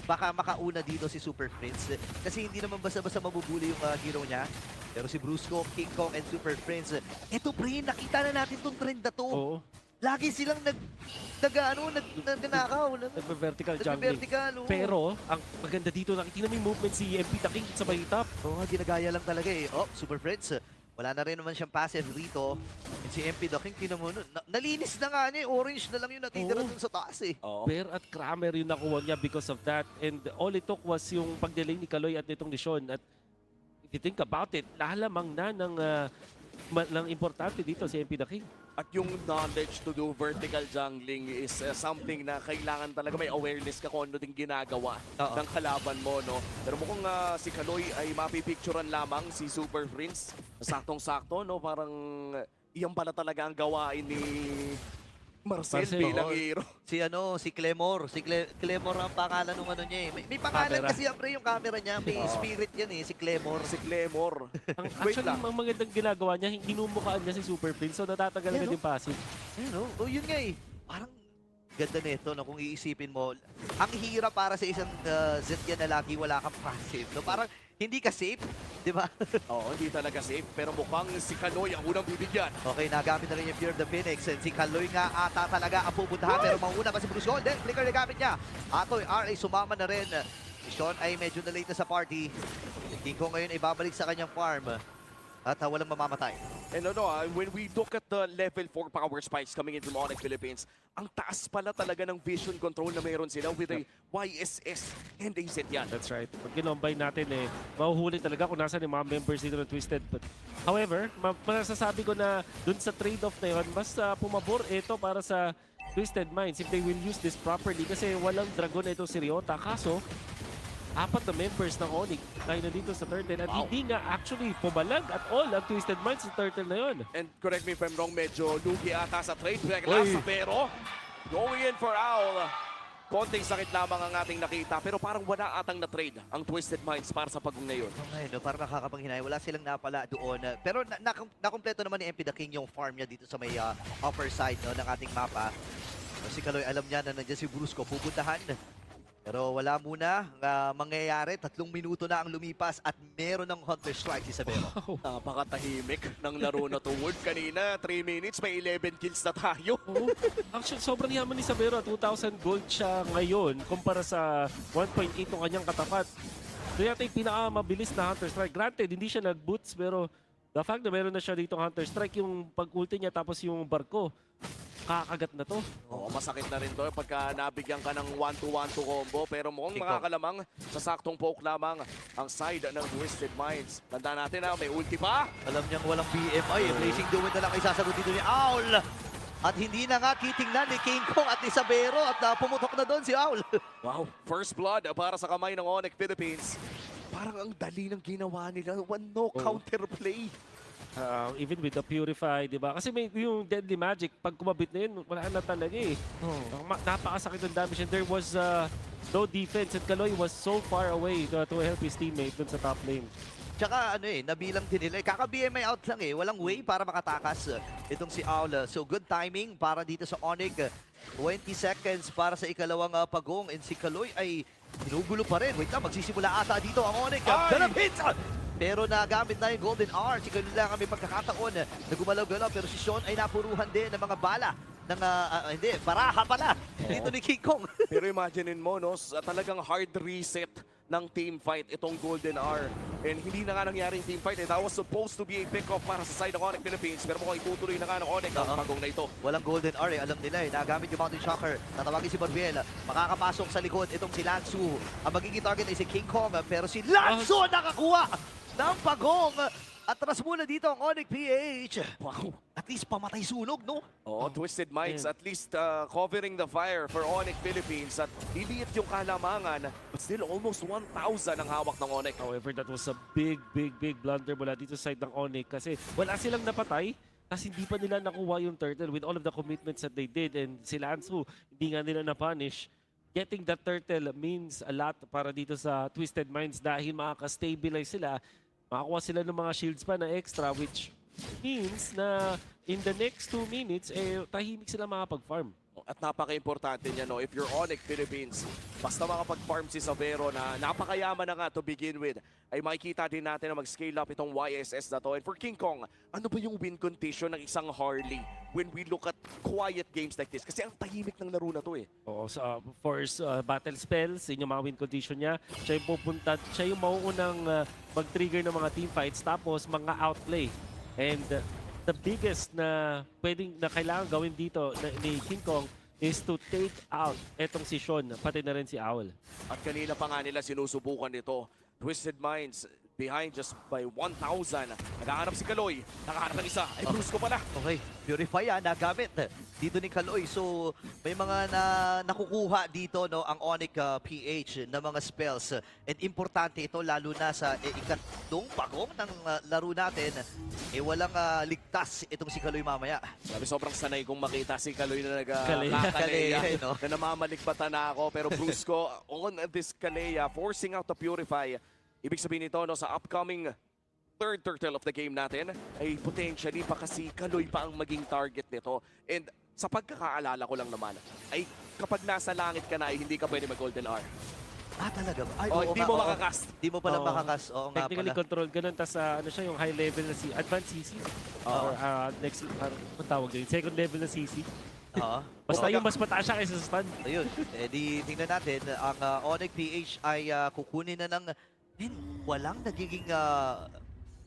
baka makauna dito si Super Prince. Kasi hindi naman basta-basta mabubuli yung hero niya. Pero si Brusco, King Kong, and Super Prince, eto pre, nakita na natin tong trend na to. Oo. Lagi silang nagnanakaw. Nagbe-vertical juggling. Pero, ang maganda dito, nakikita mo yung movement si MP the King sa may top. Ginagaya lang talaga Super Prince. Wala na rin naman siyang passive rito. And si MP the King, tinan mo nun, nalinis na nga niya. Orange na lang yung natitira dun sa taas Bear at Kramer yung nakuha niya because of that. And all it took was yung pagdeling ni Kaloy at nitong ni Sean. At if you think about it, lalamang na ng importante dito si MP the King. At yung knowledge to do vertical jungling is something na kailangan talaga may awareness ka kung ano din ginagawa ng kalaban mo, no? Pero mukhang si Kaloy ay mapipicturean lamang si Super Prince. Saktong-sakto, no? Parang iyan pala talaga ang gawain ni Marcel bilang hero. Si Clemor. Si Clemor ang pangalan ng niya May pangalan kasi pre yung camera niya. May spirit yan si Clemor. Si Clemor. Actually, ang magandang ginagawa niya, hinumukhaan niya si Super Prince. So natatagal na din passive. Yun nga Parang ganda nito kung iisipin mo. Ang hirap para sa isang Zetya na lagi wala kang passive. Parang hindi ka safe, di ba? Oo, hindi talaga safe. Pero mukhang si Kaloy ang unang bibigyan. Okay, nagamit na rin yung Fear of the Phoenix. And si Kaloy nga ata talaga ang pupuntahan. Pero mauna pa si Bruce Golden. Flicker na gamit niya. Atoy, RA sumama na rin. Si Sean ay medyo na late na sa party. Si King Kong ngayon ay babalik sa kanyang farm. At walang mamamatay. And when we look at the level 4 power spikes coming in from Onyx Philippines, ang taas pala talaga ng vision control na meron sila with a YSS and a Zetyan. That's right. Pag ginombay natin mahuhuli talaga kung nasa yung mga members dito ng Twisted. But, however, masasabi ko na dun sa trade-off na yun, mas pumabor ito para sa Twisted Minds if they will use this properly. Kasi walang dragon ito si Ryota. Kaso, 4 na members ng Onyx tayo na dito sa turtle at hindi nga actually pumalag at all ang Twisted Minds sa turtle na yun. And correct me if I'm wrong, medyo lugi ata sa trade. Pero going in for Owl. Konting sakit lamang ang ating nakita pero parang wala atang na-trade ang Twisted Minds para sa pagong ngayon. Parang nakakapanghinay. Wala silang napala doon. Pero nakumpleto naman ni MP the King yung farm niya dito sa may upper side ng ating mapa. Si Kaloy alam niya na nandiyan si Brusco pupuntahan. Pero wala muna mangyayari. 3 minuto na ang lumipas at meron ng Hunter Strike si Sabero. Napakatahimik ng laro na to. Word kanina, 3 minutes, may 11 kills na tayo. Actually, sobrang yaman ni Sabero. 2,000 gold siya ngayon kumpara sa 1.8 ng kanyang katapat. Ito yata yung pinakamabilis na Hunter Strike. Granted, hindi siya nag-boots pero the fact na meron na siya dito Hunter Strike, yung pag-ulti niya tapos yung barko, kakagat na to. Masakit na rin to pagka nabigyan ka ng 1-2-1-2 combo. Pero mukhang makakalamang sa saktong poke lamang ang side ng Twisted Minds. Tandaan natin may ulti pa. Alam niyang walang BMI. Blazing Duet na lang ay sasagot dito ni Owl. At hindi na nga kitingnan ni King Kong at ni Sabero at pumutok na doon si Owl. Wow, first blood para sa kamay ng Onyx Philippines. Parang ang dali ng ginawa nila. No counterplay. Even with the Purify, di ba? Kasi may yung Deadly Magic, pag kumabit na yun, wala na talaga napakasakit ng damage and there was no defense and Kaloy was so far away to help his teammate dun sa top lane. Tsaka nabilang din nila. Kaka-BMI out lang Walang way para makatakas itong si Owl. So good timing para dito sa Onyx. 20 seconds para sa ikalawang pagong and si Kaloy ay ginugulo pa rin. Wait lang, magsisimula ata dito ang Onyx. Ganap hits! Pero nagamit na yung Golden Hour. Si Kaloy lang may pagkakataon na gumalaw-galaw. Pero si Sean ay napuruhan din ng mga bala. Baraha pala dito ni King Kong. Pero imaginein mo, talagang hard reset ng team fight itong Golden R. And hindi na nga nangyari yung team fight. That was supposed to be a pick-off para sa side ng Onyx Philippines. Pero mukhang itutuloy na nga ng Onyx ang pagong na ito. Walang Golden R eh. Alam nila eh. Nagamit yung Mountain Shocker. Tatawagin si Barbiel. Makakapasok sa likod itong si Lansu. Ang magiging target ay si King Kong. Pero si Lansu nakakuha ng pagong. Atras muna dito ang Onyx PH. Wow. At least pamatay sunog, no? Oo, Twisted Minds at least covering the fire for Onyx Philippines. At liliit yung kalamangan. But still almost 1,000 ang hawak ng Onyx. However, that was a big blunder mula dito sa side ng Onyx kasi wala silang napatay. Kasi hindi pa nila nakuha yung turtle with all of the commitments that they did. And si Lansu, hindi nga nila na-punish. Getting that turtle means a lot para dito sa Twisted Minds dahil makaka-stabilize sila. Makakuha sila ng mga shields pa na extra which means na in the next 2 minutes, tahimik sila makapag-farm. At napaka-importante niya, no? If you're Onyx Philippines, basta makapag-farm si Savero na napakayaman na nga to begin with, ay makikita din natin na mag-scale up itong YSS na to. And for King Kong, ano ba yung win condition ng isang Harley when we look at quiet games like this? Kasi ang tahimik ng laro na to eh. Oo, sa first battle spells, yun yung mga win condition niya. Siya yung pupunta, siya yung mauunang mag-trigger ng mga team fights, tapos mga outplay. And the biggest na kailangan gawin dito ni King Kong is to take out etong si Sean, pati na rin si Owl. At kanina pa nga nila sinusubukan nito. Twisted Minds behind just by 1,000. Nagahanap si Kaloy. Nakahanap ng isa. Ay, Brusco pala. Okay, Purify nagamit dito ni Kaloy. So, may mga nakukuha dito no ang Onyx PH na mga spells. And importante ito lalo na sa ikatlong pagong ng laro natin. Walang ligtas itong si Kaloy mamaya. Sabi sobrang sanay kong makita si Kaloy na Kaleya, no? na namamaligpatan na ako. Pero Brusco on this Kaleya, forcing out the Purify. Ibig sabihin nito, no, sa upcoming third turtle of the game natin, ay potentially baka si Kaloy pa ang maging target nito. And sa pagkakaalala ko lang naman, ay kapag nasa langit ka na, ay hindi ka pwede mag-Golden R. Talaga ba? Ay, hindi mo makakast. Hindi mo pala makakast. Oo nga Technically pala. control ganun. Tapos ano siya, yung high level na advanced CC. Or next, ang tawag din, second level na CC. Basta yung mas mataas siya kaysa sa stun. Ayun, tingnan natin, ang Onyx PH ay kukunin na ng walang nagiging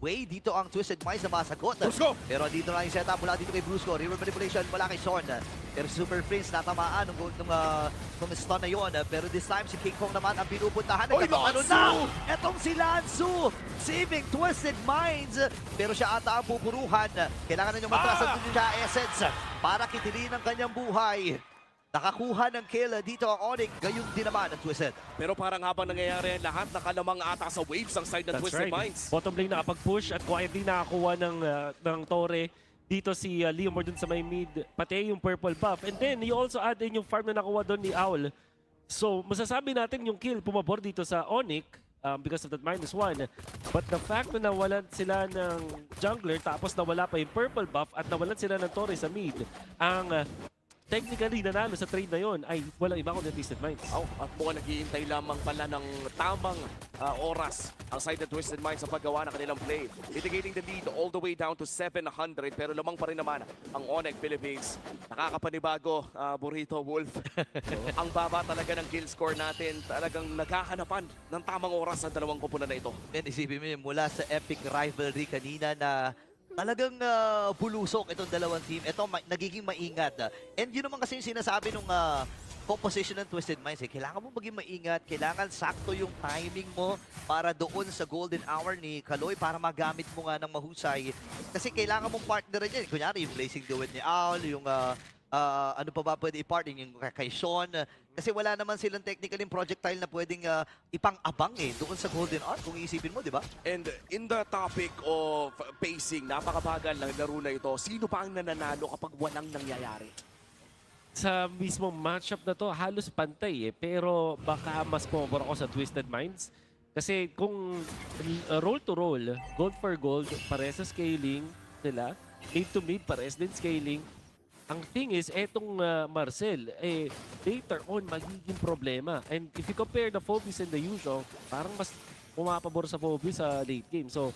way dito ang Twisted Minds na masagot. Brusco! Pero dito na yung setup mula dito kay Brusco. River Manipulation mula kay Sean. Pero Super Prince natamaan nung stun na yun. Pero this time si King Kong naman ang pinupuntahan. Nagkakaano na! Etong si Lansu! Saving Twisted Minds! Pero siya ata ang pupuruhan. Kailangan na niyong matrasan din siya Essence para kitilin ang kanyang buhay. Nakakuha ng kill dito ang Onyx, gayon din naman ang Twisted. Pero parang habang nangyayari lahat, nakalamang ata sa waves ang side ng Twisted Minds. Bottom lane nakapag-push at quietly nakakuha ng Torre. Dito si Leomord dun sa may mid, pati yung purple buff. And then, you also add in yung farm na nakuha doon ni Owl. So, masasabi natin yung kill pumabor dito sa Onyx because of that -1. But the fact na nawalan sila ng jungler tapos nawala pa yung purple buff at nawalan sila ng Torre sa mid, ang technically, nanalo sa trade na yon ay walang iba kundi Twisted Minds. At mukhang naghihintay lamang pala ng tamang oras ang side ng Twisted Minds sa paggawa ng kanilang play. Mitigating the lead all the way down to 700 pero lamang pa rin naman ang Onyx Philippines. Nakakapanibago, Burrito Wolf. Ang baba talaga ng kill score natin. Talagang naghahanapan ng tamang oras ang dalawang kupunan na ito. And isipin mo mula sa epic rivalry kanina na talagang bulusok itong dalawang team. Ito nagiging maingat. And yun naman kasi yung sinasabi nung composition ng Twisted Minds. Kailangan mo maging maingat. Kailangan sakto yung timing mo para doon sa golden hour ni Kaloy para magamit mo nga ng mahusay. Kasi kailangan mong partner rin yan. Kunyari yung Blazing Duet ni Owl, yung ano pa ba pwede i-partner yung kay Sean. Kasi wala naman silang technically projectile na pwedeng ipang-abang doon sa Golden Arc kung iisipin mo, di ba? And in the topic of pacing, napakabagal ng laro na ito. Sino pa ang nananalo kapag walang nangyayari? Sa mismong matchup na to, halos pantay pero baka mas pumabor ako sa Twisted Minds. Kasi kung roll to roll, gold for gold, pares sa scaling nila, mid to mid, pares din scaling. Ang thing is, etong Marcel, later on, magiging problema. And if you compare the Phoebus and the usual, parang mas pumapabor sa Phoebus sa late game. So,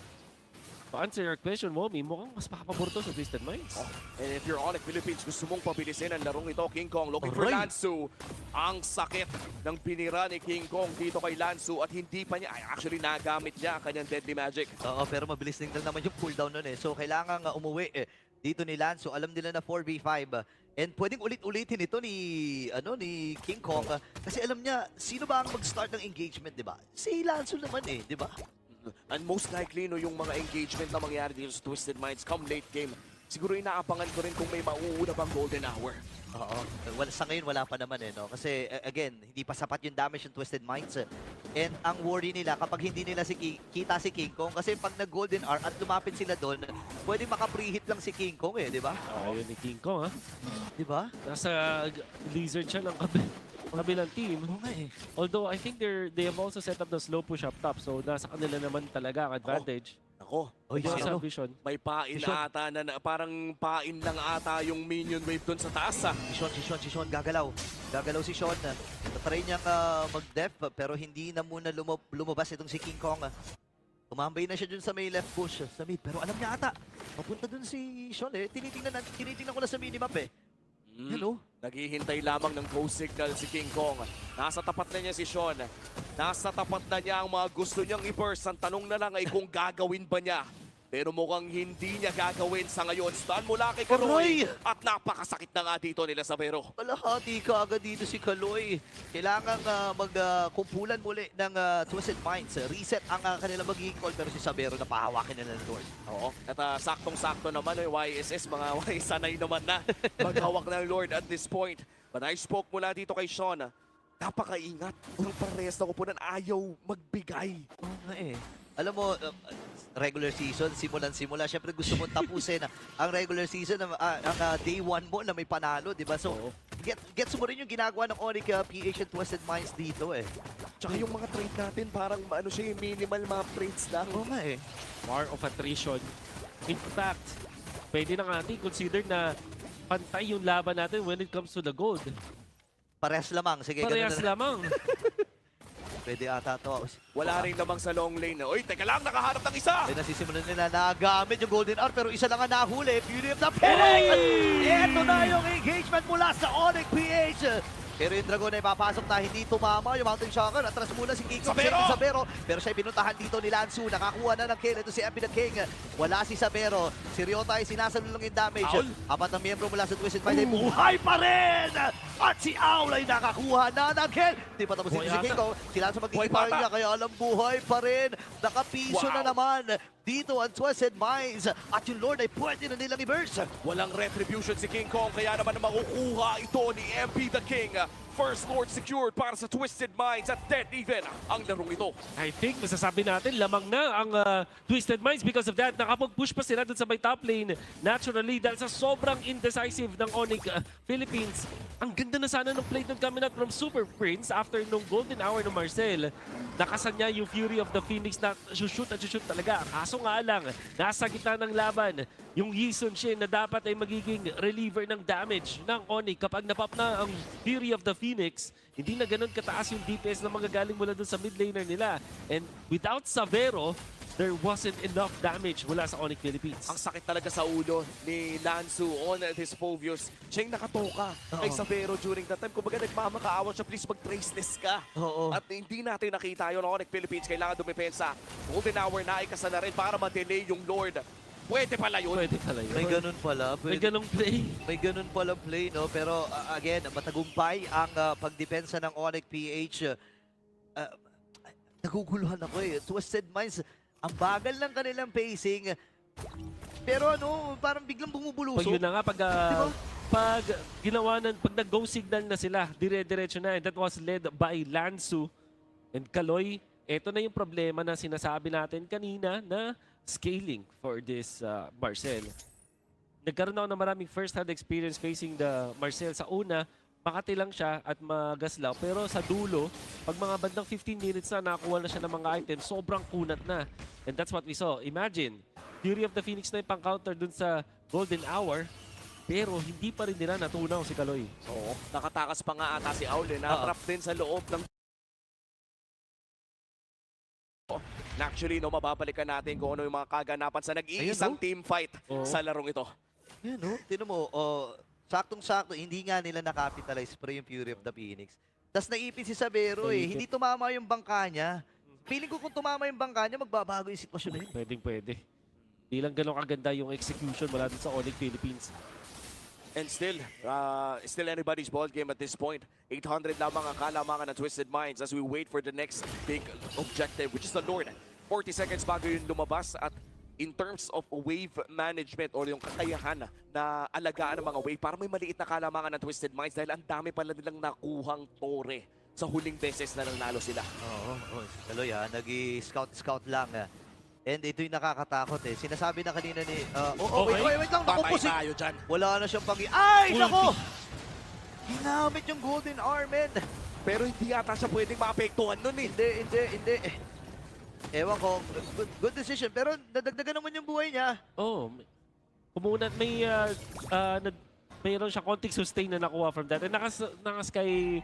To answer your question, Momi, mukhang mas makapabor to sa Twisted Minds. And if you're on Philippines, gusto mong pabilisin ang larong ito, King Kong looking for Aray! Lansu. Ang sakit ng pinira ni King Kong dito kay Lansu at hindi pa niya, actually nagamit niya ang kanyang Deadly Magic. Oo, pero mabilis din naman yung cooldown nun eh. So, kailangan umuwi dito ni Lansu. Alam nila na 4v5. And pwedeng ulit-ulitin ito ni King Kong. Kasi alam niya, sino ba ang mag-start ng engagement, di ba? Si Lansu naman eh, di ba? And most likely, no, yung mga engagement na mangyari dito sa Twisted Minds come late game, siguro inaabangan ko rin kung may mauuna bang golden hour. Oo. Sa ngayon, wala pa naman eh, no? Kasi, again, hindi pa sapat yung damage ng Twisted Minds. And ang worry nila, kapag hindi nila kita si King Kong, kasi pag nag-golden hour at lumapit sila doon, pwede maka-preheat lang si King Kong eh, di ba? Ayun ni King Kong, ha? Di ba? Nasa lizard siya ng kabilang team. Although, I think they have also set up the slow push up top. So, nasa kanila naman talaga ang advantage. Ako, may pain na ata na parang pain lang ata yung minion wave doon sa taas. Si Sean, gagalaw. Gagalaw si Sean. Try niyang mag-def pero hindi na muna lumabas itong si King Kong. Tumambay na siya dun sa may left push, sa mid. Pero alam niya ata, papunta dun si Sean eh. Tinitingnan ko na sa minimap eh. Hello? Naghihintay lamang ng go signal si King Kong. Nasa tapat na niya si Sean. Nasa tapat na niya ang mga gusto niyang i-burst. Ang tanong na lang ay kung gagawin ba niya. Pero mukhang hindi niya gagawin sa ngayon. Stun mula kay Kaloy. At napakasakit na nga dito nila sa Vero. Kalahati ka agad dito si Kaloy. Kailangan magkumpulan muli ng Twisted Minds. Reset ang kanilang magiging call. Pero si Sabero napahawakin na ng Lord. Oo. At saktong-sakto naman YSS, mga sanay naman na maghawak ng Lord at this point. But I spoke mula dito kay Sean. Napakaingat. Ang parehas na kupunan ayaw magbigay. Oo nga eh. Alam mo, regular season, simulan-simula. Siyempre gusto mo tapusin ang regular season, ang day 1 mo na may panalo, di ba? So, gets mo rin yung ginagawa ng Onyx PH and Twisted Minds dito eh. Tsaka yung mga trade natin, parang siya yung minimal mga trades lang. Oo nga eh. War of attrition. In fact, pwede na natin consider na pantay yung laban natin when it comes to the gold. Parehas lamang. Sige, Parehas lamang. Pwede ata to. Wala rin namang sa long lane. Uy, teka lang, nakaharap ng isa! Ay, nasisimulan nila nagamit yung Golden Hour pero isa lang ang nahuli. Beauty of the Phoenix! Ito na yung engagement mula sa Onyx PH. Pero yung Dragon ay papasok na hindi tumama yung Mountain Shocker. Atras muna si King Kong, Sabero. Pero siya pinuntahan dito ni Lansu. Nakakuha na ng kill. Ito si MP the King. Wala si Sabero. Si Ryota ay sinasalulong yung damage. Apat ng miyembro mula sa Twisted Minds ay buhay pa rin! At si Owl ay nakakuha na ng kill. Hindi pa tapos si King Kong. Si Lansu magiging parang niya. Kaya alam buhay pa rin. Nakapiso na naman. Dito ang Twisted Minds. At yung Lord ay pwede na nilang i-burst. Walang retribution si King Kong. Kaya naman makukuha ito ni MP the King. First Lord secured para sa Twisted Minds at dead even ang larong ito. I think masasabi natin lamang na ang Twisted Minds because of that. Nakapag-push pa sila dun sa may top lane. Naturally, dahil sa sobrang indecisive ng Onyx Philippines. Ang ganda na sana ng play doon coming out from Super Prince after nung golden hour ng Marcel. Nakasan niya yung Fury of the Phoenix na shoot at shoot talaga. Kaso nga lang, nasa gitna ng laban, yung Yison Shin na dapat ay magiging reliever ng damage ng Onyx kapag napop na ang Fury of the Phoenix, hindi na ganun kataas yung DPS na magagaling mula dun sa mid laner nila. And without Savero, there wasn't enough damage mula sa Onyx Philippines. Ang sakit talaga sa ulo ni Lansu on his Fovius. Siya yung nakatoka kay Savero during that time. Kumbaga nagmamakaawa siya, please mag-traceless ka. At hindi natin nakita yun. Onyx Philippines kailangan dumepensa. Golden hour na ikasa na rin para ma-delay yung Lord. Pwede pala yun. Pwede pala yun. May ganun pala. May ganung play. May ganun pala play, no? Pero again, matagumpay ang pagdepensa ng Onyx PH. Naguguluhan ako eh. Twisted Minds, ang bagal ng kanilang pacing. Pero parang biglang bumubulusok. Pag yun na nga, pag ginawa pag nag-go signal na sila, dire-diretso na. And that was led by Lansu and Kaloy. Ito na yung problema na sinasabi natin kanina na scaling for this Marcel. Nagkaroon ako ng maraming first-hand experience facing the Marcel. Sa una, makati lang siya at magaslaw. Pero sa dulo, pag mga bandang 15 minutes na nakakuha na siya ng mga items, sobrang kunat na. And that's what we saw. Imagine, Fury of the Phoenix na yung pang-counter dun sa Golden Hour, pero hindi pa rin nila natunaw si Kaloy. Oo, nakatakas pa nga ata si Aule. Na-trap din sa loob ng Actually, no, mababalikan natin kung ano yung mga kaganapan sa nag-iisang team fight sa larong ito. Yan, no? Tinan mo, saktong-sakto, hindi nga nila nakapitalize pero yung Fury of the Phoenix. Tapos naipin si Sabero hindi tumama yung bangka niya. Feeling ko kung tumama yung bangka niya, magbabago yung sitwasyon na yun. Pwede. Hindi lang ganun kaganda yung execution mula dun sa Onyx Philippines. And still anybody's ball game at this point. 800 lamang ang kalamangan ng Twisted Minds as we wait for the next big objective, which is the Lord. 40 seconds bago yung lumabas at in terms of wave management or yung kakayahan na alagaan ng mga wave, para may maliit na kalamangan ng Twisted Minds dahil ang dami pala nilang nakuhang tore sa huling beses na nanalo sila. Kaloy nag-scout lang. And ito yung nakakatakot Sinasabi na kanina ni... wait lang. Patay tayo dyan. Wala na siyang pangi... Ay, nako! Ginamit yung Golden Arm, Pero hindi yata siya pwedeng maapektuhan nun Hindi. Ewan ko, good decision. Pero nadagdagan naman yung buhay niya. Kumunat mayroon siya konting sustain na nakuha from that. And naka-sky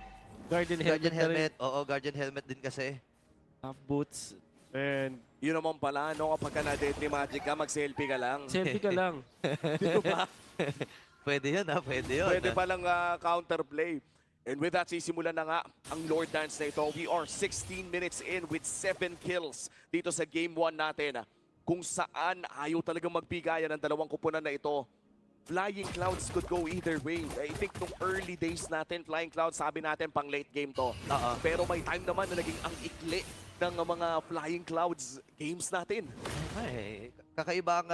Guardian Helmet. Guardian Helmet din kasi. Half boots. And yun naman pala, kapag ka na-deadly magic ka, mag-selfie ka lang. Selfie ka lang. Di ba? Pwede yun, pwede yun. Pwede palang counterplay. And with that, sisimulan na nga ang Lord Dance na ito. We are 16 minutes in with 7 kills dito sa Game 1 natin. Kung saan ayaw talagang magbigayan ng dalawang kupunan na ito. Flying Clouds could go either way. I think nung early days natin, Flying Clouds, sabi natin pang late game to. Pero may time naman na naging ang ikli ng mga Flying Clouds games natin. Kakaiba ang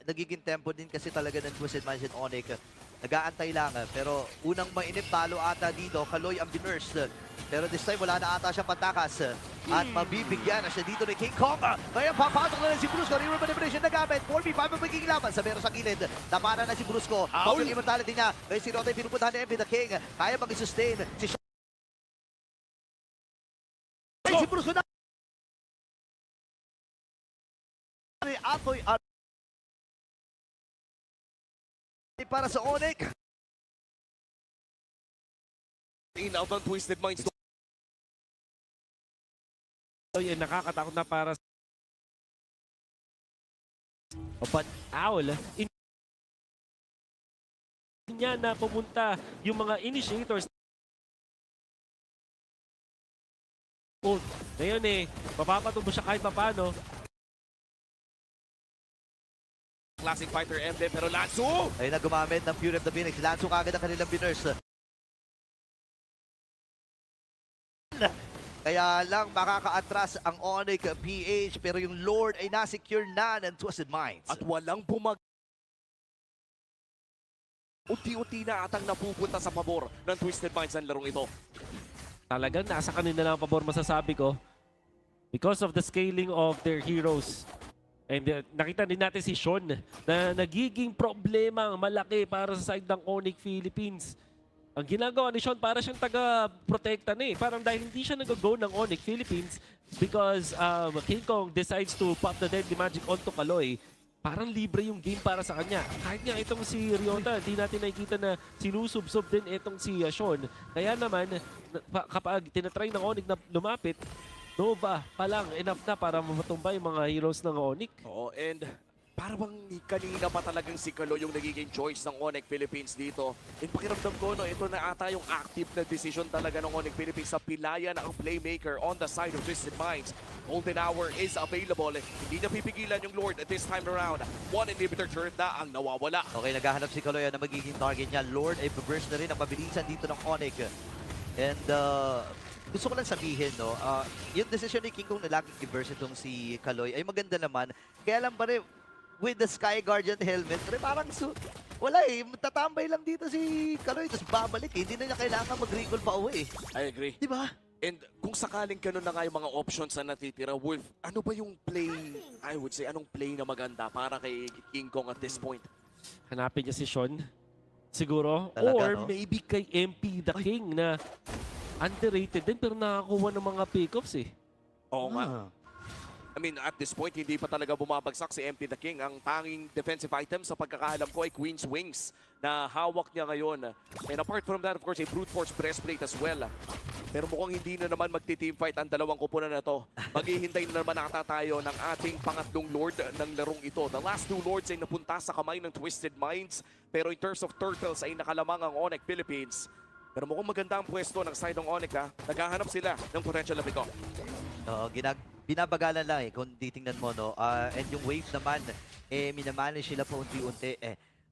nagiging tempo din kasi talaga ng Twisted Minds and Onyx. Nag-aantay lang. Pero unang mainip, talo ata dito. Kaloy ang binurst. Pero this time, wala na ata siyang pantakas. At mabibigyan na siya dito ni King Kong. Kaya papasok na rin si Brusco. Reroll manipulation na gamit. 4v5 ang magiging laban. Sa meron sa gilid. Napana na si Brusco. Pag yung immortality niya. Kaya si Rote pinupuntahan ni MB the King. Kaya mag-sustain. Si Brusco na. Atoy para sa Onyx. In out ng Twisted Minds. Nakakatakot na para but owl niya na pumunta yung mga initiators. Ngayon mapapatubo siya kahit papano. Classic fighter emblem, pero Lanzo! Ay na gumamit ng Fury of the Phoenix. Lanzo kagad ang kanilang binurse. Kaya lang makaka-atras ang Onyx PH, pero yung Lord ay na-secure na ng Twisted Minds. At walang unti-unti na atang napupunta sa pabor ng Twisted Minds ang larong ito. Talagang nasa kanila lang ang pabor, masasabi ko. Because of the scaling of their heroes. And nakita din natin si Sean na nagiging problema malaki para sa side ng Onyx Philippines. Ang ginagawa ni Sean, para siyang taga-protekta Parang dahil hindi siya nag-go ng Onyx Philippines because King Kong decides to pop the deadly magic onto Kaloy, parang libre yung game para sa kanya. Kahit nga itong si Ryota, hindi natin nakikita na sinusubsob din itong si Sean. Kaya naman, kapag tinatry ng Onyx na lumapit, Nova pa lang, enough na para matumba yung mga heroes ng Onyx. And para bang kanina pa talagang si Kalo yung nagiging choice ng Onyx Philippines dito. And pakiramdam ko, ito na ata yung active na decision talaga ng Onyx Philippines sa pilayan ang playmaker on the side of Twisted Minds. Golden Hour is available. Hindi na pipigilan yung Lord at this time around. One inhibitor turret na ang nawawala. Okay, naghahanap si Kaloy na magiging target niya. Lord ay burst na rin ang mabilisan dito ng Onyx. And gusto ko lang sabihin, yung decision ni King Kong na laging i-burst itong si Kaloy ay maganda naman. Kaya lang pa rin, with the Sky Guardian helmet, parang wala tatambay lang dito si Kaloy, tapos babalik hindi na niya kailangan mag-recall pa uwi. I agree. Diba? And kung sakaling ganun na nga yung mga options na natitira, Wolf, ano ba yung play, I would say, anong play na maganda para kay King Kong at this point? Hanapin niya si Sean, siguro. Talaga, or maybe kay MP the King na underrated din pero nakakuha ng mga pick-ups Oo nga. I mean, at this point, hindi pa talaga bumabagsak si MP the King. Ang tanging defensive item sa pagkakaalam ko ay Queen's Wings na hawak niya ngayon. And apart from that, of course, a brute force breastplate as well. Pero mukhang hindi na naman magti-teamfight ang dalawang kupunan na to. Maghihintay na naman ata tayo ng ating pangatlong Lord ng larong ito. The last 2 Lords ay napunta sa kamay ng Twisted Minds. Pero in terms of Turtles ay nakalamang ang Onyx Philippines. Pero mukhang maganda ang pwesto ng side ng Onyx ha. Naghahanap sila ng potential na pick-off. Binabagalan lang kung titingnan mo, no? And yung wave naman, minamanage sila pa unti-unti.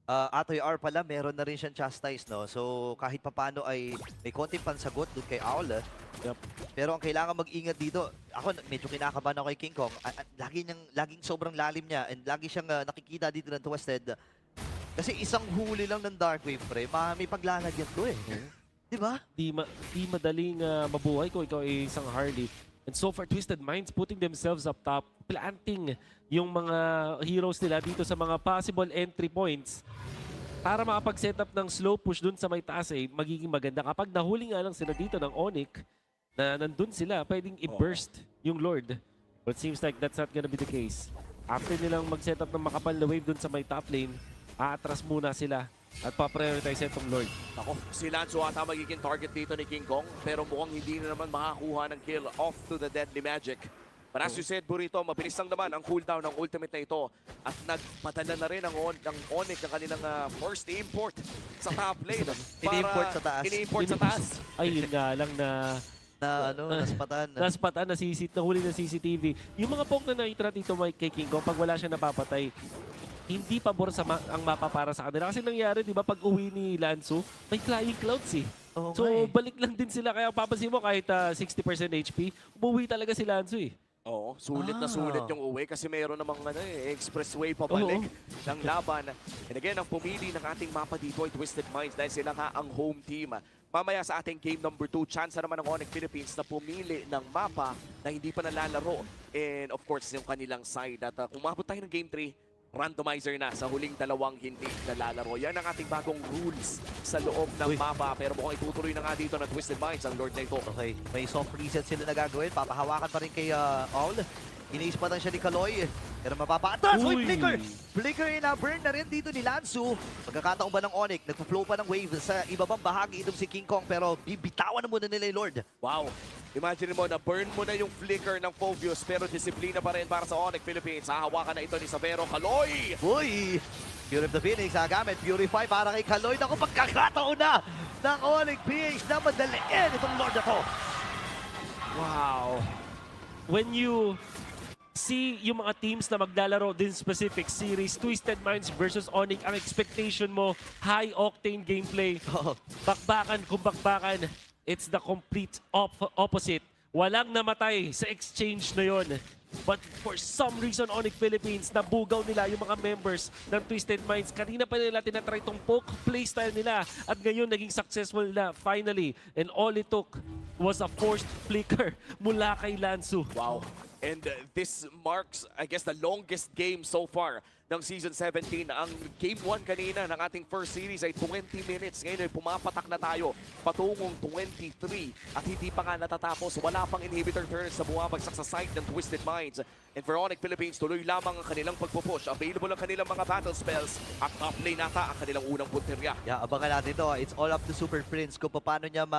Atoy R pala, meron na rin siyang chastise, no? So, kahit papano ay may konting pansagot doon kay Owl. Pero ang kailangan mag-ingat dito, ako medyo kinakabahan ako kay King Kong. Laging sobrang lalim niya and lagi siyang nakikita dito ng Twisted. Kasi isang huli lang ng Dark Wave, pre. May paglalagyan to Diba? Di madaling mabuhay kung ikaw ay isang Harley. And so far, Twisted Minds putting themselves up top, planting yung mga heroes nila dito sa mga possible entry points para makapag-set up ng slow push dun sa may taas magiging maganda. Kapag nahuli nga lang sila dito ng Onyx na nandun sila, pwedeng i-burst yung Lord. But it seems like that's not gonna be the case. After nilang mag-set up ng makapal na wave dun sa may top lane, aatras muna sila at pa-prioritize itong Lord. Ako, si Lanzo ata magiging target dito ni King Kong, pero mukhang hindi na naman makakuha ng kill off to the Deadly Magic. But as you said, Burrito, mabilis lang naman ang cooldown ng ultimate na ito at nagpadala na rin ang Onyx ng kanilang first import sa top lane. Ini-import sa taas. Ini-import sa taas. Ay, yun nga lang naspatan. Naspatan, nahuli ng CCTV. Yung mga poke na nakita dito kay King Kong, pag wala siya napapatay, hindi pabor ang mapa para sa kanila. Kasi nangyari, di ba, pag uwi ni Lanzo, may flying clouds So, balik lang din sila. Kaya papansin mo, kahit 60% HP, umuwi talaga si Lanzo Oo, sulit na sulit yung uwi kasi mayroon namang expressway pabalik ng laban. And again, ang pumili ng ating mapa dito ay Twisted Minds dahil sila nga ang home team. Mamaya sa ating game number 2, chance naman ng Onyx Philippines na pumili ng mapa na hindi pa nalalaro. And of course, yung kanilang side. At kung mabot tayo ng game 3, randomizer na sa huling dalawang hindi nalalaro. Yan ang ating bagong rules sa loob ng mapa. Pero mukhang itutuloy na nga dito ng Twisted Minds ang Lord na ito. Okay, may soft reset sila na gagawin. Papahawakan pa rin kay Owl. Iniispatan siya ni Kaloy. Pero mapapaatas! Uy, Flicker! Flicker na burn na rin dito ni Lanzo. Pagkakataon ba ng Onyx, nagpo-flow pa ng wave sa ibabang bahagi itong si King Kong pero bibitawan na muna nila yung Lord. Wow! Imagine mo na burn mo na yung flicker ng Phobius pero disiplina pa rin para sa Onyx Philippines. Hahawakan na ito ni Savero. Kaloy! Uy! Fury of the Phoenix, gamit. Purify para kay Kaloy. Naku, pagkakataon na ng Onyx PH na madaliin itong Lord na to. Wow! When you see yung mga teams na maglalaro din specific series, Twisted Minds versus Onyx, ang expectation mo, high-octane gameplay. Bakbakan kung bakbakan, it's the complete opposite. Walang namatay sa exchange na yon. But for some reason, Onyx Philippines, nabugaw nila yung mga members ng Twisted Minds. Kanina pa nila tinatry itong poke playstyle nila. At ngayon, naging successful na finally. And all it took was a forced flicker mula kay Lanzo. Wow. And this marks, I guess, the longest game so far ng Season 17. Ang Game 1 kanina ng ating first series ay 20 minutes. Ngayon ay pumapatak na tayo patungong 23. At hindi pa nga natatapos. Wala pang inhibitor turns na bumabagsak sa side ng Twisted Minds. And for Onyx Philippines, tuloy lamang ang kanilang pagpupush. Available ang kanilang mga battle spells. At top lane nata ang kanilang unang punterya. Yeah, abangan natin ito. It's all up to Super Prince kung paano niya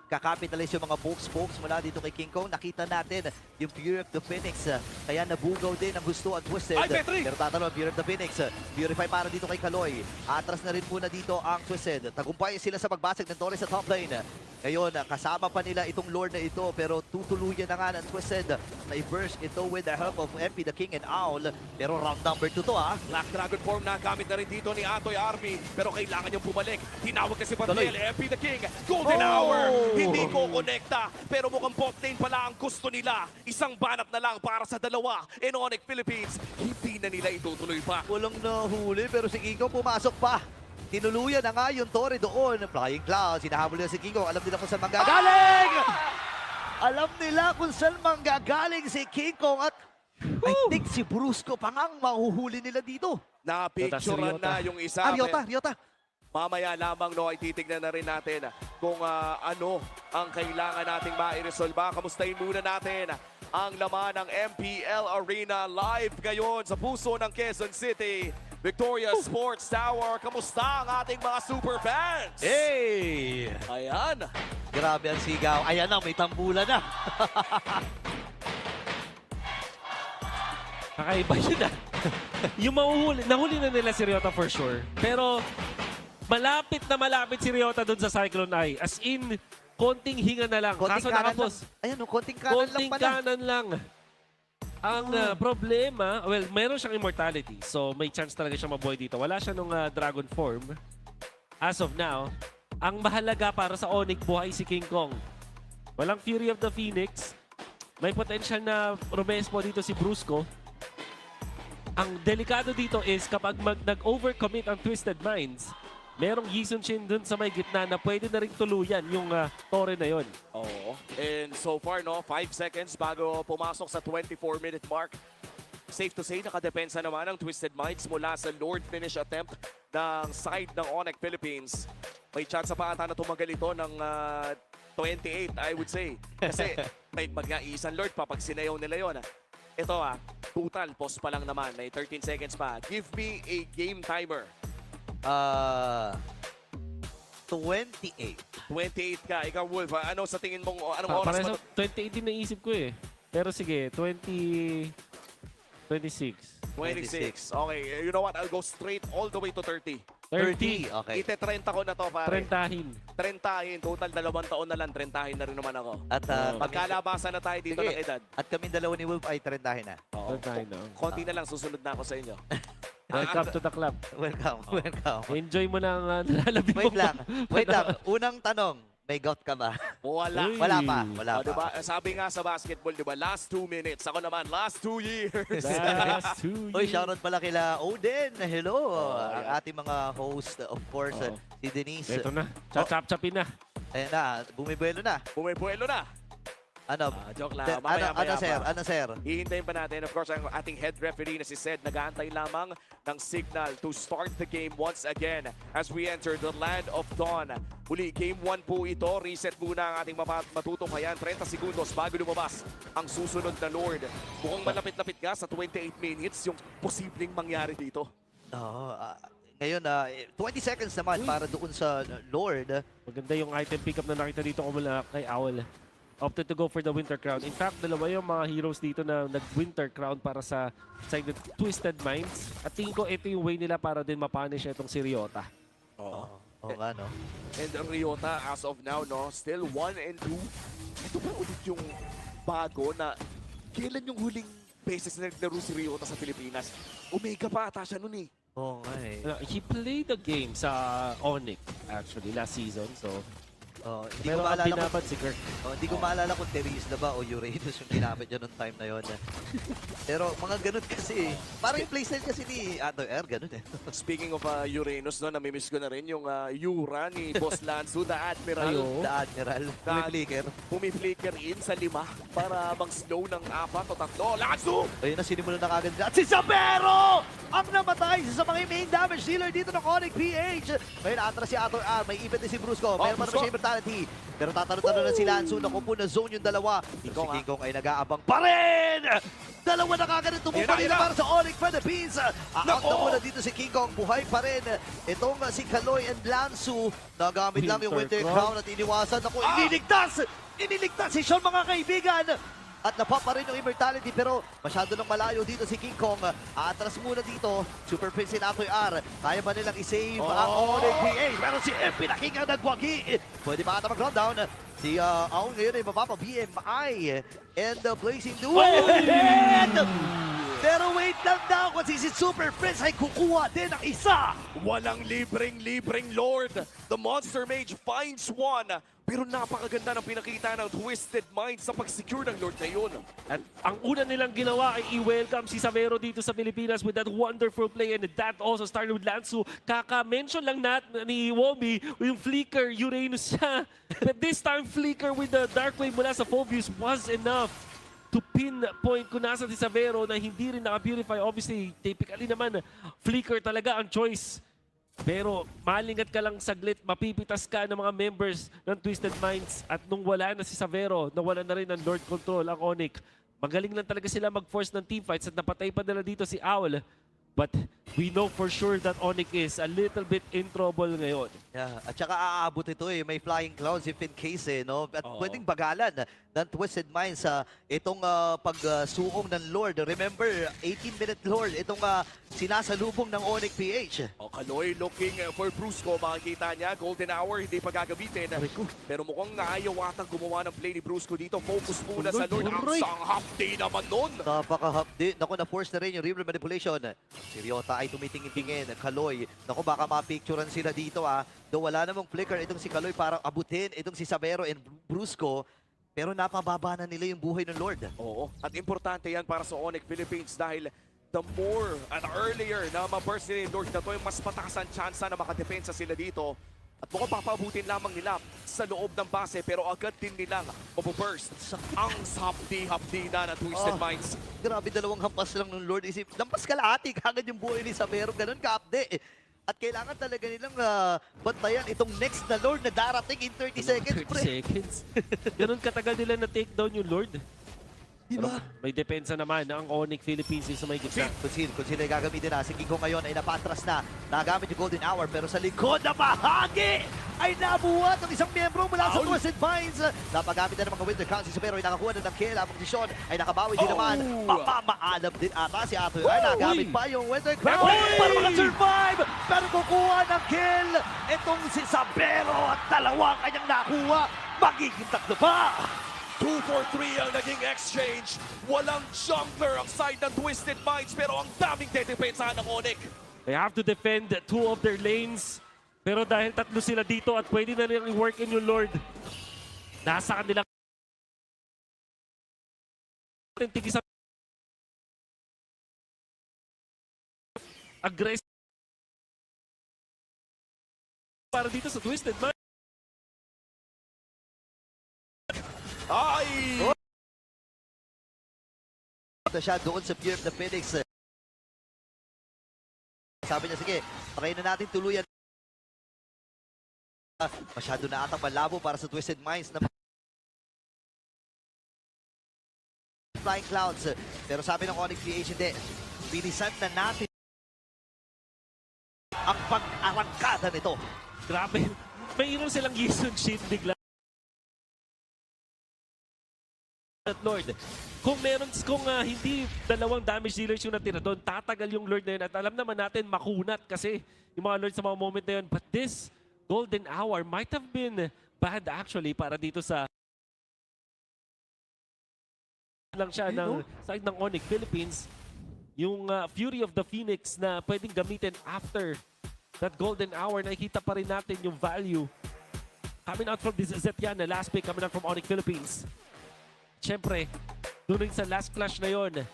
kakapitalize yung mga pokes mula dito kay King Kong. Nakita natin yung Fury of the Phoenix. Kaya nabugaw din ang gusto at Twisted. Pero tatalo ang Fury of the Phoenix. Purify para dito kay Kaloy. Atras na rin muna dito ang Twisted. Tagumpay sila sa pagbasag ng Torres sa top lane. Ngayon, kasama pa nila itong Lord na ito pero tutuluyan na nga ng Twisted na i-burst ito with the help of MP, the King, and Owl. Pero round number 2 to Black Dragon form na gamit na rin dito ni Atoy Army pero kailangan niyang bumalik. Tinawag kasi Patel, MP, the King, Golden Hour! Hindi ko konekta pero mukhang bot lane pala ang gusto nila. Isang banat na lang para sa dalawa. In Onyx Philippines, hindi na nila itutuloy pa. Walang nahuli pero si King Kong pumasok pa. Tinuluyan na nga yung Torre doon. Flying Cloud, sinahabol nila si King Kong. Alam nila kung saan manggagaling! Alam nila kung saan manggagaling si King Kong at I think si Brusco pa nga ang mahuhuli nila dito. Napicturean na yung isa. Ryota. Mamaya lamang ay titignan na rin natin kung ano ang kailangan nating mairesolba. Kamustahin muna natin ang laman ng MPL Arena live ngayon sa puso ng Quezon City. Victoria Sports Tower. Kamusta ang ating mga super fans? Hey! Ayan. Grabe ang sigaw. Ayan na, may tambulan na. Kakaiba yun ah. Yung nahuli na nila si Ryota for sure. Pero malapit si Ryota doon sa Cyclone Eye. As in, konting hinga na lang. Konting Kaso kanan nakapos. lang. Ayan, konting kanan lang Konting pala. kanan lang. Ang problema, well, meron siyang immortality. So, may chance talaga siya mabuhay dito. Wala siya nung dragon form. As of now, ang mahalaga para sa Onyx, buhay si King Kong. Walang Fury of the Phoenix. May potential na rumespo dito si Brusco. Ang delikado dito is kapag nag-overcommit ang Twisted Minds, merong Yisun Shin dun sa may gitna na pwede na rin tuluyan yung tore na yon. Oo. And so far, 5 seconds bago pumasok sa 24-minute mark. Safe to say, nakadepensa naman ang Twisted Minds mula sa Lord finish attempt ng side ng Onyx Philippines. May chance pa ata na tumagal ito ng 28, I would say. Kasi may mag-iisang Lord pa pag sinayaw nila yon. Ito total, post pa lang naman. May 13 seconds pa. Give me a game timer. 28. 28 ka. Ikaw, Wolf, ano sa tingin mong, anong oras Parang mo? 28 din naisip ko eh. Pero sige, 26. 26. Okay, you know what? I'll go straight all the way to 30. 30. Okay. Ite-30 ko na to, pare. 30. Total 2 taon na lang. 30 na rin naman ako. At Magkalabasan na tayo dito Sige. ng edad. At kami dalawa ni Wolf ay 30 na. Oo. 30 na. Konti na lang, susunod na ako sa inyo. Welcome to the club. Welcome, welcome. Enjoy mo na ang nalalabi mo. Wait lang. Unang tanong, may gout ka ba? Wala. Uy. Wala pa. Diba? Sabi nga sa basketball, diba? Last 2 minutes. Ako naman, last 2 years. Last 2 Uy, years. shoutout pala kila Odin. Hello. Ang ating mga host, of course, si Denise. Ito na. Chap-chapin na. Ayan na, bumibuelo na. Bumibuelo na. Ano? Joke lang. Mamaya-maya pa. Ano, sir? Hihintayin pa natin. Of course, ang ating head referee na si Sed nag-aantay lamang ng signal to start the game once again as we enter the land of dawn. Uli, game 1 po ito. Reset muna ang ating matutunghayan. 30 segundos bago lumabas ang susunod na Lord. Mukhang malapit-lapit nga sa 28 minutes yung posibleng mangyari dito. Oo. Ngayon, 20 seconds naman para doon sa Lord. Maganda yung item pickup na nakita dito ko mula kay Owl. Opted to go for the Winter Crown. In fact, dalawa yung mga heroes dito na nag-Winter Crown para sa side ng Twisted Minds. At tingin ko ito yung way nila para din mapunish itong si Ryota. Oo nga, no? And Ryota, as of now, still 1 and 2. Ito ba ulit yung bago na kailan yung huling beses na naglaro si Ryota sa Pilipinas? Omega pa ata siya nun eh. Oo nga eh. He played the game sa Onyx actually last season. So, Hindi ko maalala hindi ko maalala kung Terisla ba o Uranus yung ginamit niya noong time na yon. Pero mga ganun kasi, parang yung playstyle kasi ni Ato R, ganun eh. Speaking of Uranus, namimiss ko na rin yung Yura ni Boss Lanzu, The Admiral. The Admiral. Pumiflicker in sa 5 para mag-slow ng 4 o 3. Lanzu! Ayun na, sinimulan na kagad. At si Sabero! Ang namatay sa mga main damage dealer dito ng Onyx PH. May naatras si Ato R, may event din si Brusco. Mayroon pa naman siya immortality. Pero tatalo-talo na si Lanzu. Nakupo na zone yung dalawa. Si King Kong ay nag-aabang pa rin! Dalawa na kagad tumumpa nila para sa Onyx Philippines. Aak na muna dito si King Kong. Buhay pa rin. Itong si Kaloy and Lanzu. Nagamit lang yung Winter Crown at iniwasan. Ako, iniligtas! Iniligtas si Sean, mga kaibigan! At napapa rin yung immortality pero masyado nang malayo dito si King Kong. Atras muna dito. Super Prince in Atoy R. Kaya ba nilang isave ang Onyx PH? Pero si MP nakingang nagwagi. Pwede pa ata mag-rundown. Si Aon ngayon ay mapapa BMI. And the Blazing Duel. Pero wait lang daw kasi si Super Prince ay kukuha din ng isa. Walang libreng Lord. The Monster Mage finds one. Pero napakaganda ng pinakita ng Twisted Minds sa pag-secure ng Lord na yun. At ang una nilang ginawa ay i-welcome si Savero dito sa Pilipinas with that wonderful play, and that also started with Lanzu. Kaka-mention lang ni Wombi yung Flicker, Uranus siya. But this time, Flicker with the Dark Wave mula sa Phobius was enough to pinpoint kung nasa si Savero na hindi rin naka-purify. Obviously, typically naman, Flicker talaga ang choice. Pero malingat ka lang saglit, mapipitas ka ng mga members ng Twisted Minds. At nung wala na si Savero, nawala na rin ng Lord Control ang Onyx. Magaling lang talaga sila mag-force ng teamfights at napatay pa nila dito si Owl. But we know for sure that Onyx is a little bit in trouble ngayon. Yeah. At saka aabot ito eh. May flying clouds if in case eh. No? At Oo. pwedeng bagalan ng Twisted Minds sa itong pagsuong ng Lord. Remember, 18-minute Lord. Itong sinasalubong ng Onyx PH. O, Kaloy looking for Brusco. Makikita niya, golden hour, hindi pa gagamitin. Pero mukhang ayaw atang gumawa ng play ni Brusco dito. Focus muna sa Lord. Ang sanghapdi naman nun. Napakahapdi. Naku, na-force na rin yung river manipulation. Si Ryota ay tumitingin-tingin. Kaloy. Naku, baka mapicturean sila dito Though wala namang flicker itong si Kaloy para abutin itong si Sabero and Brusco. Pero napababa na nila yung buhay ng Lord. Oo. At importante yan para sa Onyx Philippines dahil the more and earlier na ma-burst nila yung Lord na to, yung mas mataas ang chance na makadepensa sila dito. At mukhang papabutin lamang nila sa loob ng base pero agad din nilang mabuburst ang hapdi-hapdi na ng Twisted Minds. Grabe, dalawang hampas lang ng Lord. Isip, lampas kalahati kagad yung buhay ni Sabero. Ganun ka-update. At kailangan talaga nilang bantayan itong next na Lord na darating in 30 seconds. 30 seconds. Ganun katagal nila na take down yung Lord. Diba? May depensa naman ang Onyx Philippines sa may gitna. Kung sino ay gagamitin na, si Kiko ngayon ay napatras na. Nagamit yung Golden Hour pero sa likod na bahagi ay nabuhat ng isang miyembro mula sa Twisted Minds. Napagamit na ng mga Winter Council pero ay nakakuha na ng kill. Ang posisyon ay nakabawi din naman. Mamamaalab din ata si Ato. Ay nagamit pa yung Winter Council para makasurvive. Pero kukuha ng kill itong si Sabero at dalawa kanyang nakuha. Magiging tatlo pa. 2 for 3 ang naging exchange. Walang jungler ang side ng Twisted Minds pero ang daming dedepensahan ng Onyx. They have to defend 2 of their lanes. Pero dahil tatlo sila dito at pwede na nilang i-work in yung Lord, nasa kanila tigisan aggressive para dito sa Twisted Minds. Ay! Siya doon sa Fear of the Phoenix. Sabi niya, sige, pakain na natin tuluyan. Masyado na atang malabo para sa Twisted Minds na Flying Clouds. Pero sabi ng Onyx PH, hindi. Bilisan na natin ang pag-arangkada nito. Grabe. Mayroon silang Gison Sheet bigla. At Lord, kung hindi dalawang damage dealers yung natira doon, tatagal yung Lord na yun. At alam naman natin, makunat kasi yung mga Lord sa mga moment na yun. But this golden hour might have been bad actually para dito sa lang siya ng side ng Onyx Philippines. Yung Fury of the Phoenix na pwedeng gamitin after that golden hour, nakikita pa rin natin yung value. Coming out from this Zetyan, na last pick coming out from Onyx Philippines. Siyempre, doon rin sa last clash na yon,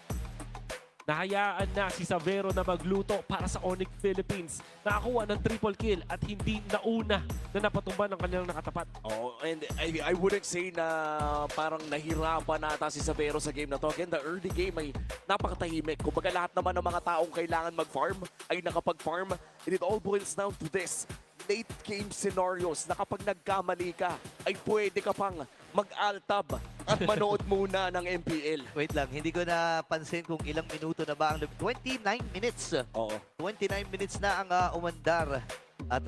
nahayaan na si Sabero na magluto para sa Onyx Philippines. Nakakuha ng triple kill at hindi nauna na napatumba ng kanilang nakatapat. Oh, and I wouldn't say na parang nahirapan nata si Sabero sa game na to. Again, the early game ay napakatahimik. Kumbaga lahat naman ng mga taong kailangan mag-farm ay nakapag-farm. And it all boils down to this. Late game scenarios na kapag nagkamali ka, ay pwede ka pang mag-altab at manood muna ng MPL. Wait lang, hindi ko napansin kung ilang minuto na ba ang 29 minutes. Oo. 29 minutes na ang umandar. At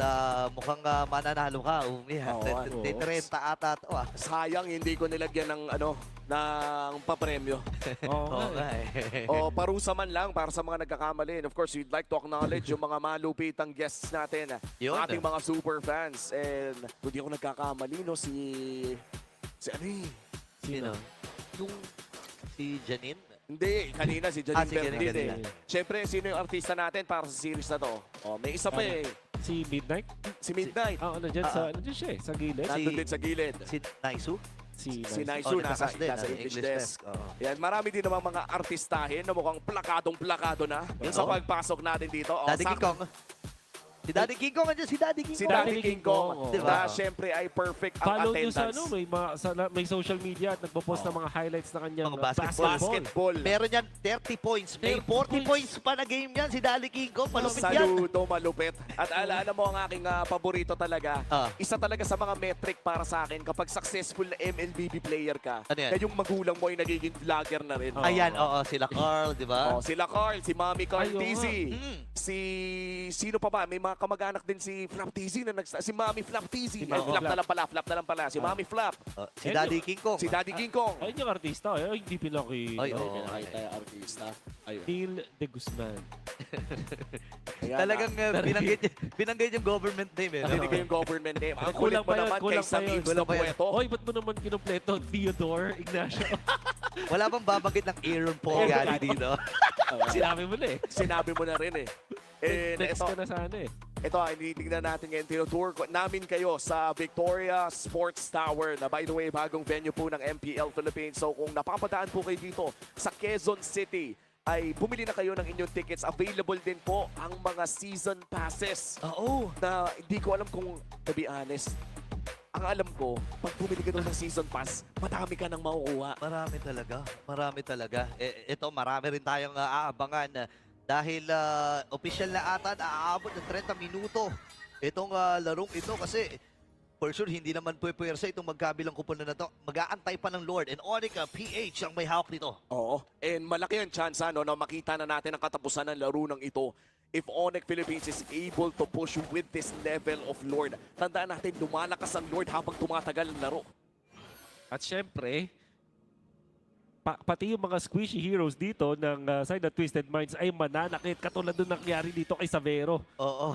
mukhang mananalo ka. 30 ata. Sayang hindi ko nilagyan ng ng papremyo. Parusa man lang para sa mga nagkakamali. And of course, we'd like to acknowledge yung mga malupitang guests natin. Ating mga super fans. And kung di ako nagkakamali, Sino? Yung si Janine? Hindi, kanina si Janine Berdin kanina. Siyempre, sino yung artista natin para sa series na to? May isa pa Si Midnight? Si Midnight. Nandiyan siya sa gilid. Nandun din sa gilid. Si Naisu? Si Naisu nasa English desk. Yan, marami din namang mga artistahin na mukhang plakadong-plakado na sa pagpasok natin dito. Daddy King Kong. Si Daddy King Kong, andyan si Daddy King Si Kong. Daddy King Kong, Diba? na syempre ay perfect ang Follow nyo sa attendance. may social media at nagpo-post ng mga highlights na kanyang Mga basketball. Basketball. Meron yan 30 points. May 40 points pa na game yan si Daddy King Kong. Malupit yan. Saludo, malupit. At alam mo ang aking paborito talaga. Isa talaga sa mga metric para sa akin kapag successful na MLBB player ka. Ano yan? Na yung magulang mo ay nagiging vlogger na rin. Ayan, oo, sila Carl, di ba? Sila Carl, si Mami Carl Ay, oo TZ. nga. Sino pa ba? May mga kamag-anak din si Flap TZ na si Mami Flap TZ. Mami Flap na Flap. lang pala. Si Mami Flap. Si Daddy King Kong. Si Daddy King Kong. Ayun yung artista. Ay, hindi pinaki. Ay, oo. Pinakita yung artista. Ayun. Neil de Guzman. Ayan, Talagang binanggit yung government name. Hindi ko yung government name. Ang Kulang kulit mo pa yun, naman kay kulang pa Sam yun. Ibs na puweto. Hoy, ba't mo naman kinumpleto? Theodore Ignacio. Wala bang babanggit ng Aaron Paul Gani dito? Sinabi mo na eh. Sinabi mo na rin eh. And Text ko na sana eh. Ito, initignan natin ngayon. Tinutour namin kayo sa Victoria Sports Tower na by the way, bagong venue po ng MPL Philippines. So kung napapadaan po kayo dito sa Quezon City, ay bumili na kayo ng inyong tickets. Available din po ang mga season passes. Oo. Na hindi ko alam kung, to be honest, ang alam ko, pag bumili ka ng season pass, madami ka nang makukuha. Marami talaga. Marami talaga. Ito, marami rin tayong aabangan. Dahil official na ata aabot ng 30 minuto itong larong ito kasi for sure hindi naman pwersa itong magkabilang kupunan na to. Mag-aantay pa ng Lord and Onica PH ang may hawak nito. Oo. And malaki ang chance na makita na natin ang katapusan ng laro ng ito if Onyx Philippines is able to push with this level of Lord. Tandaan natin, lumalakas ang Lord habang tumatagal ang laro. At syempre, pati yung mga squishy heroes dito ng side of Twisted Minds ay mananakit. Katulad doon nangyari dito kay Savero. Oo.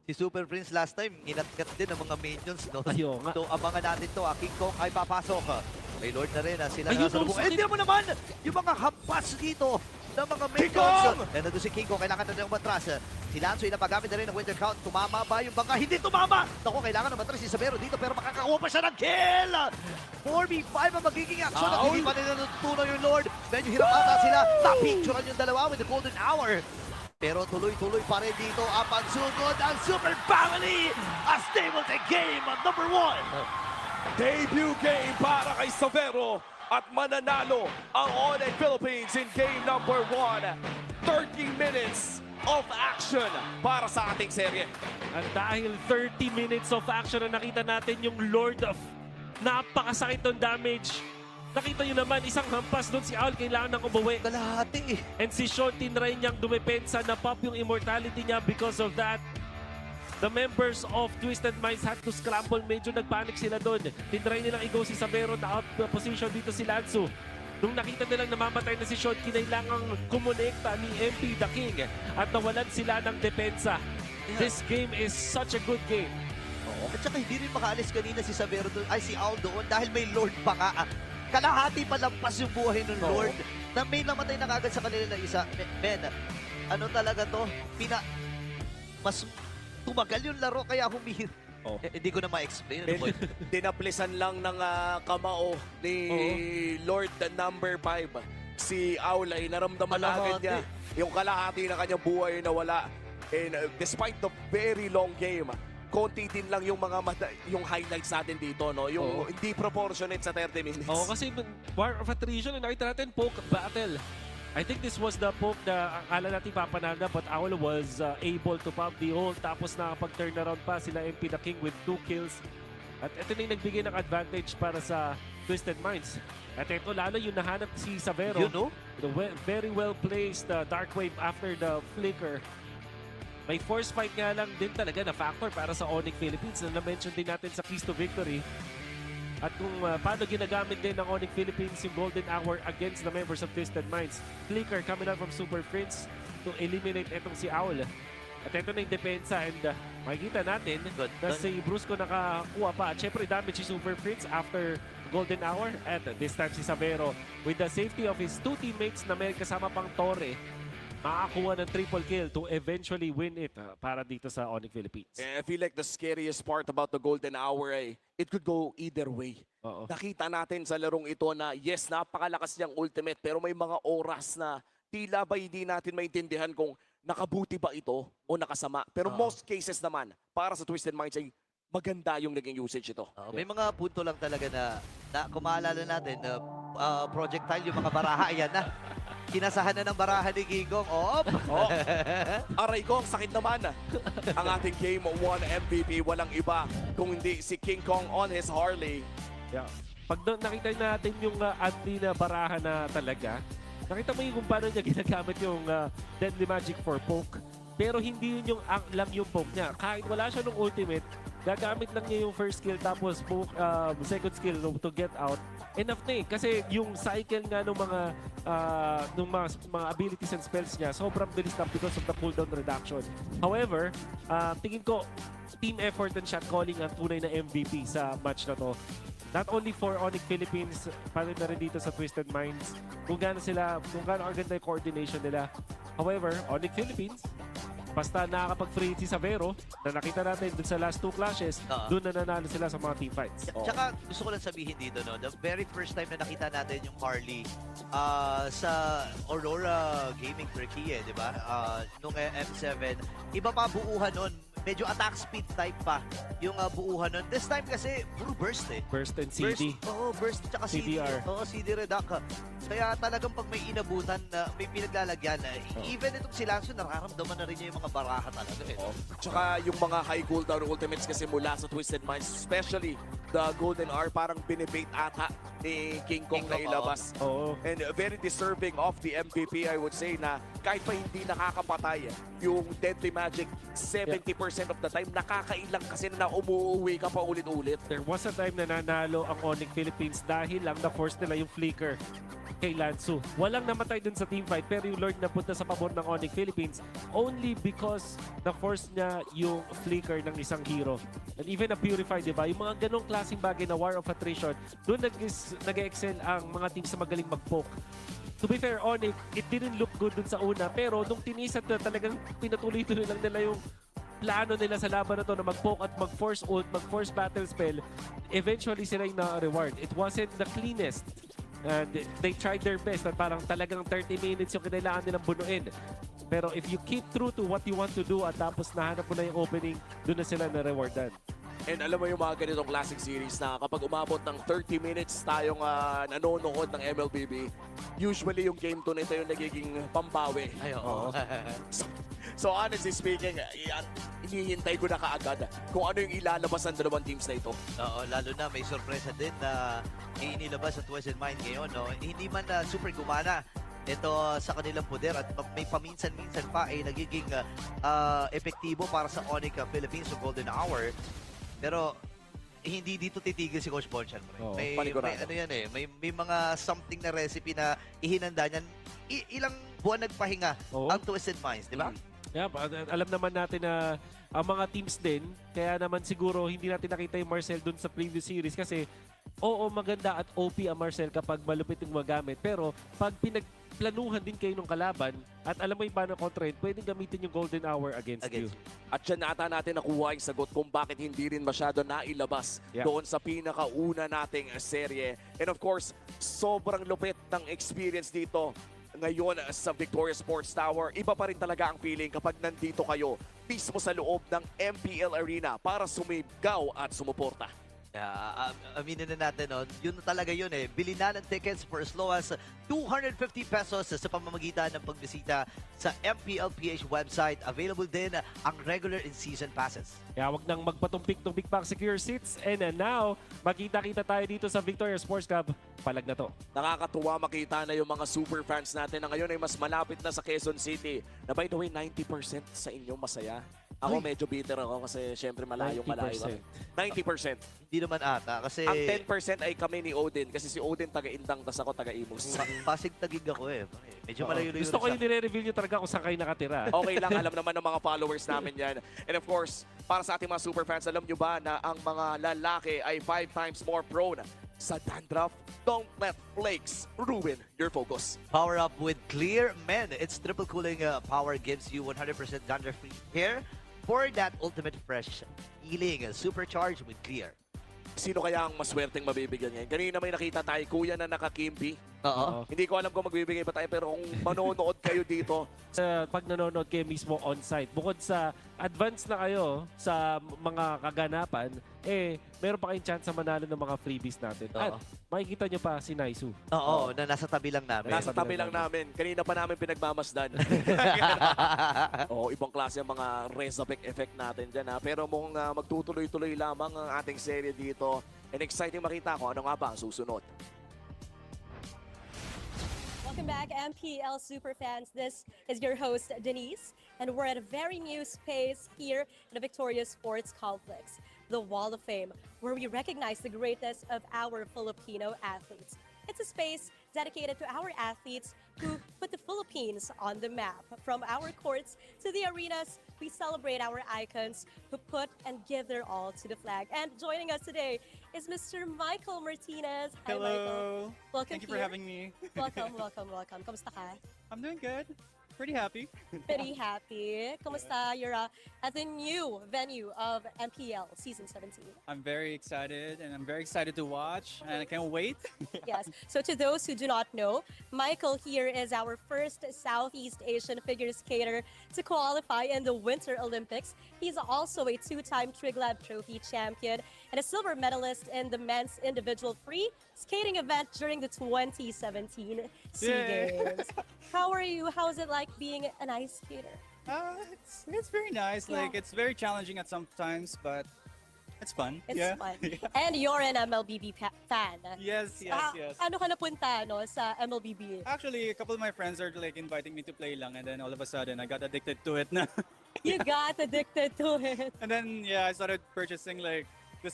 Si Super Prince last time, inatkat din ng mga minions. No? Ayun nga. So abangan natin to. King Kong ay papasok. May Lord na rin. Sila Ayun, nasa lubong. sakit. Hindi mo naman! Yung mga hampas dito ng mga King minions. Kong! Nandun si King Kong. Kailangan na rin umatras. Si Lanzo ay napagamit na rin ng Winter Count. Tumama ba yung bangka? Hindi tumama! Naku, kailangan umatras si Savero dito pero makakakuha pa siya ng kill! 4v5 ang magiging action at hindi pa nila natutunan yung Lord. Medyo hirap ata sila. Napicturean yung dalawa with the golden hour. Pero tuloy-tuloy pa rin dito ang pagsugod ang Super Family as they will take game number 1. Debut game para kay Savero at mananalo ang Onyx Philippines in game number 1. 30 minutes of action para sa ating serye. At dahil 30 minutes of action na nakita natin yung Lord of napakasakit ng damage. Nakita nyo naman, isang hampas doon si Aul, kailangan ng umuwi. Kalahati eh. And si Sean, tinry niyang dumepensa na pop yung immortality niya because of that. The members of Twisted Minds had to scramble. Medyo nagpanic sila doon. Tinry nilang i-go si Savero na out position dito si Lanzo. Nung nakita nilang namamatay na si Sean, kinailangang kumonekta ni MP the King at nawalan sila ng depensa. This game is such a good game. At saka hindi rin makaalis kanina si Savero doon, ay si Aul doon dahil may Lord pa nga. Kalahati pa lampas yung buhay ng Lord na may namatay na kagad sa kanila na isa. Men, ano talaga to? Mas tumagal yung laro kaya humihir. Hindi ko na ma-explain. Dinaplisan lang ng kamao ni Lord number 5. Si Aul ay naramdaman na agad niya yung kalahati na kanyang buhay na wala. And despite the very long game, konti din lang yung mga yung highlights natin dito, no? Yung hindi proportionate sa 30 minutes. Kasi War of Attrition, nakita natin poke battle. I think this was the poke na akala natin papananda but Owl was able to pop the ult tapos nakapag-turn around pa sila MP the King with 2 kills. At ito na yung nagbigay ng advantage para sa Twisted Minds. At ito lalo yung nahanap si Savero. You know? The very well placed Dark Wave after the flicker. May force fight nga lang din talaga na factor para sa Onyx Philippines na na-mention din natin sa Keys to Victory. At kung paano ginagamit din ng Onyx Philippines yung Golden Hour against the members of Twisted Minds. Flicker coming out from Super Prince to eliminate etong si Owl. At ito na yung depensa and makikita natin na si Brusco nakakuha pa. At syempre damage si Super Prince after Golden Hour. At this time si Savero with the safety of his 2 teammates na may kasama pang Torre. Makakuha ng triple kill to eventually win it para dito sa Onyx Philippines. I feel like the scariest part about the Golden Hour ay it could go either way. Nakita natin sa larong ito na yes, napakalakas niyang ultimate pero may mga oras na tila ba hindi natin maintindihan kung nakabuti ba ito o nakasama? Pero most cases naman, para sa Twisted Minds ay maganda yung naging usage ito. May mga punto lang talaga na kung maalala natin, projectile, yung mga baraha, ayan na. Kinasahan na ng baraha ni Gigong. Aray ko, ang sakit naman. Ang ating Game 1 MVP, walang iba kung hindi si King Kong on his Harley. Yeah. Pag nakita natin yung anti na baraha na talaga, nakita mo yung kung paano niya ginagamit yung Deadly Magic for poke. Pero hindi yun yung lang yung poke niya. Kahit wala siya ng ultimate, gagamit lang niya yung first skill tapos poke, second skill to get out. Enough na eh. Kasi yung cycle nga ng mga abilities and spells niya, sobrang bilis lang because of the cooldown reduction. However, tingin ko, team effort and shot calling ang tunay na MVP sa match na to. Not only for Onyx Philippines, pati na rin dito sa Twisted Minds, kung gaano ang ganda yung coordination nila. However, Onyx Philippines, basta nakakapag-free si Savero, na nakita natin dun sa last 2 clashes, dun na nanalo sila sa mga team fights. Tsaka gusto ko lang sabihin dito, no, the very first time na nakita natin yung Harley sa Aurora Gaming Turkey, di ba? Nung M7, iba pa buuhan nun. Medyo attack speed type pa yung buuhan nun. This time kasi puro burst eh. Burst and CD. Burst tsaka CDR. CD reduct. Kaya talagang pag may inabutan na may pinaglalagyan, even itong si Lanzo, nararamdaman na rin niya yung mga baraha talaga eh. Tsaka yung mga high cooldown ultimates kasi mula sa Twisted Minds, especially the Golden R, parang binibait ata ni King Kong na ilabas. And very deserving of the MVP, I would say, na kahit pa hindi nakakapatay yung Deadly Magic, 70% of the time, nakakailang kasi na umuwi ka pa ulit-ulit. There was a time na nanalo ang Onyx Philippines dahil lang na-force nila yung flicker kay Lanzu. Walang namatay dun sa team fight, pero yung Lord na punta sa pabor ng Onyx Philippines only because na-force niya yung flicker ng isang hero. And even a Purify, di ba? Yung mga ganong klaseng bagay na War of Attrition, doon nag-excel ang mga teams na magaling mag-poke. To be fair, Onyx, it didn't look good dun sa una, pero nung tinisat na talagang pinatuloy-tuloy lang nila yung plano nila sa laban na to na mag-poke at mag-force ult, mag-force battle spell, eventually sila yung na-reward. It wasn't the cleanest. And they tried their best at parang talagang 30 minutes yung kinailangan nilang bunuin. Pero if you keep true to what you want to do at tapos nahanap mo na yung opening, doon na sila na-rewardan. And alam mo yung mga ganitong classic series na kapag umabot ng 30 minutes tayong nanonood ng MLBB, usually yung game to nito yung nagiging pambawi. Ay, oo. So honestly speaking, hinihintay ko na kaagad kung ano yung ilalabas ng dalawang teams na ito. Oo, lalo na may sorpresa din na inilabas sa Twisted Mind ngayon. No? Hindi man super gumana ito sa kanilang poder at may paminsan-minsan pa ay nagiging epektibo para sa Onyx Philippines o Golden Hour. Pero hindi dito titigil si Coach Bonchan. May ano yan eh, may mga something na recipe na ihinanda niyan. Ilang buwan nagpahinga ang Twisted Minds, di ba? Yeah, alam naman natin na ang mga teams din, kaya naman siguro hindi natin nakita yung Marcel dun sa previous series kasi oo, maganda at OP ang Marcel kapag malupit yung magamit. Pero pag pinagplanuhan din kayo ng kalaban at alam mo yung paano kontrahin, pwedeng gamitin yung Golden Hour against you. At dyan ata natin nakuha yung sagot kung bakit hindi rin masyado nailabas doon sa pinakauna nating serye. And of course, sobrang lupit ng experience dito ngayon sa Victoria Sports Tower. Iba pa rin talaga ang feeling kapag nandito kayo mismo sa loob ng MPL Arena para sumigaw at sumuporta. Aminin na natin, no? Yun talaga yun eh. Bili na ng tickets for as low as 250 pesos sa pamamagitan ng pagbisita sa MPL PH website. Available din ang regular and season passes. Kaya wag nang magpatumpik-tumpik pa, secure seats. And now, makita-kita tayo dito sa Victoria Sports Club. Palag na to. Nakakatuwa makita na yung mga super fans natin na ngayon ay mas malapit na sa Quezon City. Na by the way, 90% sa inyo masaya. Ako medyo bitter ako kasi syempre malayo. 90%. Hindi naman ata kasi... Ang 10% ay kami ni Odin kasi si Odin taga-Indang tas ako taga-Imus. Pasig-tagig ako eh. Medyo malayo-layo. Gusto ko yung nire-reveal nyo talaga kung saan kayo nakatira. Okay lang, alam naman ng mga followers namin yan. And of course, para sa ating mga super fans, alam nyo ba na ang mga lalaki ay 5 times more prone sa dandruff? Don't let flakes ruin your focus. Power up with Clear Men. Its triple cooling power gives you 100% dandruff-free hair for that ultimate fresh healing. Supercharged with Clear. Sino kaya ang maswerteng mabibigyan ngayon? Kanina may nakita tayo, kuya na naka-kimpi. Oo. Hindi ko alam kung magbibigay ba tayo, pero kung manonood kayo dito, Pag nanonood kayo mismo on-site, bukod sa advance na kayo sa mga kaganapan, meron pa kayong chance sa manalo ng mga freebies natin. At makikita nyo pa si Naisu. Oo, na nasa tabi lang namin. nasa tabi lang namin. Kanina pa namin pinagmamasdan. Oo, ibang klase ang mga Razorback effect natin dyan. Pero mukhang magtutuloy-tuloy lamang ang ating serye dito. And exciting makita ko ano nga ba ang susunod. Welcome back, MPL Superfans. This is your host, Denise, and we're at a very new space here in the Victoria Sports Complex, the Wall of Fame, where we recognize the greatest of our Filipino athletes. It's a space dedicated to our athletes who put the Philippines on the map. From our courts to the arenas, we celebrate our icons who put and give their all to the flag. And joining us today is Mr. Michael Martinez. Hi, Hello. Michael. Welcome Thank you for here. having me. Welcome, welcome, welcome. Kamusta ka? I'm doing good. Pretty happy. Pretty happy. Kamusta? You're at the new venue of MPL Season 17. I'm very excited, and I'm very excited to watch, and I can't wait. Yes. So to those who do not know, Michael here is our first Southeast Asian figure skater to qualify in the Winter Olympics. He's also a two-time Triglav Trophy champion and a silver medalist in the men's individual free skating event during the 2017 SEA Yay. Games. How are you? How is it like being an ice skater? It's very nice. Yeah. Like, it's very challenging at some times, but it's fun. It's yeah. fun. Yeah. And you're an MLBB fan. Yes, yes, yes. Ano ka napunta no, sa MLBB? Actually, a couple of my friends are like inviting me to play lang, and then all of a sudden I got addicted to it na. You got addicted to it. And then yeah, I started purchasing like the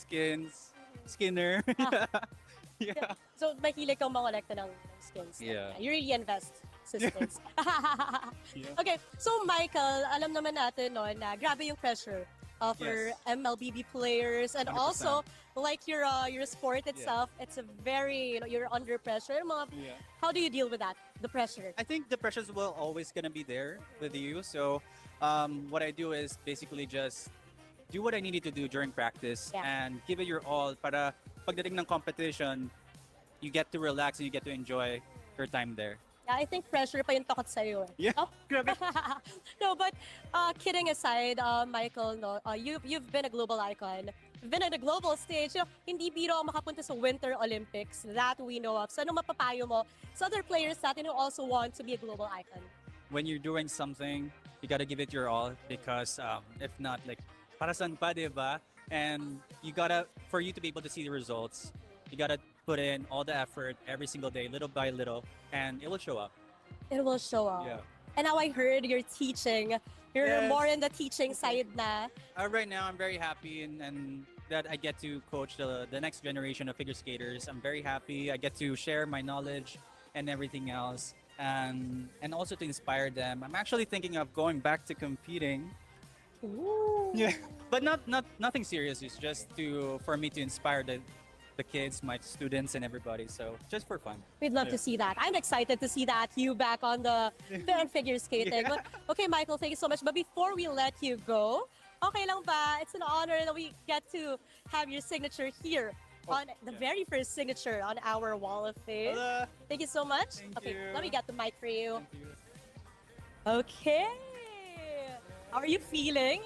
skinner. Yeah. So, mahilig kang mangolekta ng skins. Yeah. You really invest sa skins. Okay, so Michael, alam naman natin no, na grabe yung pressure for MLBB players, and 100%. also like your sport itself, it's a very, you're under pressure. How do you deal with that, the pressure? I think the pressures will always gonna be there with you. So what I do is basically just do what I needed to do during practice and give it your all para pagdating ng competition, you get to relax and you get to enjoy your time there. Yeah, I think pressure pa yung takot sa'yo. Yeah, grabe. No, but kidding aside, Michael, no, you've been a global icon. You've been on a global stage. You know, hindi biro ang makapunta sa Winter Olympics that we know of. So ano mapapayo mo sa other players natin who also want to be a global icon? When you're doing something, you gotta give it your all because if not, like, para saan pa, diba? And you gotta, for you to be able to see the results, you gotta put in all the effort every single day, little by little, and it will show up. It will show up. Yeah. And now I heard you're teaching. You're Yes. more in the teaching side na. Right now, I'm very happy and that I get to coach the next generation of figure skaters. I'm very happy. I get to share my knowledge and everything else, and also to inspire them. I'm actually thinking of going back to competing. Ooh. Yeah, but nothing serious. It's just for me to inspire the kids, my students, and everybody. So just for fun. We'd love to see that. I'm excited to see that, you back on the figure skating. Yeah. But, okay, Michael, thank you so much. But before we let you go, okay lang ba? It's an honor that we get to have your signature here on the very first signature on our Wall of Fame. Hello. Thank you so much. Thank you. Let me get the mic for you. Okay. How are you feeling?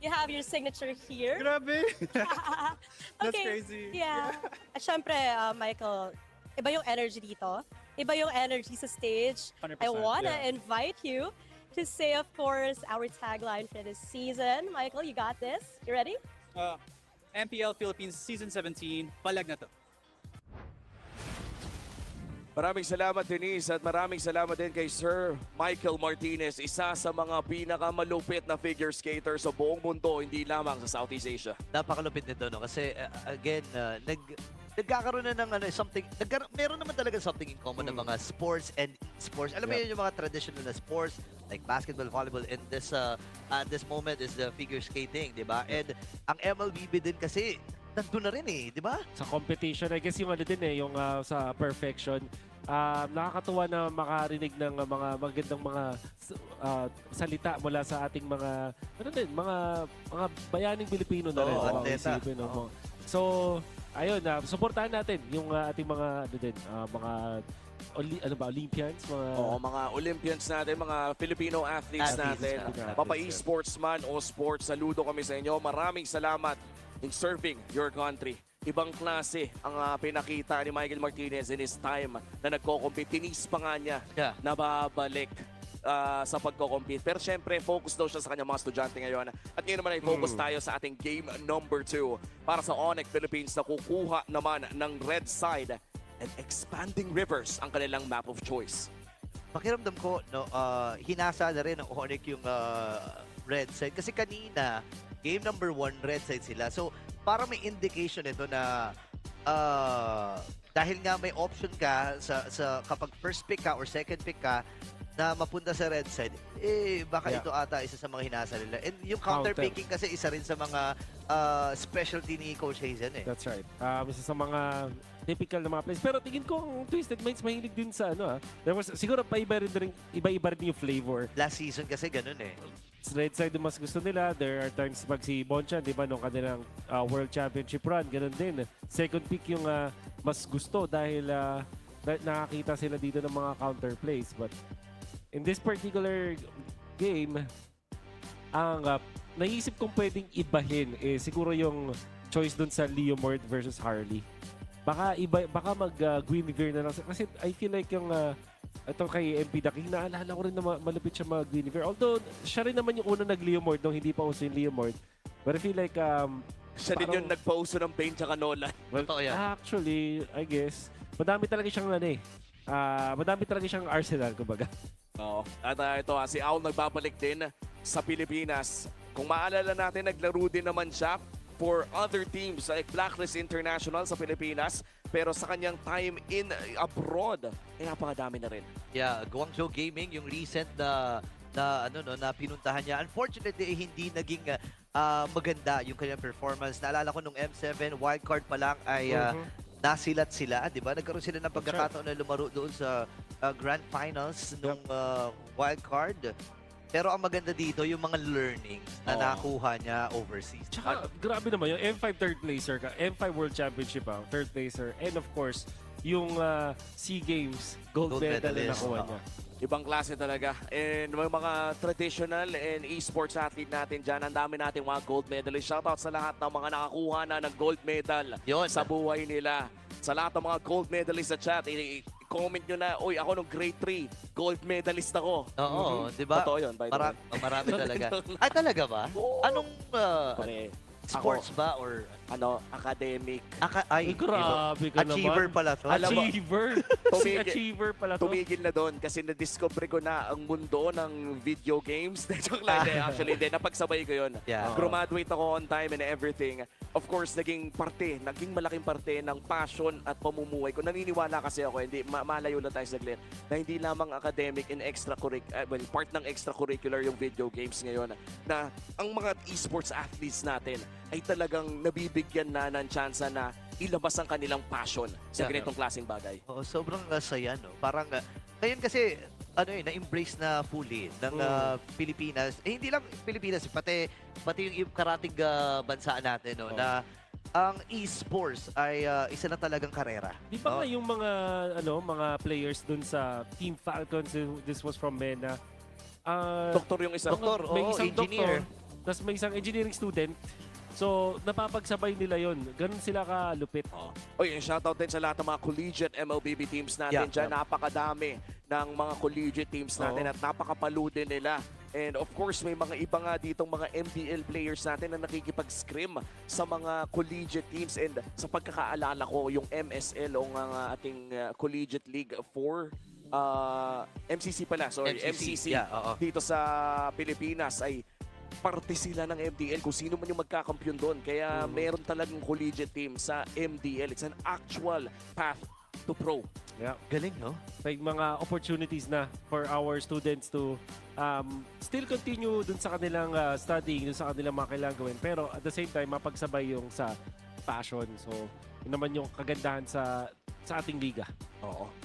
You have your signature here. Grabe. That's Okay. crazy. Yeah. At syempre, Michael, iba yung energy dito. Iba yung energy sa stage. 100%, I wanna yeah. invite you to say, of course, our tagline for this season. Michael, you got this? You ready? MPL Philippines Season 17, palag na to. Maraming salamat, Denise, at maraming salamat din kay Sir Michael Martinez, isa sa mga pinakamalupit na figure skater sa buong mundo, hindi lamang sa Southeast Asia. Napakalupit nito, no? Kasi, again, nagkakaroon na ng meron naman talaga something in common ng mga sports and sports. Alam mo yun, yung mga traditional na sports, like basketball, volleyball, and this moment is the figure skating, di ba? And ang MLBB din kasi, nandun na rin di ba? Sa competition, I guess yung ano din yung sa perfection, nakakatuwa na makarinig ng mga magandang mga salita mula sa ating mga mga bayaning Pilipino na rin. Atleta. So, ayun, suportahan natin yung ating mga mga Olympians? Oo, mga Olympians natin, mga Filipino athletes natin. Papa e-sportsman o sports, saludo kami sa inyo. Maraming salamat in serving your country. Ibang klase ang pinakita ni Michael Martinez in his time na nagko-compete. Tinis pa nga niya na babalik sa pagko-compete. Pero syempre, focus daw siya sa kanyang mga estudyante ngayon. At ngayon naman ay focus tayo sa ating game number 2 para sa Onyx Philippines na kukuha naman ng red side and Expanding Rivers ang kanilang map of choice. Pakiramdam ko, no, hinasa na rin ng Onyx yung red side. Kasi kanina, game number 1, red side sila. So, parang may indication ito na dahil nga may option ka sa kapag first pick ka or second pick ka, na mapunta sa red side, baka ito ata isa sa mga hinasa nila. And yung counter picking kasi isa rin sa mga specialty ni Coach Hazen eh. That's right. Isa sa mga typical na mga plays. Pero tingin ko ang Twisted Minds mahilig din sa There was, siguro iba-iba rin yung flavor. Last season kasi ganun eh. Red side yung mas gusto nila. There are times pag si Bonchan, di ba, nung kanilang World Championship run, ganun din. Second pick yung mas gusto dahil nakakita sila dito ng mga counter plays. But in this particular game, ang naisip kong pwedeng ibahin siguro yung choice dun sa Leomord versus Harley. Baka mag-Guinevere na lang. Kasi I feel like yung ito kay MP The King, naalala ko rin na malupit siya mag-Guinevere. Although, siya rin naman yung una nag-Leomord nung hindi pa uso yung Leomord. But I feel like siya din yung nagpauso ng Pain tsaka Nolan. Well, actually, I guess, madami talaga siyang madami talaga siyang arsenal, kumbaga. Oo. At ito, si Aul nagbabalik din sa Pilipinas. Kung maalala natin, naglaro din naman siya for other teams like Blacklist International sa Pilipinas. Pero sa kanyang time in abroad, napakadami na rin. Yeah, Guangzhou Gaming, yung recent na pinuntahan niya. Unfortunately, hindi naging maganda yung kanyang performance. Naalala ko nung M7, wildcard pa lang ay nasilat sila, di ba? Nagkaroon sila ng pagkakataon na lumaro doon sa Grand Finals nung wildcard. Pero ang maganda dito, yung mga learnings na nakuha niya overseas. Tsaka, grabe naman, yung M5 third placer ka, M5 World Championship third placer, and of course, yung SEA Games gold medal na nakuha niya. Ibang klase talaga. And mga traditional and esports athlete natin dyan, ang dami nating mga gold medalist. Shoutout sa lahat ng mga nakakuha na ng gold medal sa buhay nila. Sa lahat ng mga gold medalist sa chat, comment nyo na, uy, ako nung grade 3, gold medalist ako. Oo, di ba? Totoo yun, by the way. Marami talaga. Ay, talaga ba? Anong sports ba or academic? Ay, grabe ka naman. Achiever pala to. Achiever pala to. Tumigil na doon kasi na-discover ko na ang mundo ng video games. Actually, napagsabay ko yun. Graduate ako on time and everything. Of course, naging malaking parte ng passion at pamumuhay ko. Naniniwala kasi ako, hindi malayo lang tayo saglit, na hindi lamang academic and part ng extracurricular yung video games ngayon. Na ang mga esports athletes natin ay talagang nabibigyan na ng tsansa na ilabas ang kanilang passion sa ganitong klaseng bagay. Oo, sobrang saya, no? Parang, ngayon kasi, na-embrace na fully ng Pilipinas. Hindi lang Pilipinas, pati yung karating bansa natin, no? Na ang esports ay isa na talagang karera. Di ba nga yung mga players dun sa Team Falcons, this was from MENA. Doktor yung isa. May isang engineer. Doktor, tapos may isang engineering student. So, napapagsabay nila yon. Ganun sila kalupit. Shoutout din sa lahat ng mga collegiate MLBB teams natin dyan. Napakadami ng mga collegiate teams natin at napakapalo din nila. And of course, may mga iba nga ditong mga MPL players natin na nakikipag-scrim sa mga collegiate teams. And sa pagkakaalala ko, yung MSL o nga ating collegiate league for MCC pala. Sorry, MCC. Dito sa Pilipinas ay parte sila ng MDL kung sino man yung magkakampiyon doon. Kaya meron talagang collegiate team sa MDL. It's an actual path to pro. Yeah. Galing, no? May mga opportunities na for our students to still continue dun sa kanilang studying, dun sa kanilang mga kailangan gawin. Pero at the same time, mapagsabay yung sa passion. So, yun naman yung kagandahan sa ating liga.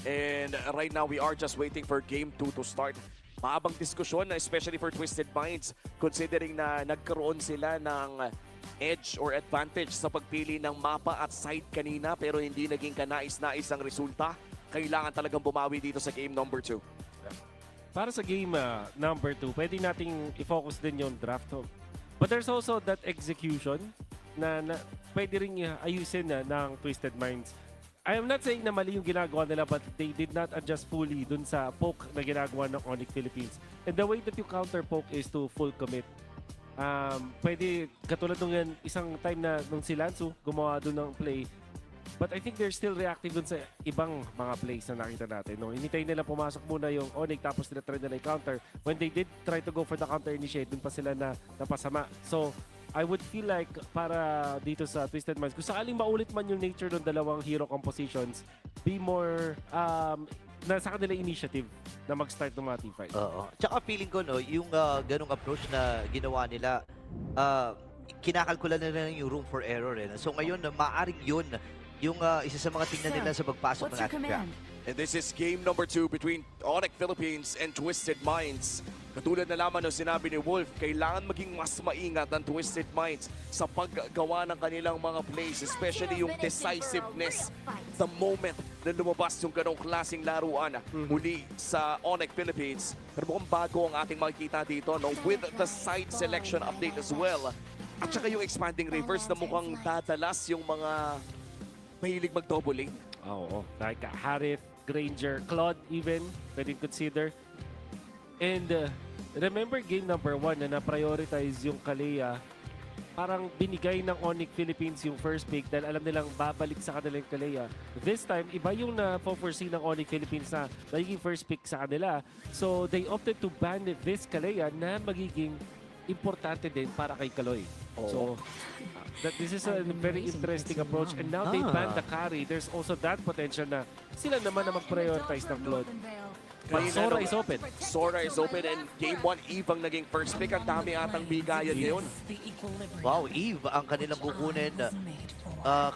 And right now, we are just waiting for Game 2 to start. Mahabang diskusyon, especially for Twisted Minds, considering na nagkaroon sila ng edge or advantage sa pagpili ng mapa at side kanina pero hindi naging kanais-nais ang resulta. kailangan talagang bumawi dito sa game number 2? Para sa game number 2, pwede nating i-focus din yung draft. But there's also that execution na pwede rin ayusin ng Twisted Minds. I am not saying na mali yung ginagawa nila, but they did not adjust fully dun sa poke na ginagawa ng Onyx Philippines. And the way that you counter poke is to full commit. Pwede, katulad nung yan, isang time na nung si Lansu gumawa dun ng play. But I think they're still reactive dun sa ibang mga plays na nakita natin. No? Hinintay nila pumasok muna yung Onyx, tapos nila try nila yung counter. When they did try to go for the counter initiate, dun pa sila na napasama. So, I would feel like para dito sa Twisted Minds, kung sakaling maulit man yung nature ng dalawang hero compositions, be more nasa kanila initiative na mag-start ng mga team fight. Oo. Tsaka feeling ko, no, yung ganong approach na ginawa nila, kinakalkula nila yung room for error. So ngayon, maaaring yun yung isa sa mga tingnan nila sa pagpasok ng ating draft. And this is game number 2 between Onyx Philippines and Twisted Minds. Katulad na lamang ng sinabi ni Wolf, kailangan maging mas maingat ang Twisted Minds sa paggawa ng kanilang mga plays, especially yung decisiveness, the moment na lumabas yung ganong klaseng laruan muli sa Onyx Philippines. Pero mukhang bago ang ating makikita dito, no? With the side selection update as well. At saka yung expanding reverse na mukhang dadalas yung mga mahilig mag-double lane. Oo, like Harith, Granger, Claude even, pwedeng consider. And remember game number 1 na na-prioritize yung Kalea, parang binigay ng Onyx Philippines yung first pick dahil alam nilang babalik sa kanila yung Kalea. This time, iba yung na-foresee ng Onyx Philippines na magiging first pick sa kanila. So they opted to ban this Kalea na magiging importante din para kay Kaloy. So this is a very interesting approach, and now they ban the carry. There's also that potential na sila naman na mag-prioritize ng Claude. But Sora is open. Sora is open, and game 1, Eve ang naging first pick. Ang dami atang bigayan ngayon. Wow, Eve ang kanilang kukunin.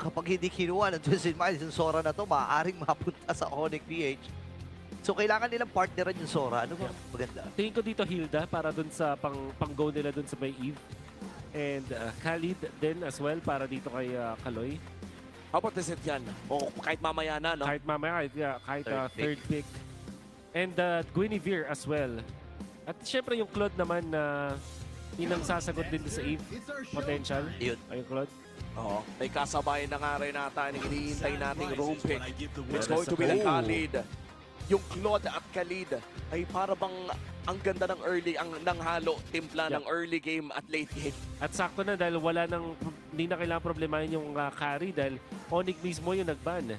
Kapag hindi kinuha ng Twisted Minds yung Sora na to, maaaring mapunta sa Onyx PH. So kailangan nilang partneran yung Sora. Ano ba maganda? Tingin ko dito Hilda para dun sa pang-go nila dun sa may Eve. And Khalid din as well para dito kay Kaloy. How about the set yan? O kahit mamaya na, no? Kahit mamaya, kahit third pick. And Guinevere as well. At syempre yung Claude naman na inang sasagot din sa Eve potential. Yun. Ayun Claude. Oo. May kasabayan na nga rin nata yung hinihintay nating roam pick. It's going to be the Khalid. Yung Claude at Khalid ay para bang ang ganda ng early, ng halo, timpla ng early game at late game. At sakto na dahil hindi na kailangan problemahin yung carry dahil Onyx mismo yung nagban.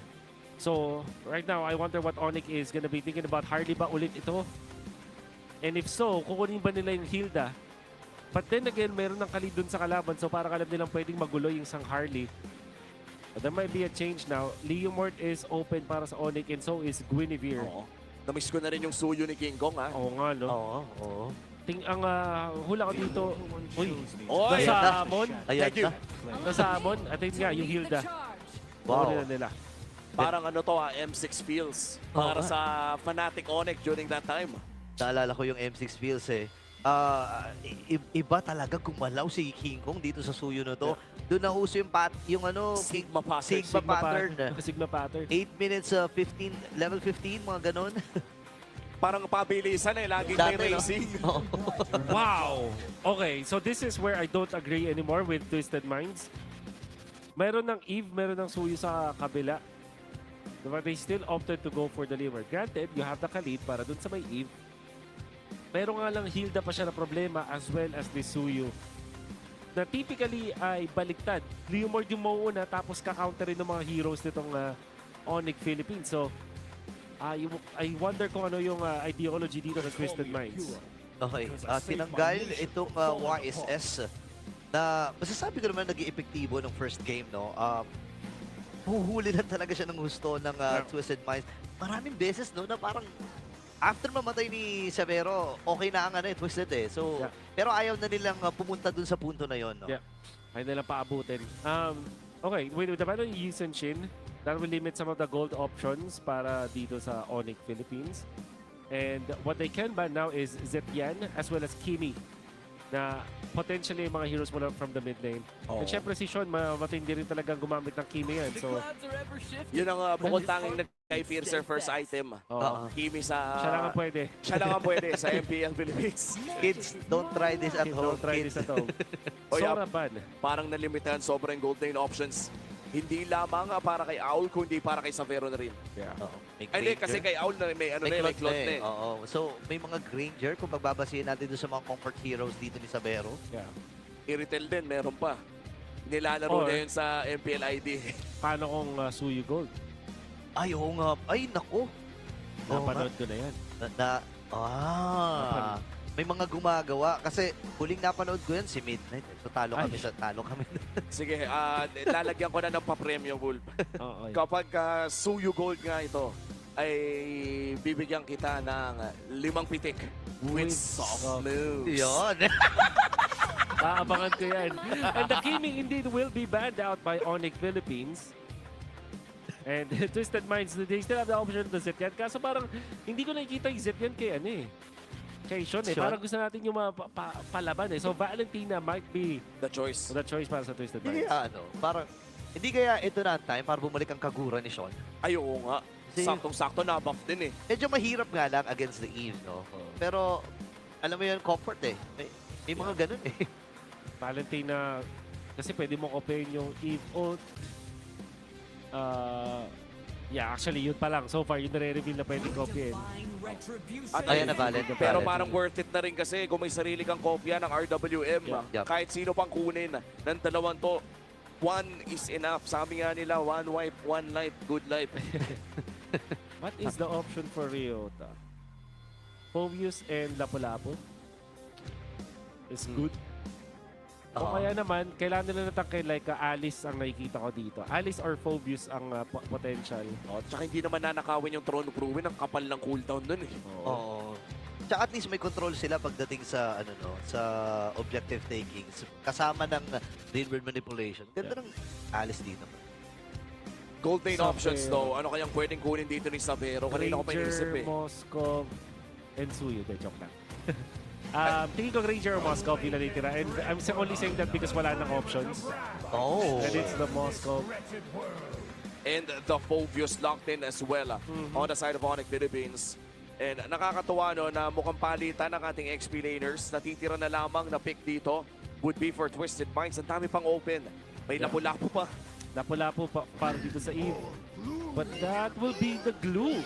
So, right now, I wonder what Onyx is gonna be thinking about. Harley ba ulit ito? And if so, kukunin ba nila yung Hilda? But then again, meron ng Khalid dun sa kalaban. So, parang alam nilang pwedeng magulo yung isang Harley. But there might be a change now. Leomord is open para sa Onyx and so is Guinevere. Oo. Namiss ko na rin yung suyo ni King Kong, ha? Oo nga, no? Oo. Ang hula ko dito, uy, Oy! nasa Amon. Ayan na. Nasa Amon. At yun nga, yung Hilda. Wow. Huli na nila. Parang ano to, M6 feels para sa Fnatic Onyx during that time. Naalala ko yung M6 feels eh. Iba talaga gumalaw si King Kong dito sa suyo na to. Doon na uso yung ano, Sigma pattern. Sigma pattern. 8 minutes, 15, level 15, mga ganon. Parang pabilisan eh, laging may racing. Wow! Okay, so this is where I don't agree anymore with Twisted Minds. Meron ng Eve, meron ng Suyo sa kabila. But they still opted to go for the Limmer. Granted, you have the Khalid para dun sa may Eve. Pero nga lang, Hilda pa siya na problema as well as the Suyo. Na typically ay baliktad. Leomord yung mauuna tapos ka-counterin ng mga heroes nitong Onyx Philippines. So, I wonder kung ano yung ideology dito ng Twisted Minds. Okay, tinanggal itong YSS na masasabi ko naman naging epektibo ng first game, no? Huhuli lang talaga siya ng gusto ng Twisted Minds. Maraming beses, no, na parang after mamatay ni Severo, okay na ang Twisted eh. So, pero ayaw na nilang pumunta dun sa punto na yon, no? Yeah, ayaw nilang paabutin. Okay, with the battle Yi Sun Shin, that will limit some of the gold options para dito sa Onyx Philippines. And what they can ban now is Zetian as well as Kimi na potentially mga heroes mula from the mid lane. And syempre si Sean, matindi rin talagang gumamit ng Kimi yan. So, yun ang bukod tanging Kay Piercer first item. Kimi sa... Siya lang ang pwede. Siya lang ang pwede sa MPL Philippines. Kids, don't try this at home. Don't try this at home. Soraban. Parang nalimitahan sobrang gold lane options. Hindi lamang para kay Owl, kundi para kay Savero na rin. Yeah. Hindi, kasi kay Owl na may ano na, may cloth na. Oo. So, may mga Granger kung magbabasihin natin doon sa mga comfort heroes dito ni Savero. Yeah. Iritel din, meron pa. Nilalaro na yun sa MPL ID. Paano kung Suyu Gold? Ay, oo nga. Ay, naku. Napanood ko na yan. May mga gumagawa. Kasi huling napanood ko yan si Midnight. So talo kami. Sige, lalagyan ko na ng pa-premium, Wolf. Kapag Suyu Gold nga ito, ay bibigyan kita ng 5 pitik with soft moves. Yun. Aabangan ko yan. And the Kimi indeed will be banned out by Onyx Philippines. And Twisted Minds, they still have the option to Zet yan. Kaso parang hindi ko nakikita yung Zet yan kay kay Sean eh. Parang gusto natin yung palaban eh. So Valentina might be the choice. The choice para sa Twisted Minds. Parang hindi kaya ito na ang time para bumalik ang kagura ni Sean. Ay, oo nga. Saktong-sakto na buff din eh. Medyo mahirap nga lang against the Eve, no? Pero alam mo yun, comfort eh. May mga ganun eh. Valentina, kasi pwede mo kopyahin yung Eve ult. Yeah, actually, yun pa lang. So far, yun nare-reveal na pwedeng kopyahin. Ayan na, Pero parang worth it na rin kasi kung may sarili kang kopya ng RWM, kahit sino pang kunin ng dalawang to, one is enough. Sabi nga nila, one wife, one life, good life. What is the option for Ryota? Phobius and Lapu-Lapu is good. O kaya naman, kailangan nila natangkay like Alice ang nakikita ko dito. Alice or Phobius ang potential. Tsaka hindi naman nanakawin yung Throne of Ruin. Ang kapal ng cooldown nun eh. Oo. Tsaka at least may control sila pagdating sa sa objective taking. Kasama ng real world manipulation. Ganda ng Alice dito. Gold lane options though. Ano kayang pwedeng kunin dito ni Savero? Kanina ko pa inisip eh. Moscow, and Suyu. Joke lang. Tingin ko Ranger or Moscow yung natitira. And I'm only saying that because wala nang options. And it's the Moscow. And the Phobius locked in as well on the side of Onyx Philippines. And nakakatuwa no, na mukhang palitan ng ating XP laners. Natitira na lamang na pick dito would be for Twisted Minds. Ang dami pang open. May Lapu-Lapu pa. Lapu-Lapu pa para dito sa Eve. But that will be the glue.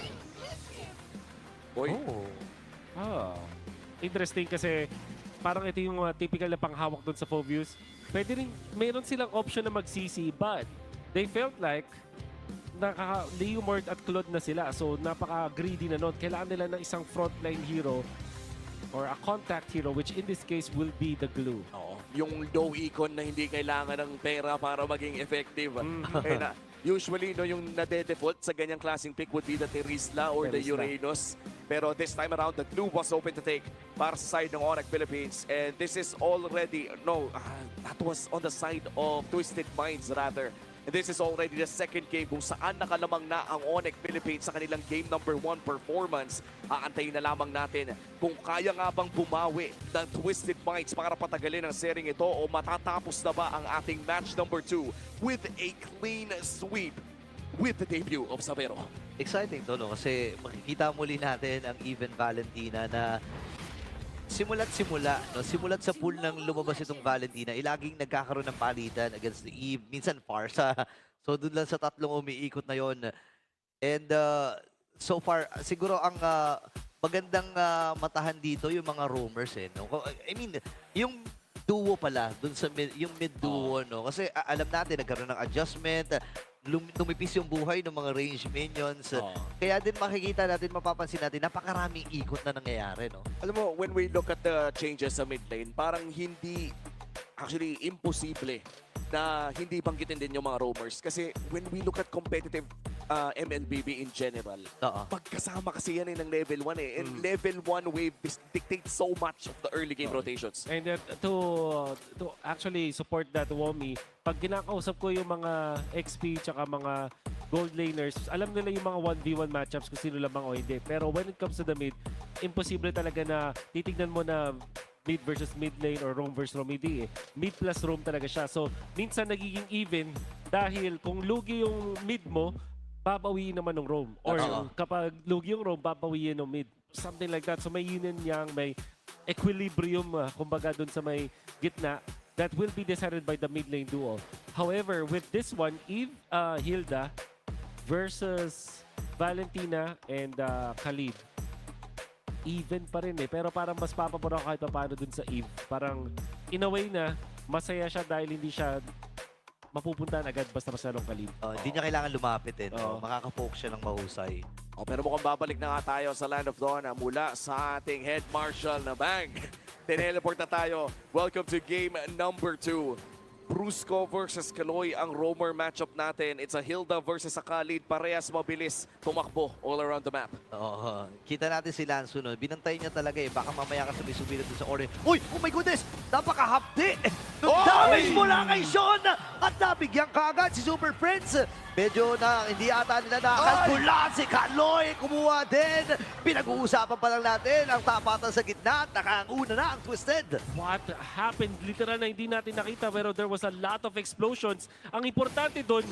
Interesting kasi parang ito yung typical na panghawak doon sa Phobius. Pwede rin, mayroon silang option na mag-CC, but they felt like naka-Leomord at Claude na sila. So napaka-greedy na nun. Kailangan nila ng isang frontline hero or a contact hero, which in this case will be the glue. Yung low econ na hindi kailangan ng pera para maging effective. Kaya usually, no, yung nade-default sa ganyang klaseng pick would be the Terisla or the Uranus. Pero this time around, the glue was open to take para sa side ng Onyx Philippines. And this is already, that was on the side of Twisted Minds rather. And this is already the second game kung saan nakalamang na ang Onyx Philippines sa kanilang game number 1 performance. Aantayin na lamang natin kung kaya nga bang bumawi ng Twisted Minds para patagalin ang sering ito o matatapos na ba ang ating match number 2 with a clean sweep with the debut of Savero. Exciting to, no? Kasi makikita muli natin ang Even Valentina na simula't sa pool ng lumabas itong Valentina, laging nagkakaroon ng palitan against the Eve, minsan Farsa. So doon lang sa tatlong umiikot na yon. And so far, siguro ang magandang matahan dito yung mga roamers eh. No? I mean, yung duo pala, dun sa yung mid-duo, no? Kasi alam natin, nagkaroon ng adjustment, lumipis yung buhay ng mga range minions. Kaya din makikita natin, mapapansin natin, napakaraming ikot na nangyayari, no? Alam mo, when we look at the changes sa mid lane, parang hindi, actually, imposible na hindi banggitin din yung mga roamers. Kasi when we look at competitive MLBB in general, pagkasama kasi yan ng level 1 eh. And level 1 wave dictates so much of the early game rotations. And to actually support that, Womi, pag kinakausap ko yung mga XP tsaka mga gold laners, alam nila yung mga 1v1 matchups kung sino lamang o hindi. Pero when it comes to the mid, imposible talaga na titignan mo na mid versus mid lane or roam versus roam. Hindi eh. Mid plus roam talaga siya. So, minsan nagiging even dahil kung lugi yung mid mo, babawiin naman ng roam. Or kapag lugi yung roam, babawiin ng mid. Something like that. So may yin and yang, may equilibrium, kumbaga dun sa may gitna, that will be decided by the mid lane duo. However, with this one, Eve Hilda versus Valentina and Khalid, even pa rin eh. Pero parang mas papabor ako kahit paano dun sa Eve. Parang in a way na masaya siya dahil hindi siya mapupuntahan agad basta masyadong Khalid. Hindi niya kailangan lumapit eh. No? Makaka-focus siya ng mahusay. Pero mukhang babalik na nga tayo sa Land of Dawn mula sa ating Head Marshal na Bang. Tineleport na tayo. Welcome to game number 2. Brusco versus Kaloy ang roamer matchup natin. It's a Hilda versus a Khalid. Parehas mabilis tumakbo all around the map. Kita natin si Lanzo, no? Binantay niya talaga eh. Baka mamaya ka subi-subi doon sa orange. Uy! Oh my goodness! Napaka-hapdi! Damage mula kay Sean! At nabigyan kaagad si Super Prince. Medyo na hindi ata nila nakakalpula. Si Kaloy kumuha din. Pinag-uusapan pa lang natin ang tapatan sa gitna at nakauna na ang Twisted. What happened? Literal na hindi natin nakita pero there was a lot of explosions. Ang importante doon,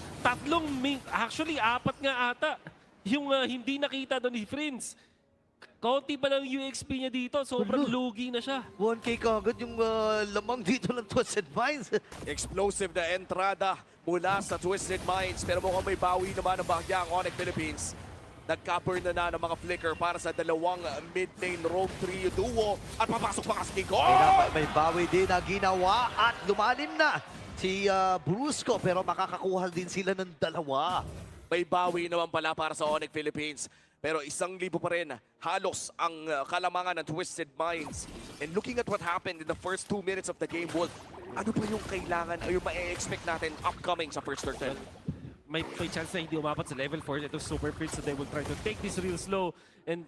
actually 4 nga ata yung hindi nakita doon ni Prince. Kaunti pa lang UXP niya dito, sobrang lugi na siya. 1K kagad yung lamang dito ng Twisted Minds. Explosive na entrada mula sa Twisted Minds. Pero mukhang may bawi naman ang bahagya ang Onyx Philippines. Nag-copper na ng mga flicker para sa dalawang mid-lane roam trio duo. At papasok pa kasi King. May bawi din na ginawa at lumalim na si Brusco. Pero makakakuha din sila ng dalawa. May bawi naman pala para sa Onyx Philippines. Pero 1,000 pa rin halos ang kalamangan ng Twisted Minds. And looking at what happened in the first 2 minutes of the game, Wolf, ano pa yung kailangan o yung ma-expect natin upcoming sa first turtle? May chance na hindi umapat sa level 4 ito Super Prince, so they will try to take this real slow. And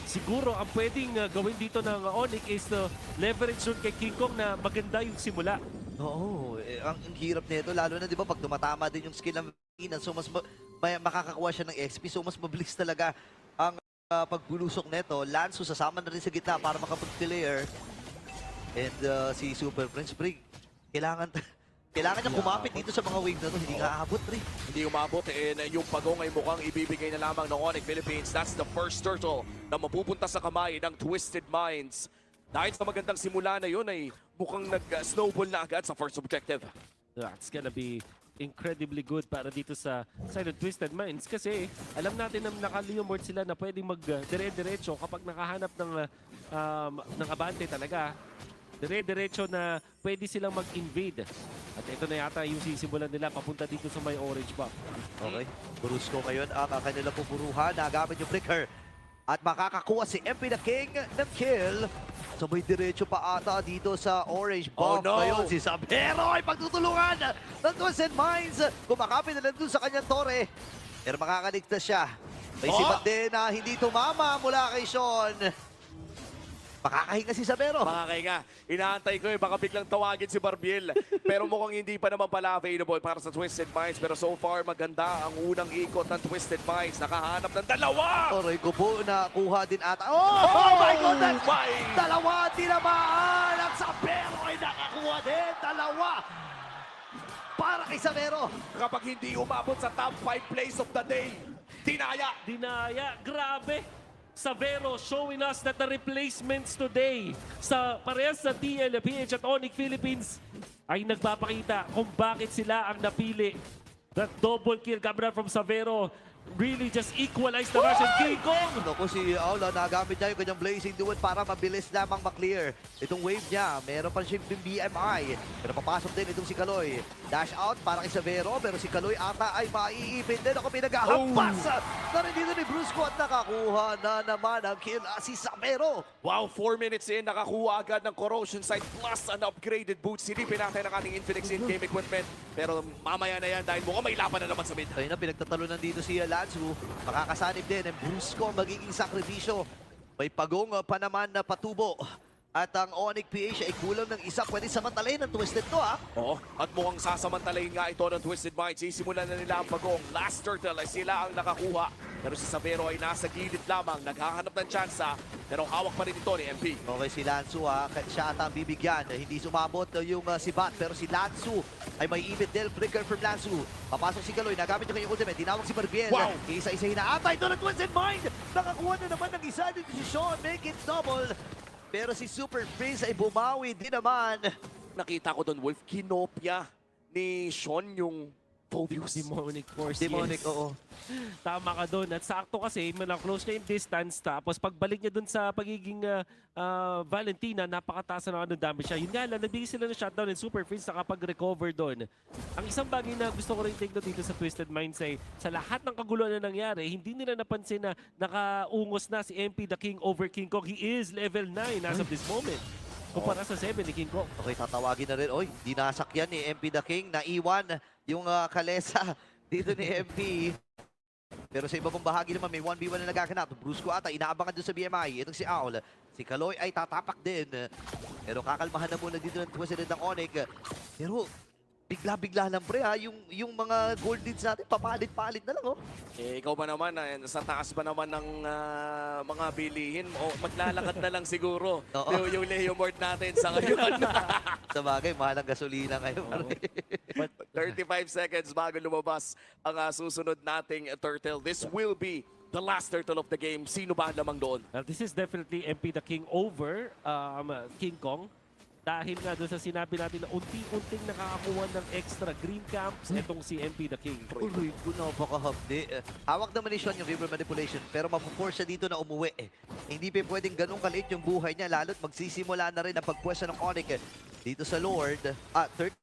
siguro ang pwedeng gawin dito ng Onyx is to leverage yun kay King Kong na maganda yung simula. Oo, ang hirap nito lalo na 'di ba pag tumatama din yung skill ng Valentina, so mas makakakuha siya ng XP, so mas mabilis talaga ang pagbulusok nito. Lanzo sasama na rin sa gitna para makapag-clear. And si Super Prince Brig, kailangan niya kumapit dito sa mga wave na to. Hindi nga aabot, Brig. Hindi umabot, and yung pagong ay mukhang ibibigay na lamang ng Onyx Philippines. That's the first turtle na mapupunta sa kamay ng Twisted Minds. Dahil sa magandang simula na yun ay mukhang nag-snowball na agad sa first objective. That's gonna be incredibly good para dito sa side of Twisted Minds kasi alam natin na naka-Leomord sila na pwedeng mag-dire-diretso kapag nakahanap ng abante talaga. Dire-diretso na pwede silang mag-invade. At ito na yata yung sisimulan nila papunta dito sa may orange buff. Okay, Brusco ngayon ang kanilang pupuruhan. Nagamit yung flicker. At makakakuha si MP the King ng kill. So may diretso pa ata dito sa orange buff. Ngayon si Sabero ay pagtutulungan ng Twisted Minds. Kumakapit na lang dun sa kanyang torre. Pero makakaligtas siya. May sipat din na hindi tumama mula kay Sean. Makakahinga si Sabero. Makakahinga. Inaantay ko baka biglang tawagin si Barbiel. Pero mukhang hindi pa naman pala available para sa Twisted Minds. Pero so far maganda ang unang ikot ng Twisted Minds. Nakahanap ng dalawa! Oray ko po, nakuha din ata. Oh my goodness! Dalawa tinamaan! At Sabero ay nakakuha din! Dalawa! Para kay Sabero. Kapag hindi umabot sa top 5 plays of the day, dinaya! Dinaya! Grabe! Sabero showing us that the replacements today sa parehas sa TL PH at Onyx Philippines ay nagpapakita kung bakit sila ang napili. That double kill coming from Sabero really just equalized the Russian King Kong. Naku, si Aula, nagamit niya yung kanyang Blazing Duet para mabilis lamang maklear itong wave niya. Meron pa siya yung BMI. Pero papasok din itong si Kaloy. Dash out para kay Sabero, pero si Kaloy ata ay maiipin din. Ako pinag-ahampas na rin dito ni Brusco at nakakuha na naman ang kill si Sabero. Wow, 4 minutes in, nakakuha agad ng Corrosion Sight plus an upgraded boot. Silipin natin ang ating Infinix in-game equipment. Pero mamaya na yan dahil mukhang may laban na naman sa mid. Ayun na, pinagtatalunan dito si Lanzu. Makakasanib din ang Brusco magiging sakripisyo. May pagong pa naman na patubo. At ang Onyx PH ay kulang ng isa. Pwede samantalayin ng Twisted to, ha? Oo, at mukhang sasamantalayin nga ito ng Twisted Minds. Sisimulan na nila ang pagong. Last turtle ay sila ang nakakuha. Pero si Savero ay nasa gilid lamang, naghahanap ng tsansa, pero hawak pa rin ito ni MP. Okay, si Lansu siya ata ang bibigyan. Hindi sumabot yung si Bat, pero si Lansu ay may imit del breaker from Lansu. Papasok si Kaloy, nagamit yung kanyang ultimate, tinawag si Barbiel. Wow! Isa-isa hinaatay, ito na Twisted Mind! Nakakuha na naman ng isa dito si Sean, make it double. Pero si Super Prince ay bumawi din naman. Nakita ko doon, Wolf, kinopya ni Sean yung Phobius. Demonic Force, Demonic, yes. oo. Tama ka doon. At sakto kasi, close na yung distance. Tapos pagbalik niya doon sa pagiging Valentina, napakataas na damage siya. Yun nga lang, nabigay sila ng shutdown and Super Prince nakapag-recover doon. Ang isang bagay na gusto ko rin take note dito sa Twisted Minds ay sa lahat ng kaguluhan na nangyari, hindi nila napansin na nakaungos na si MP the King over King Kong. He is level 9 as of this moment. Kumpara sa 7 ni King Kong. Okay, tatawagin na rin. Oy, dinasakyan ni MP the King. Naiwan yung kalesa dito ni MP. Pero sa iba pang bahagi naman, may 1v1 na nagaganap. Brusco ata, inaabangan doon sa BMI. Itong si Aul. Si Kaloy ay tatapak din. Pero kakalmahan na muna dito ng Twisted ng Onyx. Pero bigla-bigla lang pre ha, yung mga gold leads natin, papalit-palit na lang oh. Eh, ikaw ba naman, sa taas ba naman ng mga bilihin? O maglalakad na lang siguro yung Leo Mort natin sa ngayon. Sa bagay, mahal ang gasolina ngayon. 35 seconds bago lumabas ang susunod nating turtle. This will be the last turtle of the game. Sino ba lamang doon? This is definitely MP the King over King Kong. Dahil nga doon sa sinabi natin na unti-unting nakakakuha ng extra green camps itong si MP the King. Uy, napakahapdi. Hawak naman ni Sean yung river manipulation pero mapuforce siya dito na umuwi. Hindi pa pwedeng ganun kaliit yung buhay niya lalo't magsisimula na rin ang pagpwesto ng Onyx dito sa Lord. Third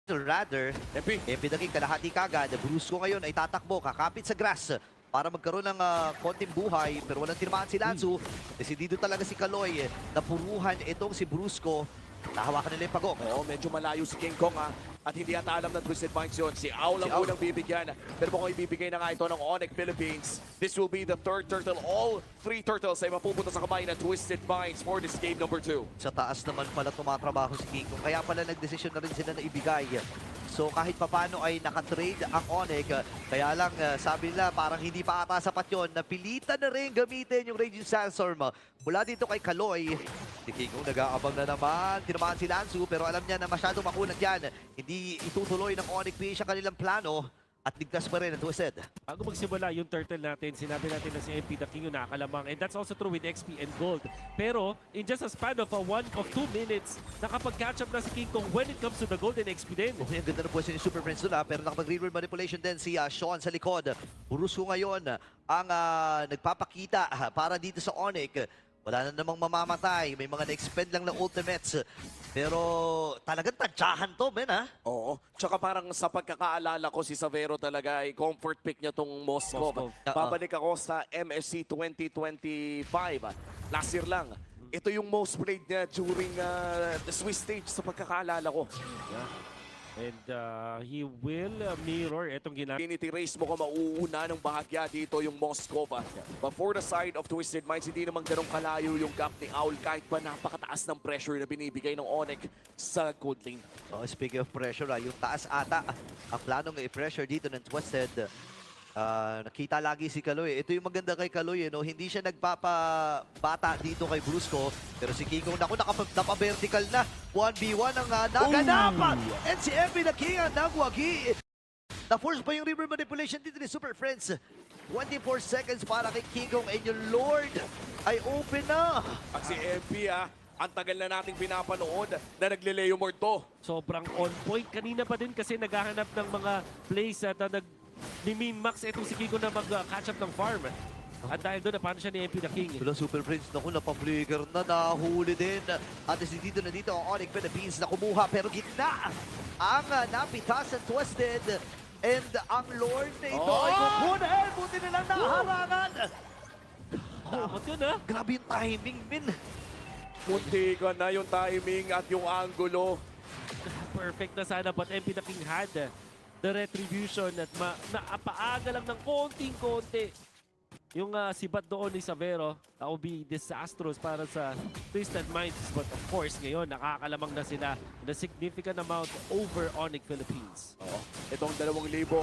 rather, MP the King kalahati kagad. Brusco ngayon ay tatakbo, kakapit sa grass para magkaroon ng konting buhay pero walang tinamaan si Lanzu. Kasi dito talaga si Kaloy napuruhan itong si Brusco. Nahawakan nila yung pagok. Oo, medyo malayo si King Kong at hindi ata alam ng Twisted Minds yun. Si Aul ang unang bibigyan. Pero mukhang ibibigay na nga ito ng Onyx Philippines. This will be the third turtle. All three turtles ay mapupunta sa kamay ng Twisted Minds for this game number 2. Sa taas naman pala tumatrabaho si King Kong. Kaya pala nagdesisyon na rin sila na ibigay. So kahit papano ay nakatrade ang Onyx. Kaya lang sabi nila parang hindi pa ata sapat yun. Napilitan na rin gamitin yung Raging Sandstorm. Mula dito kay Kaloy. Si King Kong nag-aabang na naman. Tinamaan si Lanzu pero alam niya na masyadong makunat yan. Hindi itutuloy ng Onyx PH ang kanilang plano. At ligtas pa rin ang Twisted. Bago magsimula yung turtle natin, sinabi natin na si MP the King yung nakakalamang. And that's also true with XP and Gold. Pero in just a span of 2 minutes, nakapag-catch up na si King Kong when it comes to the Gold and XP din. Okay, ang ganda na pwesto ni Super Prince doon pero nakapag-real manipulation din si Sean sa likod. Brusco ngayon ang nagpapakita para dito sa Onyx. Wala na namang mamamatay. May mga na-expend lang na ultimates. Pero talagang tansyahan to, men, ha? Oo. Tsaka parang sa pagkakaalala ko, si Savero talaga ay comfort pick niya tong Moscow. Babalik ako sa MSC 2025. Last year lang. Ito yung most played niya during the Swiss stage sa pagkakaalala ko. Yeah. And he will mirror itong ginagawa. Infinity Race mo ko mauuna ng bahagya dito yung Moscow. But for the side of Twisted Minds, hindi naman ganun kalayo yung gap ni Aul kahit pa napakataas ng pressure na binibigay ng Onyx sa gold lane. Speaking of pressure, yung taas ata ang planong i-pressure dito ng Twisted. Nakita lagi si Kaloy. Ito yung maganda kay Kaloy, no? Hindi siya nagpapabata dito kay Brusco. Pero si King Kong, napa-vertical na. 1v1 ang naganapan. And si MP the King ang nagwagi. Na-force pa yung river manipulation dito ni Super Friends. 24 seconds para kay King Kong. And yung Lord ay open na. At si MP, ang tagal na nating pinapanood na nagle-Leo Mort to. Sobrang on point. Kanina pa din kasi naghahanap ng mga plays at ni min-max itong si Kiko na mag-catch up ng farm. At dahil doon, paano siya ni MP the King? Wala Super Prince, naku, napaflicker na, nahuli din. At dito ang Onyx Philippines na kumuha, pero gitna ang napitas at Twisted. And ang Lord na ito ay kukunin. Buti nilang naharangan. Dapat yun, ha? Grabe yung timing, min. Muntika na yung timing at yung angulo. Perfect na sana, but MP the King had the retribution at naapaaga lang ng konting-konti. yung sibat doon ni Savero, that will be disastrous para sa Twisted Minds. But of course, ngayon, nakakalamang na sila in a significant amount over Onyx Philippines. Itong 2,000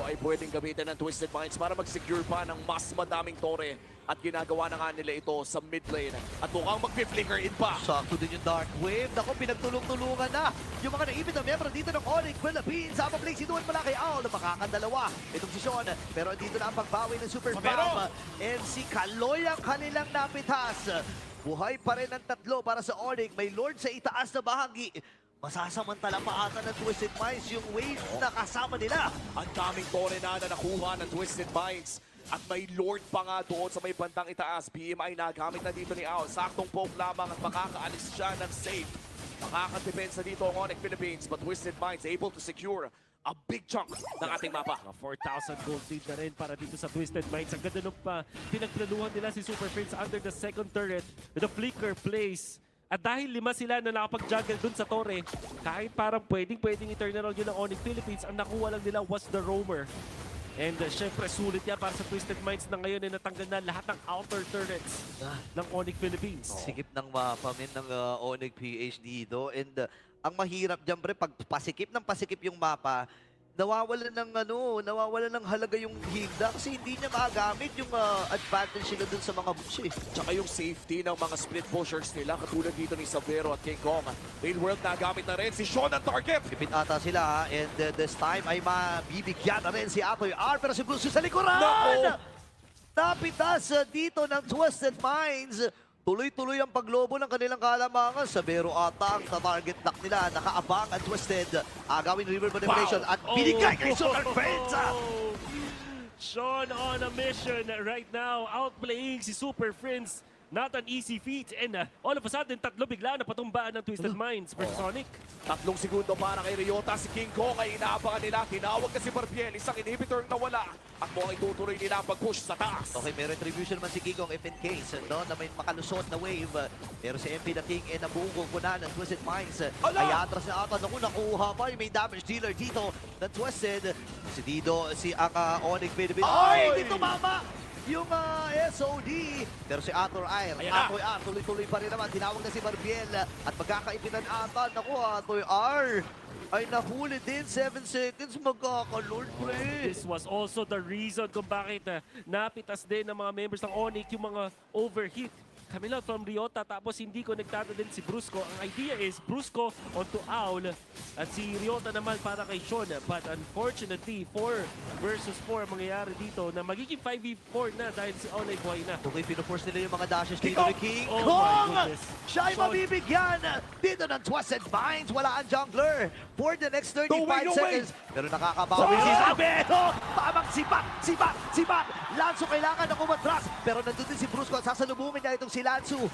ay pwedeng gamitin ng Twisted Minds para mag-secure pa ng mas madaming tore. At ginagawa na nga nila ito sa mid lane. At mukhang mag-flicker in pa. Sakto din yung Dark Wave. Naku, pinagtulong-tulungan na yung mga naipit na miyembro dito ng Onyx Philippines. Habang Blake doon pala kay Owl na makakandalawa. Itong si Sean. Pero dito na ang pagbawi ng Super Fam. And si Kaloy ang kanilang napitas. Buhay pa rin ang tatlo para sa Onyx. May Lord sa itaas na bahagi. Masasamantala pa ata ng Twisted Minds yung wave na kasama nila. Ang daming tore na nakuha ng Twisted Minds. At may Lord pa nga doon sa may bandang itaas. BMI nagamit na dito ni Ao. Saktong poke lamang at makakaalis siya ng safe. Makakadepensa dito ang Onyx Philippines. But Twisted Minds able to secure a big chunk ng ating mapa. 4,000 gold lead na rin para dito sa Twisted Minds. Ang ganda nung pinagplanuhan nila si Super Prince under the second turret with a flicker place. At dahil 5 sila na nakapag-juggle dun sa torre, kahit parang pwedeng i-turn around yun ng Onyx Philippines, ang nakuha lang nila was the roamer. And syempre, sulit yan para sa Twisted Minds na ngayon ay natanggal na lahat ng outer turrets ng Onyx Philippines. Sikip ng mapa ng Onyx PH dito. And ang mahirap dyan, pre, pag pasikip yung mapa, nawawalan ng halaga yung Hilda kasi hindi niya magamit yung advantage nila dun sa mga boots eh. Tsaka yung safety ng mga split pushers nila katulad dito ni Savero at King Kong. Real World nagamit na rin si Sean ang target. Pipit ata sila ha, and this time ay mabibigyan na rin si Atoy R pero si Bruce sa likuran! Napitas dito ng Twisted Minds. Tuloy-tuloy ang paglobo ng kanilang kalamangan. Savero ata ang target lock nila. Nakaabang at Twisted. Agawin river manipulation at binigay kay Super Friends. Sean on a mission right now. Outplaying si Super Friends. Not an easy feat. And all of a sudden, tatlo bigla na patumbaan ng Twisted Minds versus Sonic. 3 segundo para kay Ryota. Si King Kong ay inaabangan nila. Tinawag na si Barbiel. Isang inhibitor na wala. At mukhang itutuloy nila ang pag-push sa taas. Okay, may retribution man si King Kong if in case no, na may makalusot na wave. Pero si MP na King ay nabugo ko na ng Twisted Minds. Ay atras na ata. Naku, nakuha pa. May damage dealer dito ng Twisted. Si Dido, si ang Onyx Philippines. Ay, dito mama! Yung SOD. Pero si Ator R, tuloy-tuloy pa rin naman. Tinawag na si Barbiel at magkakaipitan ata. Naku, Ator R ay nahuli din. 7 seconds, magkakalord, pre. This was also the reason kung bakit napitas din ng mga members ng Onyx yung mga overheat. Kami lang from Ryota, tapos hindi konektado din si Brusco. Ang idea is Brusco onto Owl at si Ryota naman para kay Sean. But unfortunately, 4 versus 4 mangyayari dito na magiging 5v4 na dahil si Owl ay buhay na. Okay, pinoforce nila yung mga dashes dito ni King Oh Kong! my goodness. Siya ay mabibigyan dito ng Twisted Minds. Wala ang jungler for the next 35 seconds. Pero nakakabawi si Savero! Tamang sibat! Lanzo kailangan ng umatras. Pero nandun din si Brusco at sasalubungin niya itong si Lanzo.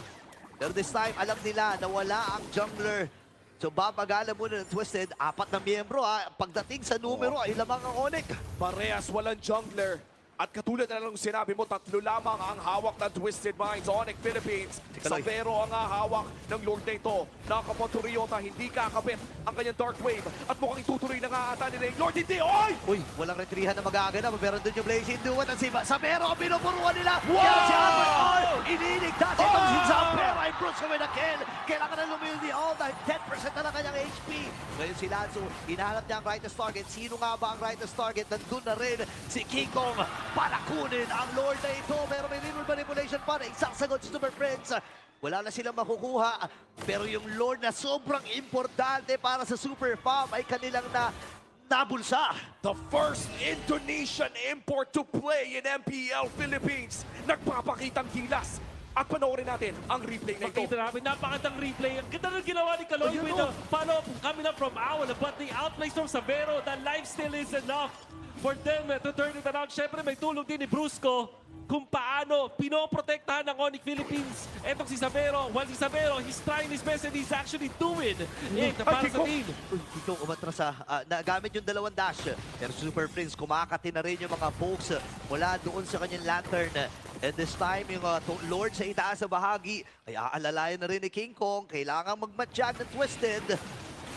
Pero this time, alam nila na wala ang jungler. So babagalan muna ng Twisted. 4 na miyembro ha. Pagdating sa numero ay lamang ang Onyx. Parehas walang jungler. At katulad na lang sinabi mo, 3 lamang ang hawak ng Twisted Minds. Onyx Philippines. Savero ang hawak ng Lord na ito. Nakapunto Ryota, hindi kakabit ang kanyang Dark Wave. At mukhang itutuloy na nga ata nila yung Lord. Hindi, oy! Uy, walang retrihan na magaganap. Pero doon yung Blazing Duet at si Savero ang pinupuruan nila. Wow! Kaya si Albert iniligtas itong si Savero ay Bruce with a kill. Kailangan na lumil ni All dahil 10% na lang kanyang HP. Ngayon si Lanzo, hinahanap niya ang rightest target. Sino nga ba ang rightest target? Nandun na rin si King Kong para kunin ang Lord na ito. Pero may river manipulation pa na isang sagot si Super Friends. Wala na silang makukuha. Pero yung Lord na sobrang importante para sa Super Farm ay kanilang nabulsa. The first Indonesian import to play in MPL Philippines. Nagpapakitang gilas. At panoorin natin ang replay na ito. Makita namin, napakandang replay. Ang ganda ng ginawa ni Kaloy with the follow-up coming up from Owl. But the outplays from Savero, the life still is enough for them to turn it around. Siyempre, may tulong din ni Brusco kung paano pinoprotektahan ng Onyx Philippines. Etong si Savero, once si Savero, he's trying his best and he's actually doing it para sa team. Dito umatras nagamit yung 2 dash. Pero Super Prince, kumakati na rin yung mga pokes mula doon sa kanyang lantern. And this time, yung Lord sa itaas sa bahagi ay aalalayan na rin ni King Kong. Kailangan magmatchan ng Twisted.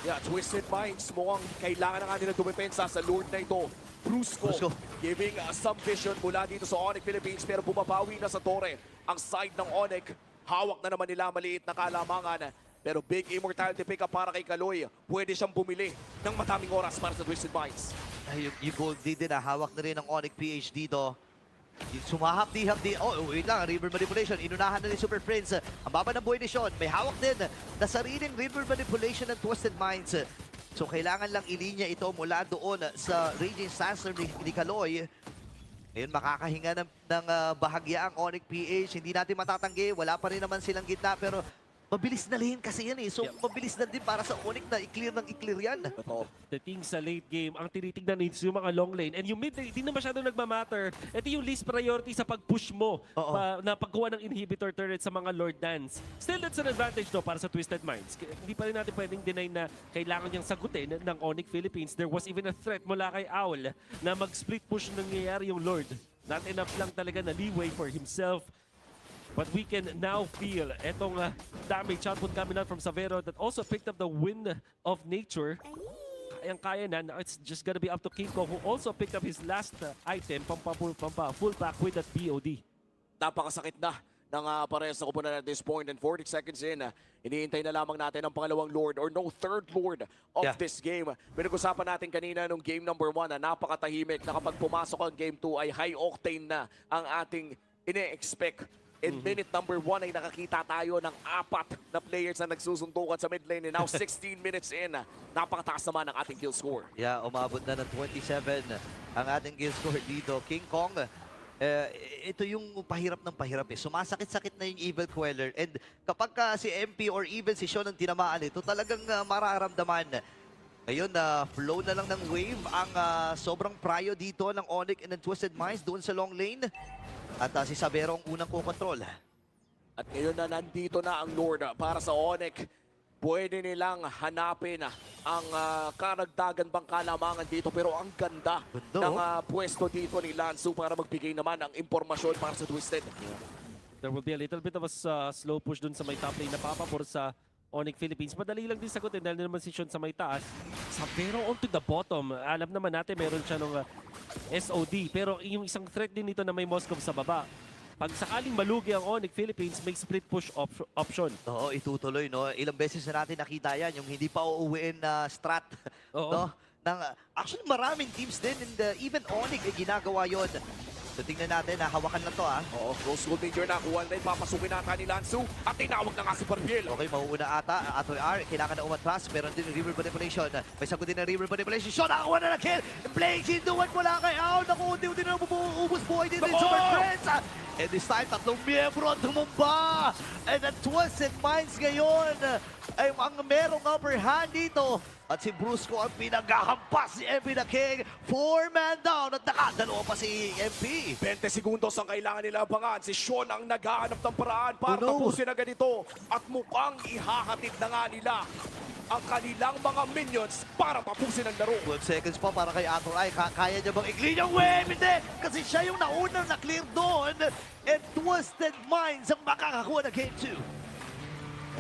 Yeah, Twisted Minds mukhang kailangan na nga nila dumepensa sa Lord na ito. Brusco giving some vision mula dito sa Onyx Philippines pero bumabawi na sa Torre. Ang side ng Onyx, hawak na naman nila maliit na kalamangan. Pero big immortality pickup para kay Kaloy. Pwede siyang bumili ng mataming oras para sa Twisted Minds. Ay, yung gold din na hawak na rin ng Onyx PH dito. Sumahapdi-hapdi. Oh, wait lang. River Manipulation. Inunahan na ni Super Prince. Ang baba ng buhay ni Sean. May hawak din na sariling River Manipulation ng Twisted Minds. So, kailangan lang ilinya ito mula doon sa Raging Sandstorm ni Kaloy. Ngayon, makakahinga ng bahagya ang Onyx PH. Hindi natin matatanggi. Wala pa rin naman silang gitna. Pero mabilis na lane kasi yan eh. So, mabilis na din para sa Onyx na i-clear ng i-clear yan. Dating sa late game, ang tinitignan is yung mga long lane. And yung mid lane, hindi na masyadong nagmamatter. Ito yung least priority sa pag-push mo na pagkuha ng inhibitor turret sa mga Lord Dance. Still, that's an advantage though para sa Twisted Minds. Hindi pa rin natin pwedeng deny na kailangan niyang sagutin ng Onyx Philippines. There was even a threat mula kay Owl na mag-split push nangyayari yung Lord. Not enough lang talaga na leeway for himself. But we can now feel etong damage output coming out from Savero that also picked up the Wind of Nature. Kayang-kaya na. Now it's just gonna be up to Kinko who also picked up his last item, full pack with that BOD. Napakasakit na ng parehas na kupunan at this point and 40 seconds in. Iniintay na lamang natin ang pangalawang Lord or no third Lord of this game. Pinag-usapan natin kanina nung game number 1 na napakatahimik na kapag pumasok ang game 2 ay high octane na ang ating ine-expect. In minute number 1 ay nakakita tayo ng 4 na players na nagsusuntukan sa mid lane. And now 16 minutes in, napakataas naman ang ating kill score. Yeah, umabot na ng 27 ang ating kill score dito. King Kong, ito yung pahirap ng pahirap eh. Sumasakit-sakit na yung Evil Queller. And kapag si MP or even si Sean ang tinamaan ito, talagang mararamdaman. Ngayon, flow na lang ng wave ang sobrang prayo dito ng Onyx and ng Twisted Minds doon sa long lane. At si Savero ang unang kukontrol. At ngayon na nandito na ang Lord para sa Onyx. Pwede nilang hanapin ang karagdagan bang kalamangan dito. Pero ang ganda ng pwesto dito ni Lansu para magbigay naman ng impormasyon para sa Twisted. There will be a little bit of a slow push dun sa may top lane na papapor sa Onyx Philippines. Madali lang din sagutin dahil naman si Sean sa may taas. Savero onto the bottom. Alam naman natin meron siya nung SOD. Pero yung isang threat din nito na may Moskov sa baba. Pag sakaling malugi ang Onyx Philippines, may split push option. Oo, itutuloy, no? Ilang beses na natin nakita yan, yung hindi pa uuwiin na strat. No? Actually, maraming teams din, and even Onyx ay ginagawa yon. So tingnan natin, hawakan lang to Oo, close goal major na. Kuha na rin, papasukin nata ni Lansu. At tinawag na nga si Barbiel. Okay, mauuna ata. Atoy R, kailangan na umatras. Meron din River Manipulation. May sagot din na River Manipulation. Sean, nakakuha na ng kill. Playing hinduan mula kay Ao. Naku, unti-unti na ubus buhay din sa Super Friends. And this time, tatlong miyembro ang tumumba. And the Twisted Minds ngayon ay ang merong upper hand dito. At si Brusco ang pinaghahampas si MP the King. 4-man down at nakadalawa pa si MP. 20 segundos ang kailangan nila abangan. Si Sean ang naghahanap ng paraan para tapusin agad ito. At mukhang ihahatid na nga nila ang kanilang mga minions para tapusin ang laro. 12 seconds pa para kay Ator Ay. Kaya niya bang i-clean yung wave? Hindi! Kasi siya yung naunang na-clear doon. And Twisted Minds ang makakakuha ng game 2.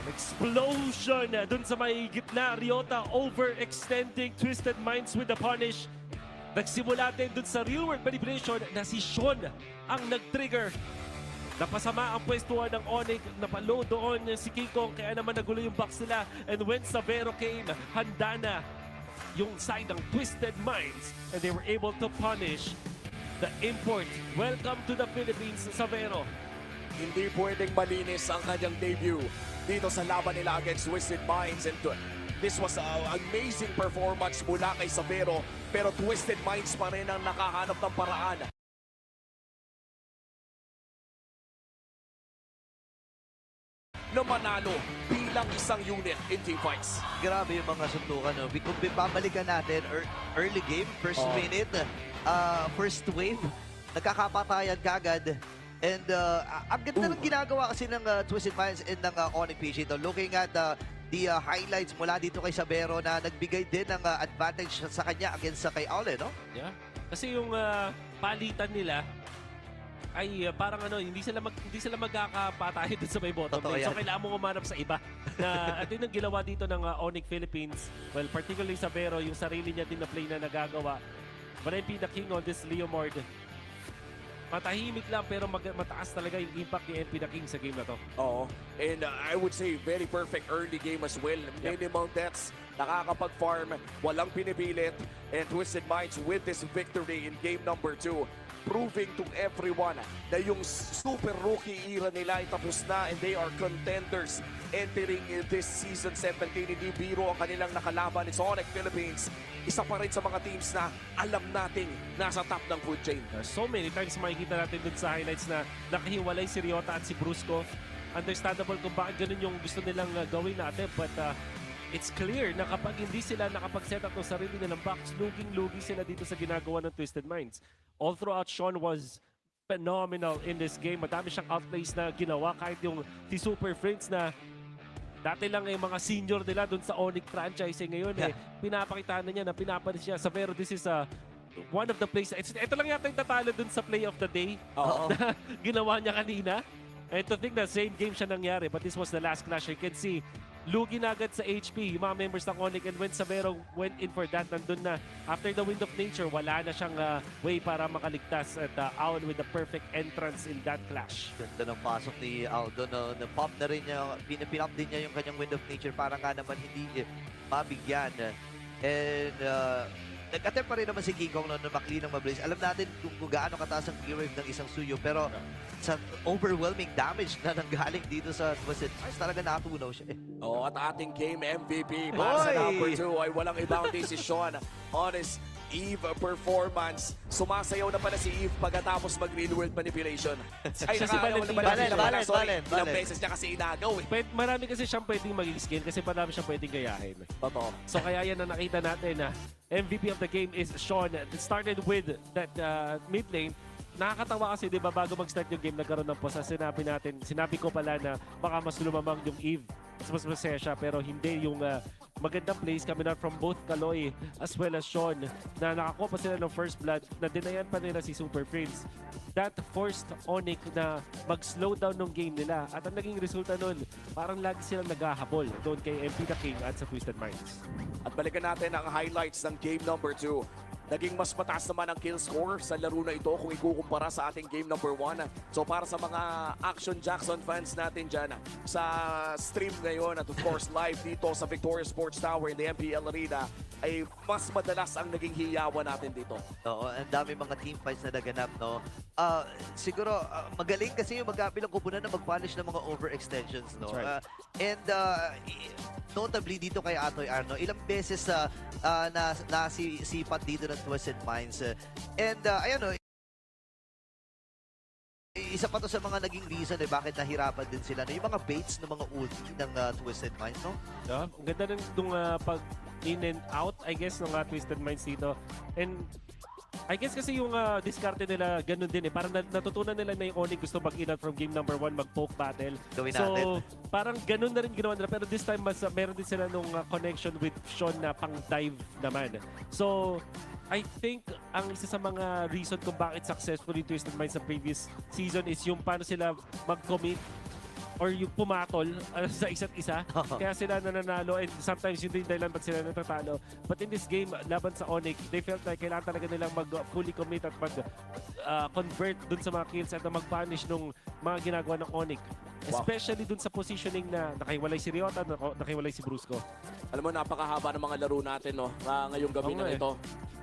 Explosion dun sa may gitna. Ryota overextending Twisted Minds with the punish. Nagsimula din dun sa real world manipulation na si Sean ang nag-trigger. Napasama ang pwestuhan ng Onyx. Napalo doon si King Kong. Kaya naman nagulo yung box nila. And when Savero came, handa na yung side ng Twisted Minds. And they were able to punish the import. Welcome to the Philippines, Savero. Hindi pwedeng malinis ang kanyang debut dito sa laban nila against Twisted Minds. And this was an amazing performance mula kay Savero. Pero Twisted Minds pa rin ang nakahanap ng paraan na manalo bilang isang unit in team fights. Grabe yung mga suntukan. No? Kung babalikan natin, early game, first minute, first wave, nagkakapatayan kagad. And ang ganda ng ginagawa kasi ng Twisted Minds and ng Onyx PH. Looking at the highlights mula dito kay Savero na nagbigay din ng advantage sa kanya against sa kay Aule, no? Yeah. Kasi yung palitan nila, ay parang hindi sila magkakapatayo dun sa may bottom Totoo lane. So yan. kailangan mo umanap sa iba. Na at yun ang ginawa dito ng Onyx Philippines. Well, particularly sa Vero, yung sarili niya din na play na nagagawa. But MP the King on this Leomord. Matahimik lang pero mataas talaga yung impact ni MP the King sa game na to. Oo. And I would say very perfect early game as well. Minimal deaths, nakakapag-farm, walang pinipilit. And Twisted Minds with this victory in game number 2. Proving to everyone na yung super rookie era nila ay tapos na and they are contenders entering this season 17. Hindi biro ang kanilang nakalaban. It's Onyx Philippines. Isa pa rin sa mga teams na alam nating nasa top ng food chain. So many times makikita natin dun sa highlights na nakahiwalay si Ryota at si Brusco. Understandable kung bakit ganun yung gusto nilang gawin natin. But it's clear na kapag hindi sila nakapag-set up ng sarili nilang box, luging-lugi sila dito sa ginagawa ng Twisted Minds. All throughout, Sean was phenomenal in this game. Madami siyang outplays na ginawa kahit yung si Super Friends na dati lang yung mga senior nila dun sa Onyx franchise ngayon pinapakita na niya na pinapanis siya sa Vero. This is one of the plays. Ito lang yata yung tatalo dun sa play of the day na ginawa niya kanina. And to think na same game siya nangyari, but this was the last clash. You can see, lugi na agad sa HP, yung mga members ng Onyx, and when Savero went in for that, nandun na, after the Wind of Nature, wala na siyang way para makaligtas at Owl with the perfect entrance in that clash. Ganda ng pasok ni Aldo, na-pop na rin niya, pinap din niya yung kanyang Wind of Nature para nga naman hindi mabigyan. And nag-attempt pa rin naman si King Kong na makli ng mabilis. Alam natin kung gaano kataas ang clear wave ng isang Suyo, pero sa overwhelming damage na nanggaling dito sa Twisted Minds, talaga natunaw siya. At ating game MVP para sa number 2 ay walang ibang desisyon. Honest Eve performance. Sumasayaw na pala si Eve pagkatapos mag-real world manipulation. Ay, nakakalaw na pala siya. Ilang beses niya kasi inagaw Marami kasi siyang pwedeng mag-skill kasi marami siyang pwedeng gayahin. Totoo. So kaya yan na nakita natin na MVP of the game is Sean. It started with that mid lane. Nakakatawa kasi, di ba, bago mag-start yung game, nagkaroon ng posa. Sinabi ko pala na baka mas lumamang yung Eve. Mas masaya siya, pero hindi yung magandang plays coming out from both Kaloy as well as Sean na nakakuha pa sila ng first blood na dinayan pa nila si Super Prince. That forced Onyx na mag-slow down ng game nila. At ang naging resulta nun, parang lagi silang naghahabol doon kay MP the King at sa Twisted Minds. At balikan natin ang highlights ng game number 2. Naging mas mataas naman ang kill score sa laro na ito kung ikukumpara sa ating game number 1. So para sa mga Action Jackson fans natin dyan sa stream ngayon at of course live dito sa Victoria Sports Tower in the MPL Arena, ay mas madalas ang naging hiyawan natin dito. Oo, ang dami mga team fights na naganap, no? Siguro, magaling kasi yung magkabilang kupunan na mag-punish ng mga overextensions, no? Right. Notably dito kay Atoy Arno, ilang beses nasipat dito ng Twisted Minds. Ayan, no? Isa pa to sa mga naging reason bakit nahirapan din sila. No? Yung mga baits ng mga ulti ng Twisted Minds, no? Yeah, ang ganda rin itong pag in and out, I guess, ng Twisted Minds dito. And I guess kasi yung diskarte nila, ganun din Parang natutunan nila na yung Onyx gusto mag-in out from game number 1, mag-poke battle. Gawin so, natin. Parang ganun na rin ginawa nila. Pero this time, meron din sila nung connection with Sean na pang-dive naman. So, I think ang isa sa mga reason kung bakit successful yung Twisted Minds sa previous season is yung paano sila mag-commit or yung pumatol sa isa't isa. Kaya sila nananalo and sometimes yun din dahilan ba't sila natatalo. But in this game, laban sa Onyx, they felt like kailangan talaga nilang mag-fully commit at mag-convert dun sa mga kills at mag-punish nung mga ginagawa ng Onyx. Especially dun sa positioning na nakahiwalay si Ryota, nakahiwalay si Brusco. Alam mo, napakahaba ng mga laro natin ngayong gabi na ito.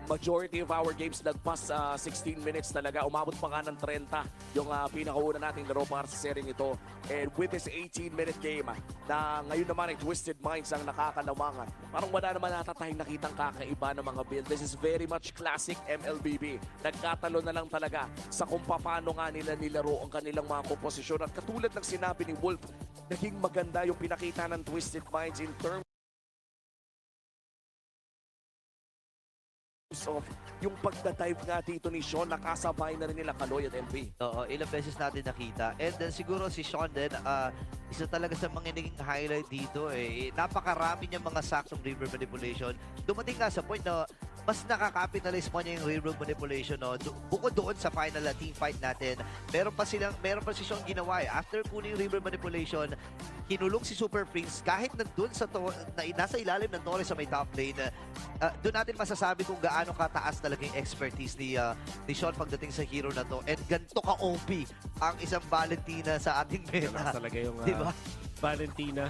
Majority of our games lagpas 16 minutes talaga. Umabot pa nga ng 30 yung pinakauna nating laro para sa sering ito. And with this 18-minute game na ngayon naman ay Twisted Minds ang nakakalamangan. Parang wala naman nata tayong nakitang kakaiba ng mga build. This is very much classic MLBB. Nagkatalo na lang talaga sa kung paano nga nila nilaro ang kanilang mga komposisyon. At katulad ng sinabi ni Wolf, naging maganda yung pinakita ng Twisted Minds in terms of yung pagdadive nga dito ni Sean, nakasabay na rin nila Kaloy at MP. Oo, ilang beses natin nakita. And then siguro si Sean din, isa talaga sa mga naging highlight dito. Napakarami niya mga saksong river manipulation. Dumating nga sa point na mas nakakapitalize mo niya yung railroad manipulation, no? Bukod doon sa final team fight natin, meron pa siyang ginawa eh. After kunin yung railroad manipulation, kinulong si Super Prince kahit nandun nasa ilalim ng Torres sa may top lane. Doon natin masasabi kung gaano kataas talaga yung expertise ni Sean pagdating sa hero na to. And ganito ka-OP ang isang Valentina sa ating meta. Talaga yung diba? Valentina.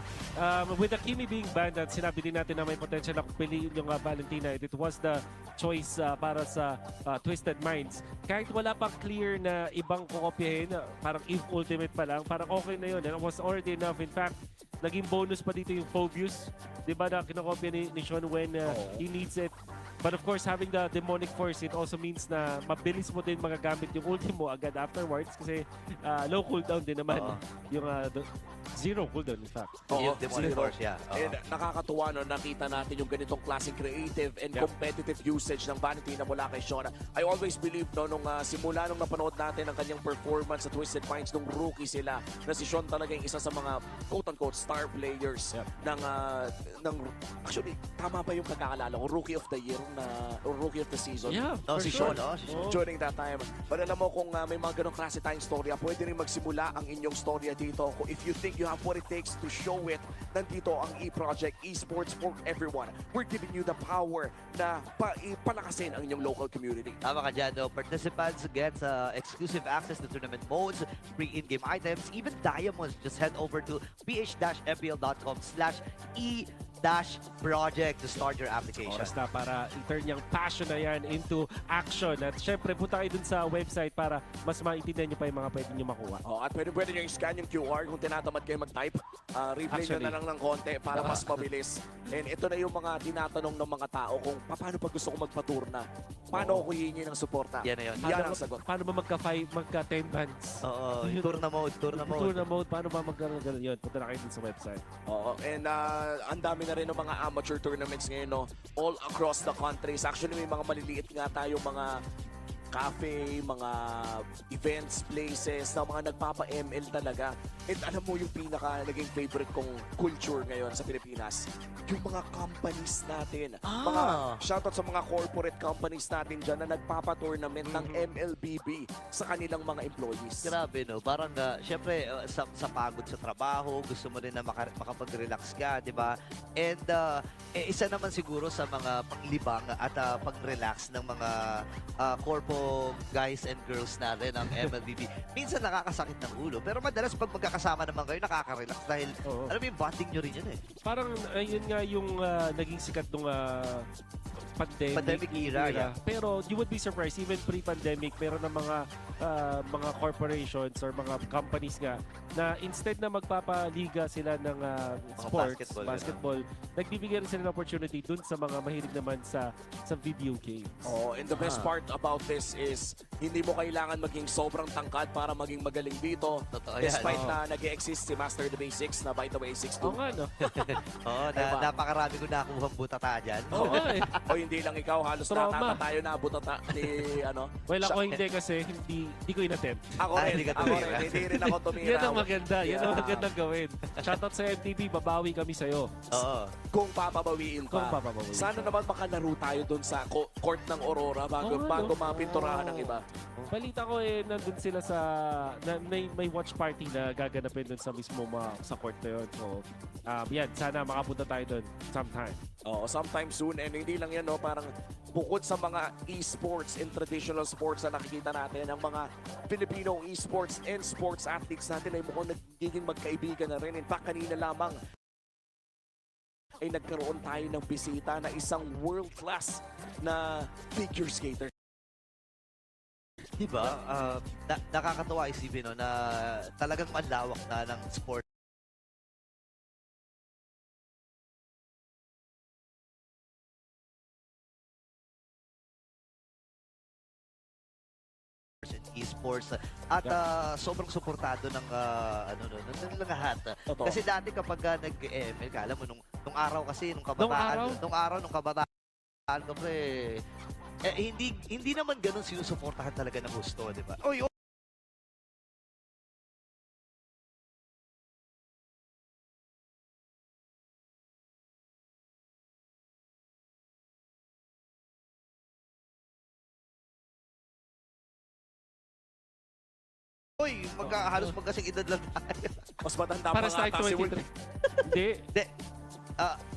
With Akimi being banned, at sinabi din natin na may potential na piliin yung Valentina. It was the choice para sa Twisted Minds. Kahit wala pang clear na ibang kukopyahin, parang if ultimate pa lang, parang okay na yun. And it was already enough. In fact, naging bonus pa dito yung Phobius. Diba na kinokopya ni Sean when he needs it. But of course, having the demonic force, it also means na mabilis mo din magagamit yung ultimo agad afterwards kasi low cooldown din naman yung zero cooldown in fact. Yung demonic force, yeah. And nakakatuwa no, nakita natin yung ganitong klaseng creative and competitive usage ng Valentina mula kay Sean. I always believe no, nung simula nung napanood natin ang kanyang performance sa Twisted Minds nung rookie sila, na si Sean talaga yung isa sa mga quote-unquote star players ng actually, tama ba yung pagkakalala ko? Rookie of the year or rookie of the season? Yeah, no, si Sean, no? During that time. But alam mo kung may mga ganong klase tayong storya, pwede rin magsimula ang inyong storya dito. If you think you have what it takes to show it, nandito ang E-Project, Esports for Everyone. We're giving you the power na palakasin ang inyong local community. Tama ka dyan, no? Participants get exclusive access to tournament modes, free in-game items, even diamonds. Just head over to ph-mpl.com/e-project to start your application. Oras na para i-turn yung passion na yan into action. At syempre, punta kayo dun sa website para mas maintindihan nyo pa yung mga pwede nyo makuha. At pwede nyo i-scan yung QR kung tinatamad kayo mag-type. Replay nyo na lang ng konti para mas mabilis. And ito na yung mga tinatanong ng mga tao kung paano pag gusto ko magpaturna. Paano ako hihingi ng suporta? Yan na yun. Yan ang sagot. Paano ba magka-10 bands? Oo, tourna mode. Tourna mode, paano ba magkaroon yun? Punta na kayo dun sa website. And ang dami na rin ng mga amateur tournaments ngayon, no? All across the countries. Actually, may mga maliliit nga tayo mga cafe, mga events, places na mga nagpapa-ML talaga. And alam mo yung pinaka naging favorite kong culture ngayon sa Pilipinas? Yung mga companies natin. Mga shoutout sa mga corporate companies natin dyan na nagpapa-tournament ng MLBB sa kanilang mga employees. Grabe, no? Parang, syempre, sa pagod sa trabaho, gusto mo rin na makapag-relax ka, di ba? And isa naman siguro sa mga panglibang at pag-relax ng mga corpo guys and girls natin ang MLBB. Minsan nakakasakit ng ulo, pero madalas pag magkakasama naman kayo, nakaka-relax dahil alam mo yung bonding nyo rin yun eh. Parang yun nga yung naging sikat nung pandemic era. Yeah. Pero you would be surprised, even pre-pandemic, meron na mga corporations or mga companies nga na instead na magpapaliga sila ng sports, basketball, nagbibigay rin sila ng opportunity dun sa mga mahilig naman sa video games. And the best part about this is hindi mo kailangan maging sobrang tangkad para maging magaling dito. Despite na nag-exist si Master the Basics na by the way 6'2". Oo nga, no? Napakarami ko nakuha butata dyan. O hindi lang ikaw, halos natata tayo na butata ni Well, ako hindi kasi hindi ko inattempt. Ako rin, hindi rin ako tumira. Yan ang maganda, yan ang magandang gawin. Shoutout sa MTV, babawi kami sa'yo. Kung papabawiin pa. Sana naman makalaro tayo dun sa court ng Aurora bago mapinturahan ng iba. Balita ko nandun sila sa may watch party na gaganapin dun sa mismo sa court na yun. So, yan, sana makapunta tayo dun sometime. Sometime soon. And hindi lang yan, no, parang bukod sa mga esports and traditional sports na nakikita natin, ang mga Filipino esports and sports athletes natin ay mukhang nagiging magkaibigan na rin. In fact, kanina lamang ay nagkaroon tayo ng bisita na isang world-class na figure skater. Diba? Nakakatawa isipin, no, na talagang malawak na ng sport. Esports at sobrang suportado ng lahat. Kasi dati kapag nag-ML ka, alam mo nung araw kasi nung kabataan hindi naman ganoon sinusuportahan talaga ng gusto, di ba? Uy, halos magkasing edad lang tayo. Mas matanda Para pa sa nga ata si Will. 23. Hindi. Hindi.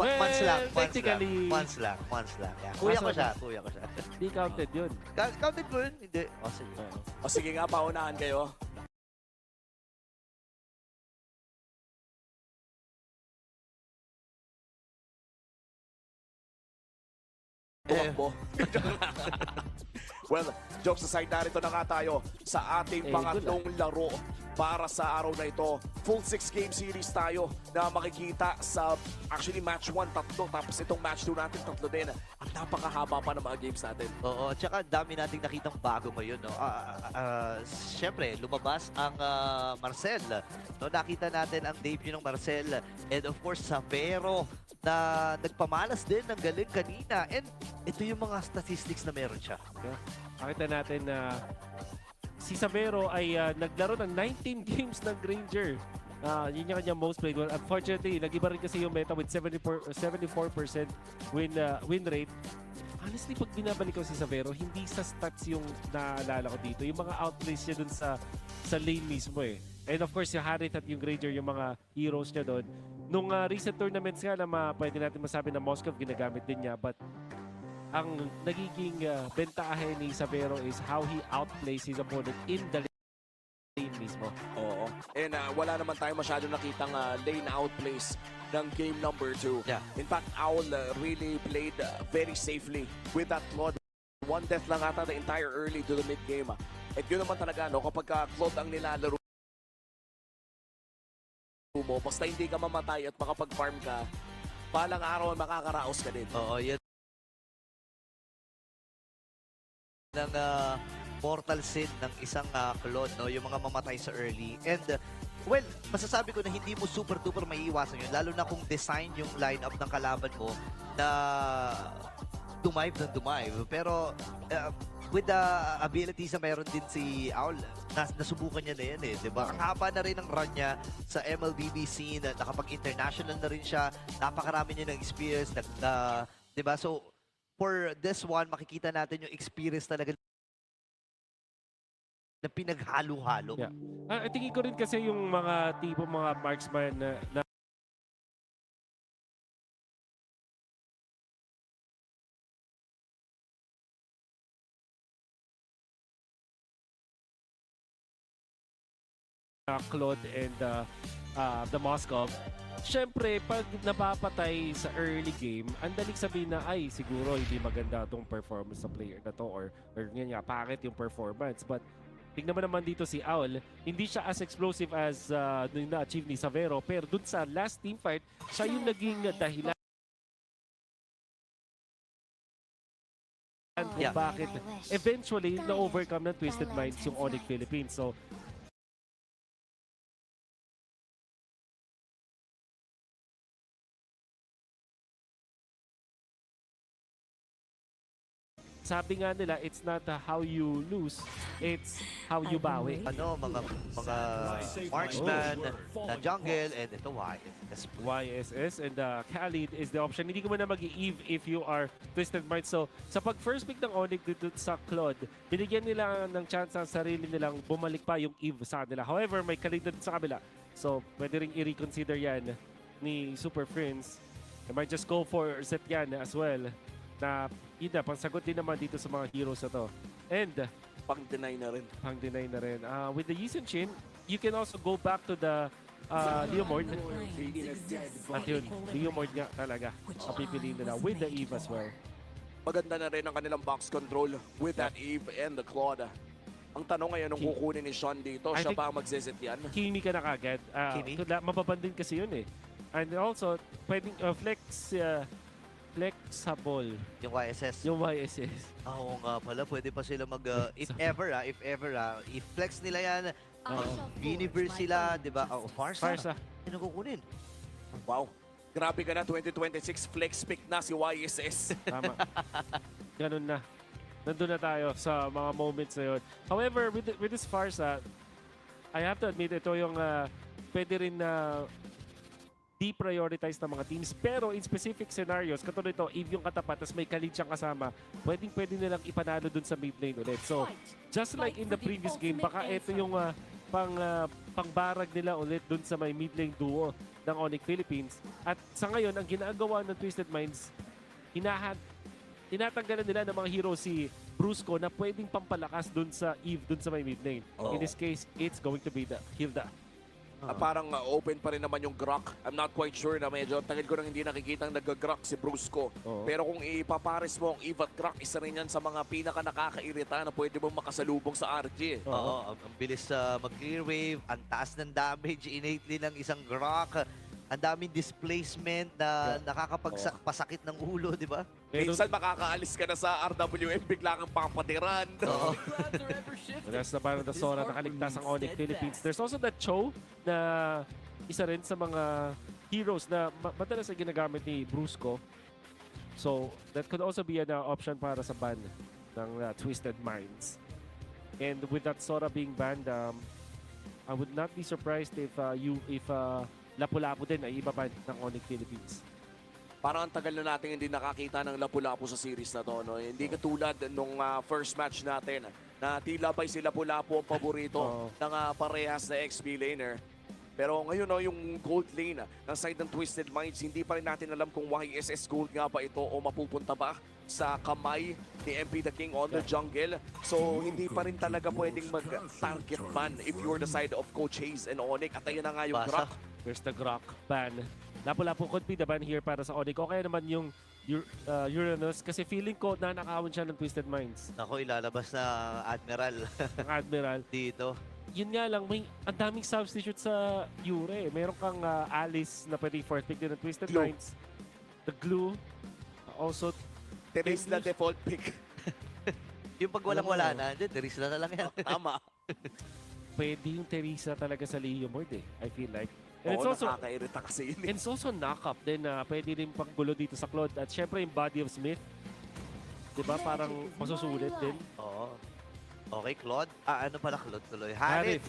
Well, Months lang. technically- Months lang. Yeah. Kuya ko siya. Hindi counted yun. Counted ko yun? Hindi. O, sige. O sige nga, paunahan kayo. Tumakbo. Well, jokes aside, narito na nga tayo sa ating pangatlong laro para sa araw na ito. Full 6-game series tayo na makikita sa actually match 1, 3, tapos itong match 2 natin, 3 din. Ang napakahaba pa ng mga games natin. Oo, tsaka dami nating nakitang bago ngayon. No? Siyempre, lumabas ang Marcel. No? Nakita natin ang debut ng Marcel. And of course, Savero na nagpamalas din ng galing kanina. And ito yung mga statistics na meron siya. Yeah. Nakita natin na si Savero ay naglaro ng 19 games ng Granger. Yun yung kanyang most played one. Unfortunately, nag-iba rin kasi yung meta with 74% win rate. Honestly, pag binabalik ko si Savero, hindi sa stats yung naalala ko dito. Yung mga outplays niya dun sa lane mismo eh. And of course, yung Harit at yung Granger, yung mga heroes niya doon. Nung recent tournaments nga na pwede natin masabi na Moskov ginagamit din niya. But ang nagiging bentahe ni Savero is how he outplays his opponent in the lane mismo. Oo. And wala naman tayo masyado nakitang lane outplays ng game number 2. Yeah. In fact, Owl really played very safely with that Claude. One death lang ata the entire early to the mid game. At yun naman talaga, no, kapag Claude ang nilalaro mo, basta hindi ka mamatay at makapag-farm ka, palang araw makakaraos ka din. Oo, yan. Ng mortal sin ng isang Claude, no? Yung mga mamatay sa early. And, well, masasabi ko na hindi mo super-duper maiiwasan yun, lalo na kung design yung lineup ng kalaban mo na dumive ng dumive. Pero, with the abilities na meron din si Owl, nasubukan niya na yan eh, di ba? Ang haba na rin ng run niya sa MLBB scene, nakapag-international na rin siya, napakarami niya ng experience, di ba? So, for this one, makikita natin yung experience talaga na pinaghalo-halo. Yeah. Tingin ko rin kasi yung mga tipo mga marksman na Claude and the Moskov. Siyempre, pag napapatay sa early game, ang daling sabihin na, ay, siguro hindi maganda itong performance sa player na to or yun nga, pangit yung performance. But, tignan mo naman dito si Owl, hindi siya as explosive as yung na-achieve ni Savero, pero dun sa last team fight, siya yung naging dahilan kung bakit eventually na-overcome ng Twisted Minds yung Onyx Philippines. So, sabi nga nila, it's not how you lose, it's how you bawi. Ano, mga marksman, na jungle, and ito YSS and Khalid is the option. Hindi ko na mag-i-Eve if you are Twisted Minds. So, sa pag-first pick ng Onyx dito sa Claude, binigyan nila ng chance ang sarili nilang bumalik pa yung Eve sa kanila. However, may Khalid na sa kabila. So, pwede rin i-reconsider yan ni Super Friends. They might just go for Zet yan as well. Na yun na, pangsagot din naman dito sa mga heroes na to. And pang-deny na rin. Pang-deny na rin. With the Yi Sun-Shin, you can also go back to the Leomord. At yun, Leomord nga talaga ang pipiliin nila with the Eve as well. Maganda na rin ang kanilang box control with that Eve and the Claude. Ang tanong ngayon, nung kukunin ni Sean dito, siya ba ang magsisit yan? Kimi ka na kagad. Mapapandin kasi yun eh. And also, pwedeng flexible. Yung YSS. Yung YSS. Oo nga pala, pwede pa sila if ever, i-flex nila yan, Universe sila, di ba? Farsa. Ano kukunin? Wow. Grabe ka na, 2026 flex pick na si YSS. Tama. Ganun na. Nandun na tayo sa mga moments na yun. However, with this Farsa, I have to admit, ito yung pwede rin na deprioritize ng mga teams. Pero in specific scenarios, katulad ito, if yung katapat, tas may Khalid siyang kasama, pwede nilang ipanalo dun sa mid lane ulit. So, just like in the previous game, baka ito yung pangbarag nila ulit dun sa may mid lane duo ng Onyx Philippines. At sa ngayon, ang ginagawa ng Twisted Minds, tinatanggalan nila ng mga hero si Brusco na pwedeng pampalakas dun sa Eve, dun sa may mid lane. In this case, it's going to be the Hilda. Parang open pa rin naman yung Grok. I'm not quite sure na medyo tagal ko nang hindi nakikitang nag-Grok si Brusco. Pero kung ipapares mo ang Eve at Grok, isa rin yan sa mga pinaka nakakairita na pwede mong makasalubong sa RG. Oo, ang bilis mag-clear wave, ang taas ng damage innately ng isang Grok. Ang daming displacement na nakakapagpasakit ng ulo, di ba? Minsan makakaalis ka na sa RWM, bigla kang papatiran. There's na parang Sora nakaligtas ang Onyx Philippines. There's also that Cho na isa rin sa mga heroes na madalas na ginagamit ni Brusco. So that could also be an option para sa ban ng Twisted Minds. And with that Sora being banned, I would not be surprised if Lapu-Lapu din ay ibaban ng Onyx Philippines. Parang ang tagal na natin hindi nakakita ng Lapu-Lapu sa series na to. No? Hindi katulad nung first match natin na tila ba'y si Lapu-Lapu ang paborito ng parehas na XP laner. Pero ngayon, no, yung gold lane ng side ng Twisted Minds, hindi pa rin natin alam kung YSS gold nga ba ito o mapupunta ba sa kamay ni MP the King on the jungle. So, hindi pa rin talaga pwedeng mag-target ban if you're the side of Coach Hayes and Onyx. At ayun na nga yung Grok. There's the Grok ban. Lapu-Lapu could be the ban here para sa Onyx. O kaya naman yung Uranus kasi feeling ko nanakawin siya ng Twisted Minds. Ako, ilalabas na Admiral. Ang Admiral. Dito. Yun nga lang, ang daming substitute sa Yure. Meron kang Alice na pwede fourth pick din ng Twisted Minds. The Glue. Also, Terisla default pick. Yung pag walang-wala na, Terisla na lang yan. Tama. Pwede yung Teresa talaga sa Leo Mord I feel like. And it's also nakakairita kasi yun. And it's also knock-up din na pwede rin panggulo dito sa Claude. At syempre yung Body of Smith. Diba? Parang masusulit din. Oo. Okay, Claude. Ano pala Claude tuloy? Harit.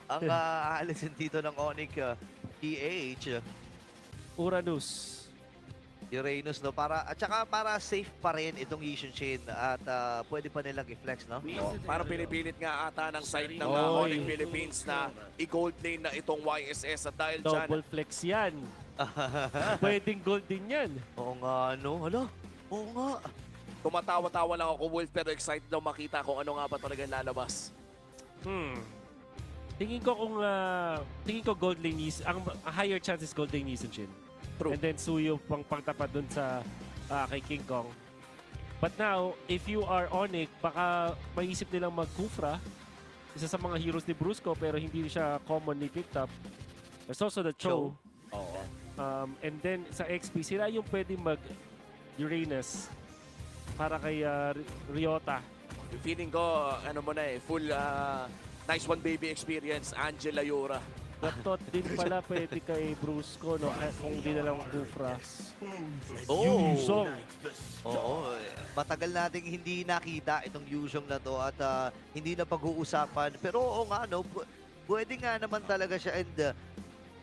Ang aalisin dito ng Onyx PH. Uranus. Uranus, no? At saka para safe pa rin itong Yishun Chain at pwede pa nilang i-flex, no? Para pinipilit nga ata ng side ng Onyx Philippines na i-gold lane na itong YSS at dahil dyan. Double flex yan. Pwedeng gold din yan. Oo nga, no? Hala? Oo nga. Tumatawa-tawa lang ako, Wolf, pero excited daw makita kung ano nga ba talaga lalabas. Tingin ko gold lane is, ang higher chance is gold lane Yishun Chain. True. And then Suyo pang pagtapat dun sa kay King Kong. But now, if you are Onyx, baka maisip nilang mag-Kufra. Isa sa mga heroes ni Brusco pero hindi siya commonly picked up. There's also the Cho. And then sa XP, sila yung pwede mag-Uranus para kay Ryota. Feeling ko, ano mo na full nice one baby experience, Angela Yura. Gatot din pala pwede kay Brusco, no? Kung di na lang Kufra. Yuzong. Oo. Matagal nating hindi nakita itong Yuzong na to at hindi na pag-uusapan. Pero oo nga, no? Pwede nga naman talaga siya and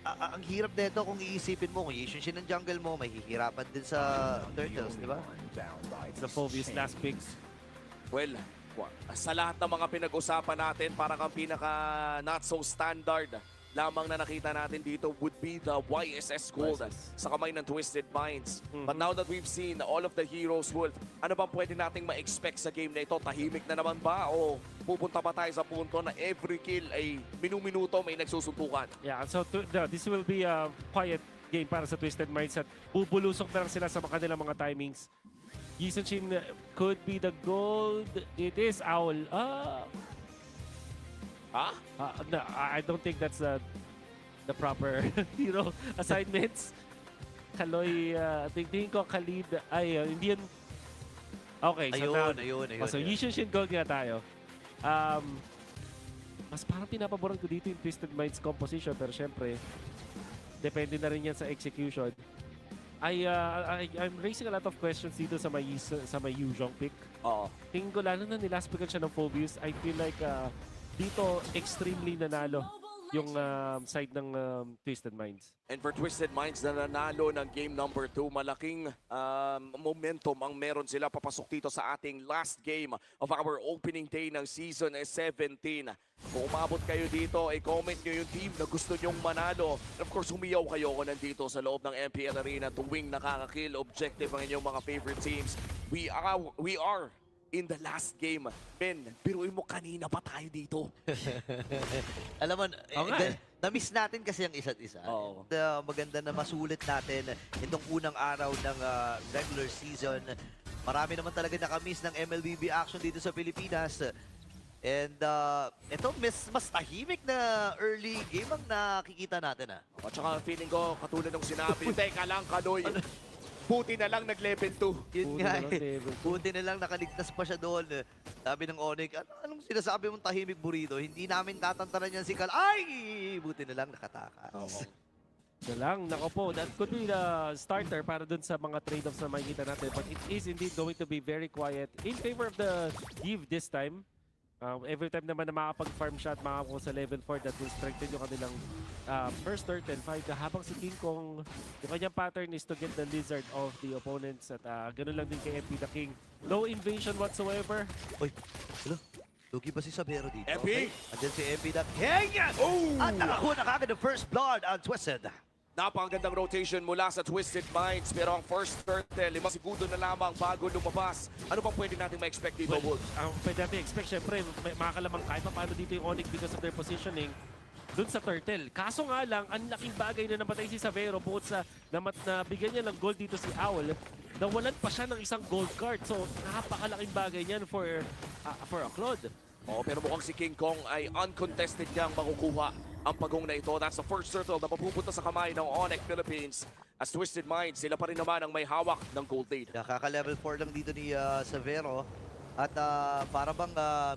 ang hirap nito kung iisipin mo, kung i-issue siya ng jungle mo, may hihirapan din sa Turtles, di ba? It's the Phobius last picks. Well, sa lahat ng mga pinag-usapan natin, parang ang pinaka not so standard lamang na nakita natin dito would be the YSS Gold sa kamay ng Twisted Minds. But now that we've seen all of the heroes, Wolf, ano bang pwede nating ma-expect sa game na ito? Tahimik na naman ba? O pupunta pa tayo sa punto na every kill ay minu-minuto may nagsusuntukan? Yeah, so this will be a quiet game para sa Twisted Minds at bubulusok na lang sila sa kanilang mga timings. Yishun Chain could be the gold. It is Owl. No, I don't think that's the proper assignments. Kaloy, tingin ko Khalid, hindi yun. Okay, so ayun. So Yishun Chain gold nga tayo. Mas parang pinapaboran ko dito yung Twisted Minds composition, pero syempre, depende na rin yan sa execution. I'm raising a lot of questions dito sa may Yuzong pick. Tingin ko lalo na nilast pickan siya ng Phobius. I feel like dito extremely nanalo yung side ng Twisted Minds. And for Twisted Minds na nanalo ng game number 2, malaking momentum ang meron sila papasok dito sa ating last game of our opening day ng Season 17. Kung umabot kayo dito, i-comment nyo yung team na gusto nyong manalo. And of course, humiyaw kayo kung nandito sa loob ng MPL Arena tuwing nakakakill objective ang inyong mga favorite teams. We are in the last game. Ben, biruin mo kanina pa tayo dito. Alam mo, na-miss natin kasi ang isa't isa. Oo. Maganda na masulit natin itong unang araw ng regular season. Marami naman talaga nakamiss ng MLBB action dito sa Pilipinas. And ito, mas tahimik na early game ang nakikita natin. At saka feeling ko, katulad ng sinabi, teka lang, Kanoy. Buti na lang nag-level 2. Yun nga buti na lang nakaligtas pa siya doon. Sabi ng Onyx, anong sinasabi mong tahimik burrito? Hindi namin tatantanan yan si Kal. Ay! Buti na lang nakatakas. Nako po, that could be the starter para dun sa mga trade-offs na makikita natin. But it is indeed going to be very quiet in favor of the Give this time. Every time naman na makapag-farm shot, makakuha sa level 4, that will strengthen yung kanilang first turtle fight. Habang si King Kong, yung kanyang pattern is to get the lizard of the opponents. At ganun lang din kay MP the King. No invasion whatsoever. Uy, hello? Lugi ba si Sabero dito? MP! Andyan si MP the King! At nakakuha na kagad the first blood on Twisted. Napakagandang rotation mula sa Twisted Minds, pero ang first turtle, 5 segundo na lamang bago lumabas. Ano bang pwede natin ma-expect dito, Wolf? Ang pwede natin expect, syempre, makakalamang kahit paano dito yung Onyx because of their positioning dun sa turtle. Kaso nga lang, ang laking bagay na namatay si Savero bukod sa nabigyan niya ng gold dito si Owl, nawalan pa siya ng isang gold card. So, napakalaking bagay niyan for a Claude. Oo, pero mukhang si King Kong ay uncontested niyang makukuha ang pagong na ito. That's the first turtle na mapupunta sa kamay ng Onyx Philippines. As Twisted Minds, sila pa rin naman ang may hawak ng gold lead. Nakaka-level 4 lang dito ni Savero. At para bang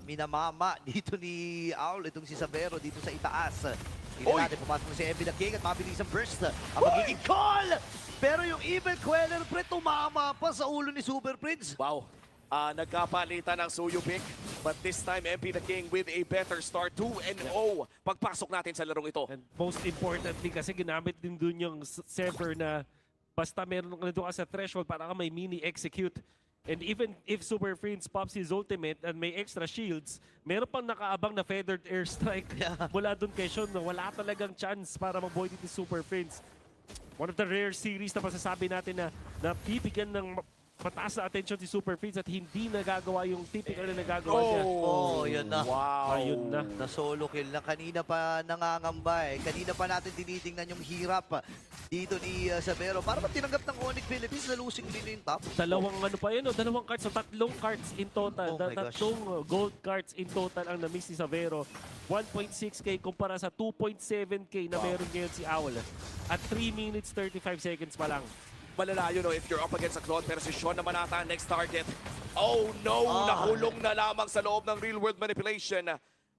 minamama dito ni Owl itong si Savero dito sa itaas. Hindi natin pumasok na si MB the King at mabilis ang burst. Ang magiging call! Pero yung Evil Queller, pre, tumama pa sa ulo ni Super Prince. Wow. Nagkapalitan ng Suyo pick. But this time, MP the King with a better start. 2-0 pagpasok natin sa larong ito. And most importantly kasi ginamit din dun yung Sever na basta meron ka doon sa threshold para ka may mini-execute. And even if Super Prince pops his ultimate and may extra shields, meron pang nakaabang na feathered airstrike mula dun kay Sean na wala talagang chance para mabuhay dito Super Prince. One of the rare series na masasabi natin na bibigyan ng mataas na attention si Super Prince at hindi nagagawa yung typical na nagagawa niya. Yun na. Wow. Ayun na. Na-solo kill na. Kanina pa nangangamba Kanina pa natin tinitingnan yung hirap dito ni Savero. Para ba tinanggap ng Onyx Philippines na losing din yung top? Dalawang dalawang cards. So tatlong cards in total. Tatlong gold cards in total ang na-miss ni Savero. 1.6k kumpara sa 2.7k na meron ngayon si Owl. At 3 minutes 35 seconds pa lang. Malalayo no if you're up against a Claude, pero si Sean naman ata next target. Oh no! Nahulong na lamang sa loob ng real world manipulation.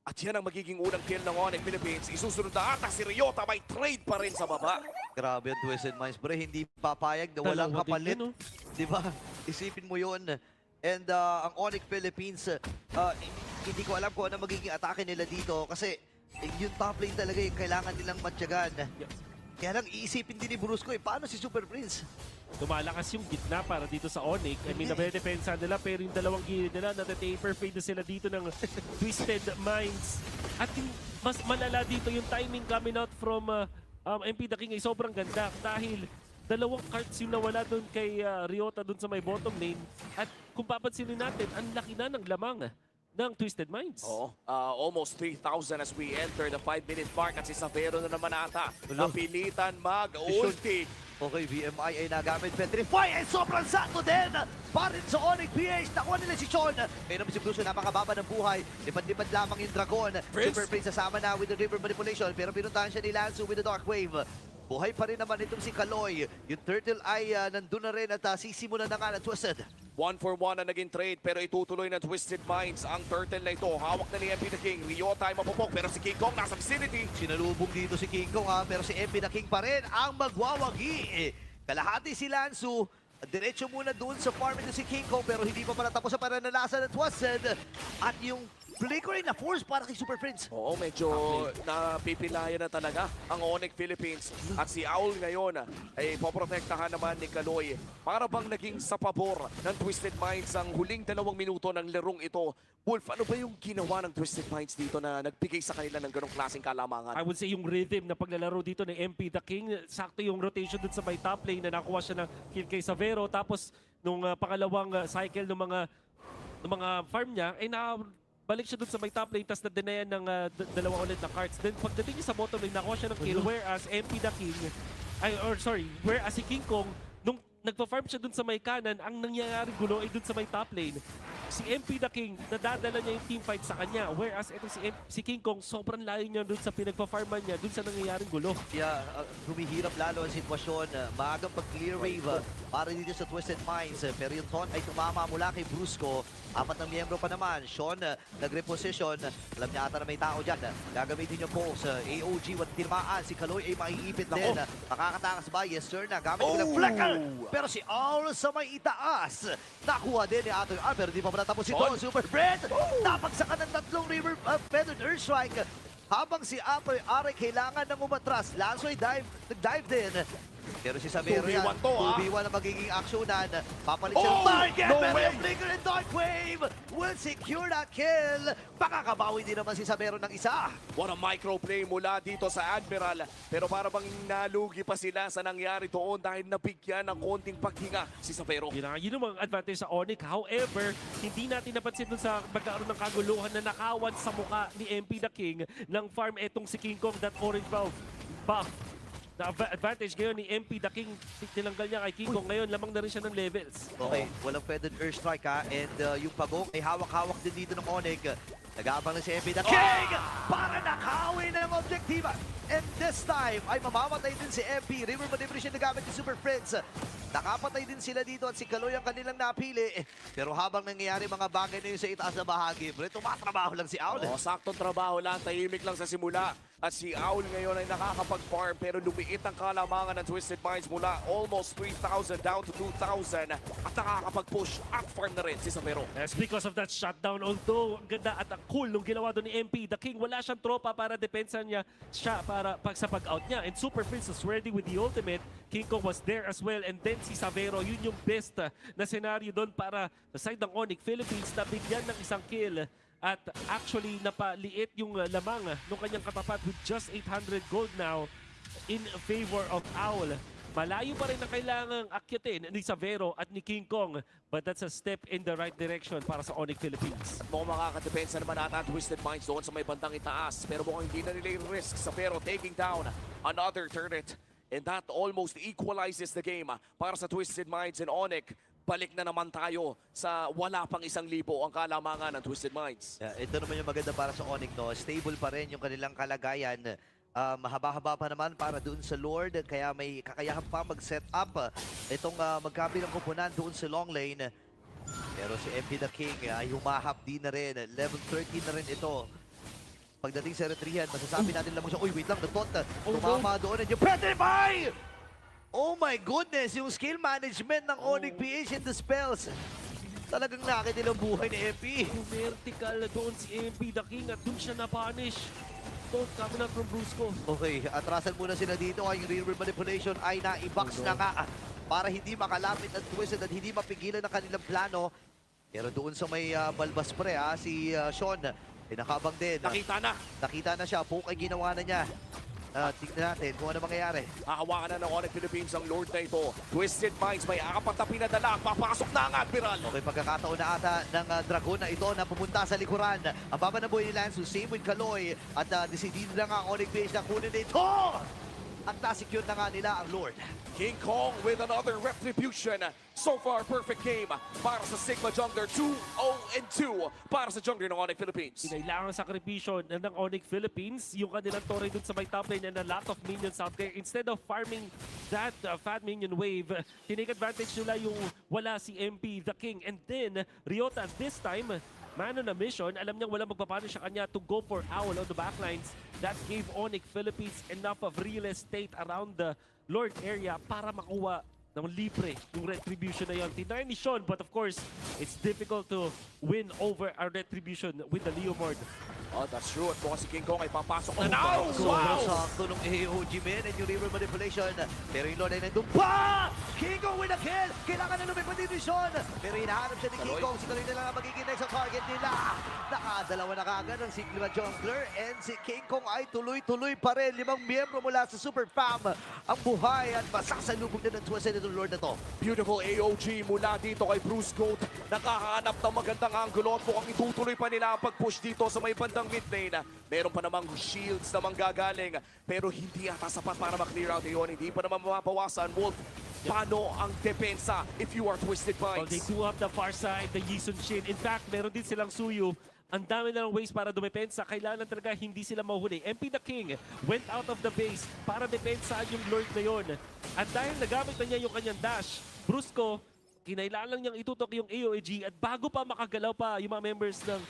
At yan ang magiging unang kill ng Onyx Philippines. Isusunod na ata si Ryota, may trade pa rin sa baba. Grabe ang Twisted Minds, bro. Hindi papayag na walang kapalit. Diba? Isipin mo yun. And ang Onyx Philippines, hindi ko alam kung ano magiging atake nila dito. Kasi yung top lane talaga yung kailangan nilang matyagan. Kaya lang, iisipin din ni Brusco paano si Super Prince? Lumalakas yung gitna para dito sa Onyx. I mean, nabedepensa nila pero yung dalawang gilid nila, nata-taper fade na sila dito ng Twisted Minds. At mas malala dito yung timing coming out from MP the King ay sobrang ganda dahil dalawang cards yung nawala doon kay Ryota doon sa may bottom lane. At kung papansinin natin, ang laki na ng lamang ng Twisted Minds. Almost 3,000 as we enter the 5-minute mark at si Savero na naman ata. Napilitan mag-ulti. Okay, VMI ay nagamit. Petrify ay sobrang sakto din. Parin sa Onyx PH. Nakuha nila si Sean. May naman si Bruce, napakababa ng buhay. Lipad-lipad lamang yung Dragon. Super Prince sasama na with the river manipulation. Pero pinuntahan siya ni Lanzu with the Dark Wave. Buhay pa rin naman itong si Kaloy. Yung Turtle ay nandun na rin at sisimulan na nga ng Twisted. 1-for-1 na naging trade pero itutuloy ng Twisted Minds ang Turtle na ito. Hawak na ni MP the King. Ryota ay mapupok pero si King Kong nasa vicinity. Sinalubong dito si King Kong pero si MP the King pa rin ang magwawagi. Kalahati si Lanzu. Diretso muna doon sa farm ito si King Kong pero hindi pa pala tapos sa pananalasa ng Twisted. At yung flickering na force para kay Super Friends. Oo, medyo napipilayan na talaga ang Onyx Philippines. At si Owl ngayon ay poprotektahan naman ni Kaloy. Para bang naging sa pabor ng Twisted Minds ang huling 2 minuto ng larong ito. Wolf, ano ba yung ginawa ng Twisted Minds dito na nagbigay sa kanila ng ganong klaseng kalamangan? I would say yung rhythm na paglalaro dito ng MP The King, sakto yung rotation dun sa may top lane na nakuha siya ng kill kay Savero. Tapos nung pangalawang cycle ng mga farm niya, ay balik siya dun sa may top lane, tapos na-denayan ng dalawa ulit na cards. Then pagdating niya sa bottom lane, nakuha siya ng kill, whereas MP The King, whereas si King Kong, nung nagpa-farm siya dun sa may kanan, ang nangyayaring gulo ay dun sa may top lane. Si MP The King, nadadala niya yung teamfight sa kanya. Whereas ito si King Kong, sobrang layo niya dun sa pinagpa-farman niya, dun sa nangyayaring gulo. Kaya humihirap lalo ang sitwasyon. Maagang pag-clear wave para dito sa Twisted Minds. Pero yung taunt ay tumama mula kay Brusco. 4 na miyembro pa naman. Sean nag-reposition. Alam niya ata na may tao dyan. Gagamitin yung pulse. AOG, wat tinamaan. Si Kaloy ay maiipit din. Makakatakas ba? Yes sir na. Gamit ng flicker. Pero si Owl sa may itaas. Nakuha din ni Atoy. Pero di pa natapos ito, Super Bread! Napagsakan ng 3 River Feathered Earthstrike. Habang si Atoy Are kailangan ng umatras. Lansoy nag-dive din. Pero si Savero yan, 2v1 na magiging aksyonan. Papalit siya. Oh my God! No way! Flicker and Dark Wave will secure that kill. Pakakabawi din naman si Savero ng isa. What a microplay mula dito sa Admiral. Pero para bang nalugi pa sila sa nangyari doon dahil nabigyan ng konting paghinga si Savero. Yun ang advantage sa Onyx. However, hindi natin napansin dun sa magkaroon ng kaguluhan na nakawan sa muka ni MP The King ng farm etong si King Kong, that orange buff. Na advantage ngayon ni MP The King, tinanggal niya kay King Kong. Ngayon, lamang na rin siya ng levels. Okay, walang Feathered Earthstrike ha. And yung pagong ay hawak-hawak din dito ng Onyx. Nag-aabang na si MP The King para nakawin ng objektiba. And this time ay mamamatay din si MP. River Manipulation na gamit ni Super Friends. Nakapatay din sila dito at si Kaloy ang kanilang napili. Pero habang nangyayari mga bagay na yun sa itaas na bahagi, pero tumatrabaho lang si Owl. Saktong trabaho lang, tahimik lang sa simula. At si Owl ngayon ay nakakapag-farm pero lumiit ang kalamangan ng Twisted Minds mula almost 3,000 down to 2,000 at nakakapag-push at farm na rin si Savero. Yes, because of that shutdown, although ang ganda at ang cool nung ginawa doon ni MP The King, wala siyang tropa para depensa niya siya para sa pag-out niya. And Super Prince was ready with the ultimate. King Kong was there as well. And then si Savero, yun yung best na senaryo doon para sa side ng Onyx Philippines na bigyan ng isang kill. At actually, napaliit yung lamang ng kanyang katapat with just 800 gold now in favor of Owl. Malayo pa rin na kailangang akyatin ni Savero at ni King Kong, but that's a step in the right direction para sa Onyx Philippines. Mukhang makakadepensa naman ata Twisted Minds doon sa may bandang itaas. Pero mukhang hindi na nila yung risk. Savero taking down another turret. And that almost equalizes the game para sa Twisted Minds and Onyx. Balik na naman tayo sa wala pang 1,000 ang kalamangan ng Twisted Minds. Ito naman yung maganda para sa Onyx, no? Stable pa rin yung kanilang kalagayan. Mahaba-haba pa naman para doon sa Lord, kaya may kakayahan pa mag-set up itong magkabilang kupunan doon sa long lane. Pero si MP The King ay humahap din na rin. Level 13 na rin ito. Pagdating sa Eritrean, masasabi natin lamang siya, uy, wait lang, natot. Tumama doon at yung Petrify! Oh my goodness, yung skill management ng Onyx PH and the spells. Talagang nakitilang buhay ni MP. Vertical doon si MP The King at doon siya na-punish. Don't come na from Brusco. Okay, atrasan muna sila dito. Ang river manipulation ay na-i-box na nga para hindi makalapit at Twisted at hindi mapigilan ang kanilang plano. Pero doon sa may balbas pre, si Sean, nakabang din. Nakita na siya. Poke ay ginawa na niya. Tignan natin kung ano mangyayari. Hahawakan na ng Onyx Philippines ang Lord na ito. Twisted Minds may 4 na pinadala. Papasok na ang Admiral. Okay, pagkakataon na ata ng Dragon na ito na pumunta sa likuran. Ang baba na buhay ni Lansu, same with Kaloy. At decidido na nga ang Onyx PH na kunin ito. At na-secure na nga nila ang Lord. King Kong with another retribution. So far, perfect game para sa Sigma Jungler. 2-0-2 para sa Jungler ng Onyx Philippines. Kinailangan sakripisyo ng Onyx Philippines yung kanilang torre dun sa may top lane and a lot of minions out there. Instead of farming that fat minion wave, tinake advantage nila yung wala si MP The King. And then, Ryota this time, man on a mission, alam niyang wala magpapanish sa kanya to go for Owl on the backlines. That gave Onyx Philippines enough of real estate around the Lord area para makuha ng libre yung retribution na yun. Tinry ni Sean, but of course, it's difficult to win over our retribution with the Leomord. Oh, that's true. At mukhang si King Kong ay papasok na now! Sobrang sakto ng AOG men and yung river manipulation. Pero yung Lord ay nandun pa! King Kong with a kill! Kailangan na lumipad dito ni Sean. Pero hinahanap siya ni King Kong. Si Kaloy na lang ang magiging next sa target nila. Nakadalawa na kagad ang Sigma Jungler and si King Kong ay tuloy-tuloy pa rin. 5 miyembro mula sa Super Fam ang buhay at masasalubog na ng Twisted itong Lord na to. Beautiful AOG mula dito kay Bruce Goat. Nakahanap ng magandang angulo at mukhang itutuloy pa nila ang pag-push dito sa may bandang mid lane. Meron pa namang shields na manggagaling pero hindi ata sapat para ma-clear out yun. Hindi pa naman mapawasan. Wolf, paano ang depensa if you are Twisted Well, Minds? they do have the far side, the Yisun Shin. In fact, meron din silang Suyu. Ang dami na ng ways para dumepensa. Kailangan talaga hindi sila mahuhuli. MP the King went out of the base para depensaan yung Lord na yun. At dahil nagamit na niya yung kanyang dash, Brusco, kinailangan lang niyang itutok yung AOG at bago pa makagalaw pa yung mga members ng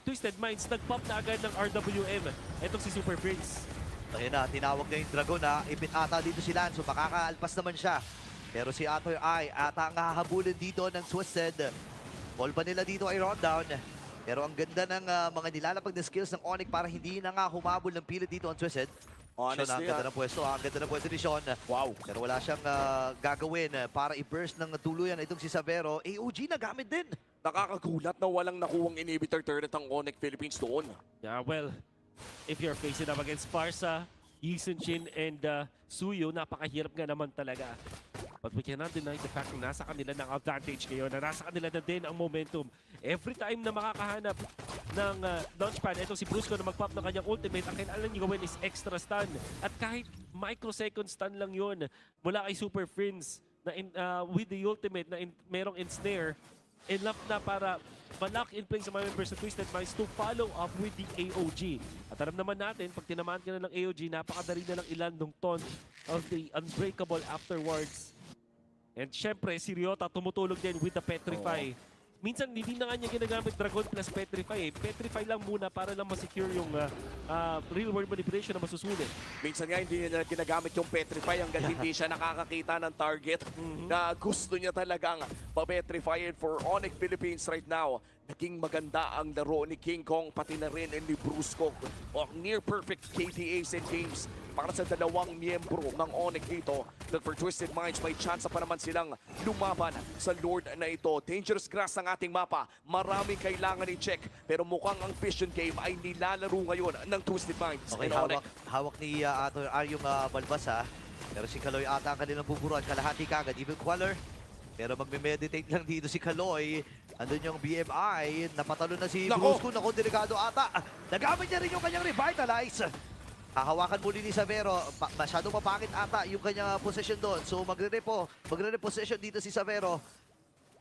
Twisted Minds, nag-pop na agad ng RWM. Etong si Super Prince. Ayun na, tinawag na yung Dragon na ipit ata dito si Lanzo. Makakaalpas naman siya. Pero si Atoy ay ata ang hahabulin dito ng Twisted. Call pa nila dito ay rundown. Pero ang ganda ng mga nilalapag na skills ng Onyx para hindi na nga humabol ng pilit dito ang Twisted. Honestly, Sean, ang ganda ng pwesto. Ang ganda ng pwesto ni Sean. Wow. Pero wala siyang gagawin para i-burst ng tuluyan itong si Savero. AOG na gamit din. Nakakagulat na walang nakuhang inhibitor turret ang Onyx Philippines doon. Yeah, well, if you're facing up against Farsa, Yisun Shin, and Suyo, napakahirap nga naman talaga. But we cannot deny the fact na nasa kanila ng advantage ngayon, na nasa kanila na din ang momentum. Every time na makakahanap ng launchpad, ito si Brusco na mag-pop ng kanyang ultimate, ang kailangan niya gawin is extra stun. At kahit microsecond stun lang yun, mula kay Super Friends, na with the ultimate na merong ensnare, enough na para ma-lock in place sa mga members sa Twisted Minds to follow up with the AOG. At alam naman natin, pag tinamaan ka na ng AOG, napakadali na lang ilan ng taunt of the Unbreakable afterwards. And syempre, si Ryota tumutulog din with the Petrify. Minsan, hindi na nga niya ginagamit Dragon plus Petrify. Petrify lang muna para lang ma-secure yung real world manipulation na masusulit. Minsan nga hindi niya ginagamit yung Petrify hanggang hindi siya nakakakita ng target na gusto niya talagang pa-petrify for Onyx Philippines right now. Naging maganda ang laro ni King Kong pati na rin ni Brusco. O near perfect KDAs and games para sa dalawang miyembro ng Onyx dito. That for Twisted Minds, may chance pa naman silang lumaban sa Lord na ito. Dangerous grass ang ating mapa. Maraming kailangan i-check. Pero mukhang ang Vision Game ay nilalaro ngayon ng Twisted Minds. Okay, hawak ni Ato yung balbas ha. Pero si Kaloy ata ang kanilang buburuan. Kalahati kagad. Evil Queller. Pero magme-meditate lang dito si Kaloy. Andun yung BMI. Napatalo na si Brusco. Naku, delikado ata. Nagamit niya rin yung kanyang Revitalize. Hahawakan muli ni Savero. Masyadong mapakit ata yung kanyang possession doon. So magre-repossession dito si Savero.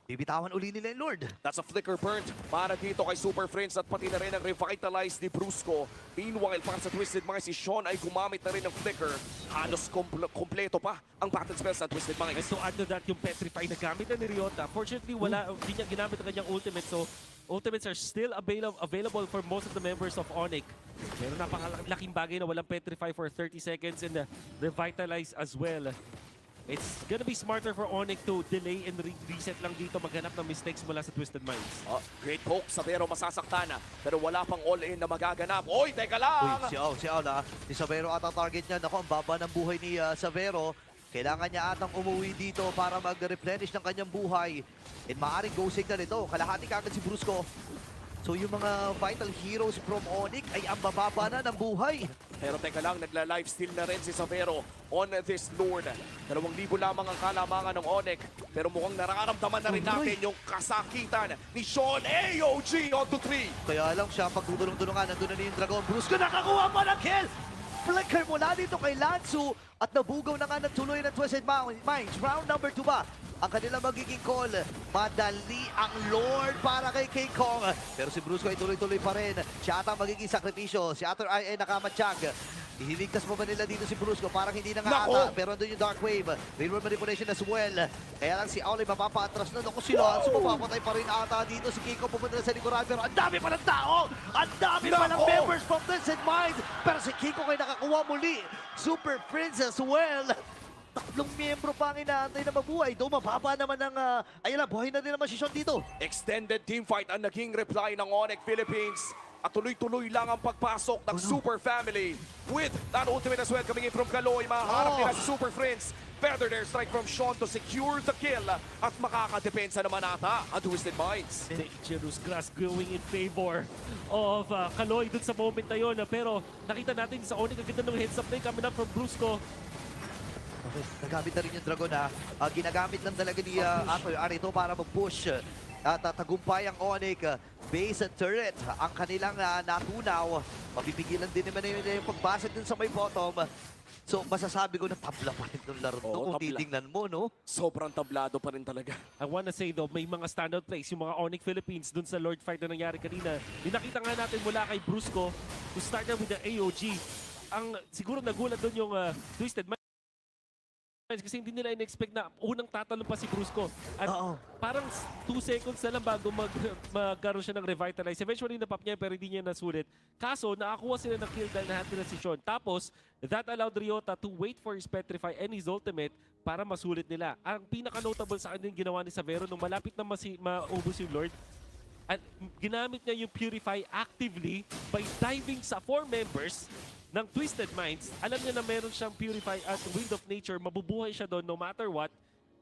Bibitawan uli nila yung Lord. That's a flicker burnt para dito kay Super Friends at pati na rin ang revitalize ni Brusco. Meanwhile, para sa Twisted Minds, si Sean ay gumamit na rin ng flicker. Halos kompleto pa ang battle spells ng Twisted Minds. And to add to that, yung Petrify na gamit na ni Ryota. Fortunately, hindi niya ginamit ang kanyang ultimate. So, ultimates are still available for most of the members of Onyx. Pero napakalaking bagay na walang Petrify for 30 seconds and revitalize as well. It's gonna be smarter for Onyx to delay and reset lang dito, maghanap ng mistakes mula sa Twisted Minds. Great poke, Savero masasaktan na, pero wala pang all-in na magaganap. Oy, teka lang! Si Aula, si Savero ata target niya. Naku, ang baba ng buhay ni Savero. Kailangan niya atang umuwi dito para mag-replenish ng kanyang buhay. And maaaring go signal ito. Kalahati kagad si Brusco. So yung mga vital heroes from Onyx ay ang bababa na ng buhay. Pero teka lang, nagla-lifesteal na rin si Savero on this Lord. 2,000 lamang ang kalamangan ng Onyx. Pero mukhang nararamdaman na rin natin yung kasakitan ni Sean AOG on to 3. Kaya lang siya, pagdudulong-dulungan, nandun na yung Dragon. Brusco nakakuha pa ng kill! Flicker mula dito kay Lanzu at nabugaw na nga ng tuloy ng Twisted Minds. Round number 2 ba? Ang kanilang magiging call. Madali ang Lord para kay King Kong. Pero si Brusco ay tuloy-tuloy pa rin. Siya ata magiging sakripisyo. Si Ator ay nakamatsyag. Ihiligtas pa ba nila dito si Brusco? Parang hindi na nga ata. Pero andun yung Dark Wave. Real manipulation as well. Kaya lang si Aulay mapapa-atras na. Naku si Lanzo, mapapatay pa rin ata dito. Si King Kong pupunta na sa likuran. Pero ang dami pa ng tao! Ang dami pa ng members from Twisted Minds! Pero si King Kong ay nakakuha muli. Super Prince as well. Tatlong miyembro pa ang inaantay na mabuhay. Though mababa naman ang, ayun na, buhay na din naman si Sean dito. Extended team fight ang naging reply ng Onyx Philippines. At tuloy-tuloy lang ang pagpasok ng Super Family. With that ultimate as well coming in from Kaloy. Mahaharap nila si Super Friends. Feather their strike from Sean to secure the kill. At makakadepensa naman ata ang Twisted Minds. Dangerous grass growing in favor of Kaloy dun sa moment na yun. Pero nakita natin sa Onyx ang ganda ng heads up play coming up from Brusco. Okay, nagamit na rin yung Dragon na ginagamit lang talaga ni Atoy Arito para mag-push. At tagumpay ang Onyx base at turret. Ang kanilang natunaw. Mapipigilan din naman yung pagbasag dun sa may bottom. So masasabi ko na tabla pa rin ng laro to kung titingnan mo, no? Sobrang tablado pa rin talaga. I wanna say though, may mga standout plays yung mga Onyx Philippines dun sa Lord fight na nangyari kanina. Nakita nga natin mula kay Brusco to start na with the AOG. Ang siguro nagulat dun yung Twisted Minds kasi hindi nila in-expect na unang tatalo pa si Brusco. At parang 2 seconds na lang bago magkaroon siya ng revitalize. Eventually napap niya pero hindi niya nasulit. Kaso nakakuha sila ng kill dahil nahat nila si Sean. Tapos that allowed Ryota to wait for his Petrify and his ultimate para masulit nila. Ang pinaka-notable sa kanya yung ginawa ni Savero nung malapit na maubos yung Lord. At ginamit niya yung Purify actively by diving sa 4 members ng Twisted Minds. Alam niya na meron siyang Purify at Wind of Nature. Mabubuhay siya doon no matter what.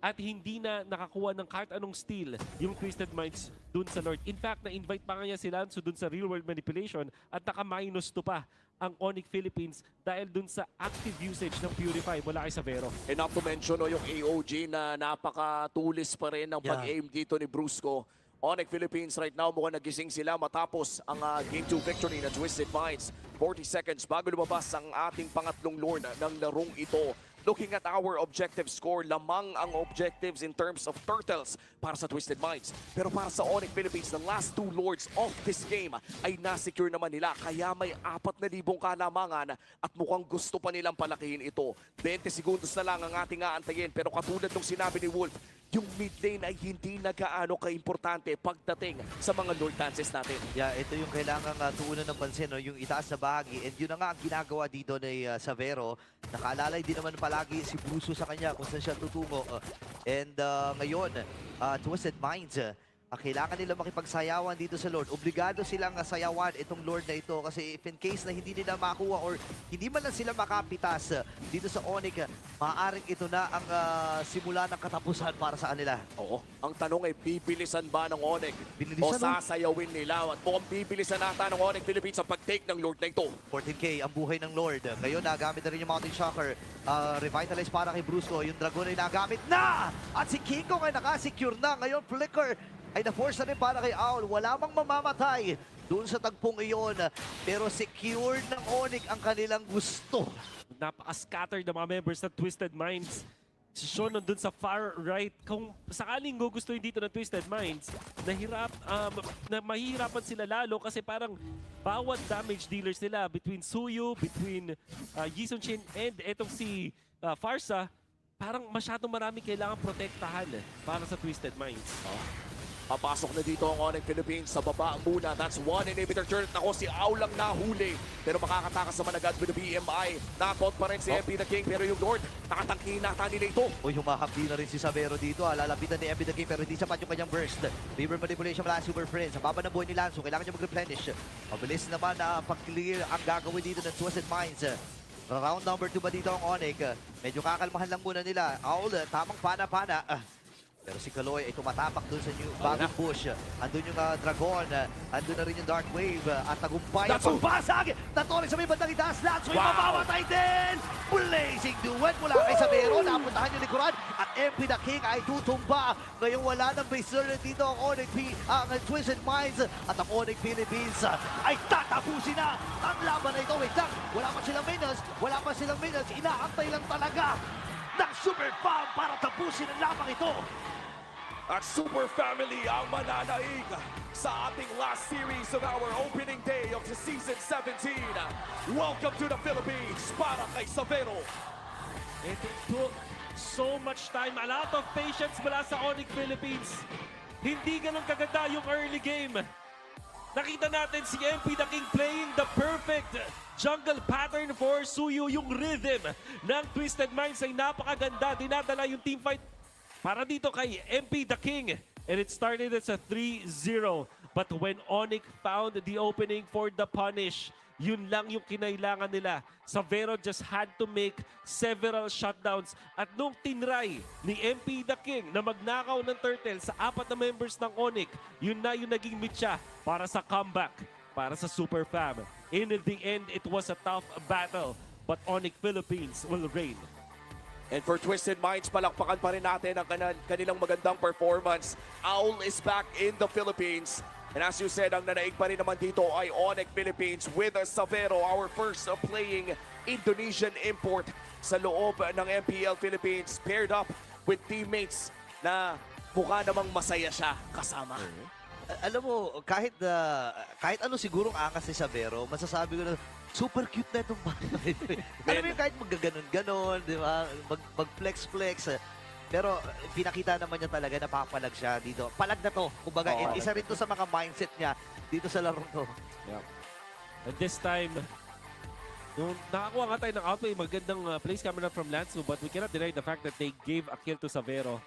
At hindi na nakakuha ng kahit anong steal yung Twisted Minds doon sa Lord. In fact, na-invite pa nga niya si Lanzo doon sa real world manipulation at naka-minus 2 pa ang Onyx Philippines dahil doon sa active usage ng Purify mula kay Savero. And not to mention yung AOG na napakatulis pa rin ang pag-aim dito ni Brusco. Onyx Philippines right now mukhang nagising sila matapos ang Game 2 victory na Twisted Minds. 40 seconds bago lumabas ang ating pangatlong Lord ng larong ito. Looking at our objective score, lamang ang objectives in terms of turtles para sa Twisted Minds. Pero para sa Onyx Philippines, the last 2 Lords of this game ay nasecure naman nila. Kaya may 4,000 kalamangan at mukhang gusto pa nilang palakihin ito. 20 segundos na lang ang ating aantayin. Pero katulad ng sinabi ni Wolf, yung mid lane ay hindi na gaano ka-importante pagdating sa mga Lord dances natin. Yeah, ito yung kailangan tuunan ng pansin, no? Yung itaas na bahagi. And yun na nga ang ginagawa dito ni Savero. Nakaalalay din naman palagi si Bruso sa kanya kung saan siya tutungo. And ngayon, Twisted Minds, kailangan nila makipagsayawan dito sa Lord. Obligado silang sayawan itong Lord na ito kasi if in case na hindi nila makuha or hindi man lang sila makapitas dito sa Onyx, maaaring ito na ang simula ng katapusan para sa kanila. Oo. Ang tanong ay bibilisan ba ng Onyx o Binilisan, sasayawin nila? At mukhang bibilisan nata ng Onyx Philippines ang pag-take ng Lord na ito. 14K ang buhay ng Lord. Ngayon, nagamit na rin yung Mountain Shocker. Revitalize para kay Brusco. Yung Dragon ay nagamit na! At si King Kong ay nakasecure na. Ngayon, Flicker ay na-force na rin para kay Owl. Wala mang mamamatay doon sa tagpong iyon. Pero secured ng Onyx ang kanilang gusto. Napaka-scattered ng mga members ng Twisted Minds. Si Sean nandun sa far right. Kung sakaling gugustuhin dito ng Twisted Minds, mahihirapan sila lalo kasi parang bawat damage dealers nila between Suyu, between Jisung Chin, and etong si Farsa, parang masyadong marami kailangan protektahan para sa Twisted Minds. Papasok na dito ang Onyx Philippines sa baba muna. That's 1 inhibitor turn. Ako si Au lang nahuli. Pero makakatakas naman agad with the BMI. Nakot pa rin si MP the King. Pero yung Lord, nakatangki nata nila ito. O humakampi na rin si Savero dito. Lalapitan ni MP the King pero hindi sapat yung kanyang burst. River manipulation mula Super Friends. Ang baba ng buhay ni Lanzo. Kailangan niya mag-replenish. Mabilis naman na pag-clear ang gagawin dito ng Twisted Minds. Round number 2 ba dito ang Onyx? Medyo kakalmahan lang muna nila. Owl, tamang pana-pana. Pero si Kaloy ay tumatapak doon sa bagong push. Andun yung Dragon, andun na rin yung Dark Wave. At tagumpay ang pagbasag! Natolay sa may bandang itaas. Lanzo yung mamamatay din! Blazing duet mula kay Savero. Napuntahan yung likuran. At MP the King ay tutumba. Ngayong wala ng base turret dito ang Onyx ang Twisted Minds. At ang Onyx Philippines ay tatapusin na ang laban na ito. Wait lang, wala pa silang minutes. Inaantay lang talaga ng Super Fam para tapusin ang lamang ito. At Super Family ang mananaig sa ating last series of our opening day of the Season 17. Welcome to the Philippines para kay Savero. It took so much time, a lot of patience mula sa Onyx Philippines. Hindi ganun kaganda yung early game. Nakita natin si MP the King playing the perfect jungle pattern for Suyu. Yung rhythm ng Twisted Minds ay napakaganda. Dinadala yung teamfight para dito kay MP the King. And it started as a 3-0. But when Onyx found the opening for the punish, yun lang yung kinailangan nila. Savero just had to make several shutdowns. At nung tinry ni MP the King na magnakaw ng Turtle sa 4 na members ng Onyx, yun na yung naging mitya para sa comeback, para sa Super Fam. In the end, it was a tough battle, but Onyx Philippines will reign. And for Twisted Minds, palakpakan pa rin natin ang kanilang magandang performance. Owl is back in the Philippines. And as you said, ang nanaig pa rin naman dito ay Onyx Philippines with Savero, our first playing Indonesian import sa loob ng MPL Philippines, paired up with teammates na mukha namang masaya siya kasama. Alam mo, kahit ano sigurong angas si Savero, masasabi ko na super cute na itong bata. Alam mo yung kahit magaganon-ganon, di ba? Mag-flex-flex. Pero pinakita naman niya talaga na papalag siya dito. Palag na to. Kumbaga, isa rin to sa mga mindset niya dito sa laro to. Yeah. And this time, nung nakakuha nga tayo ng outplay, magandang place camera from Lansu, but we cannot deny the fact that they gave a kill to Savero.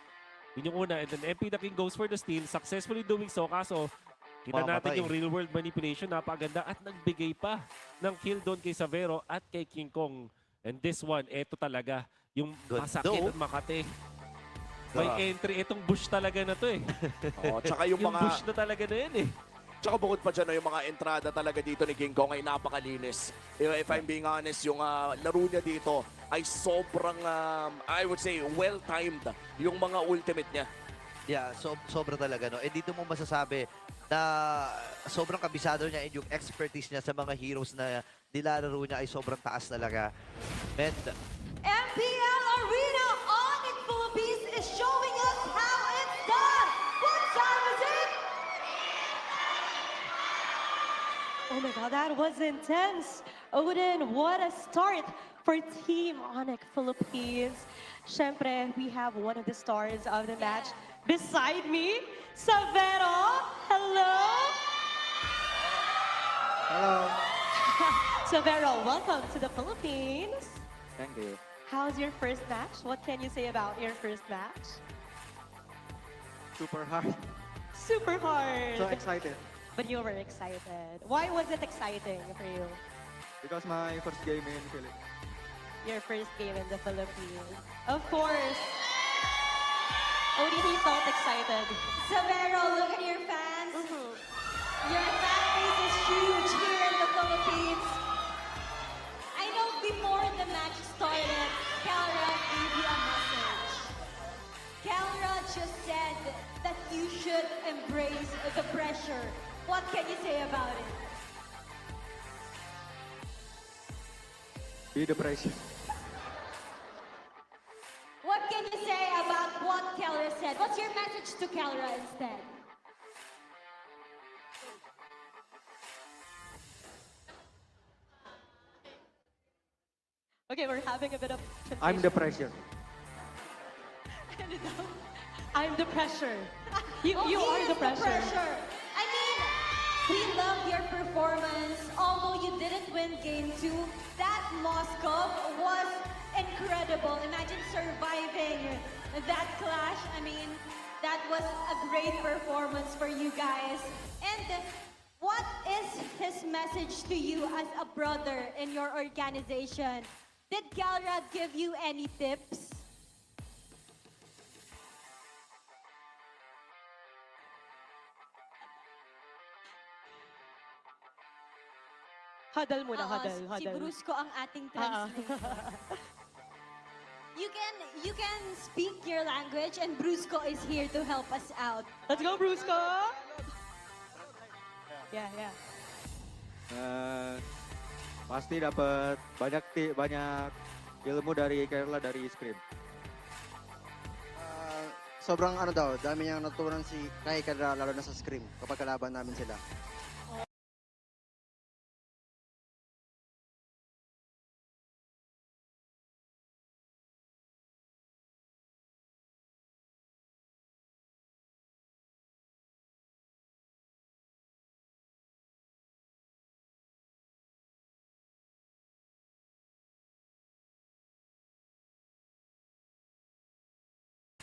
Yun yung una. And then MP the King goes for the steal, successfully doing so. Kaso, kita natin yung real world manipulation, napaganda at nagbigay pa ng kill doon kay Savero at kay King Kong. And this one, eto talaga, yung masakit at makate. May entry, itong bush talaga na to eh. Tsaka yung mga bush na talaga na yan eh. Tsaka bukod pa dyan, yung mga entrada talaga dito ni King Kong ay napakalinis. If I'm being honest, yung laro niya dito ay sobrang, I would say, well-timed yung mga ultimate niya. Yeah, sobra talaga, no? Eh dito mo masasabi na sobrang kabisado niya and yung expertise niya sa mga heroes na nilalaro niya ay sobrang taas talaga. And MPL Arena Onyx Philippines is showing us how it's done. What time is it? Oh my God, that was intense. Odin, what a start for Team Onyx Philippines. Siyempre, we have one of the stars of the match beside me, Savero. Hello. Hello. Savero, welcome to the Philippines. Thank you. How's your first match? What can you say about your first match? Super hard. Super hard. So excited. But you were excited. Why was it exciting for you? Because my first game in Philippines. Your first game in the Philippines. Of course. ODD felt excited. Savero, look at your fans. Your fan base is huge here in the Philippines. I know before the match started, Kelra gave you a message. Kelra just said that you should embrace the pressure. What can you say about it? Be the pressure. What can you say about what Kelra said? What's your message to Kelra instead? Okay, we're having a bit of confusion. I'm the pressure. I'm the pressure. You He are is the pressure. I mean, we love your performance. Although you didn't win game 2, that Moscow was incredible. Imagine surviving that clash. I mean, that was a great performance for you guys. And what is his message to you as a brother in your organization? Did Galra give you any tips? Huddle muna, Oo, huddle, Si huddle. Brusco ang ating translator. You can speak your language and Brusco is here to help us out. Let's go, Brusco! Yeah, yeah. Pasti dapat banyak ilmu dari Kerala dari scrim. Sobrang dami niyang natutunan si Kai Kerala lalo na sa scrim kapag kalaban namin sila.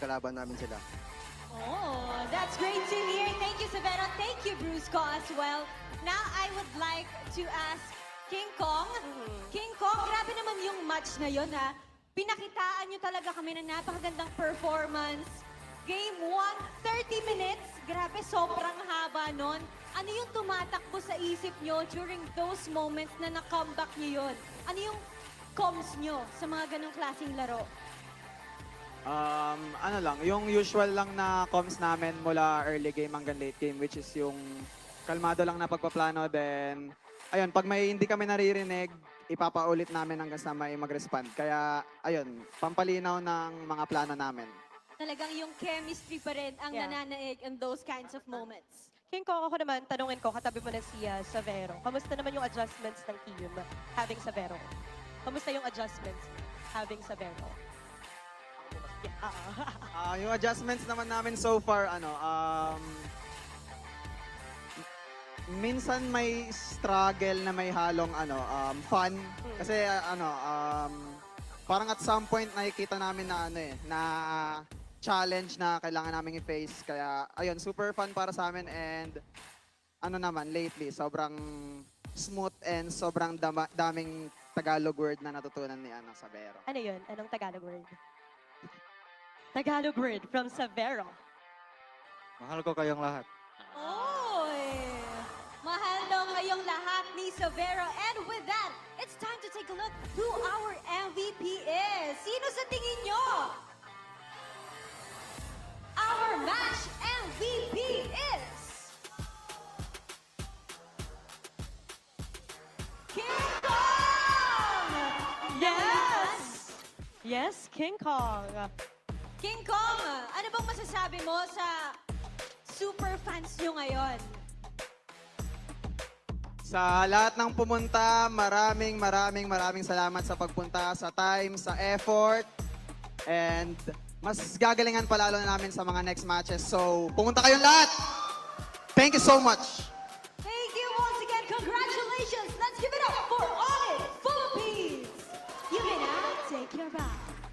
kalaban namin sila. Oh, that's great to hear. Thank you, Severo. Thank you, Brusco, as well. Now, I would like to ask King Kong. King Kong, grabe naman yung match na yun, ha? Pinakitaan nyo talaga kami ng napakagandang performance. Game 1, 30 minutes. Grabe, sobrang haba nun. Ano yung tumatakbo sa isip nyo during those moments na na-comeback nyo yun? Ano yung comms nyo sa mga ganong klaseng laro? Ano lang, yung usual lang na comms namin mula early game hanggang late game, which is yung kalmado lang na pagpaplano. Then, ayun, pag may hindi kami naririnig, ipapaulit namin hanggang sa may mag-respond. Kaya, ayun, pampalinaw ng mga plano namin. Talagang yung chemistry pa rin ang nananaig in those kinds of moments. King Kong, ako naman, tanungin ko, katabi mo na si Severo. Kamusta naman yung adjustments ng team having Severo? Kamusta yung adjustments having Severo? Yung adjustments naman namin so far, minsan may struggle na may halong fun. Kasi parang at some point nakikita namin na na challenge na kailangan namin i-face. Kaya ayun, super fun para sa amin and lately sobrang smooth and sobrang daming Tagalog word na natutunan ni Severo. Ano yun? Anong Tagalog word? Tagalog word from Severo. Mahal ko kayong lahat. Oy! Mahal daw kayong lahat ni Severo. And with that, it's time to take a look who our MVP is. Sino sa tingin nyo? Our match MVP is... King Kong! Yes! Yes, King Kong. King Kong, ano bang masasabi mo sa super fans nyo ngayon? Sa lahat ng pumunta, maraming salamat sa pagpunta, sa time, sa effort. And mas gagalingan pa lalo namin sa mga next matches. So, pumunta kayong lahat! Thank you so much! Thank you once again. Congratulations. Let's give it up for Audit Philippines. You may now take your bow.